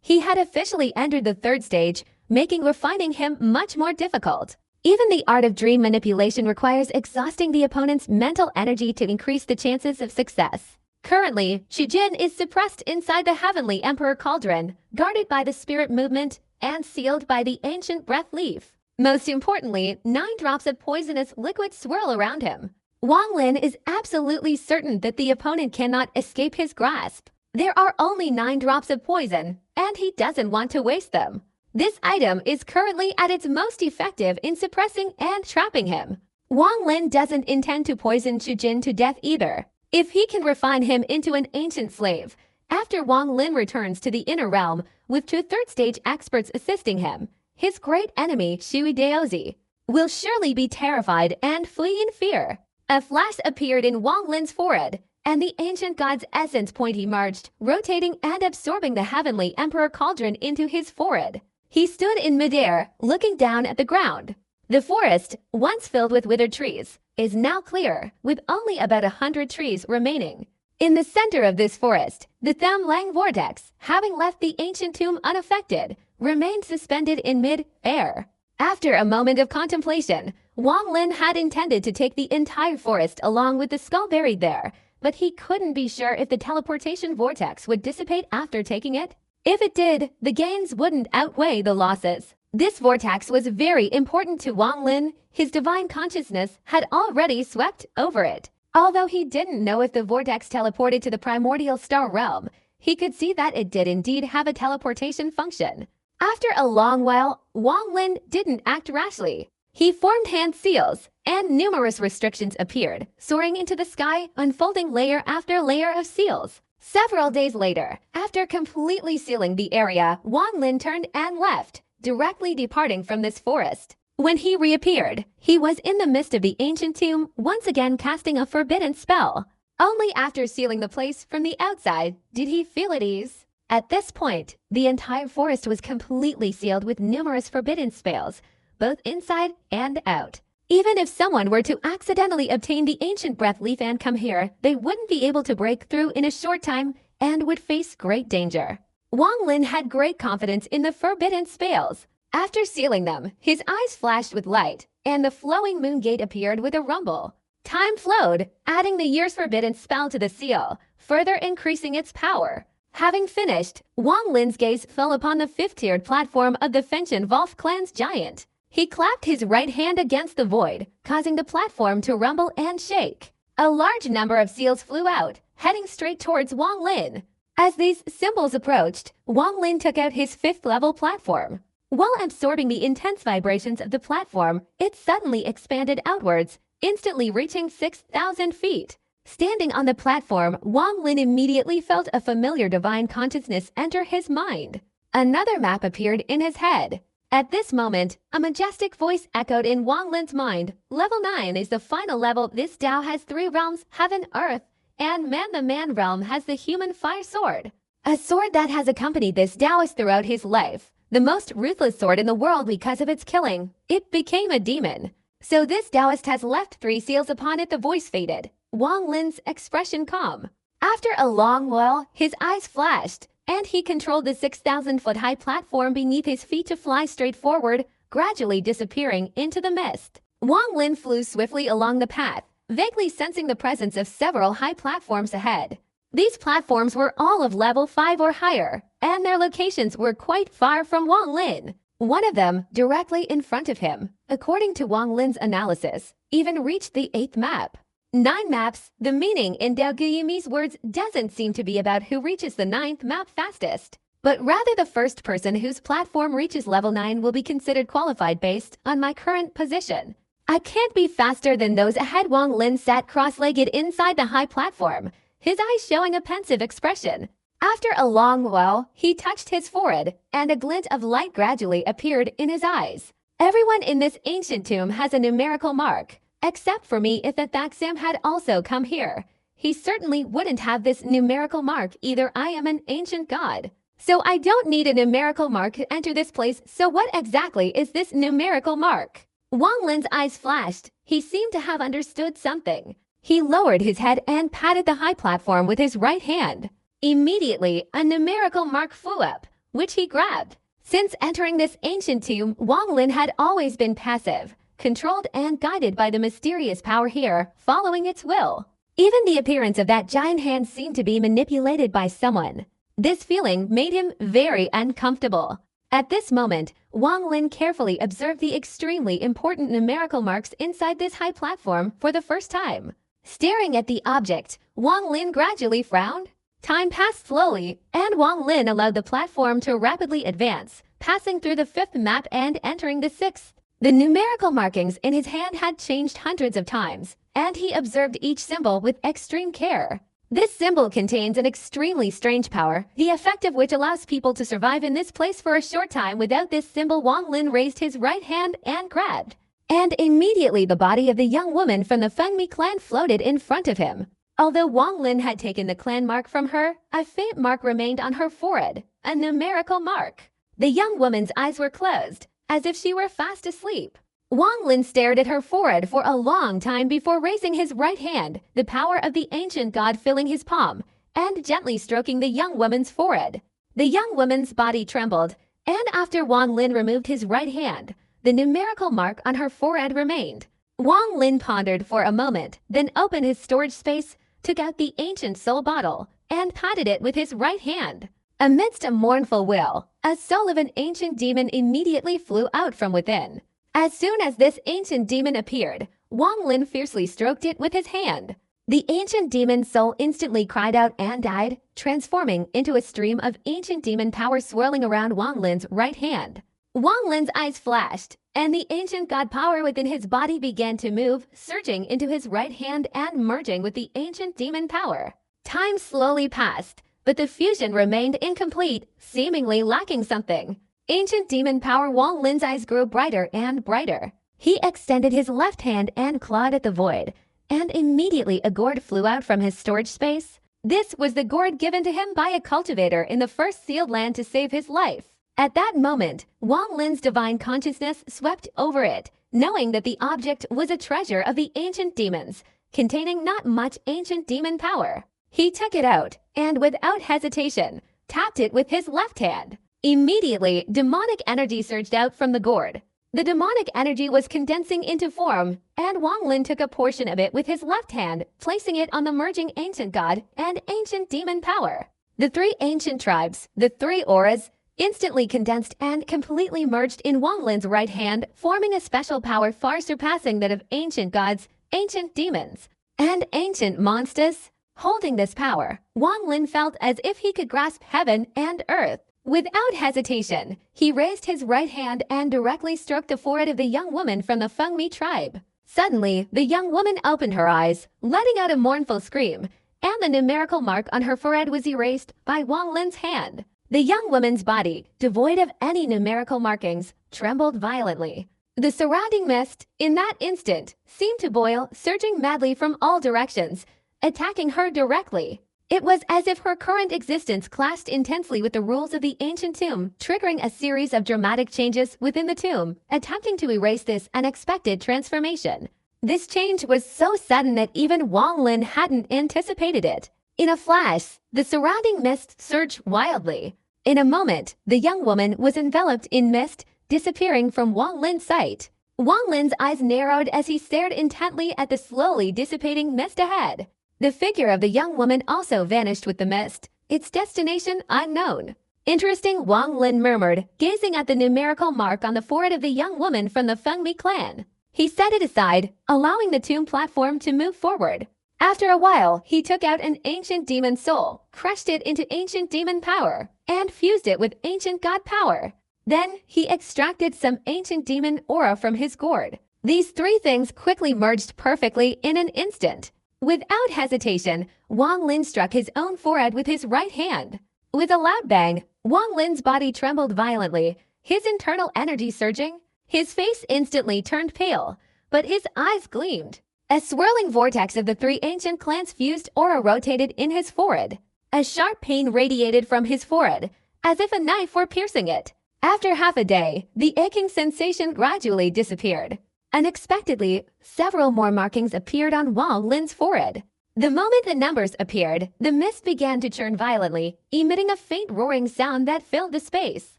He had officially entered the third stage, making refining him much more difficult. Even the art of dream manipulation requires exhausting the opponent's mental energy to increase the chances of success. Currently, Chu Jin is suppressed inside the Heavenly Emperor Cauldron, guarded by the spirit movement and sealed by the ancient breath leaf. Most importantly, 9 drops of poisonous liquid swirl around him. Wang Lin is absolutely certain that the opponent cannot escape his grasp. There are only 9 drops of poison, and he doesn't want to waste them. This item is currently at its most effective in suppressing and trapping him. Wang Lin doesn't intend to poison Chu Jin to death either. If he can refine him into an ancient slave, after Wang Lin returns to the inner realm with 2 third-stage experts assisting him, his great enemy, Shui Daozi, will surely be terrified and flee in fear. A flash appeared in Wang Lin's forehead, and the ancient god's essence point emerged, rotating and absorbing the Heavenly Emperor Cauldron into his forehead. He stood in midair, looking down at the ground. The forest, once filled with withered trees, is now clear, with only about 100 trees remaining. In the center of this forest, the Tham Lang vortex, having left the ancient tomb unaffected, remained suspended in mid-air. After a moment of contemplation, Wang Lin had intended to take the entire forest along with the skull buried there, but he couldn't be sure if the teleportation vortex would dissipate after taking it. If it did, the gains wouldn't outweigh the losses. This vortex was very important to Wang Lin. His divine consciousness had already swept over it. Although he didn't know if the vortex teleported to the primordial star realm, he could see that it did indeed have a teleportation function. After a long while, Wang Lin didn't act rashly. He formed hand seals, and numerous restrictions appeared, soaring into the sky, unfolding layer after layer of seals. Several days later, after completely sealing the area, Wang Lin turned and left, directly departing from this forest. When he reappeared, he was in the midst of the ancient tomb, once again casting a forbidden spell. Only after sealing the place from the outside did he feel at ease. At this point, the entire forest was completely sealed with numerous forbidden spells, both inside and out. Even if someone were to accidentally obtain the ancient breath leaf and come here, they wouldn't be able to break through in a short time and would face great danger. Wang Lin had great confidence in the forbidden spells. After sealing them, his eyes flashed with light, and the flowing moon gate appeared with a rumble. Time flowed, adding the year's forbidden spell to the seal, further increasing its power. Having finished, Wang Lin's gaze fell upon the 5th-tiered platform of the Fengshan Wolf clan's giant. He clapped his right hand against the void, causing the platform to rumble and shake. A large number of seals flew out, heading straight towards Wang Lin. As these symbols approached, Wang Lin took out his 5th-level platform. While absorbing the intense vibrations of the platform, it suddenly expanded outwards, instantly reaching 6,000 feet. Standing on the platform, Wang Lin immediately felt a familiar divine consciousness enter his mind. Another map appeared in his head. At this moment, a majestic voice echoed in Wang Lin's mind. Level 9 is the final level. This Tao has 3 realms, heaven, earth, and man. The man realm has the human fire sword. A sword that has accompanied this Taoist throughout his life. The most ruthless sword in the world because of its killing. It became a demon. So this Taoist has left 3 seals upon it. The voice faded. Wang Lin's expression calm. After a long while, his eyes flashed, and he controlled the 6,000-foot-high platform beneath his feet to fly straight forward, gradually disappearing into the mist. Wang Lin flew swiftly along the path, vaguely sensing the presence of several high platforms ahead. These platforms were all of level 5 or higher, and their locations were quite far from Wang Lin. One of them, directly in front of him, according to Wang Lin's analysis, even reached the 8th map. 9 maps. The meaning in Dao Guiyimi's words doesn't seem to be about who reaches the 9th map fastest, but rather the first person whose platform reaches level 9 will be considered qualified based on my current position. I can't be faster than those ahead. Wang Lin sat cross-legged inside the high platform, his eyes showing a pensive expression. After a long while, he touched his forehead, and a glint of light gradually appeared in his eyes. Everyone in this ancient tomb has a numerical mark, except for me. If the Thaxam had also come here, he certainly wouldn't have this numerical mark either. I am an ancient god, so I don't need a numerical mark to enter this place. So what exactly is this numerical mark? Wang Lin's eyes flashed. He seemed to have understood something. He lowered his head and patted the high platform with his right hand. Immediately, a numerical mark flew up, which he grabbed. Since entering this ancient tomb, Wang Lin had always been passive, controlled and guided by the mysterious power here, following its will. Even the appearance of that giant hand seemed to be manipulated by someone. This feeling made him very uncomfortable. At this moment, Wang Lin carefully observed the extremely important numerical marks inside this high platform for the first time. Staring at the object, Wang Lin gradually frowned. Time passed slowly, and Wang Lin allowed the platform to rapidly advance, passing through the fifth map and entering the sixth. The numerical markings in his hand had changed hundreds of times, and he observed each symbol with extreme care. This symbol contains an extremely strange power, the effect of which allows people to survive in this place for a short time. Without this symbol, Wang Lin raised his right hand and grabbed. And immediately the body of the young woman from the Fengmi clan floated in front of him. Although Wang Lin had taken the clan mark from her, a faint mark remained on her forehead, a numerical mark. The young woman's eyes were closed, as if she were fast asleep. Wang Lin stared at her forehead for a long time before raising his right hand, the power of the ancient god filling his palm, and gently stroking the young woman's forehead. The young woman's body trembled, and after Wang Lin removed his right hand, the numerical mark on her forehead remained. Wang Lin pondered for a moment, then opened his storage space, took out the ancient soul bottle, and patted it with his right hand. Amidst a mournful wail, a soul of an ancient demon immediately flew out from within. As soon as this ancient demon appeared, Wang Lin fiercely stroked it with his hand. The ancient demon's soul instantly cried out and died, transforming into a stream of ancient demon power swirling around Wang Lin's right hand. Wang Lin's eyes flashed, and the ancient god power within his body began to move, surging into his right hand and merging with the ancient demon power. Time slowly passed, but the fusion remained incomplete, seemingly lacking something. Ancient demon power. Wang Lin's eyes grew brighter and brighter. He extended his left hand and clawed at the void, and immediately a gourd flew out from his storage space. This was the gourd given to him by a cultivator in the first sealed land to save his life. At that moment, Wang Lin's divine consciousness swept over it, knowing that the object was a treasure of the ancient demons, containing not much ancient demon power. He took it out, and without hesitation, tapped it with his left hand. Immediately, demonic energy surged out from the gourd. The demonic energy was condensing into form, and Wang Lin took a portion of it with his left hand, placing it on the merging ancient god and ancient demon power. The three ancient tribes, the three auras, instantly condensed and completely merged in Wang Lin's right hand, forming a special power far surpassing that of ancient gods, ancient demons, and ancient monsters. Holding this power, Wang Lin felt as if he could grasp heaven and earth. Without hesitation, he raised his right hand and directly stroked the forehead of the young woman from the Fengmi tribe. Suddenly, the young woman opened her eyes, letting out a mournful scream, and the numerical mark on her forehead was erased by Wang Lin's hand. The young woman's body, devoid of any numerical markings, trembled violently. The surrounding mist, in that instant, seemed to boil, surging madly from all directions, attacking her directly. It was as if her current existence clashed intensely with the rules of the ancient tomb, triggering a series of dramatic changes within the tomb, attempting to erase this unexpected transformation. This change was so sudden that even Wang Lin hadn't anticipated it. In a flash, the surrounding mist surged wildly. In a moment, the young woman was enveloped in mist, disappearing from Wang Lin's sight. Wang Lin's eyes narrowed as he stared intently at the slowly dissipating mist ahead. The figure of the young woman also vanished with the mist, its destination unknown. Interesting, Wang Lin murmured, gazing at the numerical mark on the forehead of the young woman from the Fengmi clan. He set it aside, allowing the tomb platform to move forward. After a while, he took out an ancient demon soul, crushed it into ancient demon power, and fused it with ancient god power. Then, he extracted some ancient demon aura from his gourd. These three things quickly merged perfectly in an instant. Without hesitation, Wang Lin struck his own forehead with his right hand. With a loud bang, Wang Lin's body trembled violently, his internal energy surging. His face instantly turned pale, but his eyes gleamed. A swirling vortex of the three ancient clans' fused aura rotated in his forehead. A sharp pain radiated from his forehead, as if a knife were piercing it. After half a day, the aching sensation gradually disappeared. Unexpectedly, several more markings appeared on Wang Lin's forehead. The moment the numbers appeared, the mist began to churn violently, emitting a faint roaring sound that filled the space,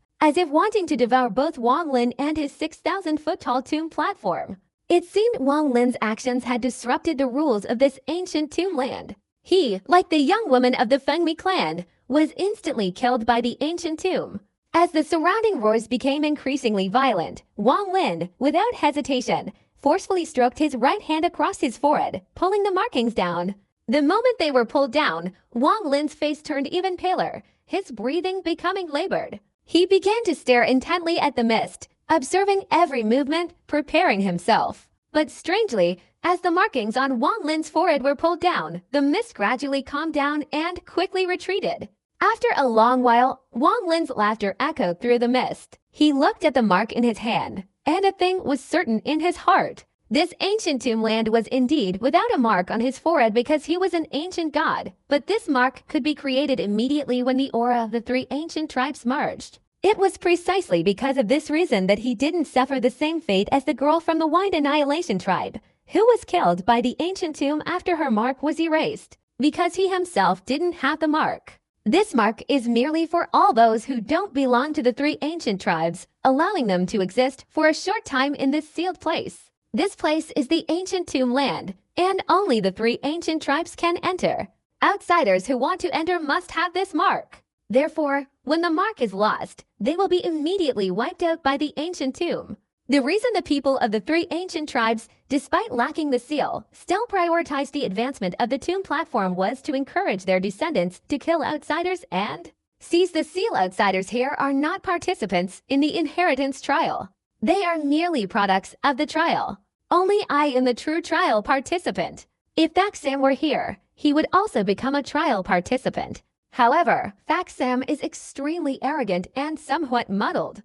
as if wanting to devour both Wang Lin and his 6,000-foot-tall tomb platform. It seemed Wang Lin's actions had disrupted the rules of this ancient tomb land. He, like the young woman of the Fengmi clan, was instantly killed by the ancient tomb. As the surrounding roars became increasingly violent, Wang Lin, without hesitation, forcefully stroked his right hand across his forehead, pulling the markings down. The moment they were pulled down, Wang Lin's face turned even paler, his breathing becoming labored. He began to stare intently at the mist, observing every movement, preparing himself. But strangely, as the markings on Wang Lin's forehead were pulled down, the mist gradually calmed down and quickly retreated. After a long while, Wang Lin's laughter echoed through the mist. He looked at the mark in his hand, and a thing was certain in his heart. This ancient tomb land was indeed without a mark on his forehead because he was an ancient god, but this mark could be created immediately when the aura of the three ancient tribes merged. It was precisely because of this reason that he didn't suffer the same fate as the girl from the Wind Annihilation tribe, who was killed by the ancient tomb after her mark was erased, because he himself didn't have the mark. This mark is merely for all those who don't belong to the three ancient tribes, allowing them to exist for a short time in this sealed place. This place is the ancient tomb land, and only the three ancient tribes can enter. Outsiders who want to enter must have this mark. Therefore, when the mark is lost, they will be immediately wiped out by the ancient tomb. The reason the people of the three ancient tribes, despite lacking the seal, still prioritized the advancement of the tomb platform was to encourage their descendants to kill outsiders and seize the seal. Outsiders here are not participants in the inheritance trial. They are merely products of the trial. Only I am the true trial participant. If Faxam were here, he would also become a trial participant. However, Faxam is extremely arrogant and somewhat muddled.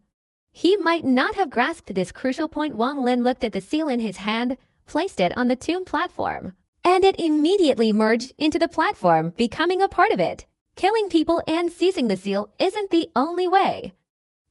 He might not have grasped this crucial point. Wang Lin looked at the seal in his hand, placed it on the tomb platform, and it immediately merged into the platform, becoming a part of it. Killing people and seizing the seal isn't the only way.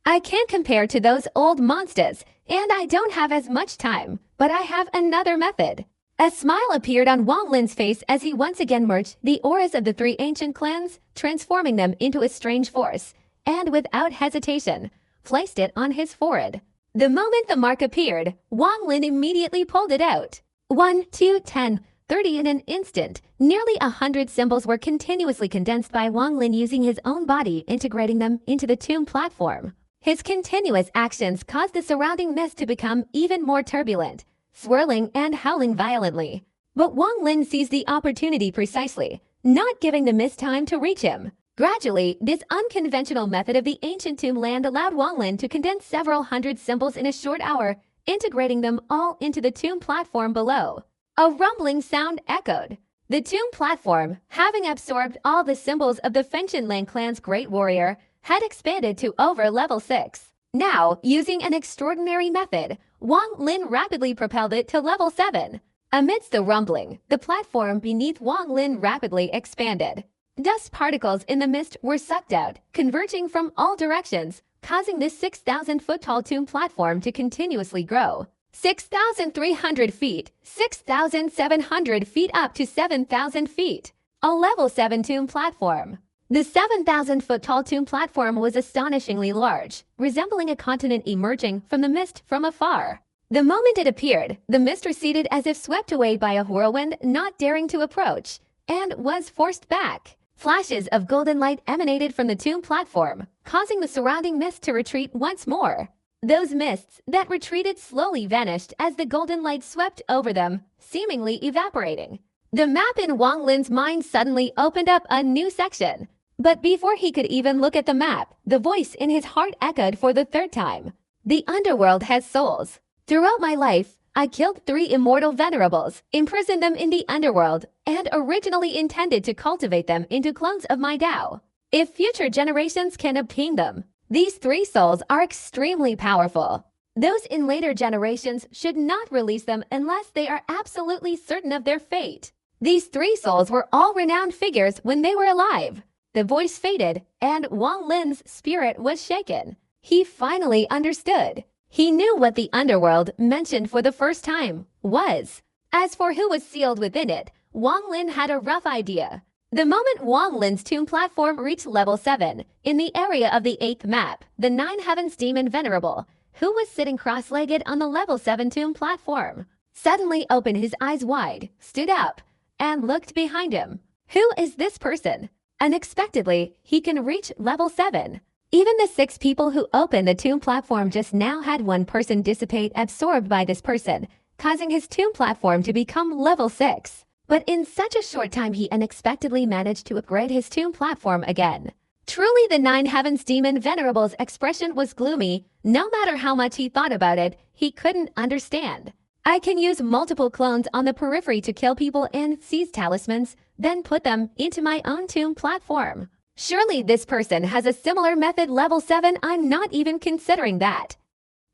I can't compare to those old monsters, and I don't have as much time, but I have another method. A smile appeared on Wang Lin's face as he once again merged the auras of the three ancient clans, transforming them into a strange force, and without hesitation, placed it on his forehead. The moment the mark appeared, Wang Lin immediately pulled it out. 1, 2, 10, 30 in an instant. Nearly 100 symbols were continuously condensed by Wang Lin using his own body, integrating them into the tomb platform. His continuous actions caused the surrounding mist to become even more turbulent, swirling and howling violently. But Wang Lin seized the opportunity precisely, not giving the mist time to reach him. Gradually, this unconventional method of the ancient tomb land allowed Wang Lin to condense several hundred symbols in a short hour, integrating them all into the tomb platform below. A rumbling sound echoed. The tomb platform, having absorbed all the symbols of the Fengshenlang clan's great warrior, had expanded to over level 6. Now, using an extraordinary method, Wang Lin rapidly propelled it to level 7. Amidst the rumbling, the platform beneath Wang Lin rapidly expanded. Dust particles in the mist were sucked out, converging from all directions, causing this 6,000-foot-tall tomb platform to continuously grow. 6,300 feet, 6,700 feet up to 7,000 feet. A level 7 tomb platform. The 7,000-foot-tall tomb platform was astonishingly large, resembling a continent emerging from the mist from afar. The moment it appeared, the mist receded as if swept away by a whirlwind, not daring to approach, and was forced back. Flashes of golden light emanated from the tomb platform, causing the surrounding mist to retreat once more. Those mists that retreated slowly vanished as the golden light swept over them, seemingly evaporating. The map in Wang Lin's mind suddenly opened up a new section. But before he could even look at the map, the voice in his heart echoed for the third time. The underworld has souls. Throughout my life, I killed 3 immortal venerables, imprisoned them in the underworld, and originally intended to cultivate them into clones of my Tao. if future generations can obtain them. These 3 souls are extremely powerful. Those in later generations should not release them unless they are absolutely certain of their fate. These 3 souls were all renowned figures when they were alive. The voice faded, and Wang Lin's spirit was shaken. He finally understood. He knew what the underworld, mentioned for the first time, was. As for who was sealed within it, Wang Lin had a rough idea. The moment Wang Lin's tomb platform reached level 7, in the area of the 8th map, the 9 Heavens Demon Venerable, who was sitting cross-legged on the level 7 tomb platform, suddenly opened his eyes wide, stood up, and looked behind him. Who is this person? Unexpectedly, he can reach level 7. Even the 6 people who opened the tomb platform just now had one person dissipate absorbed by this person, causing his tomb platform to become level 6. But in such a short time he unexpectedly managed to upgrade his tomb platform again. Truly the 9 Heavens Demon Venerable's expression was gloomy. No matter how much he thought about it, he couldn't understand. I can use multiple clones on the periphery to kill people and seize talismans, then put them into my own tomb platform. Surely this person has a similar method level 7, I'm not even considering that.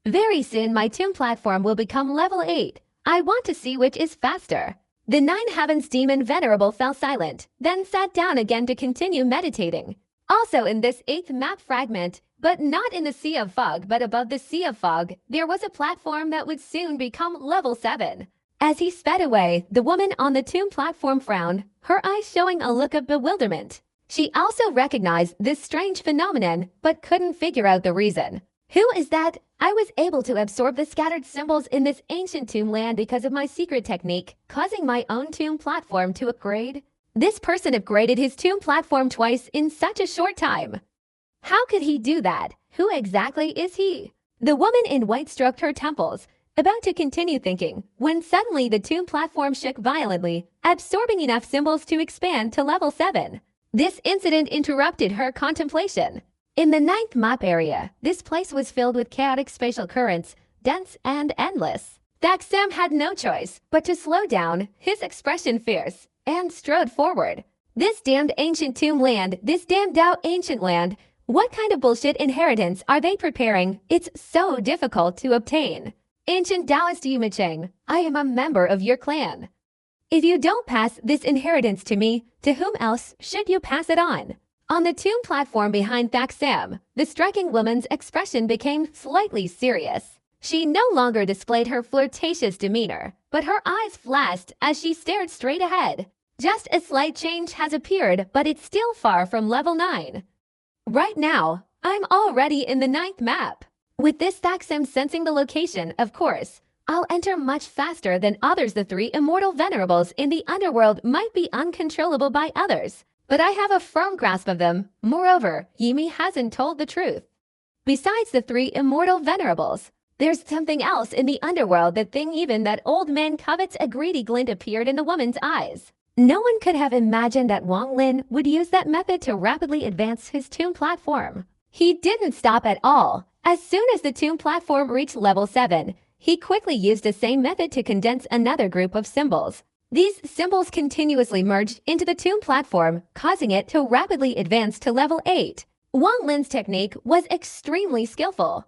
Very soon my tomb platform will become level 8. I want to see which is faster. The 9 Heavens Demon Venerable fell silent, then sat down again to continue meditating. Also in this 8th map fragment, but not in the Sea of Fog but above the Sea of Fog, there was a platform that would soon become level 7. As he sped away, the woman on the tomb platform frowned, her eyes showing a look of bewilderment. She also recognized this strange phenomenon, but couldn't figure out the reason. Who is that? I was able to absorb the scattered symbols in this ancient tomb land because of my secret technique, causing my own tomb platform to upgrade. This person upgraded his tomb platform twice in such a short time. How could he do that? Who exactly is he? The woman in white stroked her temples, about to continue thinking, when suddenly the tomb platform shook violently, absorbing enough symbols to expand to level 7. This incident interrupted her contemplation. In the 9th map area, this place was filled with chaotic spatial currents, dense and endless. Daxam had no choice but to slow down, his expression fierce, and strode forward. This damned ancient tomb land, this damned Dao ancient land, what kind of bullshit inheritance are they preparing? It's so difficult to obtain. Ancient Taoist Yumacheng, I am a member of your clan. If you don't pass this inheritance to me, to whom else should you pass it on? On the tomb platform behind Daxam, the striking woman's expression became slightly serious. She no longer displayed her flirtatious demeanor, but her eyes flashed as she stared straight ahead. Just a slight change has appeared, but it's still far from level 9. Right now, I'm already in the 9th map. With this Daxam sensing the location, of course, I'll enter much faster than others. The 3 immortal venerables in the underworld might be uncontrollable by others, but I have a firm grasp of them. Moreover, Yimi hasn't told the truth. Besides the 3 immortal venerables, there's something else in the underworld. That thing even that old man covets. A greedy glint appeared in the woman's eyes. No one could have imagined that Wang Lin would use that method to rapidly advance his tomb platform. He didn't stop at all. As soon as the tomb platform reached level 7, he quickly used the same method to condense another group of symbols. These symbols continuously merged into the tomb platform, causing it to rapidly advance to level 8. Wang Lin's technique was extremely skillful.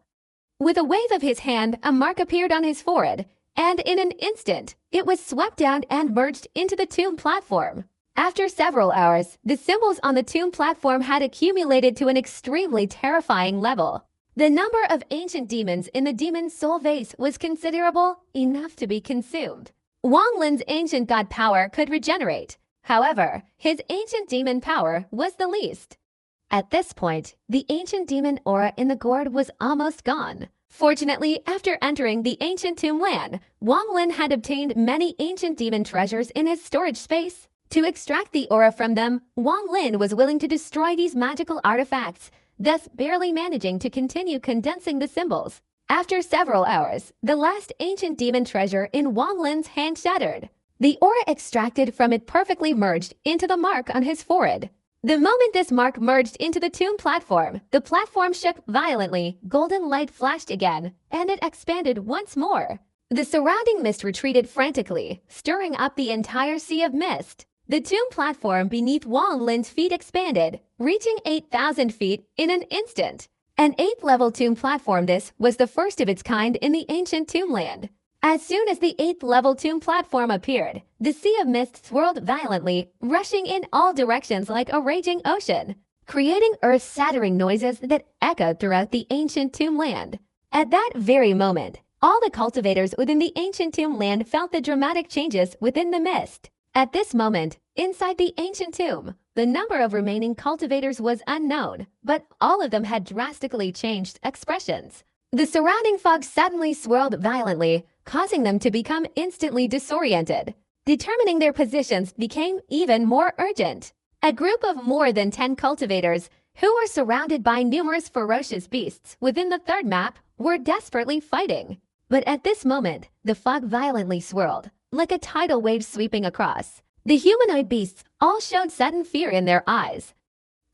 With a wave of his hand, a mark appeared on his forehead, and in an instant, it was swept down and merged into the tomb platform. After several hours, the symbols on the tomb platform had accumulated to an extremely terrifying level. The number of ancient demons in the demon soul vase was considerable, enough to be consumed. Wang Lin's ancient god power could regenerate. However, his ancient demon power was the least. At this point, the ancient demon aura in the gourd was almost gone. Fortunately, after entering the ancient tomb land, Wang Lin had obtained many ancient demon treasures in his storage space. To extract the aura from them, Wang Lin was willing to destroy these magical artifacts, thus barely managing to continue condensing the symbols. After several hours, the last ancient demon treasure in Wang Lin's hand shattered. The aura extracted from it perfectly merged into the mark on his forehead. The moment this mark merged into the tomb platform, the platform shook violently, golden light flashed again, and it expanded once more. The surrounding mist retreated frantically, stirring up the entire sea of mist. The tomb platform beneath Wang Lin's feet expanded, reaching 8,000 feet in an instant. An 8th-level tomb platform, this was the first of its kind in the ancient tombland. As soon as the 8th-level tomb platform appeared, the sea of mist swirled violently, rushing in all directions like a raging ocean, creating earth-shattering noises that echoed throughout the ancient tombland. At that very moment, all the cultivators within the ancient tombland felt the dramatic changes within the mist. At this moment, inside the ancient tomb, the number of remaining cultivators was unknown, but all of them had drastically changed expressions. The surrounding fog suddenly swirled violently, causing them to become instantly disoriented. Determining their positions became even more urgent. A group of more than 10 cultivators, who were surrounded by numerous ferocious beasts within the third map, were desperately fighting. But at this moment, the fog violently swirled, like a tidal wave sweeping across. The humanoid beasts all showed sudden fear in their eyes.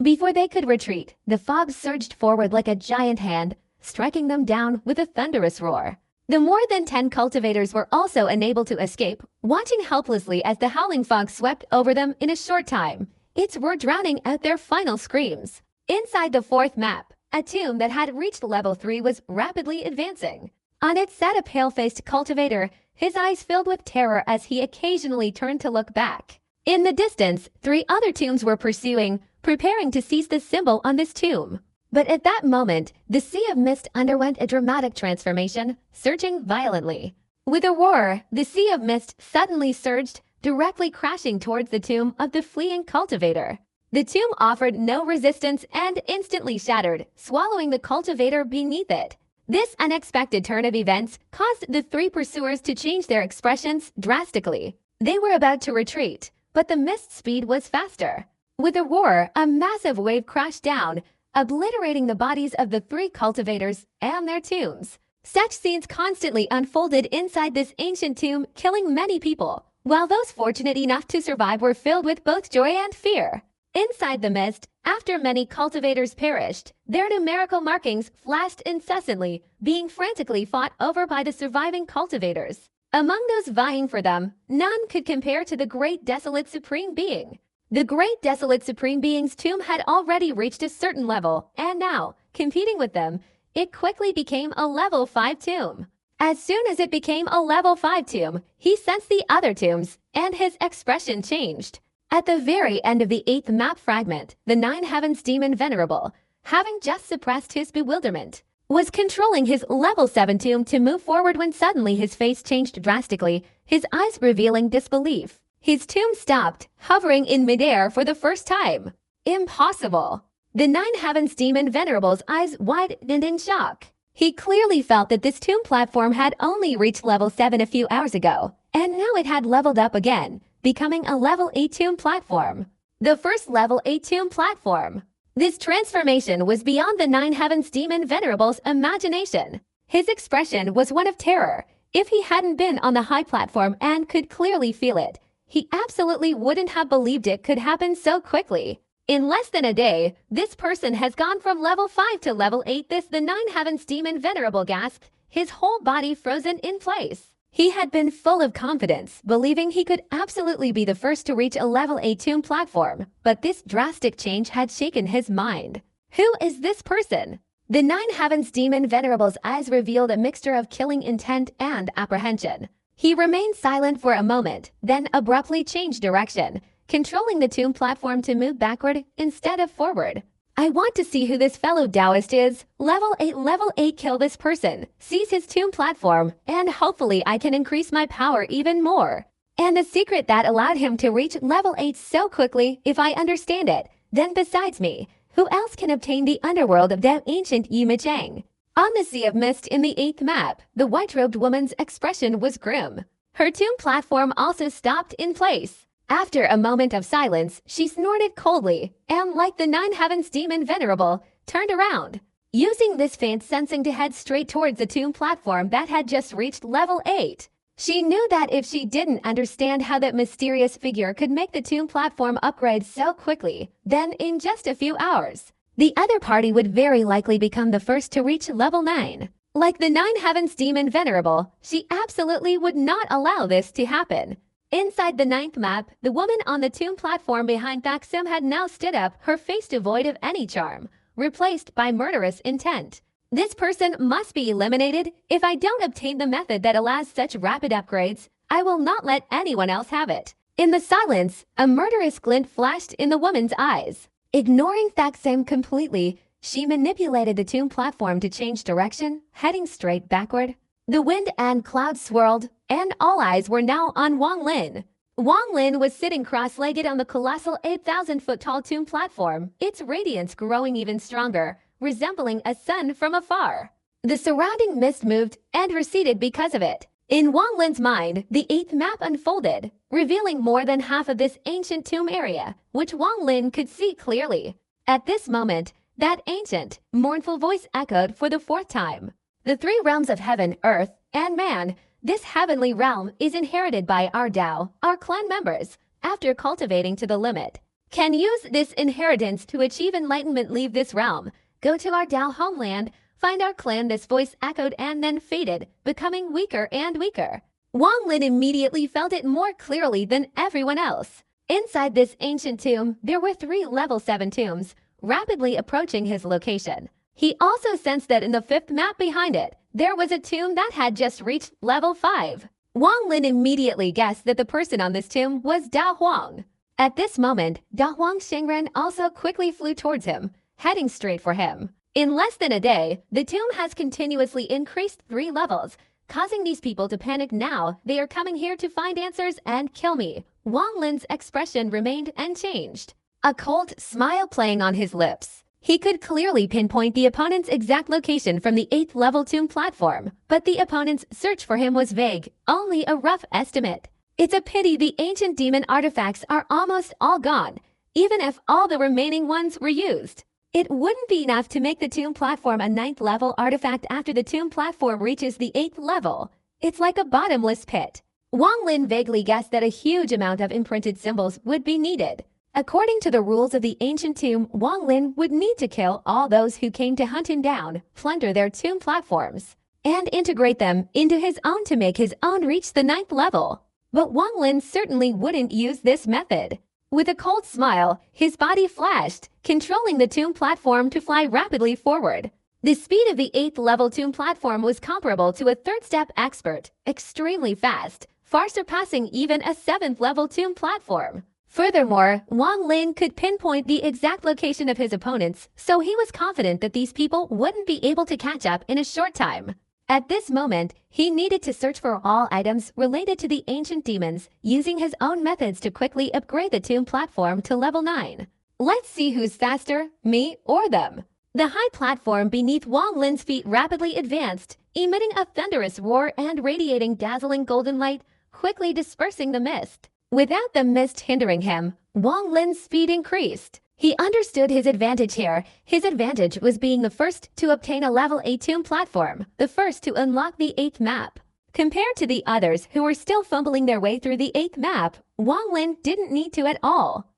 Before they could retreat, the fog surged forward like a giant hand, striking them down with a thunderous roar. The more than 10 cultivators were also unable to escape, watching helplessly as the howling fog swept over them in a short time. Its roar drowning out their final screams. Inside the fourth map, a tomb that had reached level 3 was rapidly advancing. On it sat a pale-faced cultivator, his eyes filled with terror as he occasionally turned to look back. In the distance, 3 other tombs were pursuing, preparing to seize the symbol on this tomb. But at that moment, the sea of mist underwent a dramatic transformation, surging violently. With a roar, the sea of mist suddenly surged, directly crashing towards the tomb of the fleeing cultivator. The tomb offered no resistance and instantly shattered, swallowing the cultivator beneath it. This unexpected turn of events caused the 3 pursuers to change their expressions drastically. They were about to retreat, but the mist's speed was faster. With a roar, a massive wave crashed down, obliterating the bodies of the 3 cultivators and their tombs. Such scenes constantly unfolded inside this ancient tomb, killing many people, while those fortunate enough to survive were filled with both joy and fear. Inside the mist, after many cultivators perished, their numerical markings flashed incessantly, being frantically fought over by the surviving cultivators. Among those vying for them, none could compare to the Great Desolate Supreme Being. The Great Desolate Supreme Being's tomb had already reached a certain level, and now, competing with them, it quickly became a level 5 tomb. As soon as it became a level 5 tomb, he sensed the other tombs, and his expression changed. At the very end of the 8th map fragment, the 9 Heavens Demon Venerable, having just suppressed his bewilderment, was controlling his level 7 tomb to move forward when suddenly his face changed drastically, his eyes revealing disbelief. His tomb stopped, hovering in midair for the first time. Impossible! The 9 Heavens Demon Venerable's eyes widened in shock. He clearly felt that this tomb platform had only reached level 7 a few hours ago, and now it had leveled up again, becoming a level 8 tomb platform. The first level 8 tomb platform. This transformation was beyond the 9 Heavens Demon Venerable's imagination. His expression was one of terror. If he hadn't been on the high platform and could clearly feel it, he absolutely wouldn't have believed it could happen so quickly. In less than a day, this person has gone from level 5 to level 8. The 9 Heavens Demon Venerable gasped, his whole body frozen in place. He had been full of confidence, believing he could absolutely be the first to reach a level 8 tomb platform, but this drastic change had shaken his mind. Who is this person? The 9 Heavens Demon Venerable's eyes revealed a mixture of killing intent and apprehension. He remained silent for a moment, then abruptly changed direction, controlling the tomb platform to move backward instead of forward. I want to see who this fellow Taoist is. Level 8, kill this person, seize his tomb platform, and hopefully I can increase my power even more. And the secret that allowed him to reach level 8 so quickly, if I understand it, then besides me, who else can obtain the underworld of that ancient Yimachang? On the Sea of Mist in the 8th map, the white-robed woman's expression was grim. Her tomb platform also stopped in place. After a moment of silence, she snorted coldly, and like the 9 Heavens Demon Venerable, turned around, using this faint sensing to head straight towards the tomb platform that had just reached level 8. She knew that if she didn't understand how that mysterious figure could make the tomb platform upgrade so quickly, then in just a few hours, the other party would very likely become the first to reach level 9. Like the 9 Heavens Demon Venerable, she absolutely would not allow this to happen. Inside the ninth map, the woman on the tomb platform behind Thaksim had now stood up, her face devoid of any charm, replaced by murderous intent. This person must be eliminated. If I don't obtain the method that allows such rapid upgrades, I will not let anyone else have it. In the silence, a murderous glint flashed in the woman's eyes. Ignoring Thaksim completely, she manipulated the tomb platform to change direction, heading straight backward. The wind and clouds swirled, and all eyes were now on Wang Lin. Wang Lin was sitting cross-legged on the colossal 8,000-foot-tall tomb platform, its radiance growing even stronger, resembling a sun from afar. The surrounding mist moved and receded because of it. In Wang Lin's mind, the eighth map unfolded, revealing more than half of this ancient tomb area, which Wang Lin could see clearly. At this moment, that ancient, mournful voice echoed for the fourth time. The three realms of heaven, earth, and man, this heavenly realm is inherited by our Dao, our clan members, after cultivating to the limit. Can use this inheritance to achieve enlightenment. Leave this realm, go to our Dao homeland, find our clan. This voice echoed and then faded, becoming weaker and weaker. Wang Lin immediately felt it more clearly than everyone else. Inside this ancient tomb, there were 3 level 7 tombs, rapidly approaching his location. He also sensed that in the 5th map behind it, there was a tomb that had just reached level 5. Wang Lin immediately guessed that the person on this tomb was Da Huang. At this moment, Da Huang Xingren also quickly flew towards him, heading straight for him. In less than a day, the tomb has continuously increased 3 levels, causing these people to panic. Now they are coming here to find answers and kill me. Wang Lin's expression remained unchanged, a cold smile playing on his lips. He could clearly pinpoint the opponent's exact location from the 8th level tomb platform, but the opponent's search for him was vague, only a rough estimate. It's a pity the ancient demon artifacts are almost all gone, even if all the remaining ones were used. It wouldn't be enough to make the tomb platform a 9th level artifact after the tomb platform reaches the 8th level. It's like a bottomless pit. Wang Lin vaguely guessed that a huge amount of imprinted symbols would be needed. According to the rules of the ancient tomb, Wang Lin would need to kill all those who came to hunt him down, plunder their tomb platforms, and integrate them into his own to make his own reach the 9th level. But Wang Lin certainly wouldn't use this method. With a cold smile, his body flashed, controlling the tomb platform to fly rapidly forward. The speed of the 8th level tomb platform was comparable to a 3rd step expert, extremely fast, far surpassing even a 7th level tomb platform. Furthermore, Wang Lin could pinpoint the exact location of his opponents, so he was confident that these people wouldn't be able to catch up in a short time. At this moment, he needed to search for all items related to the ancient demons, using his own methods to quickly upgrade the tomb platform to level 9. Let's see who's faster, me or them. The high platform beneath Wang Lin's feet rapidly advanced, emitting a thunderous roar and radiating dazzling golden light, quickly dispersing the mist. Without the mist hindering him, Wang Lin's speed increased. He understood his advantage here. His advantage was being the first to obtain a level 8 tomb platform, the first to unlock the 8th map. Compared to the others who were still fumbling their way through the 8th map, Wang Lin didn't need to at all.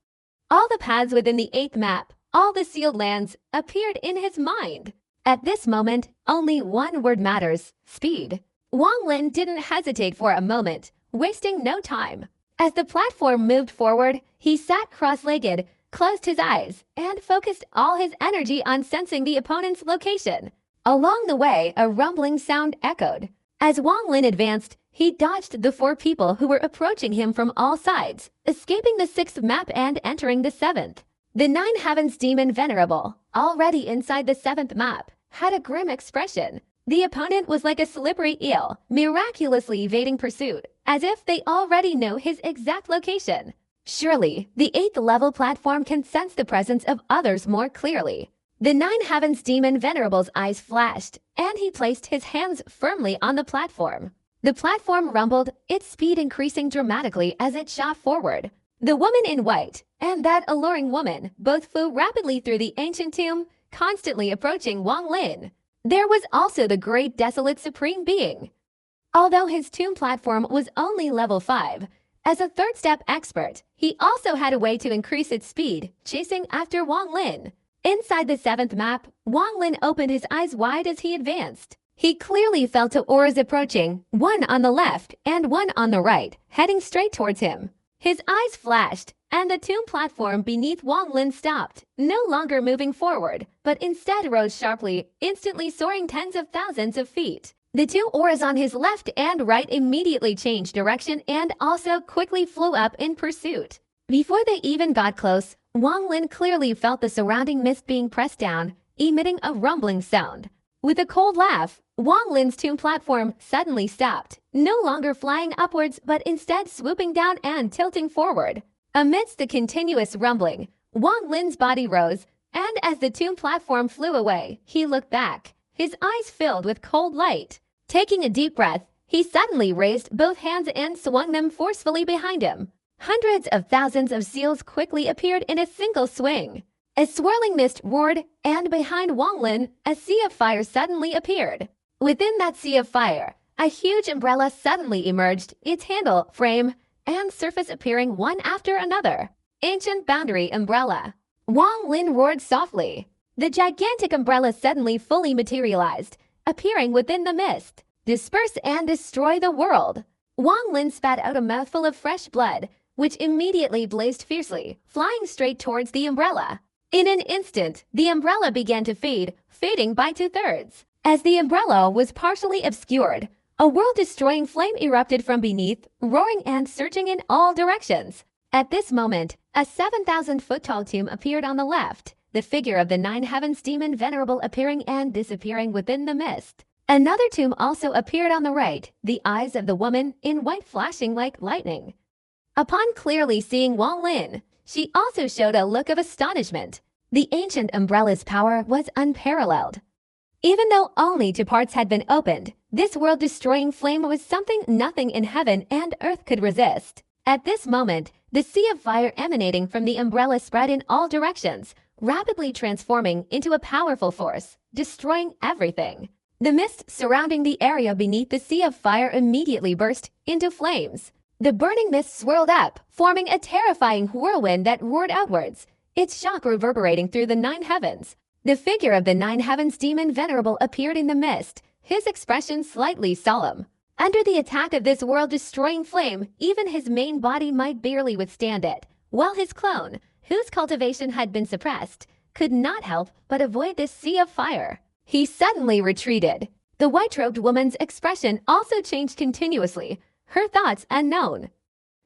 All the paths within the 8th map, all the sealed lands, appeared in his mind. At this moment, only one word matters: speed. Wang Lin didn't hesitate for a moment, wasting no time. As the platform moved forward, he sat cross-legged, closed his eyes, and focused all his energy on sensing the opponent's location. Along the way, a rumbling sound echoed. As Wang Lin advanced, he dodged the 4 people who were approaching him from all sides, escaping the 6th map and entering the 7th. The 9 Heavens Demon Venerable, already inside the 7th map, had a grim expression. The opponent was like a slippery eel, miraculously evading pursuit, as if they already know his exact location. Surely, the 8th level platform can sense the presence of others more clearly. The 9 Heavens Demon Venerable's eyes flashed, and he placed his hands firmly on the platform. The platform rumbled, its speed increasing dramatically as it shot forward. The woman in white and that alluring woman both flew rapidly through the ancient tomb, constantly approaching Wang Lin. There was also the great desolate supreme being. Although his tomb platform was only level 5, as a 3rd step expert, he also had a way to increase its speed, chasing after Wang Lin. Inside the 7th map, Wang Lin opened his eyes wide as he advanced. He clearly felt two auras approaching, one on the left and one on the right, heading straight towards him. His eyes flashed, and the tomb platform beneath Wang Lin stopped, no longer moving forward, but instead rose sharply, instantly soaring tens of thousands of feet. The two auras on his left and right immediately changed direction and also quickly flew up in pursuit. Before they even got close, Wang Lin clearly felt the surrounding mist being pressed down, emitting a rumbling sound. With a cold laugh, Wang Lin's tomb platform suddenly stopped, no longer flying upwards but instead swooping down and tilting forward. Amidst the continuous rumbling, Wang Lin's body rose, and as the tomb platform flew away, he looked back, his eyes filled with cold light. Taking a deep breath, he suddenly raised both hands and swung them forcefully behind him. Hundreds of thousands of seals quickly appeared in a single swing. A swirling mist roared, and behind Wang Lin, a sea of fire suddenly appeared. Within that sea of fire, a huge umbrella suddenly emerged, its handle, frame, and surface appearing one after another. Ancient Boundary Umbrella. Wang Lin roared softly. The gigantic umbrella suddenly fully materialized, appearing within the mist. Disperse and destroy the world. Wang Lin spat out a mouthful of fresh blood, which immediately blazed fiercely, flying straight towards the umbrella. In an instant, the umbrella began to fade, fading by 2/3. As the umbrella was partially obscured, a world-destroying flame erupted from beneath, roaring and surging in all directions. At this moment, a 7,000-foot-tall tomb appeared on the left, the figure of the Nine Heavens demon Venerable appearing and disappearing within the mist. Another tomb also appeared on the right, the eyes of the woman in white flashing like lightning. Upon clearly seeing Wang Lin, she also showed a look of astonishment. The ancient umbrella's power was unparalleled. Even though only two parts had been opened, this world-destroying flame was something nothing in heaven and earth could resist. At this moment, the sea of fire emanating from the umbrella spread in all directions, rapidly transforming into a powerful force, destroying everything. The mist surrounding the area beneath the sea of fire immediately burst into flames. The burning mist swirled up, forming a terrifying whirlwind that roared outwards, its shock reverberating through the nine heavens. The figure of the Nine Heavens demon Venerable appeared in the mist, his expression slightly solemn. Under the attack of this world-destroying flame, even his main body might barely withstand it, while his clone, whose cultivation had been suppressed, could not help but avoid this sea of fire. He suddenly retreated. The white-robed woman's expression also changed continuously, her thoughts unknown.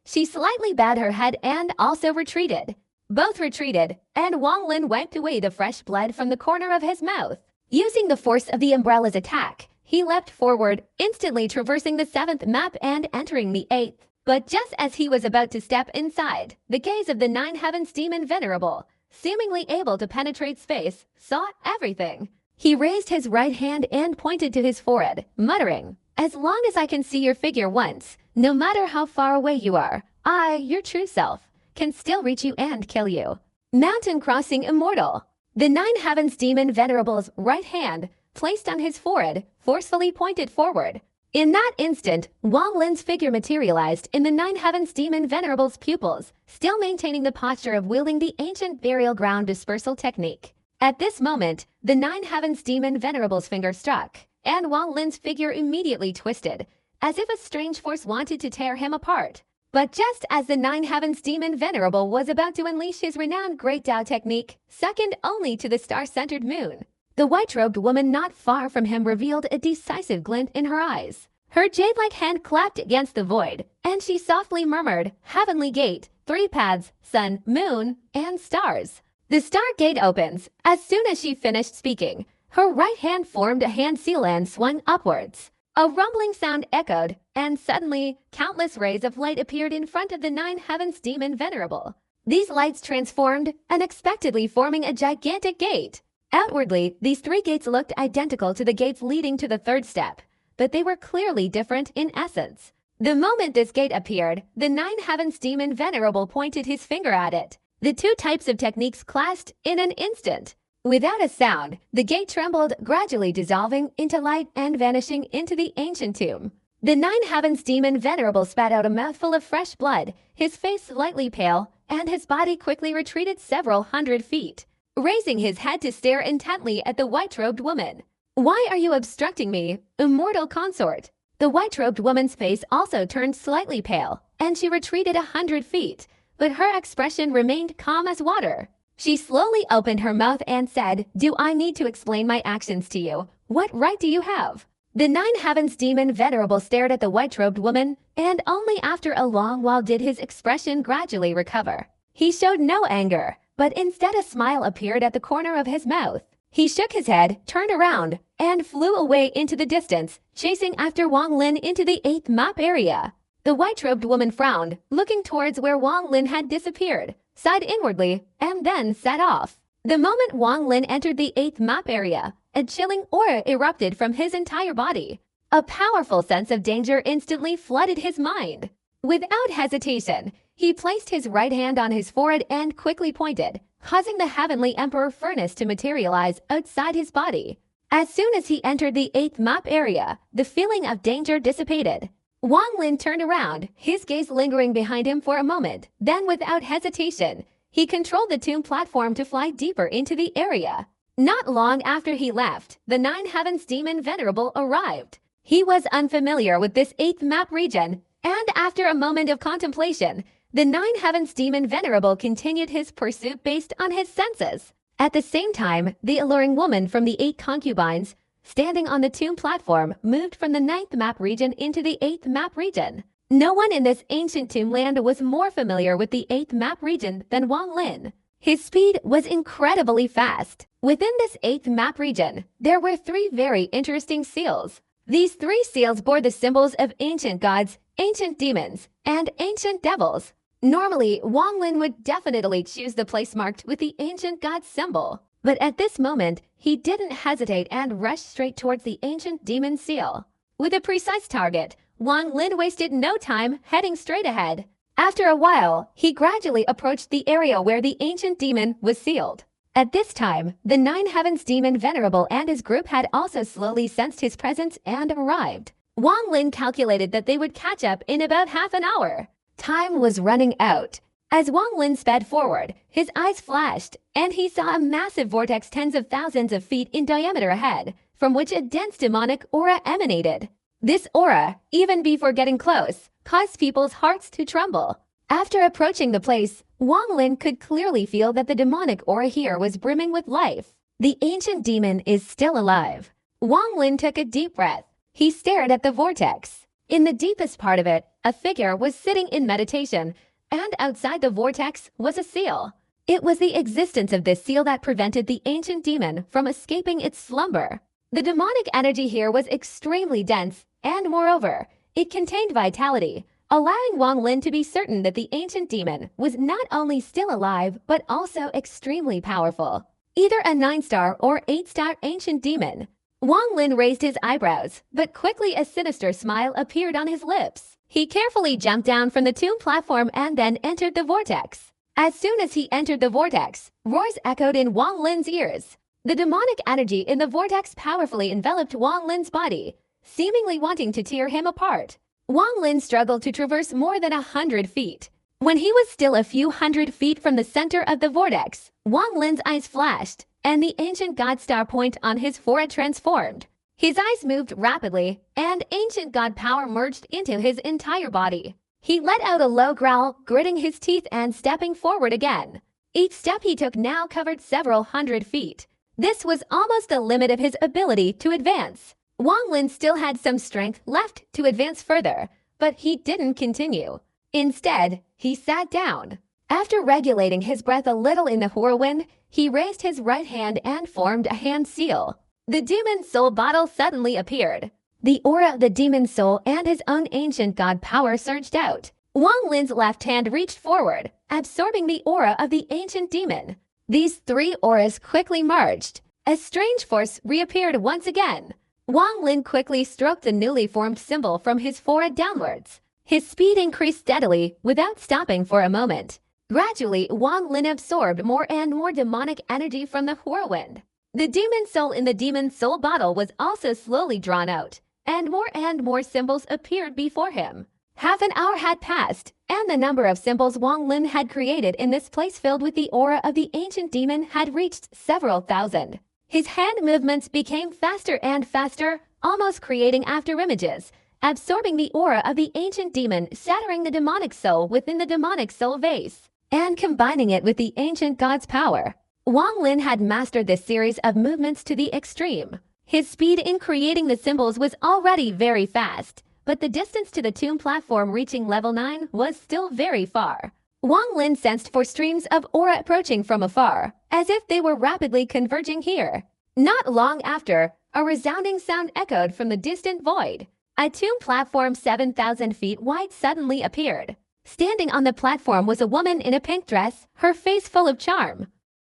She slightly bowed her head and also retreated. Both retreated, and Wang Lin wiped away the fresh blood from the corner of his mouth. Using the force of the umbrella's attack, he leapt forward, instantly traversing the 7th map and entering the 8th. But just as he was about to step inside, the gaze of the Nine Heavens demon Venerable, seemingly able to penetrate space, saw everything. He raised his right hand and pointed to his forehead, muttering, "As long as I can see your figure once, no matter how far away you are, I, your true self, can still reach you and kill you." Mountain Crossing Immortal. The Nine Heavens demon Venerable's right hand, placed on his forehead, forcefully pointed forward. In that instant, Wang Lin's figure materialized in the Nine Heavens demon Venerable's pupils, still maintaining the posture of wielding the ancient burial ground dispersal technique. At this moment, the Nine Heavens demon Venerable's finger struck, and Wang Lin's figure immediately twisted, as if a strange force wanted to tear him apart. But just as the Nine Heavens demon Venerable was about to unleash his renowned Great Tao technique, second only to the star-centered moon, the white-robed woman not far from him revealed a decisive glint in her eyes. Her jade-like hand clapped against the void, and she softly murmured, "Heavenly Gate, 3 paths, sun, moon, and stars." The star gate opens. As soon as she finished speaking, her right hand formed a hand seal and swung upwards. A rumbling sound echoed, and suddenly, countless rays of light appeared in front of the Nine Heavens demon Venerable. These lights transformed, unexpectedly forming a gigantic gate. Outwardly, these 3 gates looked identical to the gates leading to the 3rd step, but they were clearly different in essence. The moment this gate appeared, the Nine Heavens demon Venerable pointed his finger at it. The 2 types of techniques clashed in an instant. Without a sound, the gate trembled, gradually dissolving into light and vanishing into the ancient tomb. The Nine Heavens demon Venerable spat out a mouthful of fresh blood, his face slightly pale, and his body quickly retreated several hundred feet, raising his head to stare intently at the white-robed woman. Why are you obstructing me, immortal consort? The white-robed woman's face also turned slightly pale, and she retreated 100 feet, but her expression remained calm as water. She slowly opened her mouth and said, "Do I need to explain my actions to you? What right do you have?" The Nine Heavens demon Venerable stared at the white-robed woman, and only after a long while did his expression gradually recover. He showed no anger, but instead a smile appeared at the corner of his mouth. He shook his head, turned around, and flew away into the distance, chasing after Wang Lin into the 8th map area. The white-robed woman frowned, looking towards where Wang Lin had disappeared, sighed inwardly, and then set off. The moment Wang Lin entered the 8th map area, a chilling aura erupted from his entire body. A powerful sense of danger instantly flooded his mind. Without hesitation, he placed his right hand on his forehead and quickly pointed, causing the Heavenly Emperor furnace to materialize outside his body. As soon as he entered the 8th map area, the feeling of danger dissipated. Wang Lin turned around, his gaze lingering behind him for a moment. Then without hesitation, he controlled the tomb platform to fly deeper into the area. Not long after he left, the Nine Heavens demon Venerable arrived. He was unfamiliar with this 8th map region, and after a moment of contemplation, the Nine Heavens demon Venerable continued his pursuit based on his senses. At the same time, the alluring woman from the 8 concubines, standing on the tomb platform, moved from the 9th map region into the 8th map region. No one in this ancient tombland was more familiar with the 8th map region than Wang Lin. His speed was incredibly fast. Within this 8th map region, there were 3 very interesting seals. These 3 seals bore the symbols of ancient gods, ancient demons, and ancient devils. Normally, Wang Lin would definitely choose the place marked with the ancient god symbol. But at this moment, he didn't hesitate and rushed straight towards the ancient demon seal. With a precise target, Wang Lin wasted no time heading straight ahead. After a while, he gradually approached the area where the ancient demon was sealed. At this time, the Nine Heavens demon Venerable and his group had also slowly sensed his presence and arrived. Wang Lin calculated that they would catch up in about half an hour. Time was running out. As Wang Lin sped forward, his eyes flashed, and he saw a massive vortex tens of thousands of feet in diameter ahead, from which a dense demonic aura emanated. This aura, even before getting close, caused people's hearts to tremble. After approaching the place, Wang Lin could clearly feel that the demonic aura here was brimming with life. The ancient demon is still alive. Wang Lin took a deep breath. He stared at the vortex. In the deepest part of it, a figure was sitting in meditation, and outside the vortex was a seal. It was the existence of this seal that prevented the ancient demon from escaping its slumber. The demonic energy here was extremely dense, and moreover, it contained vitality, allowing Wang Lin to be certain that the ancient demon was not only still alive, but also extremely powerful. Either a 9-star or 8-star ancient demon. Wang Lin raised his eyebrows, but quickly a sinister smile appeared on his lips. He carefully jumped down from the tomb platform and then entered the vortex. As soon as he entered the vortex, roars echoed in Wang Lin's ears. The demonic energy in the vortex powerfully enveloped Wang Lin's body, seemingly wanting to tear him apart. Wang Lin struggled to traverse more than 100 feet. When he was still a few hundred feet from the center of the vortex, Wang Lin's eyes flashed, and the ancient god star point on his forehead transformed. His eyes moved rapidly, and ancient god power merged into his entire body. He let out a low growl, gritting his teeth and stepping forward again. Each step he took now covered several hundred feet. This was almost the limit of his ability to advance. Wang Lin still had some strength left to advance further, but he didn't continue. Instead, he sat down. After regulating his breath a little in the whirlwind, he raised his right hand and formed a hand seal. The demon soul bottle suddenly appeared. The aura of the demon soul and his own ancient god power surged out. Wang Lin's left hand reached forward, absorbing the aura of the ancient demon. These 3 auras quickly merged. A strange force reappeared once again. Wang Lin quickly stroked the newly formed symbol from his forehead downwards. His speed increased steadily, without stopping for a moment. Gradually, Wang Lin absorbed more and more demonic energy from the whirlwind. The demon soul in the demon soul bottle was also slowly drawn out, and more symbols appeared before him. Half an hour had passed, and the number of symbols Wang Lin had created in this place filled with the aura of the ancient demon had reached several thousand. His hand movements became faster and faster, almost creating afterimages, absorbing the aura of the ancient demon, shattering the demonic soul within the demonic soul vase, and combining it with the ancient god's power. Wang Lin had mastered this series of movements to the extreme. His speed in creating the symbols was already very fast, but the distance to the tomb platform reaching level 9 was still very far. Wang Lin sensed four streams of aura approaching from afar, as if they were rapidly converging here. Not long after, a resounding sound echoed from the distant void. A tomb platform 7,000 feet wide suddenly appeared. Standing on the platform was a woman in a pink dress, her face full of charm.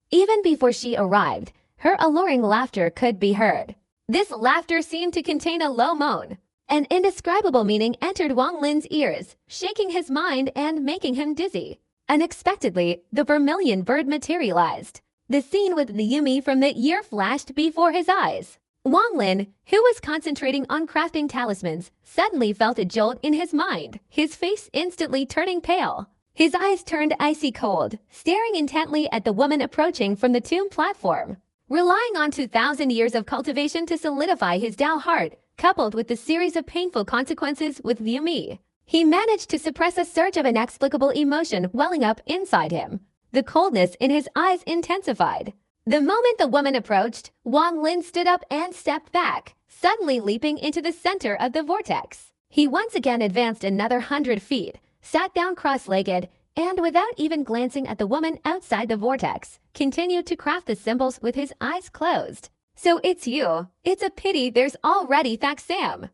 Even before she arrived, her alluring laughter could be heard. This laughter seemed to contain a low moan. An indescribable meaning entered Wang Lin's ears, shaking his mind and making him dizzy. Unexpectedly, the vermilion bird materialized. The scene with the Yumi from the year flashed before his eyes. Wang Lin, who was concentrating on crafting talismans, suddenly felt a jolt in his mind, his face instantly turning pale. His eyes turned icy cold, staring intently at the woman approaching from the tomb platform. Relying on 2,000 years of cultivation to solidify his Dao heart, coupled with the series of painful consequences with Yumi, he managed to suppress a surge of inexplicable emotion welling up inside him. The coldness in his eyes intensified. The moment the woman approached, Wang Lin stood up and stepped back, suddenly leaping into the center of the vortex. He once again advanced another 100 feet, sat down cross-legged, and without even glancing at the woman outside the vortex, continued to craft the symbols with his eyes closed. So it's you. It's a pity there's already Sam.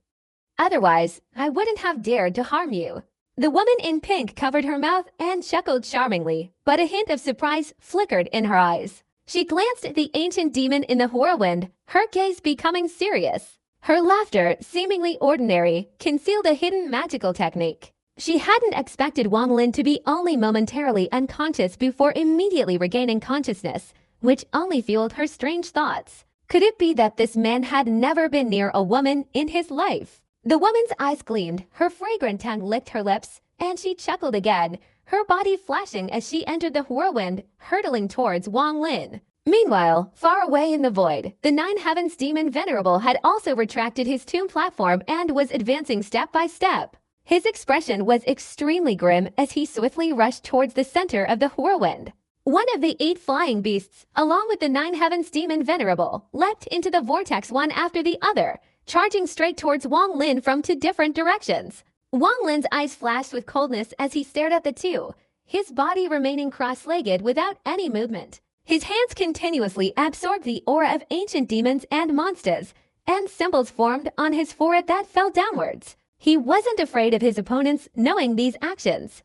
Otherwise, I wouldn't have dared to harm you. The woman in pink covered her mouth and chuckled charmingly, but a hint of surprise flickered in her eyes. She glanced at the ancient demon in the whirlwind, her gaze becoming serious. Her laughter, seemingly ordinary, concealed a hidden magical technique. She hadn't expected Wang Lin to be only momentarily unconscious before immediately regaining consciousness, which only fueled her strange thoughts. Could it be that this man had never been near a woman in his life? The woman's eyes gleamed, her fragrant tongue licked her lips, and she chuckled again, her body flashing as she entered the whirlwind, hurtling towards Wang Lin. Meanwhile, far away in the void, the Nine Heavens demon Venerable had also retracted his tomb platform and was advancing step by step. His expression was extremely grim as he swiftly rushed towards the center of the whirlwind. One of the 8 flying beasts, along with the Nine Heavens demon Venerable, leapt into the vortex one after the other, charging straight towards Wang Lin from 2 different directions. Wang Lin's eyes flashed with coldness as he stared at the two, his body remaining cross-legged without any movement. His hands continuously absorbed the aura of ancient demons and monsters, and symbols formed on his forehead that fell downwards. He wasn't afraid of his opponents knowing these actions.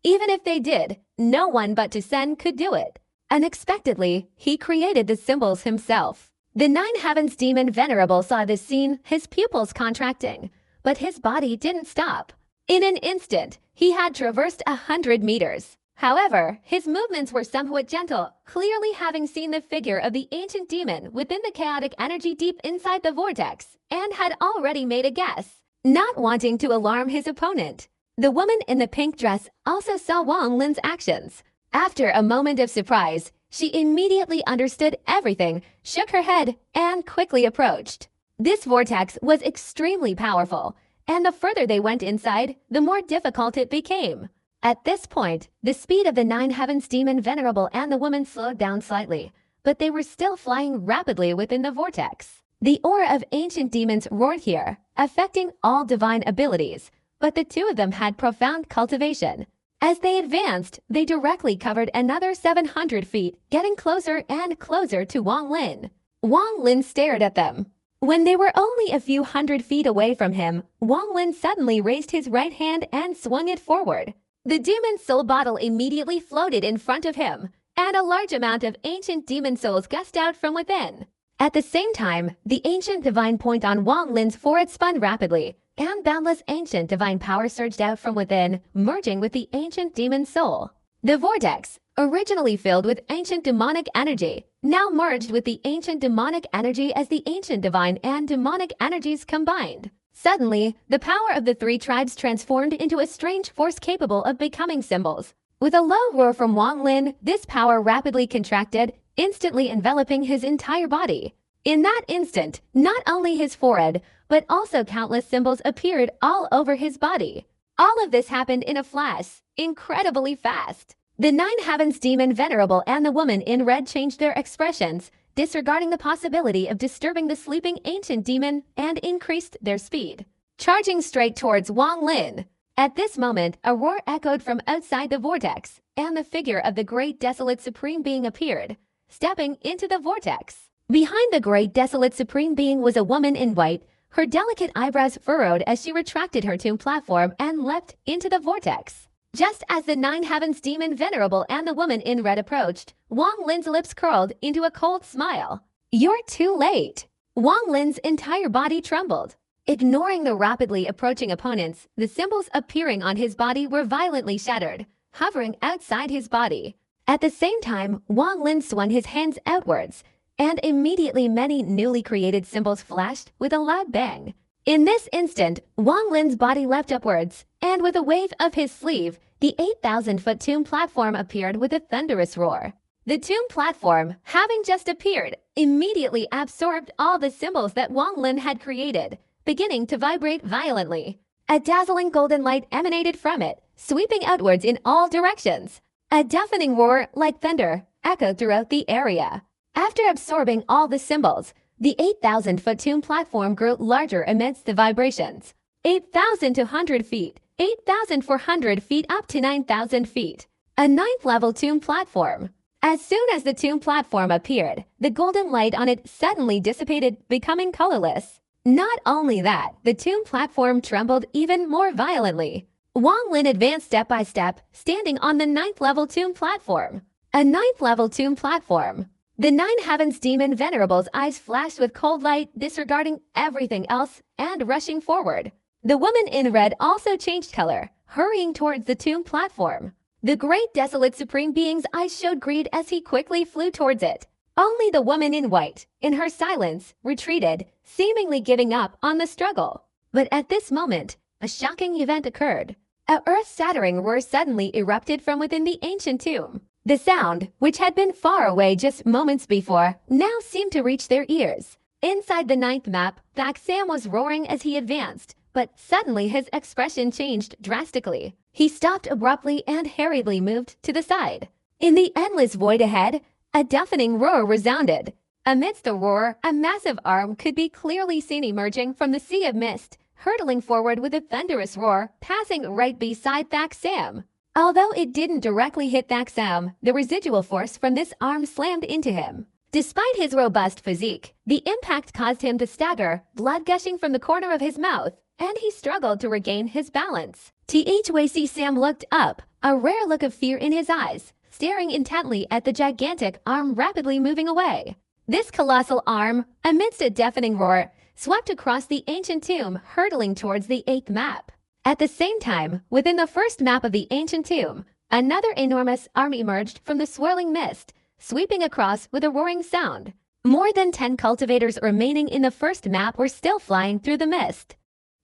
Even if they did, no one but Sen could do it. Unexpectedly, he created the symbols himself. The Nine Heavens demon Venerable saw this scene, his pupils contracting, but his body didn't stop. In an instant, he had traversed 100 meters. However, his movements were somewhat gentle, clearly having seen the figure of the ancient demon within the chaotic energy deep inside the vortex, and had already made a guess, not wanting to alarm his opponent. The woman in the pink dress also saw Wang Lin's actions. After a moment of surprise, she immediately understood everything, shook her head, and quickly approached. This vortex was extremely powerful, and the further they went inside, the more difficult it became. At this point, the speed of the Nine Heavens demon Venerable and the woman slowed down slightly, but they were still flying rapidly within the vortex. The aura of ancient demons roared here, affecting all divine abilities, but the two of them had profound cultivation. As they advanced, they directly covered another 700 feet, getting closer and closer to Wang Lin. Wang Lin stared at them. When they were only a few 100 feet away from him, Wang Lin suddenly raised his right hand and swung it forward. The demon soul bottle immediately floated in front of him, and a large amount of ancient demon souls gushed out from within. At the same time, the ancient divine point on Wang Lin's forehead spun rapidly, and boundless ancient divine power surged out from within, merging with the ancient demon soul. The vortex, originally filled with ancient demonic energy, now merged with the ancient demonic energy as the ancient divine and demonic energies combined. Suddenly, the power of the 3 tribes transformed into a strange force capable of becoming symbols. With a low roar from Wang Lin, this power rapidly contracted, instantly enveloping his entire body. In that instant, not only his forehead, but also countless symbols appeared all over his body. All of this happened in a flash, incredibly fast. The Nine Heavens demon Venerable and the woman in red changed their expressions, disregarding the possibility of disturbing the sleeping ancient demon, and increased their speed, charging straight towards Wang Lin. At this moment, a roar echoed from outside the vortex, and the figure of the great desolate supreme being appeared, stepping into the vortex. Behind the great desolate supreme being was a woman in white, her delicate eyebrows furrowed as she retracted her tomb platform and leapt into the vortex. Just as the Nine Heavens demon Venerable and the woman in red approached, Wang Lin's lips curled into a cold smile. "You're too late." Wang Lin's entire body trembled. Ignoring the rapidly approaching opponents, the symbols appearing on his body were violently shattered, hovering outside his body. At the same time, Wang Lin swung his hands outwards, and immediately many newly created symbols flashed with a loud bang. In this instant, Wang Lin's body leapt upwards, and with a wave of his sleeve, the 8,000-foot tomb platform appeared with a thunderous roar. The tomb platform, having just appeared, immediately absorbed all the symbols that Wang Lin had created, beginning to vibrate violently. A dazzling golden light emanated from it, sweeping outwards in all directions. A deafening roar, like thunder, echoed throughout the area. After absorbing all the symbols, the 8,000-foot tomb platform grew larger amidst the vibrations. 8,200 feet, 8,400 feet up to 9,000 feet. A 9th-level tomb platform. As soon as the tomb platform appeared, the golden light on it suddenly dissipated, becoming colorless. Not only that, the tomb platform trembled even more violently. Wang Lin advanced step by step, standing on the 9th-level tomb platform. A 9th-level tomb platform. The Nine Heavens demon Venerable's eyes flashed with cold light, disregarding everything else and rushing forward. The woman in red also changed color, hurrying towards the tomb platform. The great desolate supreme being's eyes showed greed as he quickly flew towards it. Only the woman in white, in her silence, retreated, seemingly giving up on the struggle. But at this moment, a shocking event occurred. A earth-shattering roar suddenly erupted from within the ancient tomb. The sound, which had been far away just moments before, now seemed to reach their ears. Inside the 9th map, Sam was roaring as he advanced, but suddenly his expression changed drastically. He stopped abruptly and hurriedly moved to the side. In the endless void ahead, a deafening roar resounded. Amidst the roar, a massive arm could be clearly seen emerging from the sea of mist, hurtling forward with a thunderous roar, passing right beside Sam. Although it didn't directly hit Sam, the residual force from this arm slammed into him. Despite his robust physique, the impact caused him to stagger, blood gushing from the corner of his mouth, and he struggled to regain his balance. Sam looked up, a rare look of fear in his eyes, staring intently at the gigantic arm rapidly moving away. This colossal arm, amidst a deafening roar, swept across the ancient tomb, hurtling towards the 8th map. At the same time, within the first map of the ancient tomb, another enormous arm emerged from the swirling mist, sweeping across with a roaring sound. More than 10 cultivators remaining in the first map were still flying through the mist.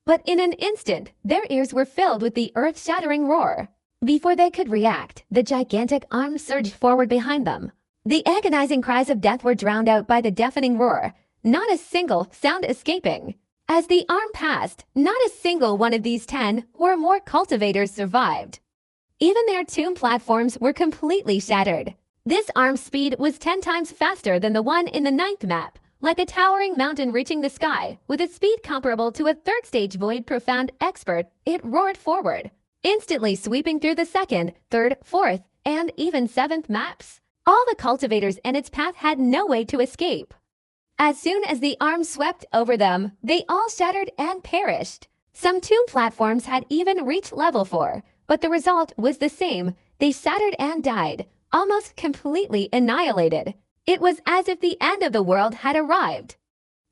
But in an instant, their ears were filled with the earth-shattering roar. Before they could react, the gigantic arm surged forward behind them. The agonizing cries of death were drowned out by the deafening roar, not a single sound escaping. As the arm passed, not a single one of these 10 or more cultivators survived. Even their tomb platforms were completely shattered. This arm's speed was 10 times faster than the one in the 9th map, like a towering mountain reaching the sky. With a speed comparable to a third-stage void profound expert, it roared forward, instantly sweeping through the 2nd, 3rd, 4th, and even 7th maps. All the cultivators in its path had no way to escape. As soon as the arm swept over them, they all shattered and perished. Some tomb platforms had even reached level 4, but the result was the same. They shattered and died, almost completely annihilated. It was as if the end of the world had arrived.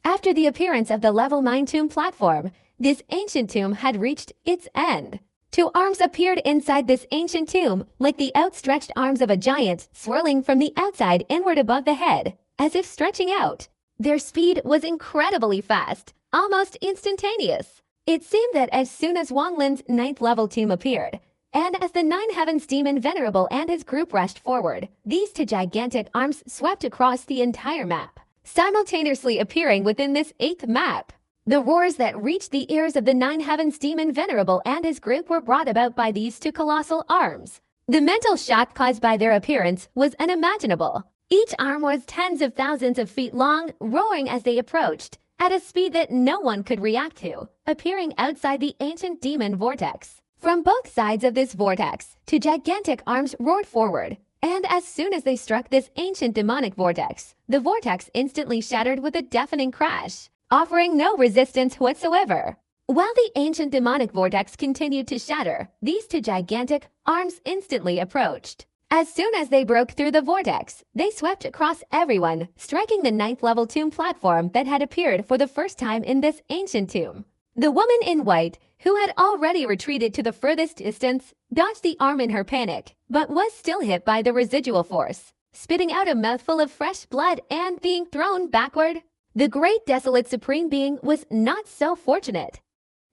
After the appearance of the level 9 tomb platform, this ancient tomb had reached its end. 2 arms appeared inside this ancient tomb, like the outstretched arms of a giant, swirling from the outside inward above the head, as if stretching out. Their speed was incredibly fast, almost instantaneous. It seemed that as soon as Wang Lin's 9th level tomb appeared, And as the Nine Heavens demon Venerable and his group rushed forward, these two gigantic arms swept across the entire map, simultaneously appearing within this 8th map. The roars that reached the ears of the Nine Heavens demon Venerable and his group were brought about by these two colossal arms. The mental shock caused by their appearance was unimaginable. Each arm was tens of thousands of feet long, roaring as they approached, at a speed that no one could react to, appearing outside the ancient demon vortex. From both sides of this vortex, two gigantic arms roared forward, and as soon as they struck this ancient demonic vortex, the vortex instantly shattered with a deafening crash, offering no resistance whatsoever. While the ancient demonic vortex continued to shatter, these two gigantic arms instantly approached. As soon as they broke through the vortex, they swept across everyone, striking the 9th level tomb platform that had appeared for the first time in this ancient tomb. The woman in white, who had already retreated to the furthest distance, dodged the arm in her panic, but was still hit by the residual force, spitting out a mouthful of fresh blood and being thrown backward. The great desolate supreme being was not so fortunate.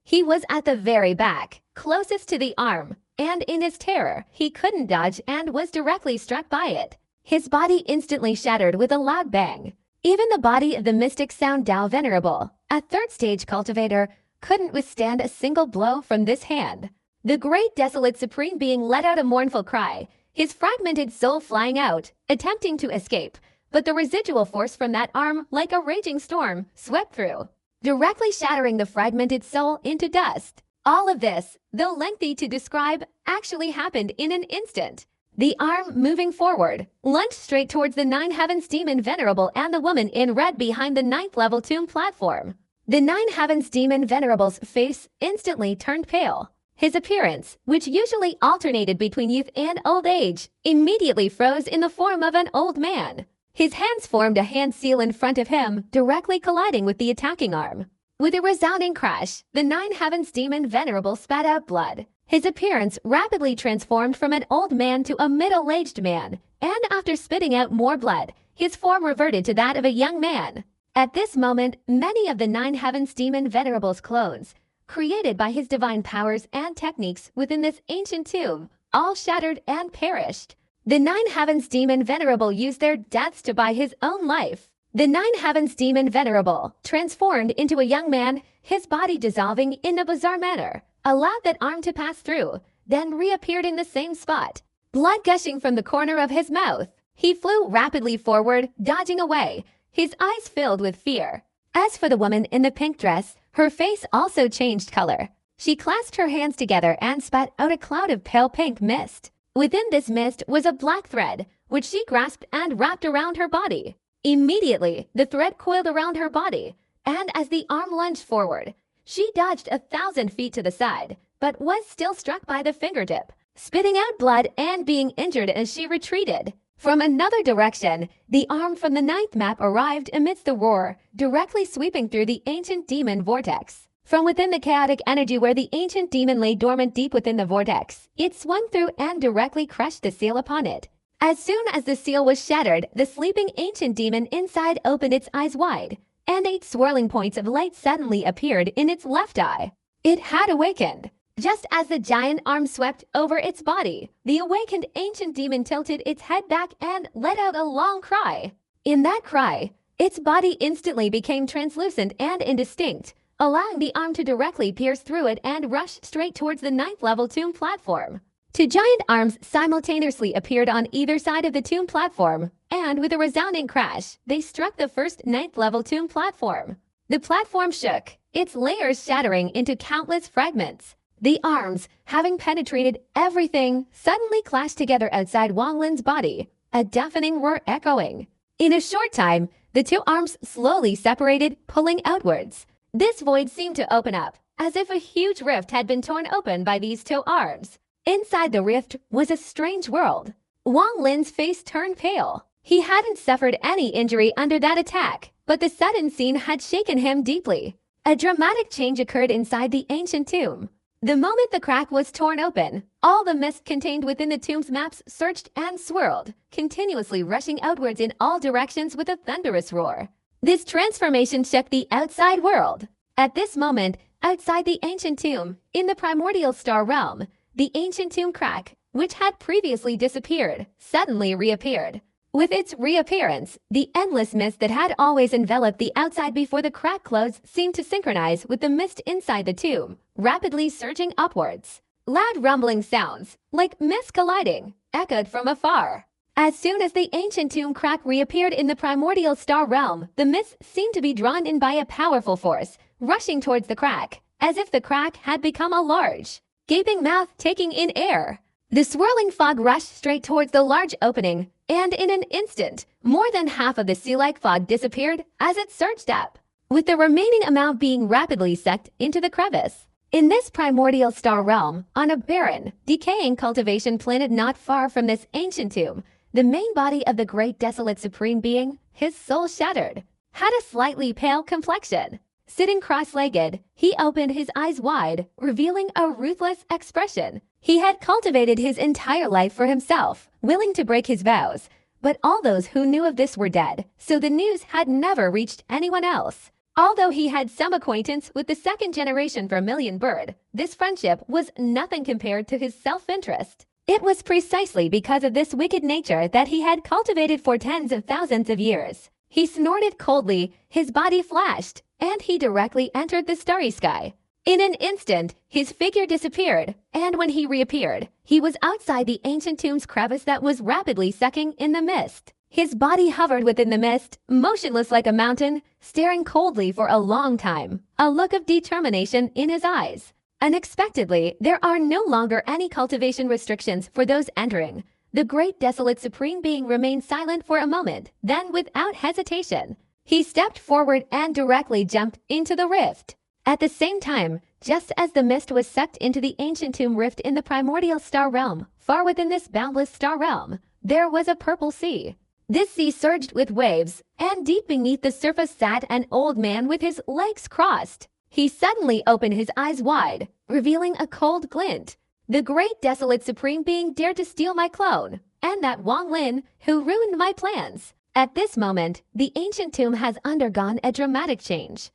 He was at the very back, closest to the arm, and in his terror, he couldn't dodge and was directly struck by it. His body instantly shattered with a loud bang. Even the body of the mystic Sound Tao Venerable, a 3rd stage cultivator, couldn't withstand a single blow from this hand. The great desolate supreme being let out a mournful cry, his fragmented soul flying out, attempting to escape, but the residual force from that arm, like a raging storm, swept through, directly shattering the fragmented soul into dust. All of this, though lengthy to describe, actually happened in an instant. The arm, moving forward, lunged straight towards the Nine Heavens demon Venerable and the woman in red behind the 9th level tomb platform. The Nine Heavens demon Venerable's face instantly turned pale. His appearance, which usually alternated between youth and old age, immediately froze in the form of an old man. His hands formed a hand seal in front of him, directly colliding with the attacking arm. With a resounding crash, the Nine Heavens demon Venerable spat out blood. His appearance rapidly transformed from an old man to a middle-aged man, and after spitting out more blood, his form reverted to that of a young man. At this moment, many of the Nine Heavens demon Venerable's clones, created by his divine powers and techniques within this ancient tomb, all shattered and perished. The Nine Heavens demon Venerable used their deaths to buy his own life. The Nine Heavens demon Venerable, transformed into a young man, his body dissolving in a bizarre manner, allowed that arm to pass through, then reappeared in the same spot, blood gushing from the corner of his mouth. He flew rapidly forward, dodging away, his eyes filled with fear. As for the woman in the pink dress, her face also changed color. She clasped her hands together and spat out a cloud of pale pink mist. Within this mist was a black thread, which she grasped and wrapped around her body. Immediately, the thread coiled around her body, and as the arm lunged forward, she dodged 1,000 feet to the side, but was still struck by the fingertip, spitting out blood and being injured as she retreated. From another direction, the arm from the 9th map arrived amidst the roar, directly sweeping through the ancient demon vortex. From within the chaotic energy where the ancient demon lay dormant deep within the vortex, it swung through and directly crushed the seal upon it. As soon as the seal was shattered, the sleeping ancient demon inside opened its eyes wide, and 8 swirling points of light suddenly appeared in its left eye. It had awakened. Just as the giant arm swept over its body, the awakened ancient demon tilted its head back and let out a long cry. In that cry, its body instantly became translucent and indistinct, allowing the arm to directly pierce through it and rush straight towards the 9th level tomb platform. 2 giant arms simultaneously appeared on either side of the tomb platform, and with a resounding crash, they struck the first 9th level tomb platform. The platform shook, its layers shattering into countless fragments. The arms, having penetrated everything, suddenly clashed together outside Wang Lin's body, a deafening roar echoing. In a short time, the 2 arms slowly separated, pulling outwards. This void seemed to open up, as if a huge rift had been torn open by these 2 arms. Inside the rift was a strange world. Wang Lin's face turned pale. He hadn't suffered any injury under that attack, but the sudden scene had shaken him deeply. A dramatic change occurred inside the ancient tomb. The moment the crack was torn open, all the mist contained within the tomb's maps surged and swirled, continuously rushing outwards in all directions with a thunderous roar. This transformation shook the outside world. At this moment, outside the ancient tomb, in the primordial star realm, the ancient tomb crack, which had previously disappeared, suddenly reappeared. With its reappearance, the endless mist that had always enveloped the outside before the crack closed seemed to synchronize with the mist inside the tomb, rapidly surging upwards. Loud rumbling sounds, like mist colliding, echoed from afar. As soon as the ancient tomb crack reappeared in the primordial star realm, the mist seemed to be drawn in by a powerful force, rushing towards the crack, as if the crack had become a large, gaping mouth taking in air. The swirling fog rushed straight towards the large opening, and in an instant, more than half of the sea-like fog disappeared as it surged up, with the remaining amount being rapidly sucked into the crevice. In this primordial star realm, on a barren, decaying cultivation planet not far from this ancient tomb, the main body of the great desolate supreme being, his soul shattered, had a slightly pale complexion. Sitting cross-legged, he opened his eyes wide, revealing a ruthless expression. He had cultivated his entire life for himself, willing to break his vows, but all those who knew of this were dead, so the news had never reached anyone else. Although he had some acquaintance with the second generation Vermilion Bird, this friendship was nothing compared to his self-interest. It was precisely because of this wicked nature that he had cultivated for tens of thousands of years. He snorted coldly, his body flashed, and he directly entered the starry sky. In an instant, his figure disappeared, and when he reappeared, he was outside the ancient tomb's crevice that was rapidly sucking in the mist. His body hovered within the mist, motionless like a mountain, staring coldly for a long time, a look of determination in his eyes. Unexpectedly, there are no longer any cultivation restrictions for those entering. The great desolate supreme being remained silent for a moment, then without hesitation, he stepped forward and directly jumped into the rift. At the same time, just as the mist was sucked into the ancient tomb rift in the primordial star realm, far within this boundless star realm, there was a purple sea. This sea surged with waves, and deep beneath the surface sat an old man with his legs crossed. He suddenly opened his eyes wide, revealing a cold glint. The great desolate supreme being dared to steal my clone, and that Wang Lin who ruined my plans. At this moment, the ancient tomb has undergone a dramatic change.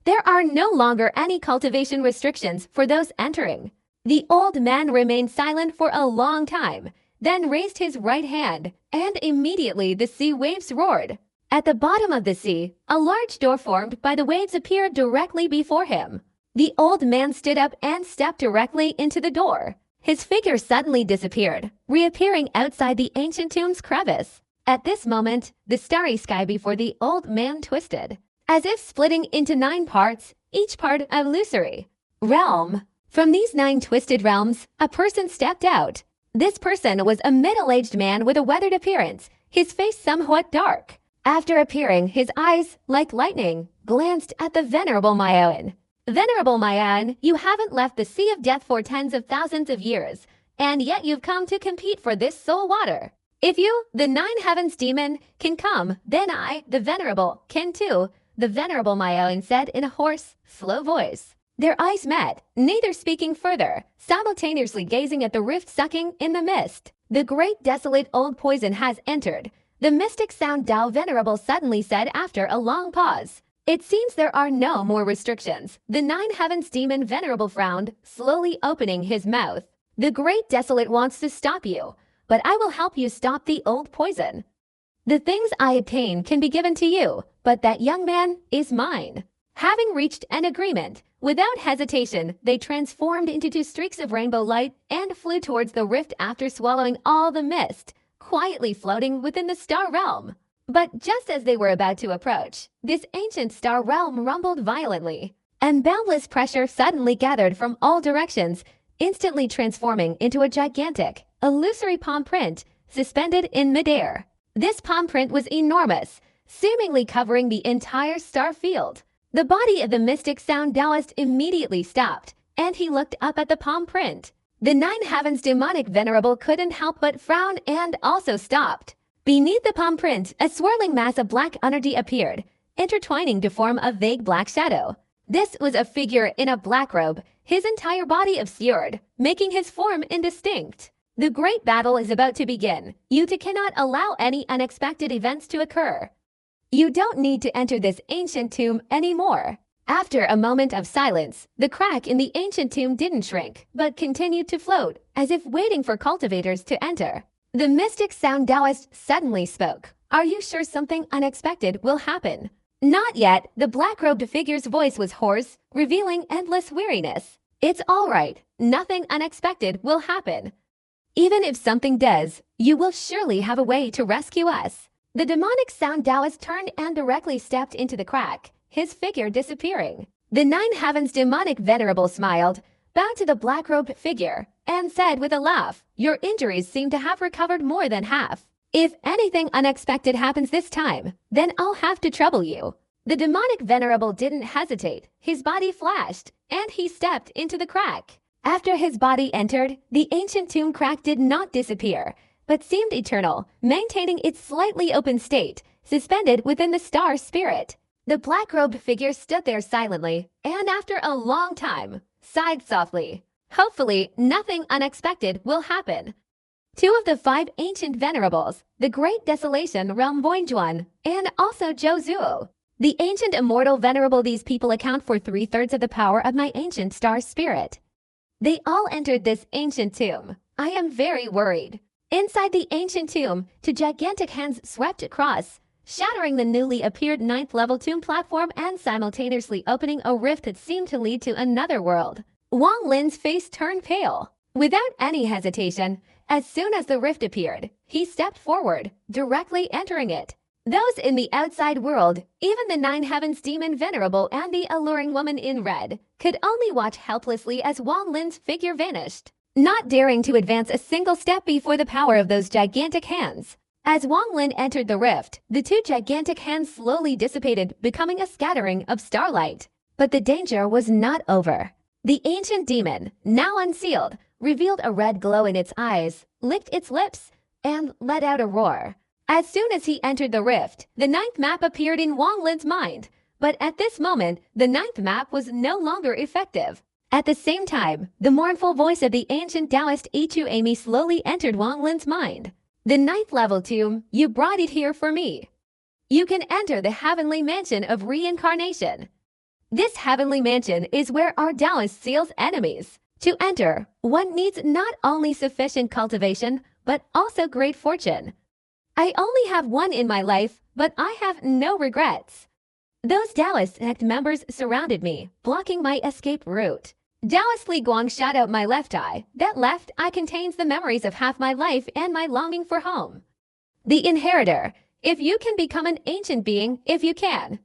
There are no longer any cultivation restrictions for those entering. The old man remained silent for a long time, then raised his right hand, and immediately the sea waves roared. At the bottom of the sea, a large door formed by the waves appeared directly before him. The old man stood up and stepped directly into the door. His figure suddenly disappeared, reappearing outside the ancient tomb's crevice. At this moment, the starry sky before the old man twisted, as if splitting into 9 parts, each part a illusory realm. From these 9 twisted realms, a person stepped out. This person was a middle-aged man with a weathered appearance, his face somewhat dark. After appearing, his eyes, like lightning, glanced at the Venerable Mayan. Venerable Mayan, you haven't left the Sea of Death for tens of thousands of years, and yet you've come to compete for this soul water. If you, the 9 heavens demon, can come, then I, the Venerable, can too, the Venerable Mayan said in a hoarse, slow voice. Their eyes met, neither speaking further, simultaneously gazing at the rift sucking in the mist. The great desolate old poison has entered. The mystic sound Tao Venerable suddenly said after a long pause. It seems there are no more restrictions. The 9 heavens demon Venerable frowned, slowly opening his mouth. The great desolate wants to stop you, but I will help you stop the old poison. The things I obtain can be given to you, but that young man is mine. Having reached an agreement, without hesitation, they transformed into 2 streaks of rainbow light and flew towards the rift after swallowing all the mist, quietly floating within the star realm. But just as they were about to approach, this ancient star realm rumbled violently, and boundless pressure suddenly gathered from all directions, instantly transforming into a gigantic, illusory palm print suspended in midair. This palm print was enormous, seemingly covering the entire star field. The body of the mystic sound Taoist immediately stopped, and he looked up at the palm print. The 9 heavens demonic Venerable couldn't help but frown and also stopped. Beneath the palm print, a swirling mass of black energy appeared, intertwining to form a vague black shadow. This was a figure in a black robe, his entire body obscured, making his form indistinct. The great battle is about to begin. You cannot allow any unexpected events to occur. You don't need to enter this ancient tomb anymore. After a moment of silence, the crack in the ancient tomb didn't shrink, but continued to float, as if waiting for cultivators to enter. The mystic sound Taoist suddenly spoke. "Are you sure something unexpected will happen?" "Not yet," the black-robed figure's voice was hoarse, revealing endless weariness. "It's all right. Nothing unexpected will happen. Even if something does, you will surely have a way to rescue us." The demonic sound Taoist turned and directly stepped into the crack, his figure disappearing. The Nine Heavens demonic venerable smiled, bowed to the black-robed figure, and said with a laugh, "Your injuries seem to have recovered more than half. If anything unexpected happens this time, then I'll have to trouble you." The demonic venerable didn't hesitate. His body flashed, and he stepped into the crack. After his body entered, the ancient tomb crack did not disappear, but seemed eternal, maintaining its slightly open state, suspended within the star spirit. The black-robed figure stood there silently, and after a long time, sighed softly. "Hopefully, nothing unexpected will happen." Two of the 5 ancient venerables, the Great Desolation Realm Voinjuan, and also Zhou, the ancient immortal venerable, these people account for 3/3 of the power of my ancient star spirit. They all entered this ancient tomb. I am very worried. Inside the ancient tomb, 2 gigantic hands swept across, shattering the newly appeared 9th-level tomb platform and simultaneously opening a rift that seemed to lead to another world. Wang Lin's face turned pale. Without any hesitation, as soon as the rift appeared, he stepped forward, directly entering it. Those in the outside world, even the 9 Heavens demon venerable and the alluring woman in red, could only watch helplessly as Wang Lin's figure vanished, not daring to advance a single step before the power of those gigantic hands. As Wang Lin entered the rift, the 2 gigantic hands slowly dissipated, becoming a scattering of starlight. But the danger was not over. The ancient demon, now unsealed, revealed a red glow in its eyes, licked its lips, and let out a roar. As soon as he entered the rift, the 9th map appeared in Wang Lin's mind. But at this moment, the 9th map was no longer effective. At the same time, the mournful voice of the ancient Taoist Ichu Amy slowly entered Wang Lin's mind. "The 9th level tomb, you brought it here for me. You can enter the heavenly mansion of reincarnation. This heavenly mansion is where our Taoist seals enemies. To enter, one needs not only sufficient cultivation, but also great fortune. I only have one in my life, but I have no regrets." Those Taoist sect members surrounded me, blocking my escape route. Taoist Li Guang shot out my left eye. That left eye contains the memories of half my life and my longing for home. "The inheritor. If you can become an ancient being, if you can.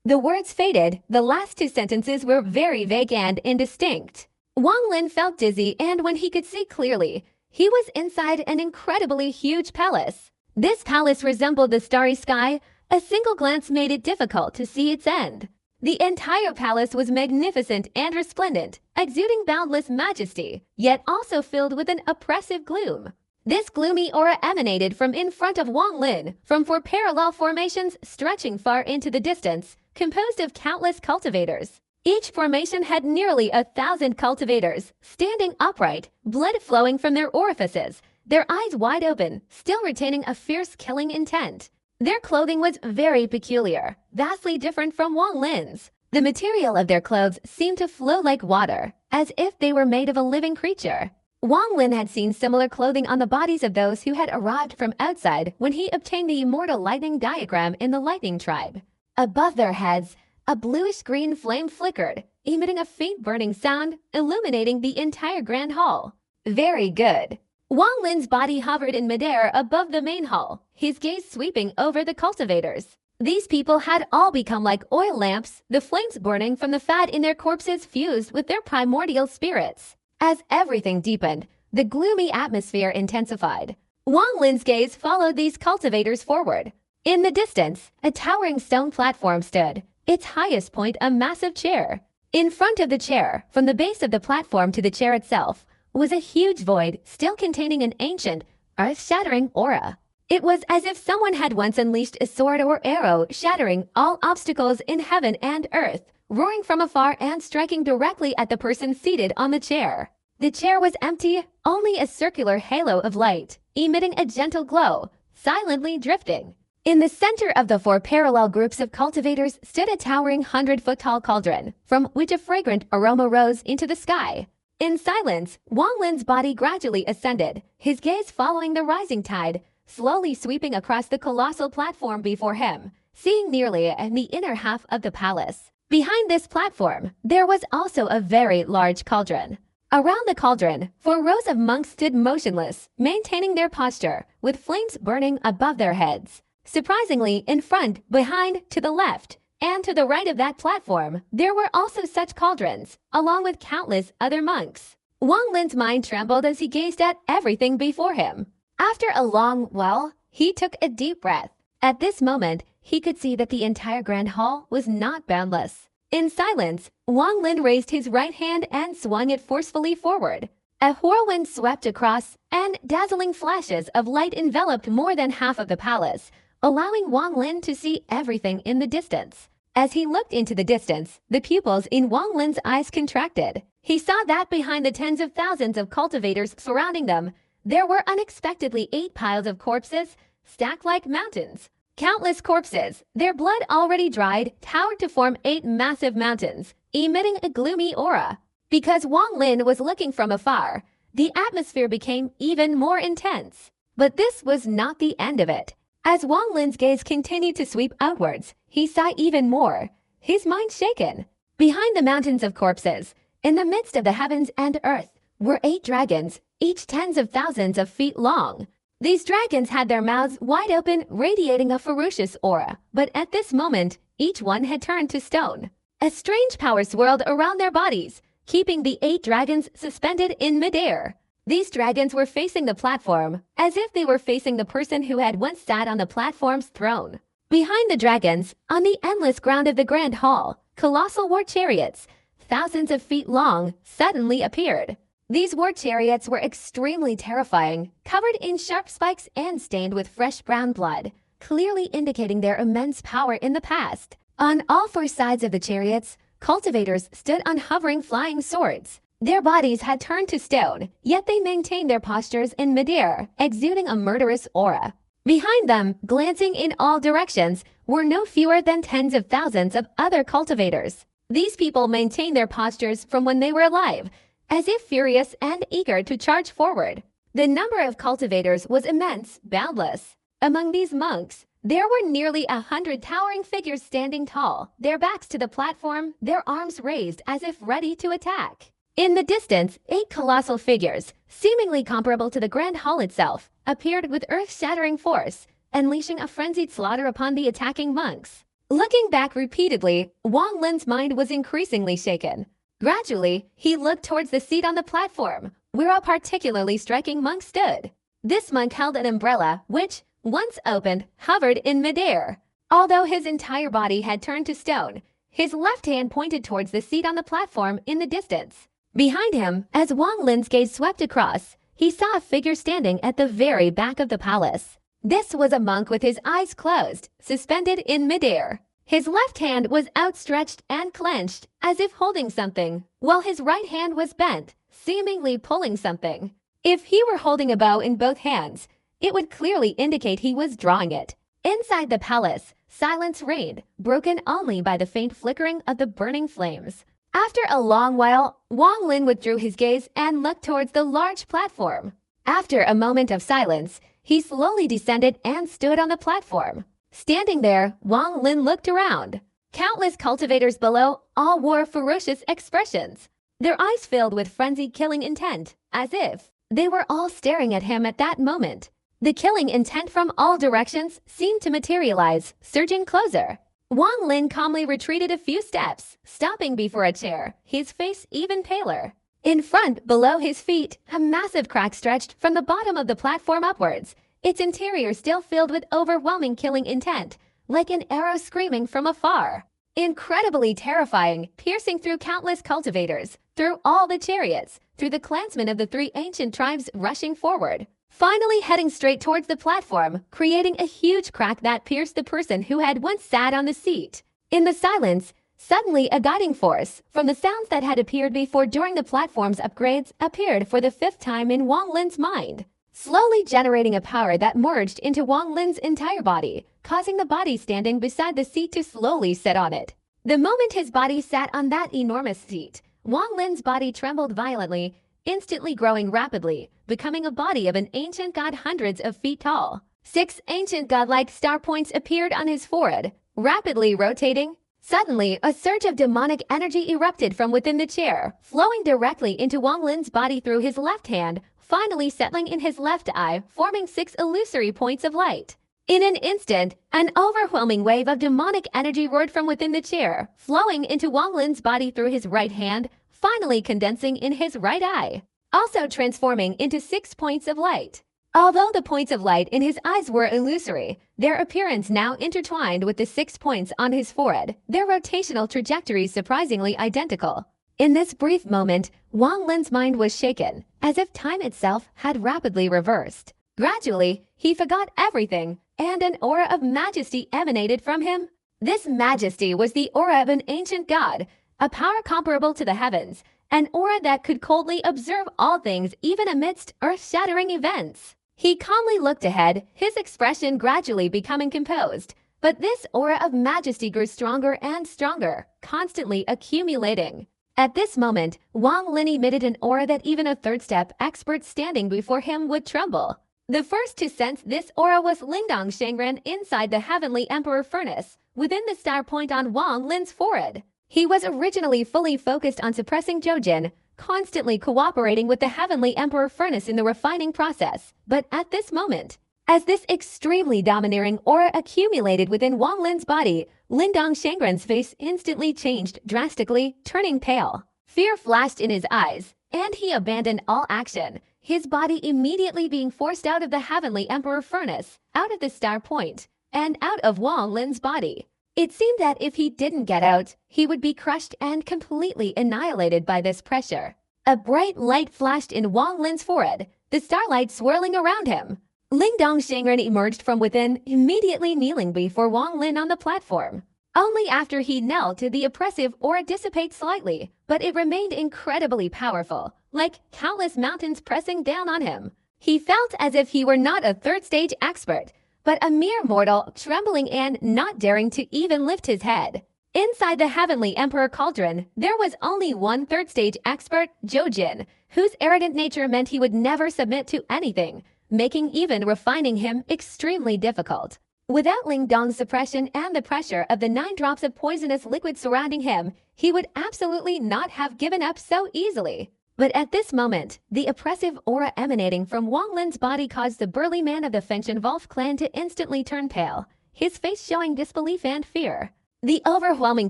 The words faded. The last 2 sentences were very vague and indistinct. Wang Lin felt dizzy, and when he could see clearly, he was inside an incredibly huge palace. This palace resembled the starry sky. A single glance made it difficult to see its end. The entire palace was magnificent and resplendent, exuding boundless majesty, yet also filled with an oppressive gloom. This gloomy aura emanated from in front of Wang Lin, from 4 parallel formations stretching far into the distance, composed of countless cultivators. Each formation had nearly 1,000 cultivators, standing upright, blood flowing from their orifices, their eyes wide open, still retaining a fierce killing intent. Their clothing was very peculiar, vastly different from Wang Lin's. The material of their clothes seemed to flow like water, as if they were made of a living creature. Wang Lin had seen similar clothing on the bodies of those who had arrived from outside when he obtained the immortal lightning diagram in the lightning tribe. Above their heads, a bluish-green flame flickered, emitting a faint burning sound, illuminating the entire grand hall. Very good. Wang Lin's body hovered in midair above the main hall, his gaze sweeping over the cultivators. These people had all become like oil lamps, the flames burning from the fat in their corpses fused with their primordial spirits. As everything deepened, the gloomy atmosphere intensified. Wang Lin's gaze followed these cultivators forward. In the distance, a towering stone platform stood, its highest point a massive chair. In front of the chair, from the base of the platform to the chair itself, was a huge void still containing an ancient, earth-shattering aura. It was as if someone had once unleashed a sword or arrow, shattering all obstacles in heaven and earth, roaring from afar and striking directly at the person seated on the chair. The chair was empty, only a circular halo of light, emitting a gentle glow, silently drifting. In the center of the four parallel groups of cultivators stood a towering 100-foot-tall cauldron, from which a fragrant aroma rose into the sky. In silence, Wang Lin's body gradually ascended, his gaze following the rising tide, slowly sweeping across the colossal platform before him, seeing nearly the inner half of the palace. Behind this platform, there was also a very large cauldron. Around the cauldron, 4 rows of monks stood motionless, maintaining their posture, with flames burning above their heads. Surprisingly, in front, behind, to the left, and to the right of that platform, there were also such cauldrons, along with countless other monks. Wang Lin's mind trembled as he gazed at everything before him. After a long while, he took a deep breath. At this moment, he could see that the entire grand hall was not boundless. In silence, Wang Lin raised his right hand and swung it forcefully forward. A whirlwind swept across, and dazzling flashes of light enveloped more than half of the palace, allowing Wang Lin to see everything in the distance. As he looked into the distance, the pupils in Wang Lin's eyes contracted. He saw that behind the tens of thousands of cultivators surrounding them, there were unexpectedly 8 piles of corpses, stacked like mountains. Countless corpses, their blood already dried, towered to form 8 massive mountains, emitting a gloomy aura. Because Wang Lin was looking from afar, the atmosphere became even more intense. But this was not the end of it. As Wang Lin's gaze continued to sweep outwards, he saw even more, his mind shaken. Behind the mountains of corpses, in the midst of the heavens and earth, were 8 dragons, each tens of thousands of feet long. These dragons had their mouths wide open, radiating a ferocious aura, but at this moment, each one had turned to stone. A strange power swirled around their bodies, keeping the 8 dragons suspended in midair. These dragons were facing the platform, as if they were facing the person who had once sat on the platform's throne. Behind the dragons, on the endless ground of the Grand Hall, colossal war chariots, thousands of feet long, suddenly appeared. These war chariots were extremely terrifying, covered in sharp spikes and stained with fresh brown blood, clearly indicating their immense power in the past. On all 4 sides of the chariots, cultivators stood on hovering flying swords. Their bodies had turned to stone, yet they maintained their postures in midair, exuding a murderous aura. Behind them, glancing in all directions, were no fewer than tens of thousands of other cultivators. These people maintained their postures from when they were alive, as if furious and eager to charge forward. The number of cultivators was immense, boundless. Among these monks, there were nearly 100 towering figures standing tall, their backs to the platform, their arms raised as if ready to attack. In the distance, 8 colossal figures, seemingly comparable to the Grand Hall itself, appeared with earth-shattering force, unleashing a frenzied slaughter upon the attacking monks. Looking back repeatedly, Wang Lin's mind was increasingly shaken. Gradually, he looked towards the seat on the platform, where a particularly striking monk stood. This monk held an umbrella, which, once opened, hovered in midair. Although his entire body had turned to stone, his left hand pointed towards the seat on the platform in the distance. Behind him, as Wang Lin's gaze swept across, he saw a figure standing at the very back of the palace. This was a monk with his eyes closed, suspended in midair. His left hand was outstretched and clenched, as if holding something, while his right hand was bent, seemingly pulling something. If he were holding a bow in both hands, it would clearly indicate he was drawing it. Inside the palace, silence reigned, broken only by the faint flickering of the burning flames. After a long while, Wang Lin withdrew his gaze and looked towards the large platform. After a moment of silence, he slowly descended and stood on the platform. Standing there, Wang Lin looked around. Countless cultivators below all wore ferocious expressions, their eyes filled with frenzied killing intent, as if they were all staring at him at that moment. The killing intent from all directions seemed to materialize, surging closer. Wang Lin calmly retreated a few steps, stopping before a chair, his face even paler. In front, below his feet, a massive crack stretched from the bottom of the platform upwards, its interior still filled with overwhelming killing intent, like an arrow screaming from afar. Incredibly terrifying, piercing through countless cultivators, through all the chariots, through the clansmen of the 3 ancient tribes rushing forward, finally heading straight towards the platform, creating a huge crack that pierced the person who had once sat on the seat. In the silence, suddenly a guiding force, from the sounds that had appeared before during the platform's upgrades, appeared for the 5th time in Wang Lin's mind. slowly generating a power that merged into Wang Lin's entire body, causing the body standing beside the seat to slowly sit on it. The moment his body sat on that enormous seat, Wang Lin's body trembled violently, instantly growing rapidly, becoming a body of an ancient god hundreds of feet tall. 6 ancient godlike star points appeared on his forehead, rapidly rotating. Suddenly, a surge of demonic energy erupted from within the chair, flowing directly into Wang Lin's body through his left hand, finally settling in his left eye, forming 6 illusory points of light. In an instant, an overwhelming wave of demonic energy roared from within the chair, flowing into Wang Lin's body through his right hand, finally condensing in his right eye, also transforming into 6 points of light. Although the points of light in his eyes were illusory, their appearance now intertwined with the 6 points on his forehead, their rotational trajectories surprisingly identical. In this brief moment, Wang Lin's mind was shaken, as if time itself had rapidly reversed. Gradually, he forgot everything, and an aura of majesty emanated from him. This majesty was the aura of an ancient god, a power comparable to the heavens, an aura that could coldly observe all things even amidst earth-shattering events. He calmly looked ahead, his expression gradually becoming composed, but this aura of majesty grew stronger and stronger, constantly accumulating. At this moment, Wang Lin emitted an aura that even a third-step expert standing before him would tremble. The first to sense this aura was Lingdong Shangren inside the Heavenly Emperor Furnace, within the star point on Wang Lin's forehead. He was originally fully focused on suppressing Zhoujin, constantly cooperating with the Heavenly Emperor Furnace in the refining process. But at this moment, as this extremely domineering aura accumulated within Wang Lin's body, Lingdong Shangren's face instantly changed drastically, turning pale. Fear flashed in his eyes, and he abandoned all action, his body immediately being forced out of the Heavenly Emperor Furnace, out of the star point, and out of Wang Lin's body. It seemed that if he didn't get out, he would be crushed and completely annihilated by this pressure. A bright light flashed in Wang Lin's forehead, the starlight swirling around him. Lingdong Shangren emerged from within, immediately kneeling before Wang Lin on the platform. Only after he knelt did the oppressive aura dissipate slightly, but it remained incredibly powerful, like countless mountains pressing down on him. He felt as if he were not a third-stage expert, but a mere mortal, trembling and not daring to even lift his head. Inside the Heavenly Emperor Cauldron, there was only one third-stage expert, Zhoujin, whose arrogant nature meant he would never submit to anything, making even refining him extremely difficult. Without Lingdong's suppression and the pressure of the 9 drops of poisonous liquid surrounding him, he would absolutely not have given up so easily. But at this moment, the oppressive aura emanating from Wang Lin's body caused the burly man of the Fengshan Wolf clan to instantly turn pale, his face showing disbelief and fear. The overwhelming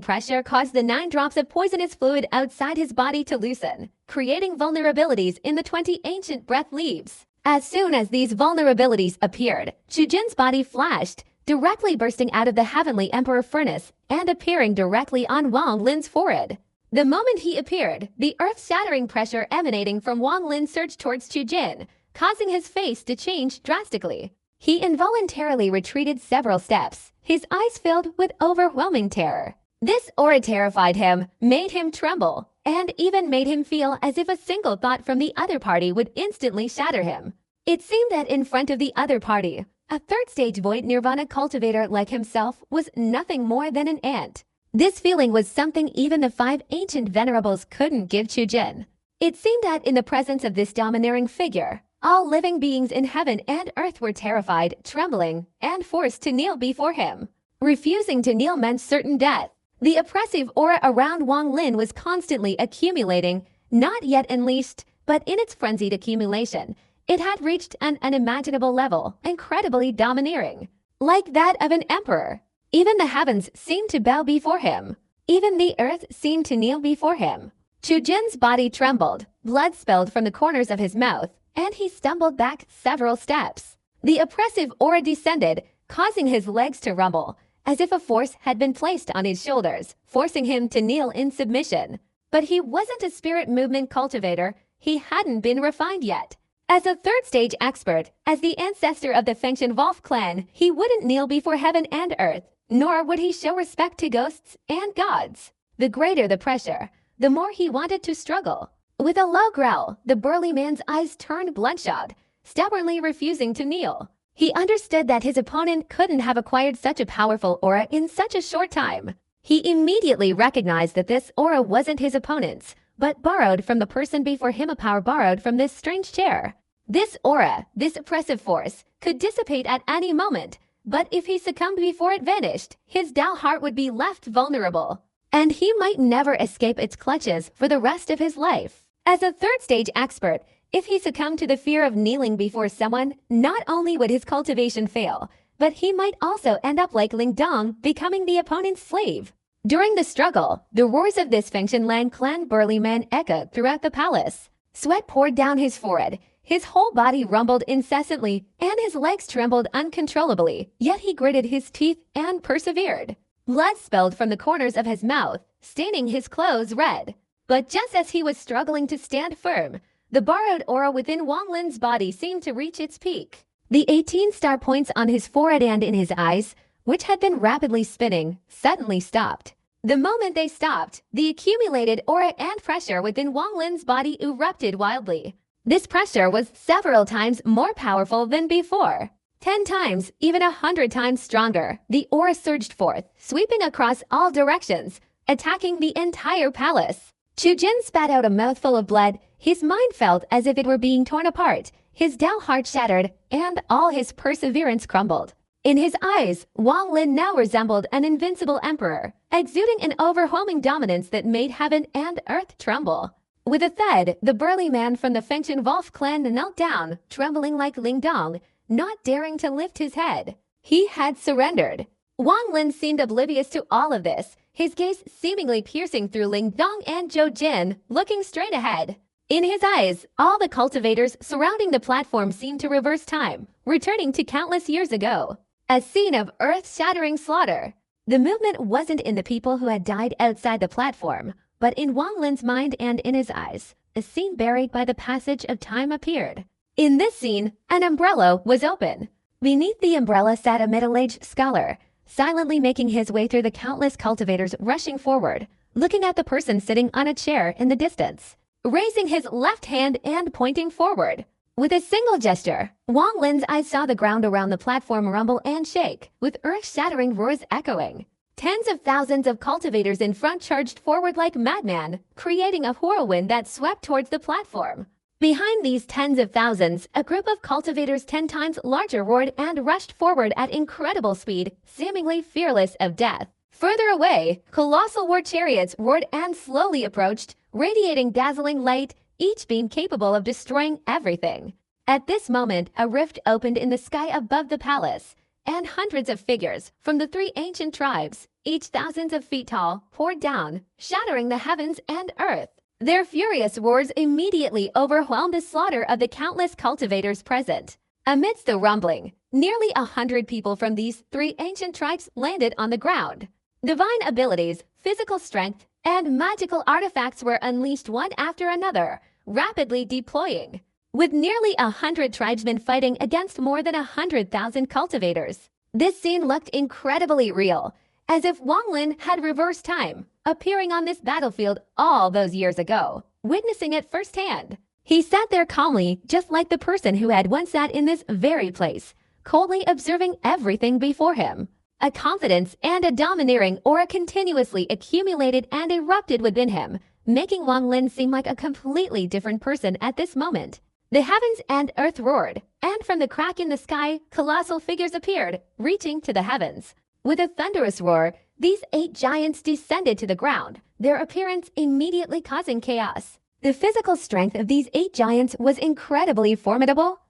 pressure caused the 9 drops of poisonous fluid outside his body to loosen, creating vulnerabilities in the 20 ancient breath leaves. As soon as these vulnerabilities appeared, Zhoujin's body flashed, directly bursting out of the Heavenly Emperor Furnace and appearing directly on Wang Lin's forehead. The moment he appeared, the earth-shattering pressure emanating from Wang Lin surged towards Zhoujin, causing his face to change drastically. He involuntarily retreated several steps, his eyes filled with overwhelming terror. This aura terrified him, made him tremble, and even made him feel as if a single thought from the other party would instantly shatter him. It seemed that in front of the other party, a third-stage void nirvana cultivator like himself was nothing more than an ant. This feeling was something even the 5 ancient venerables couldn't give Zhoujin. It seemed that in the presence of this domineering figure, all living beings in heaven and earth were terrified, trembling, and forced to kneel before him. Refusing to kneel meant certain death. The oppressive aura around Wang Lin was constantly accumulating, not yet unleashed, but in its frenzied accumulation, it had reached an unimaginable level, incredibly domineering. Like that of an emperor. Even the heavens seemed to bow before him. Even the earth seemed to kneel before him. Zhoujin's body trembled, blood spilled from the corners of his mouth, and he stumbled back several steps. The oppressive aura descended, causing his legs to rumble, as if a force had been placed on his shoulders, forcing him to kneel in submission. But he wasn't a spirit movement cultivator, he hadn't been refined yet. As a third-stage expert, as the ancestor of the Fengshan Wolf clan, he wouldn't kneel before heaven and earth, nor would he show respect to ghosts and gods. The greater the pressure, the more he wanted to struggle. With a low growl, the burly man's eyes turned bloodshot, stubbornly refusing to kneel. He understood that his opponent couldn't have acquired such a powerful aura in such a short time. He immediately recognized that this aura wasn't his opponent's, but borrowed from the person before him, a power borrowed from this strange chair. This aura, this oppressive force, could dissipate at any moment, but if he succumbed before it vanished, his Dao heart would be left vulnerable, and he might never escape its clutches for the rest of his life. As a third-stage expert, if he succumbed to the fear of kneeling before someone, not only would his cultivation fail, but he might also end up like Ling Dong, becoming the opponent's slave. During the struggle, the roars of this Fengshan Lan clan burly man echoed throughout the palace. Sweat poured down his forehead, his whole body rumbled incessantly, and his legs trembled uncontrollably, yet he gritted his teeth and persevered. Blood spilled from the corners of his mouth, staining his clothes red. But just as he was struggling to stand firm, the borrowed aura within Wang Lin's body seemed to reach its peak. The 18 star points on his forehead and in his eyes, which had been rapidly spinning, suddenly stopped. The moment they stopped, the accumulated aura and pressure within Wang Lin's body erupted wildly. This pressure was several times more powerful than before. 10 times, even 100 times stronger, the aura surged forth, sweeping across all directions, attacking the entire palace. Chu Jin spat out a mouthful of blood. His mind felt as if it were being torn apart. His Dao heart shattered, and all his perseverance crumbled. In his eyes, Wang Lin now resembled an invincible emperor, exuding an overwhelming dominance that made heaven and earth tremble. With a thud, the burly man from the Fengshan Wolf clan knelt down, trembling like Ling Dong, not daring to lift his head. He had surrendered. Wang Lin seemed oblivious to all of this, his gaze seemingly piercing through Ling Dong and Zhou Jin, looking straight ahead. In his eyes, all the cultivators surrounding the platform seemed to reverse time, returning to countless years ago. A scene of earth-shattering slaughter. The movement wasn't in the people who had died outside the platform, but in Wang Lin's mind and in his eyes. A scene buried by the passage of time appeared. In this scene, an umbrella was open. Beneath the umbrella sat a middle-aged scholar, silently making his way through the countless cultivators rushing forward, looking at the person sitting on a chair in the distance, raising his left hand and pointing forward. With a single gesture, Wang Lin's eyes saw the ground around the platform rumble and shake, with earth-shattering roars echoing. Tens of thousands of cultivators in front charged forward like madmen, creating a whirlwind that swept towards the platform. Behind these tens of thousands, a group of cultivators 10 times larger roared and rushed forward at incredible speed, seemingly fearless of death. Further away, colossal war chariots roared and slowly approached, radiating dazzling light, each being capable of destroying everything. At this moment, a rift opened in the sky above the palace, and hundreds of figures from the 3 ancient tribes, each thousands of feet tall, poured down, shattering the heavens and earth. Their furious roars immediately overwhelmed the slaughter of the countless cultivators present. Amidst the rumbling, nearly 100 people from these 3 ancient tribes landed on the ground. Divine abilities, physical strength, and magical artifacts were unleashed one after another, rapidly deploying. With nearly 100 tribesmen fighting against more than 100,000 cultivators. This scene looked incredibly real, as if Wang Lin had reversed time, appearing on this battlefield all those years ago, witnessing it firsthand. He sat there calmly, just like the person who had once sat in this very place, coldly observing everything before him. A confidence and a domineering aura continuously accumulated and erupted within him, making Wang Lin seem like a completely different person at this moment. The heavens and earth roared, and from the crack in the sky, colossal figures appeared, reaching to the heavens. With a thunderous roar, these 8 giants descended to the ground, their appearance immediately causing chaos. The physical strength of these 8 giants was incredibly formidable.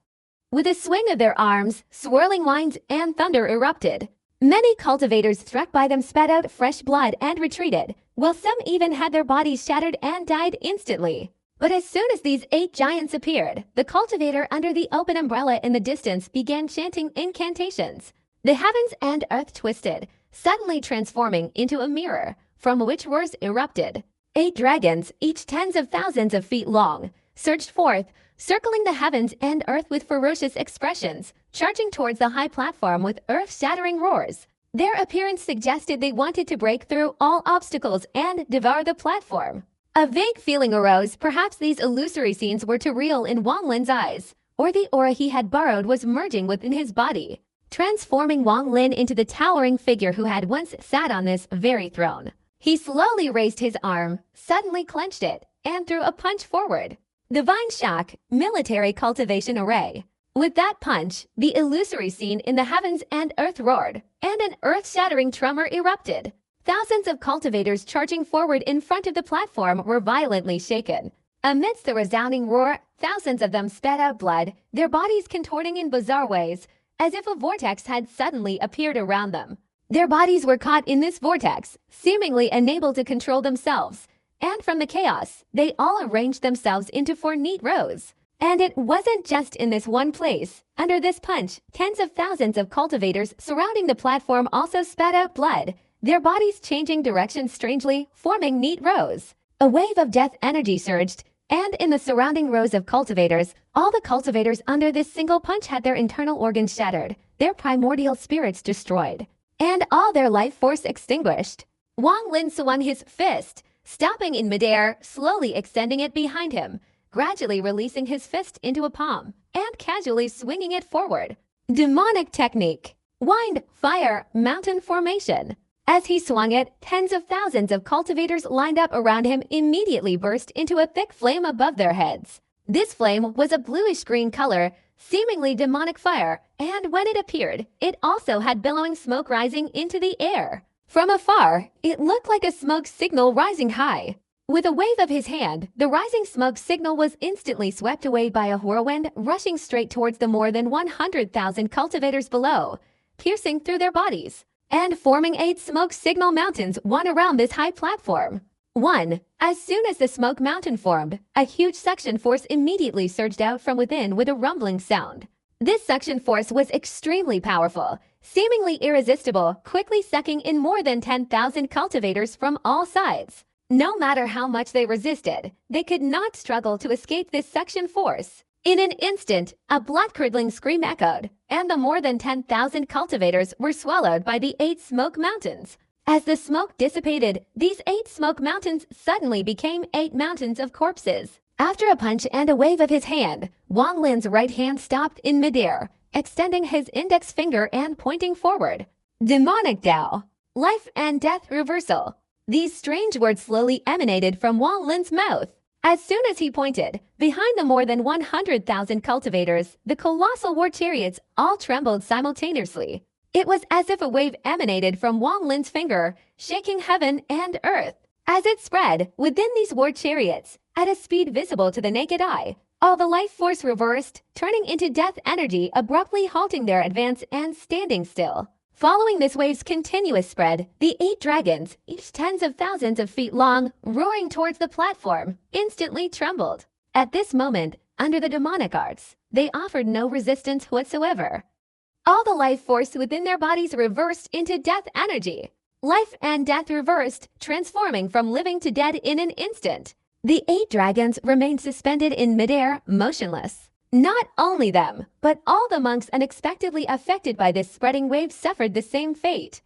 With a swing of their arms, swirling lines and thunder erupted. Many cultivators struck by them spat out fresh blood and retreated, while some even had their bodies shattered and died instantly. But as soon as these 8 giants appeared, the cultivator under the open umbrella in the distance began chanting incantations. The heavens and earth twisted, suddenly transforming into a mirror, from which roars erupted. 8 dragons, each tens of thousands of feet long, surged forth, circling the heavens and earth with ferocious expressions, charging towards the high platform with earth-shattering roars. Their appearance suggested they wanted to break through all obstacles and devour the platform. A vague feeling arose, perhaps these illusory scenes were too real in Wang Lin's eyes. or the aura he had borrowed was merging within his body, transforming Wang Lin into the towering figure who had once sat on this very throne. He slowly raised his arm, suddenly clenched it, and threw a punch forward. Divine Shock, Military Cultivation Array. With that punch, the illusory scene in the heavens and earth roared, and an earth-shattering tremor erupted. Thousands of cultivators charging forward in front of the platform were violently shaken. Amidst the resounding roar, thousands of them spat out blood, their bodies contorting in bizarre ways, as if a vortex had suddenly appeared around them. Their bodies were caught in this vortex, seemingly unable to control themselves, and from the chaos, they all arranged themselves into 4 neat rows. And it wasn't just in this one place. Under this punch, tens of thousands of cultivators surrounding the platform also spat out blood, their bodies changing direction strangely, forming neat rows. A wave of death energy surged, and in the surrounding rows of cultivators, all the cultivators under this single punch had their internal organs shattered, their primordial spirits destroyed, and all their life force extinguished. Wang Lin swung his fist, stopping in midair, slowly extending it behind him, gradually releasing his fist into a palm, and casually swinging it forward. Demonic technique. Wind, fire, mountain formation. As he swung it, tens of thousands of cultivators lined up around him immediately burst into a thick flame above their heads. This flame was a bluish-green color, seemingly demonic fire, and when it appeared, it also had billowing smoke rising into the air. From afar, it looked like a smoke signal rising high. With a wave of his hand, the rising smoke signal was instantly swept away by a whirlwind, rushing straight towards the more than 100,000 cultivators below, piercing through their bodies, and forming 8 smoke signal mountains one around this high platform. 1. As soon as the smoke mountain formed, a huge suction force immediately surged out from within with a rumbling sound. This suction force was extremely powerful, seemingly irresistible, quickly sucking in more than 10,000 cultivators from all sides. No matter how much they resisted, they could not struggle to escape this suction force. In an instant, a blood-curdling scream echoed, and the more than 10,000 cultivators were swallowed by the 8 smoke mountains. As the smoke dissipated, these 8 smoke mountains suddenly became 8 mountains of corpses. After a punch and a wave of his hand, Wang Lin's right hand stopped in midair, extending his index finger and pointing forward. Demonic Tao. Life and death reversal. These strange words slowly emanated from Wang Lin's mouth. As soon as he pointed, behind the more than 100,000 cultivators, the colossal war chariots all trembled simultaneously. It was as if a wave emanated from Wang Lin's finger, shaking heaven and earth. As it spread, within these war chariots, at a speed visible to the naked eye, all the life force reversed, turning into death energy, abruptly halting their advance and standing still. Following this wave's continuous spread, the 8 dragons, each tens of thousands of feet long, roaring towards the platform, instantly trembled. At this moment, under the demonic arts, they offered no resistance whatsoever. All the life force within their bodies reversed into death energy. Life and death reversed, transforming from living to dead in an instant. The 8 dragons remained suspended in midair, motionless. Not only them, but all the monks unexpectedly affected by this spreading wave suffered the same fate.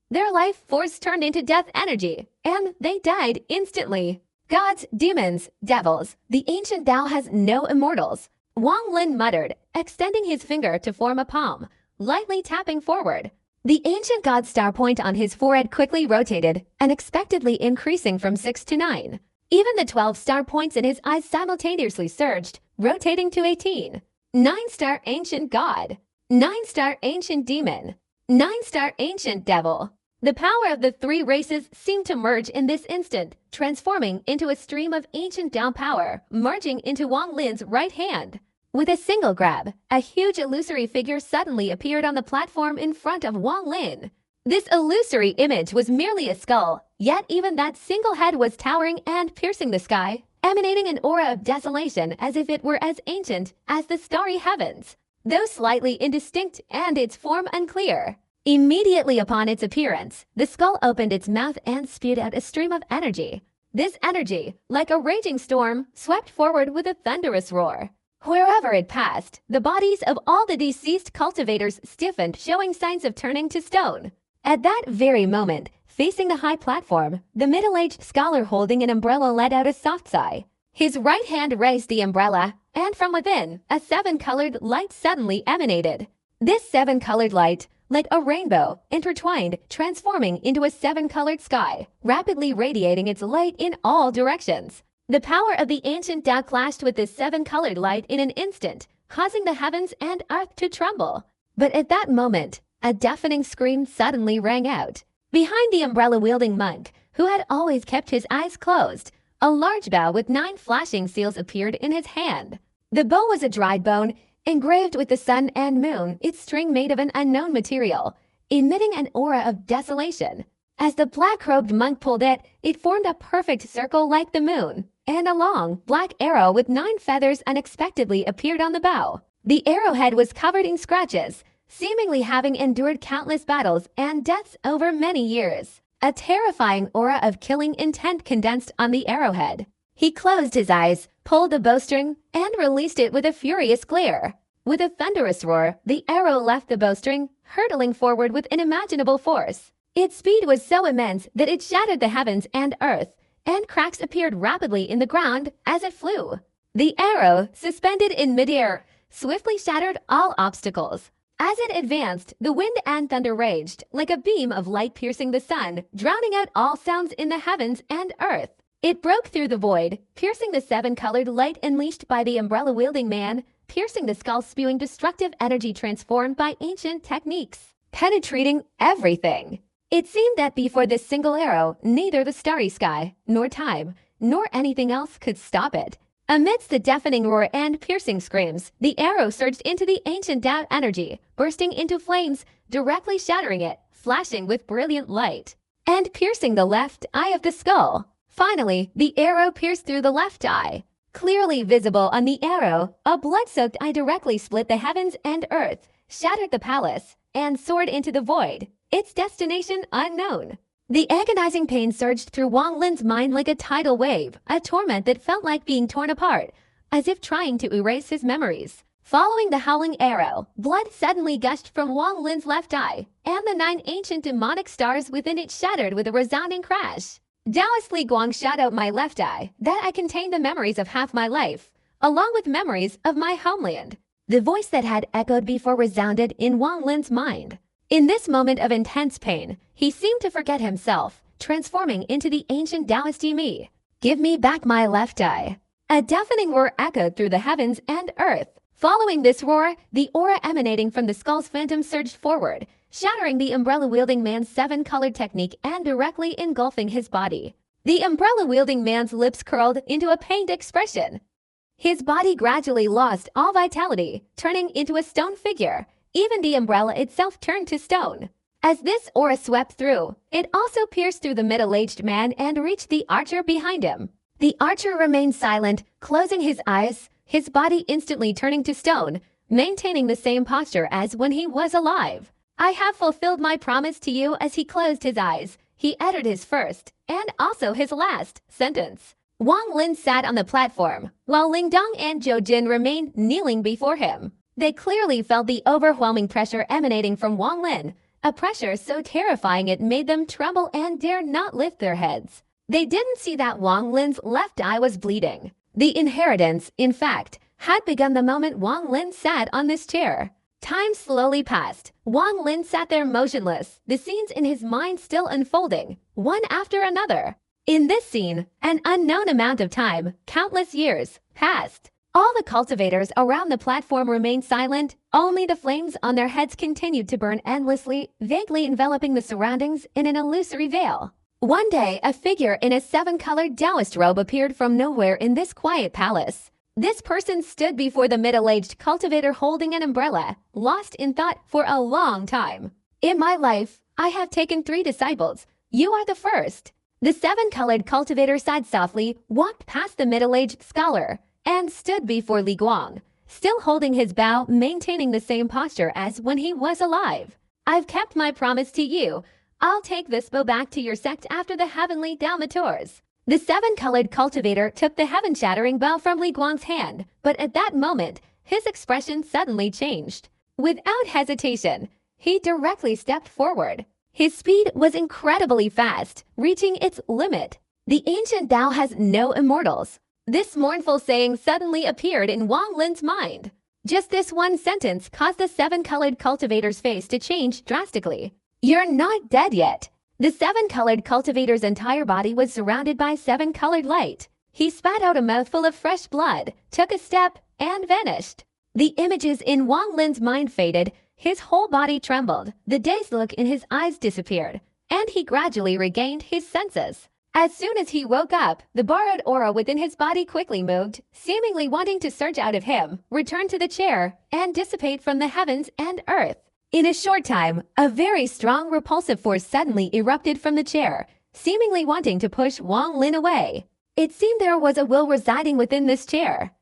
Their life force turned into death energy, and they died instantly. Gods, demons, devils, the ancient Tao has no immortals. Wang Lin muttered, extending his finger to form a palm, lightly tapping forward. The ancient god star point on his forehead quickly rotated, unexpectedly increasing from 6 to 9. Even the 12 star points in his eyes simultaneously surged, rotating to 18. 9-star ancient god. 9-star ancient demon. 9-star ancient devil. The power of the 3 races seemed to merge in this instant, transforming into a stream of ancient Tao power, merging into Wang Lin's right hand. With a single grab, a huge illusory figure suddenly appeared on the platform in front of Wang Lin. This illusory image was merely a skull, yet even that single head was towering and piercing the sky, emanating an aura of desolation as if it were as ancient as the starry heavens, though slightly indistinct and its form unclear. Immediately upon its appearance, the skull opened its mouth and spewed out a stream of energy. This energy, like a raging storm, swept forward with a thunderous roar. Wherever it passed, the bodies of all the deceased cultivators stiffened, showing signs of turning to stone. At that very moment, facing the high platform, the middle-aged scholar holding an umbrella let out a soft sigh. His right hand raised the umbrella, and from within, a seven-colored light suddenly emanated. This seven-colored light, like a rainbow, intertwined, transforming into a seven-colored sky, rapidly radiating its light in all directions. The power of the ancient Tao clashed with this seven-colored light in an instant, causing the heavens and earth to tremble. But at that moment, a deafening scream suddenly rang out. Behind the umbrella-wielding monk, who had always kept his eyes closed, a large bow with 9 flashing seals appeared in his hand. The bow was a dried bone, engraved with the sun and moon, its string made of an unknown material, emitting an aura of desolation. As the black-robed monk pulled it, it formed a perfect circle like the moon, and a long, black arrow with 9 feathers unexpectedly appeared on the bow. The arrowhead was covered in scratches, seemingly having endured countless battles and deaths over many years. A terrifying aura of killing intent condensed on the arrowhead. He closed his eyes, pulled the bowstring, and released it with a furious glare. With a thunderous roar, the arrow left the bowstring, hurtling forward with unimaginable force. Its speed was so immense that it shattered the heavens and earth, and cracks appeared rapidly in the ground as it flew. The arrow, suspended in midair, swiftly shattered all obstacles. As it advanced, the wind and thunder raged, like a beam of light piercing the sun, drowning out all sounds in the heavens and earth. It broke through the void, piercing the seven-colored light unleashed by the umbrella-wielding man, piercing the skull, spewing destructive energy transformed by ancient techniques, penetrating everything. It seemed that before this single arrow, neither the starry sky, nor time, nor anything else could stop it. Amidst the deafening roar and piercing screams, the arrow surged into the ancient Tao energy, bursting into flames, directly shattering it, flashing with brilliant light, and piercing the left eye of the skull. Finally, the arrow pierced through the left eye. Clearly visible on the arrow, a blood-soaked eye directly split the heavens and earth, shattered the palace, and soared into the void, its destination unknown. The agonizing pain surged through Wang Lin's mind like a tidal wave, a torment that felt like being torn apart, as if trying to erase his memories. Following the howling arrow, blood suddenly gushed from Wang Lin's left eye, and the 9 ancient demonic stars within it shattered with a resounding crash. Taoist Li Guang shot out my left eye, that I contained the memories of half my life, along with memories of my homeland. The voice that had echoed before resounded in Wang Lin's mind. In this moment of intense pain, he seemed to forget himself, transforming into the ancient Taoist me. Give me back my left eye. A deafening roar echoed through the heavens and earth. Following this roar, the aura emanating from the skull's phantom surged forward, shattering the umbrella-wielding man's 7-colored technique and directly engulfing his body. The umbrella-wielding man's lips curled into a pained expression. His body gradually lost all vitality, turning into a stone figure. Even the umbrella itself turned to stone. As this aura swept through, it also pierced through the middle-aged man and reached the archer behind him. The archer remained silent, closing his eyes, his body instantly turning to stone, maintaining the same posture as when he was alive. I have fulfilled my promise to you. As he closed his eyes, he uttered his first, and also his last, sentence. Wang Lin sat on the platform, while Ling Dong and Zhou Jin remained kneeling before him. They clearly felt the overwhelming pressure emanating from Wang Lin, a pressure so terrifying it made them tremble and dare not lift their heads. They didn't see that Wang Lin's left eye was bleeding. The inheritance, in fact, had begun the moment Wang Lin sat on this chair. Time slowly passed. Wang Lin sat there motionless, the scenes in his mind still unfolding, one after another. In this scene, an unknown amount of time, countless years, passed. All the cultivators around the platform remained silent. Only the flames on their heads continued to burn endlessly, vaguely enveloping the surroundings in an illusory veil. One day, a figure in a 7-colored Taoist robe appeared from nowhere in this quiet palace. This person stood before the middle-aged cultivator holding an umbrella, lost in thought for a long time. In my life, I have taken 3 disciples. You are the first. The 7-colored cultivator sighed softly, walked past the middle-aged scholar, and stood before Li Guang, still holding his bow, maintaining the same posture as when he was alive. I've kept my promise to you. I'll take this bow back to your sect after the heavenly Dao matures. The 7-colored cultivator took the heaven-shattering bow from Li Guang's hand, but at that moment, his expression suddenly changed. Without hesitation, he directly stepped forward. His speed was incredibly fast, reaching its limit. The ancient Dao has no immortals. This mournful saying suddenly appeared in Wang Lin's mind. Just this one sentence caused the seven-colored cultivator's face to change drastically. "You're not dead yet." The seven-colored cultivator's entire body was surrounded by seven-colored light. He spat out a mouthful of fresh blood, took a step, and vanished. The images in Wang Lin's mind faded, his whole body trembled, the dazed look in his eyes disappeared, and he gradually regained his senses. As soon as he woke up, the borrowed aura within his body quickly moved, seemingly wanting to surge out of him, return to the chair, and dissipate from the heavens and earth. In a short time, a very strong repulsive force suddenly erupted from the chair, seemingly wanting to push Wang Lin away. It seemed there was a will residing within this chair.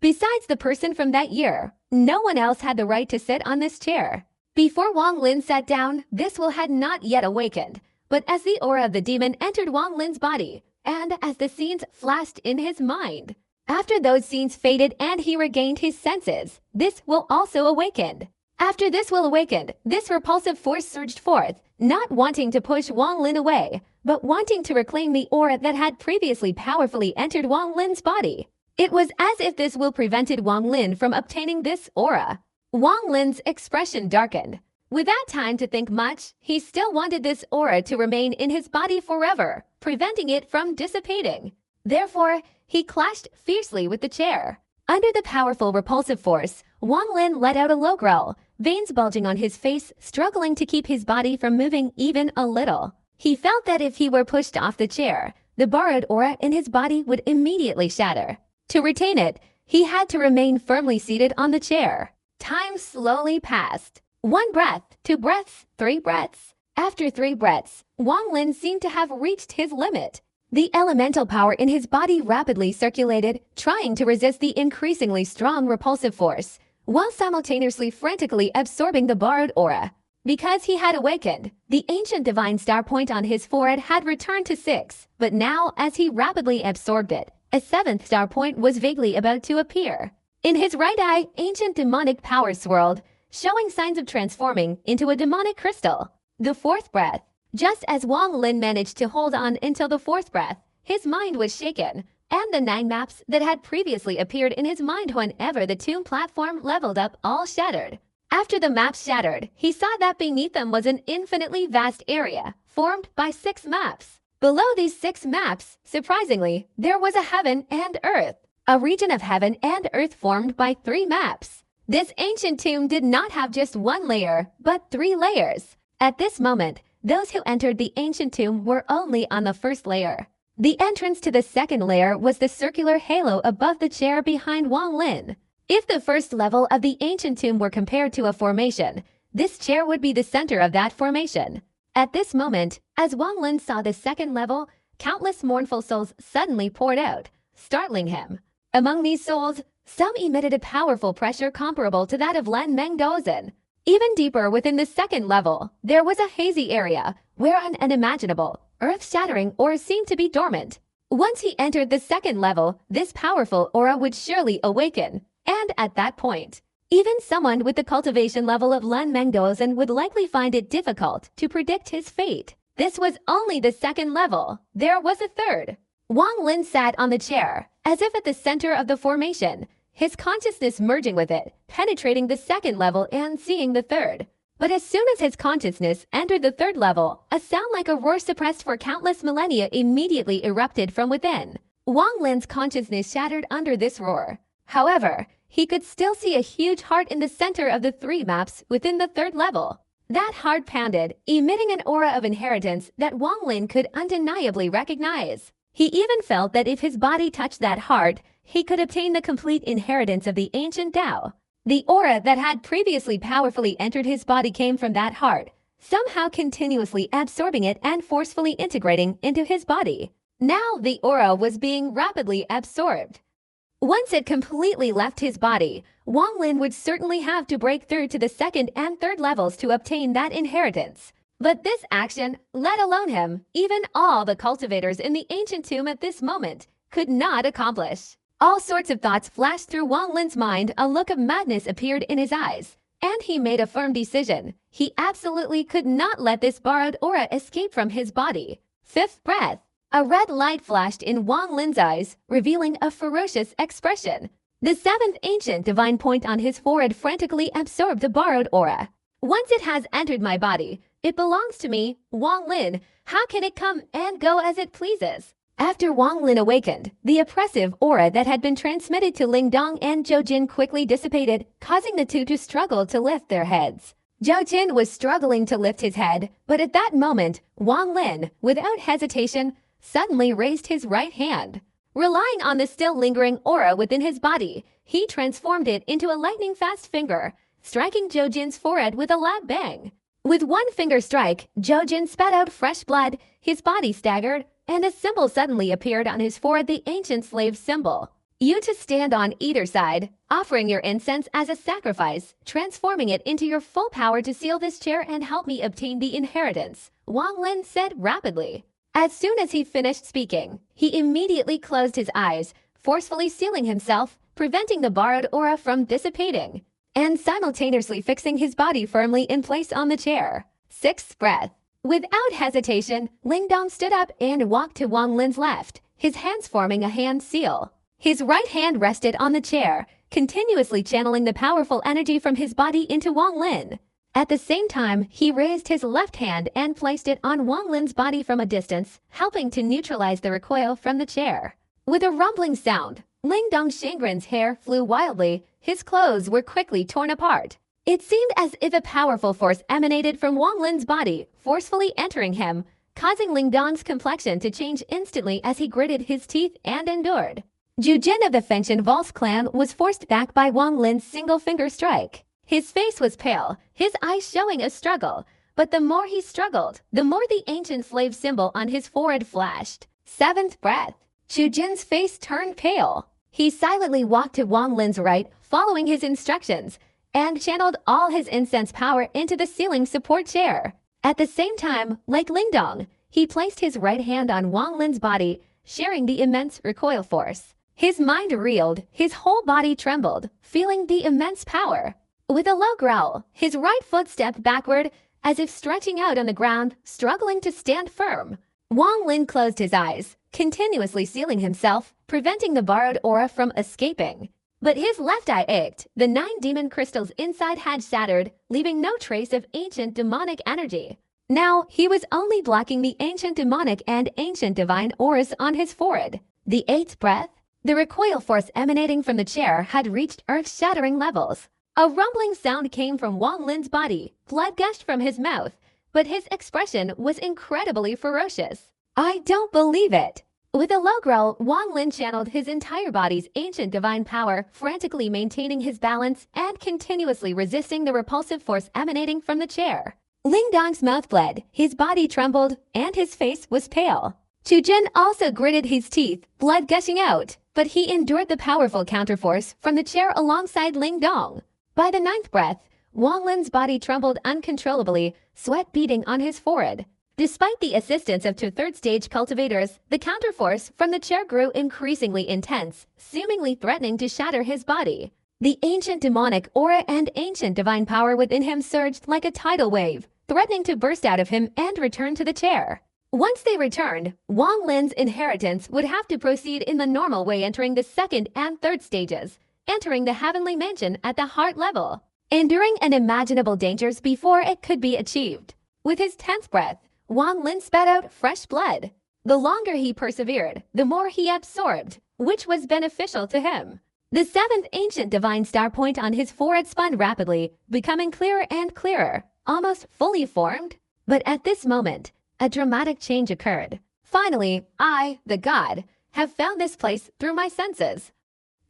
Besides the person from that year, no one else had the right to sit on this chair. Before Wang Lin sat down, this will had not yet awakened. But as the aura of the demon entered Wang Lin's body, and as the scenes flashed in his mind, after those scenes faded and he regained his senses, this will also awakened. After this will awakened, this repulsive force surged forth, not wanting to push Wang Lin away, but wanting to reclaim the aura that had previously powerfully entered Wang Lin's body. It was as if this will prevented Wang Lin from obtaining this aura. Wang Lin's expression darkened. Without time to think much, he still wanted this aura to remain in his body forever, preventing it from dissipating. Therefore, he clashed fiercely with the chair. Under the powerful repulsive force, Wang Lin let out a low growl, veins bulging on his face, struggling to keep his body from moving even a little. He felt that if he were pushed off the chair, the borrowed aura in his body would immediately shatter. To retain it, he had to remain firmly seated on the chair. Time slowly passed. 1 breath, 2 breaths, 3 breaths. After 3 breaths, Wang Lin seemed to have reached his limit. The elemental power in his body rapidly circulated, trying to resist the increasingly strong repulsive force, while simultaneously frantically absorbing the borrowed aura. Because he had awakened, the ancient divine star point on his forehead had returned to 6, but now, as he rapidly absorbed it, a 7th star point was vaguely about to appear. In his right eye, ancient demonic power swirled, showing signs of transforming into a demonic crystal. The 4th breath. Just as Wang Lin managed to hold on until the 4th breath, his mind was shaken, and the 9 maps that had previously appeared in his mind whenever the tomb platform leveled up all shattered. After the maps shattered, he saw that beneath them was an infinitely vast area, formed by 6 maps. Below these 6 maps, surprisingly, there was a heaven and earth, a region of heaven and earth formed by 3 maps. This ancient tomb did not have just 1 layer, but 3 layers. At this moment, those who entered the ancient tomb were only on the 1st layer. The entrance to the 2nd layer was the circular halo above the chair behind Wang Lin. If the 1st level of the ancient tomb were compared to a formation, this chair would be the center of that formation. At this moment, as Wang Lin saw the 2nd level, countless mournful souls suddenly poured out, startling him. Among these souls, some emitted a powerful pressure comparable to that of Lan Mengdozen. Even deeper within the 2nd level, there was a hazy area where an unimaginable, earth-shattering aura seemed to be dormant. Once he entered the 2nd level, this powerful aura would surely awaken, and at that point, even someone with the cultivation level of Lan Mengdozen would likely find it difficult to predict his fate. This was only the 2nd level. There was a 3rd. Wang Lin sat on the chair, as if at the center of the formation, his consciousness merging with it, penetrating the 2nd level and seeing the 3rd. But as soon as his consciousness entered the 3rd level, a sound like a roar suppressed for countless millennia immediately erupted from within. Wang Lin's consciousness shattered under this roar. However, he could still see a huge heart in the center of the 3 maps within the 3rd level. That heart pounded, emitting an aura of inheritance that Wang Lin could undeniably recognize. He even felt that if his body touched that heart, he could obtain the complete inheritance of the ancient Tao. The aura that had previously powerfully entered his body came from that heart, somehow continuously absorbing it and forcefully integrating into his body. Now the aura was being rapidly absorbed. Once it completely left his body, Wang Lin would certainly have to break through to the 2nd and 3rd levels to obtain that inheritance. But this action, let alone him, even all the cultivators in the ancient tomb at this moment, could not accomplish. All sorts of thoughts flashed through Wang Lin's mind, a look of madness appeared in his eyes, and he made a firm decision. He absolutely could not let this borrowed aura escape from his body. 5th breath. A red light flashed in Wang Lin's eyes, revealing a ferocious expression. The seventh ancient divine point on his forehead frantically absorbed the borrowed aura. Once it has entered my body, it belongs to me, Wang Lin. How can it come and go as it pleases? After Wang Lin awakened, the oppressive aura that had been transmitted to Ling Dong and Zhou Jin quickly dissipated, causing the two to struggle to lift their heads. Zhou Jin was struggling to lift his head, but at that moment, Wang Lin, without hesitation, suddenly raised his right hand. Relying on the still lingering aura within his body, he transformed it into a lightning-fast finger, striking Zhou Jin's forehead with a loud bang. With one finger strike, Zhou Jin spat out fresh blood, his body staggered, and a symbol suddenly appeared on his forehead, the ancient slave symbol. You to stand on either side, offering your incense as a sacrifice, transforming it into your full power to seal this chair and help me obtain the inheritance, Wang Lin said rapidly. As soon as he finished speaking, he immediately closed his eyes, forcefully sealing himself, preventing the borrowed aura from dissipating, and simultaneously fixing his body firmly in place on the chair. Sixth breath. Without hesitation, Ling Dong stood up and walked to Wang Lin's left, his hands forming a hand seal. His right hand rested on the chair, continuously channeling the powerful energy from his body into Wang Lin. At the same time, he raised his left hand and placed it on Wang Lin's body from a distance, helping to neutralize the recoil from the chair. With a rumbling sound, Ling Dong Shangren's hair flew wildly, his clothes were quickly torn apart. It seemed as if a powerful force emanated from Wang Lin's body, forcefully entering him, causing Ling Dong's complexion to change instantly as he gritted his teeth and endured. Zhu Jin of the Fengshan Valse clan was forced back by Wang Lin's single-finger strike. His face was pale, his eyes showing a struggle, but the more he struggled, the more the ancient slave symbol on his forehead flashed. Seventh breath. Zhu Jin's face turned pale. He silently walked to Wang Lin's right, following his instructions, and channeled all his incense power into the ceiling support chair. At the same time, like Ling Dong, he placed his right hand on Wang Lin's body, sharing the immense recoil force. His mind reeled, his whole body trembled, feeling the immense power. With a low growl, his right foot stepped backward, as if stretching out on the ground, struggling to stand firm. Wang Lin closed his eyes, continuously sealing himself, preventing the borrowed aura from escaping. But his left eye ached. The 9 demon crystals inside had shattered, leaving no trace of ancient demonic energy. Now, he was only blocking the ancient demonic and ancient divine auras on his forehead. The 8th breath. The recoil force emanating from the chair had reached earth-shattering levels. A rumbling sound came from Wang Lin's body, blood gushed from his mouth, but his expression was incredibly ferocious. I don't believe it. With a low growl, Wang Lin channeled his entire body's ancient divine power, frantically maintaining his balance and continuously resisting the repulsive force emanating from the chair. Ling Dong's mouth bled, his body trembled, and his face was pale. Zhu Jin also gritted his teeth, blood gushing out, but he endured the powerful counterforce from the chair alongside Ling Dong. By the 9th breath, Wang Lin's body trembled uncontrollably, sweat beading on his forehead. Despite the assistance of 2 third-stage cultivators, the counterforce from the chair grew increasingly intense, seemingly threatening to shatter his body. The ancient demonic aura and ancient divine power within him surged like a tidal wave, threatening to burst out of him and return to the chair. Once they returned, Wang Lin's inheritance would have to proceed in the normal way, entering the 2nd and 3rd stages, entering the heavenly mansion at the heart level, enduring unimaginable dangers before it could be achieved. With his 10th breath, Wang Lin spat out fresh blood. The longer he persevered, the more he absorbed, which was beneficial to him. The 7th ancient divine star point on his forehead spun rapidly, becoming clearer and clearer, almost fully formed. But at this moment, a dramatic change occurred. Finally, I, the god, have found this place through my senses.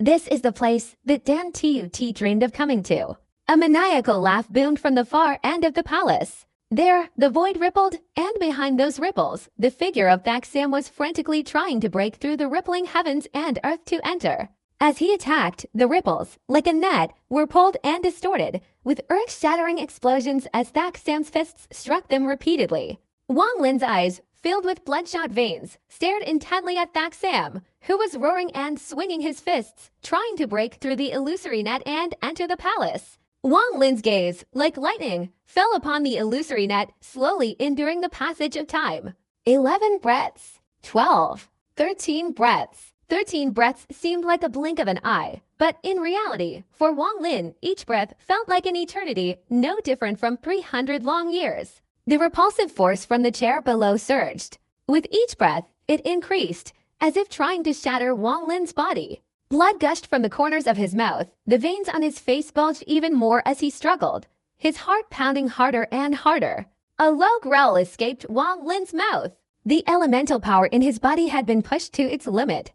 This is the place that Dan Tut dreamed of coming to. A maniacal laugh boomed from the far end of the palace. There, the void rippled, and behind those ripples, the figure of Thak Sam was frantically trying to break through the rippling heavens and earth to enter. As he attacked, the ripples, like a net, were pulled and distorted, with earth-shattering explosions as Thak Sam's fists struck them repeatedly. Wang Lin's eyes, filled with bloodshot veins, stared intently at Thak Sam, who was roaring and swinging his fists, trying to break through the illusory net and enter the palace. Wang Lin's gaze, like lightning, fell upon the illusory net, slowly enduring the passage of time. 11 breaths. 12. 13 breaths. 13 breaths seemed like a blink of an eye, but in reality, for Wang Lin, each breath felt like an eternity, no different from 300 long years. The repulsive force from the chair below surged. With each breath, it increased, as if trying to shatter Wang Lin's body. Blood gushed from the corners of his mouth. The veins on his face bulged even more as he struggled, his heart pounding harder and harder. A low growl escaped Wang Lin's mouth. The elemental power in his body had been pushed to its limit.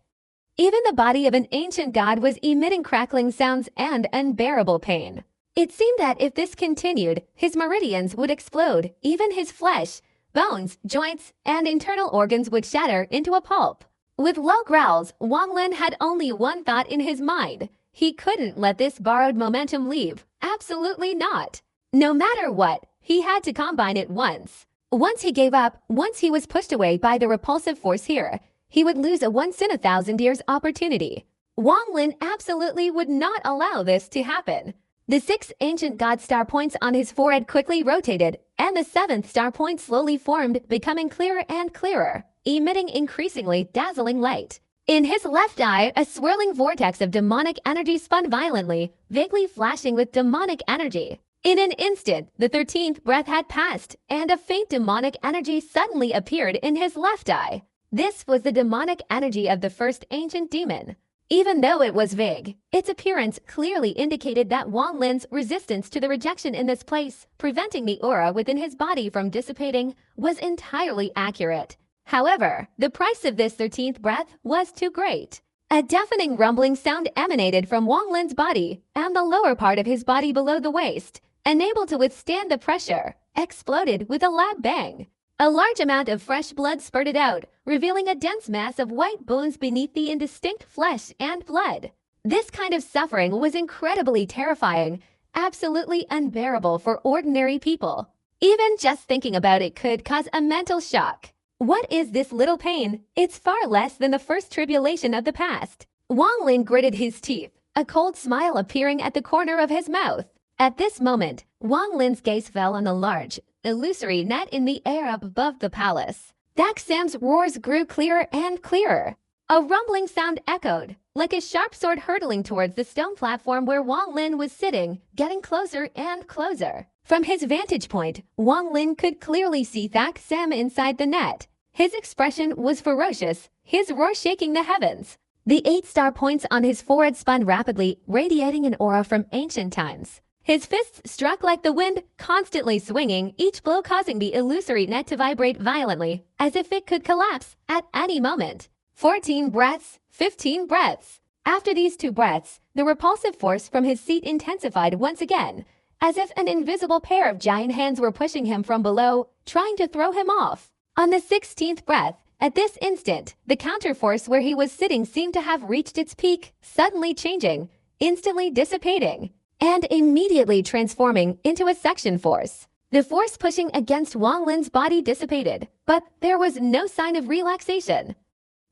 Even the body of an ancient god was emitting crackling sounds and unbearable pain. It seemed that if this continued, his meridians would explode, even his flesh, bones, joints, and internal organs would shatter into a pulp. With low growls, Wang Lin had only one thought in his mind. He couldn't let this borrowed momentum leave. Absolutely not. No matter what, he had to combine it once. Once he gave up, once he was pushed away by the repulsive force here, he would lose a once-in-a-thousand-years opportunity. Wang Lin absolutely would not allow this to happen. The 6 ancient god star points on his forehead quickly rotated, and the 7th star point slowly formed, becoming clearer and clearer, emitting increasingly dazzling light. In his left eye, a swirling vortex of demonic energy spun violently, vaguely flashing with demonic energy. In an instant, the 13th breath had passed, and a faint demonic energy suddenly appeared in his left eye. This was the demonic energy of the first ancient demon. Even though it was vague, its appearance clearly indicated that Wang Lin's resistance to the rejection in this place, preventing the aura within his body from dissipating, was entirely accurate. However, the price of this 13th breath was too great. A deafening rumbling sound emanated from Wang Lin's body, and the lower part of his body below the waist, unable to withstand the pressure, exploded with a loud bang. A large amount of fresh blood spurted out, revealing a dense mass of white bones beneath the indistinct flesh and blood. This kind of suffering was incredibly terrifying, absolutely unbearable for ordinary people. Even just thinking about it could cause a mental shock. What is this little pain? It's far less than the first tribulation of the past. Wang Lin gritted his teeth, a cold smile appearing at the corner of his mouth. At this moment, Wang Lin's gaze fell on the large, illusory net in the air up above the palace. Dak Sam's roars grew clearer and clearer. A rumbling sound echoed, like a sharp sword hurtling towards the stone platform where Wang Lin was sitting, getting closer and closer. From his vantage point, Wang Lin could clearly see Dak Sam inside the net. His expression was ferocious, his roar shaking the heavens. The 8 star points on his forehead spun rapidly, radiating an aura from ancient times. His fists struck like the wind, constantly swinging, each blow causing the illusory net to vibrate violently, as if it could collapse at any moment. 14 breaths, 15 breaths. After these 2 breaths, the repulsive force from his seat intensified once again, as if an invisible pair of giant hands were pushing him from below, trying to throw him off. On the 16th breath, at this instant, the counterforce where he was sitting seemed to have reached its peak, suddenly changing, instantly dissipating, and immediately transforming into a suction force. The force pushing against Wang Lin's body dissipated, but there was no sign of relaxation.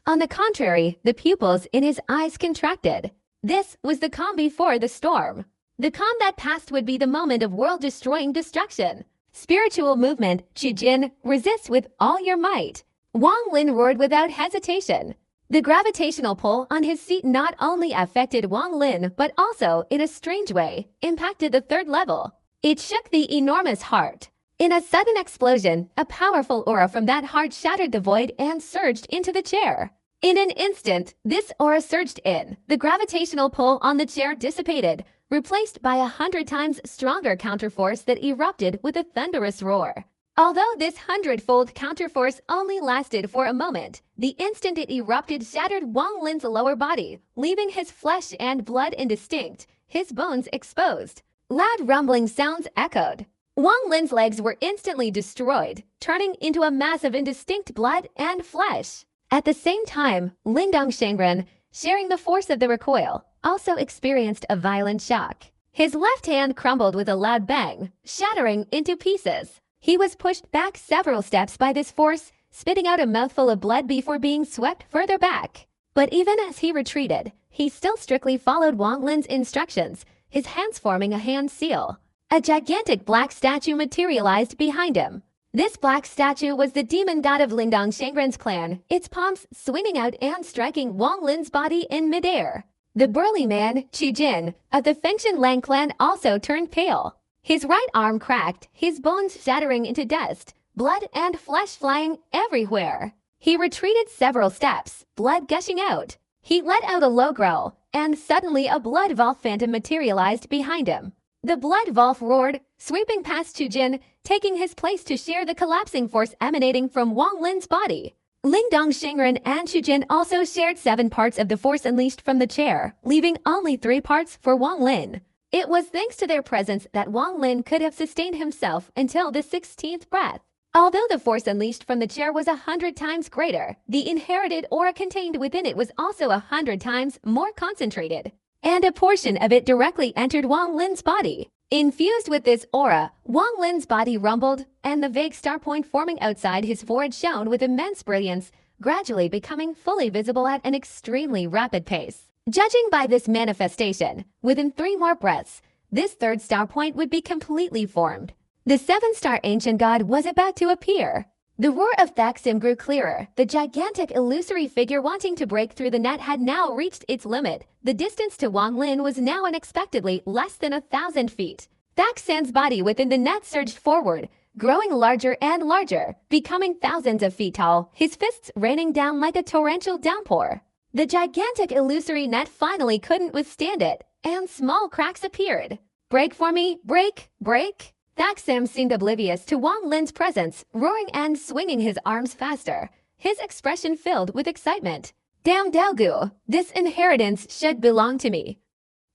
On the contrary, the pupils in his eyes contracted. This was the calm before the storm. The calm that passed would be the moment of world-destroying destruction. Spiritual movement, Qijin, resist with all your might. Wang Lin roared without hesitation. The gravitational pull on his seat not only affected Wang Lin, but also, in a strange way, impacted the 3rd level. It shook the enormous heart. In a sudden explosion, a powerful aura from that heart shattered the void and surged into the chair. In an instant, this aura surged in. The gravitational pull on the chair dissipated, replaced by 100 times stronger counterforce that erupted with a thunderous roar. Although this 100-fold counterforce only lasted for a moment, the instant it erupted shattered Wang Lin's lower body, leaving his flesh and blood indistinct, his bones exposed. Loud rumbling sounds echoed. Wang Lin's legs were instantly destroyed, turning into a mass of indistinct blood and flesh. At the same time, Lingdong Shengren, sharing the force of the recoil, also experienced a violent shock. His left hand crumbled with a loud bang, shattering into pieces. He was pushed back several steps by this force, spitting out a mouthful of blood before being swept further back. But even as he retreated, he still strictly followed Wang Lin's instructions, his hands forming a hand seal. A gigantic black statue materialized behind him. This black statue was the demon god of Lingdong Shangren's clan, its palms swinging out and striking Wang Lin's body in midair. The burly man, Chu Jin, of the Fengshan Lang clan also turned pale. His right arm cracked, his bones shattering into dust, blood and flesh flying everywhere. He retreated several steps, blood gushing out. He let out a low growl, and suddenly a blood Wolf phantom materialized behind him. The blood Wolf roared, sweeping past Chu Jin, taking his place to share the collapsing force emanating from Wang Lin's body. Lingdong Shengren and Chu Jin also shared 7 parts of the force unleashed from the chair, leaving only 3 parts for Wang Lin. It was thanks to their presence that Wang Lin could have sustained himself until the 16th breath. Although the force unleashed from the chair was 100 times greater, the inherited aura contained within it was also 100 times more concentrated, and a portion of it directly entered Wang Lin's body. Infused with this aura, Wang Lin's body rumbled, and the vague star point forming outside his forehead shone with immense brilliance, gradually becoming fully visible at an extremely rapid pace. Judging by this manifestation, within 3 more breaths, this 3rd star point would be completely formed. The 7-star ancient god was about to appear. The roar of Thaxim grew clearer. The gigantic illusory figure wanting to break through the net had now reached its limit. The distance to Wang Lin was now unexpectedly less than 1,000 feet. Thaxim's body within the net surged forward, growing larger and larger, becoming thousands of feet tall, his fists raining down like a torrential downpour. The gigantic illusory net finally couldn't withstand it, and small cracks appeared. "Break for me, break, break!" Thaxim seemed oblivious to Wang Lin's presence, roaring and swinging his arms faster, his expression filled with excitement. "Damn Daogu, this inheritance should belong to me.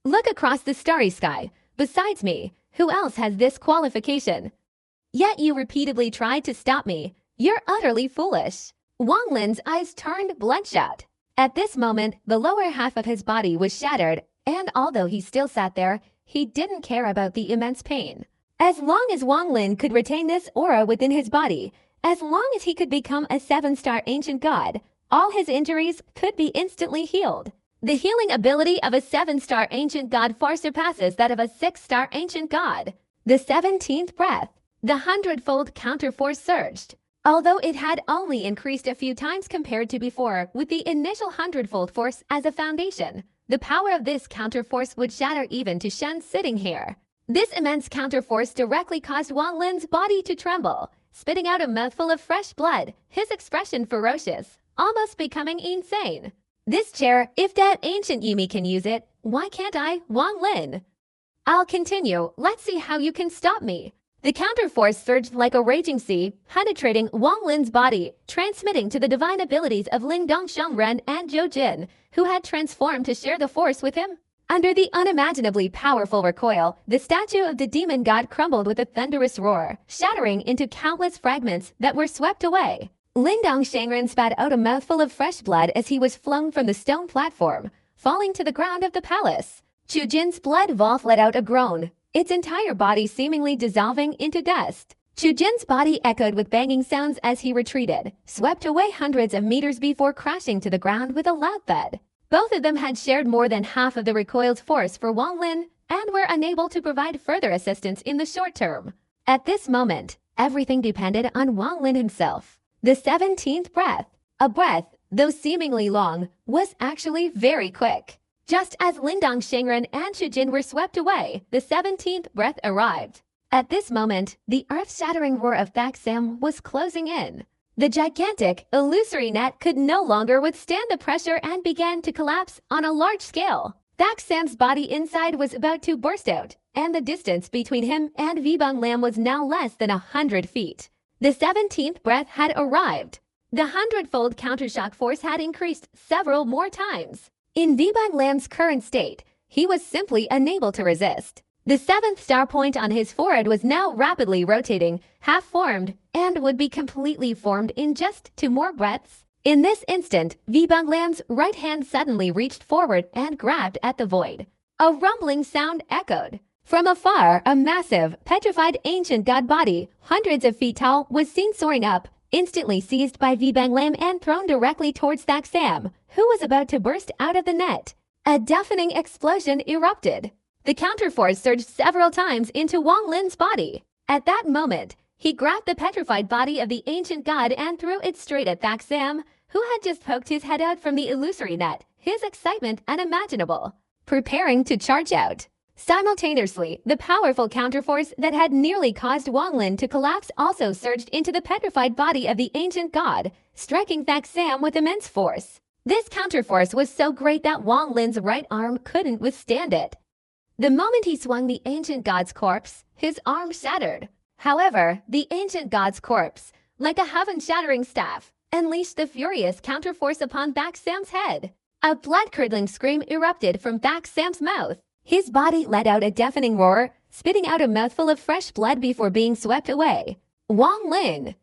Look across the starry sky. Besides me, who else has this qualification? Yet you repeatedly tried to stop me. You're utterly foolish." Wang Lin's eyes turned bloodshot. At this moment, the lower half of his body was shattered, and although he still sat there, he didn't care about the immense pain. As long as Wang Lin could retain this aura within his body, as long as he could become a 7-star ancient god, all his injuries could be instantly healed. The healing ability of a 7-star ancient god far surpasses that of a 6-star ancient god. The 17th breath, the 100-fold counterforce surged. Although it had only increased a few times compared to before with the initial 100-fold force as a foundation, the power of this counterforce would shatter even to Shen sitting here. This immense counterforce directly caused Wang Lin's body to tremble, spitting out a mouthful of fresh blood, his expression ferocious, almost becoming insane. "This chair, if that ancient Yumi can use it, why can't I, Wang Lin? I'll continue, let's see how you can stop me." The counterforce surged like a raging sea, penetrating Wang Lin's body, transmitting to the divine abilities of Lingdong Shengren and Zhou Jin, who had transformed to share the force with him. Under the unimaginably powerful recoil, the statue of the demon god crumbled with a thunderous roar, shattering into countless fragments that were swept away. Lingdong Shengren spat out a mouthful of fresh blood as he was flung from the stone platform, falling to the ground of the palace. Chu Jin's blood Wolf let out a groan, its entire body seemingly dissolving into dust. Chu Jin's body echoed with banging sounds as he retreated, swept away hundreds of meters before crashing to the ground with a loud thud. Both of them had shared more than half of the recoiled force for Wang Lin and were unable to provide further assistance in the short term. At this moment, everything depended on Wang Lin himself. The 17th breath, a breath, though seemingly long, was actually very quick. Just as Lingdong Shengren and Chu Jin were swept away, the 17th breath arrived. At this moment, the earth-shattering roar of Thaxim was closing in. The gigantic, illusory net could no longer withstand the pressure and began to collapse on a large scale. Thaxim's body inside was about to burst out, and the distance between him and Vibang Lam was now less than 100 feet. The 17th breath had arrived. The 100-fold countershock force had increased several more times. In Vibang Lam's current state, he was simply unable to resist. The 7th star point on his forehead was now rapidly rotating, half-formed, and would be completely formed in just 2 more breaths. In this instant, Vibang Lam's right hand suddenly reached forward and grabbed at the void. A rumbling sound echoed. From afar, a massive, petrified ancient god body, hundreds of feet tall, was seen soaring up, instantly seized by Vibang Lam and thrown directly towards Thaxim, who was about to burst out of the net. A deafening explosion erupted. The counterforce surged several times into Wang Lin's body. At that moment, He grabbed the petrified body of the ancient god and threw it straight at Thak Sam, who had just poked his head out from the illusory net, his excitement unimaginable, preparing to charge out. Simultaneously, the powerful counterforce that had nearly caused Wang Lin to collapse also surged into the petrified body of the ancient god, striking Thak Sam with immense force. This counterforce was so great that Wang Lin's right arm couldn't withstand it. The moment he swung the ancient god's corpse, his arm shattered. However, the ancient god's corpse, like a heaven-shattering staff, unleashed the furious counterforce upon Thak Sam's head. A blood-curdling scream erupted from Thak Sam's mouth. His body let out a deafening roar, spitting out a mouthful of fresh blood before being swept away. Wang Lin,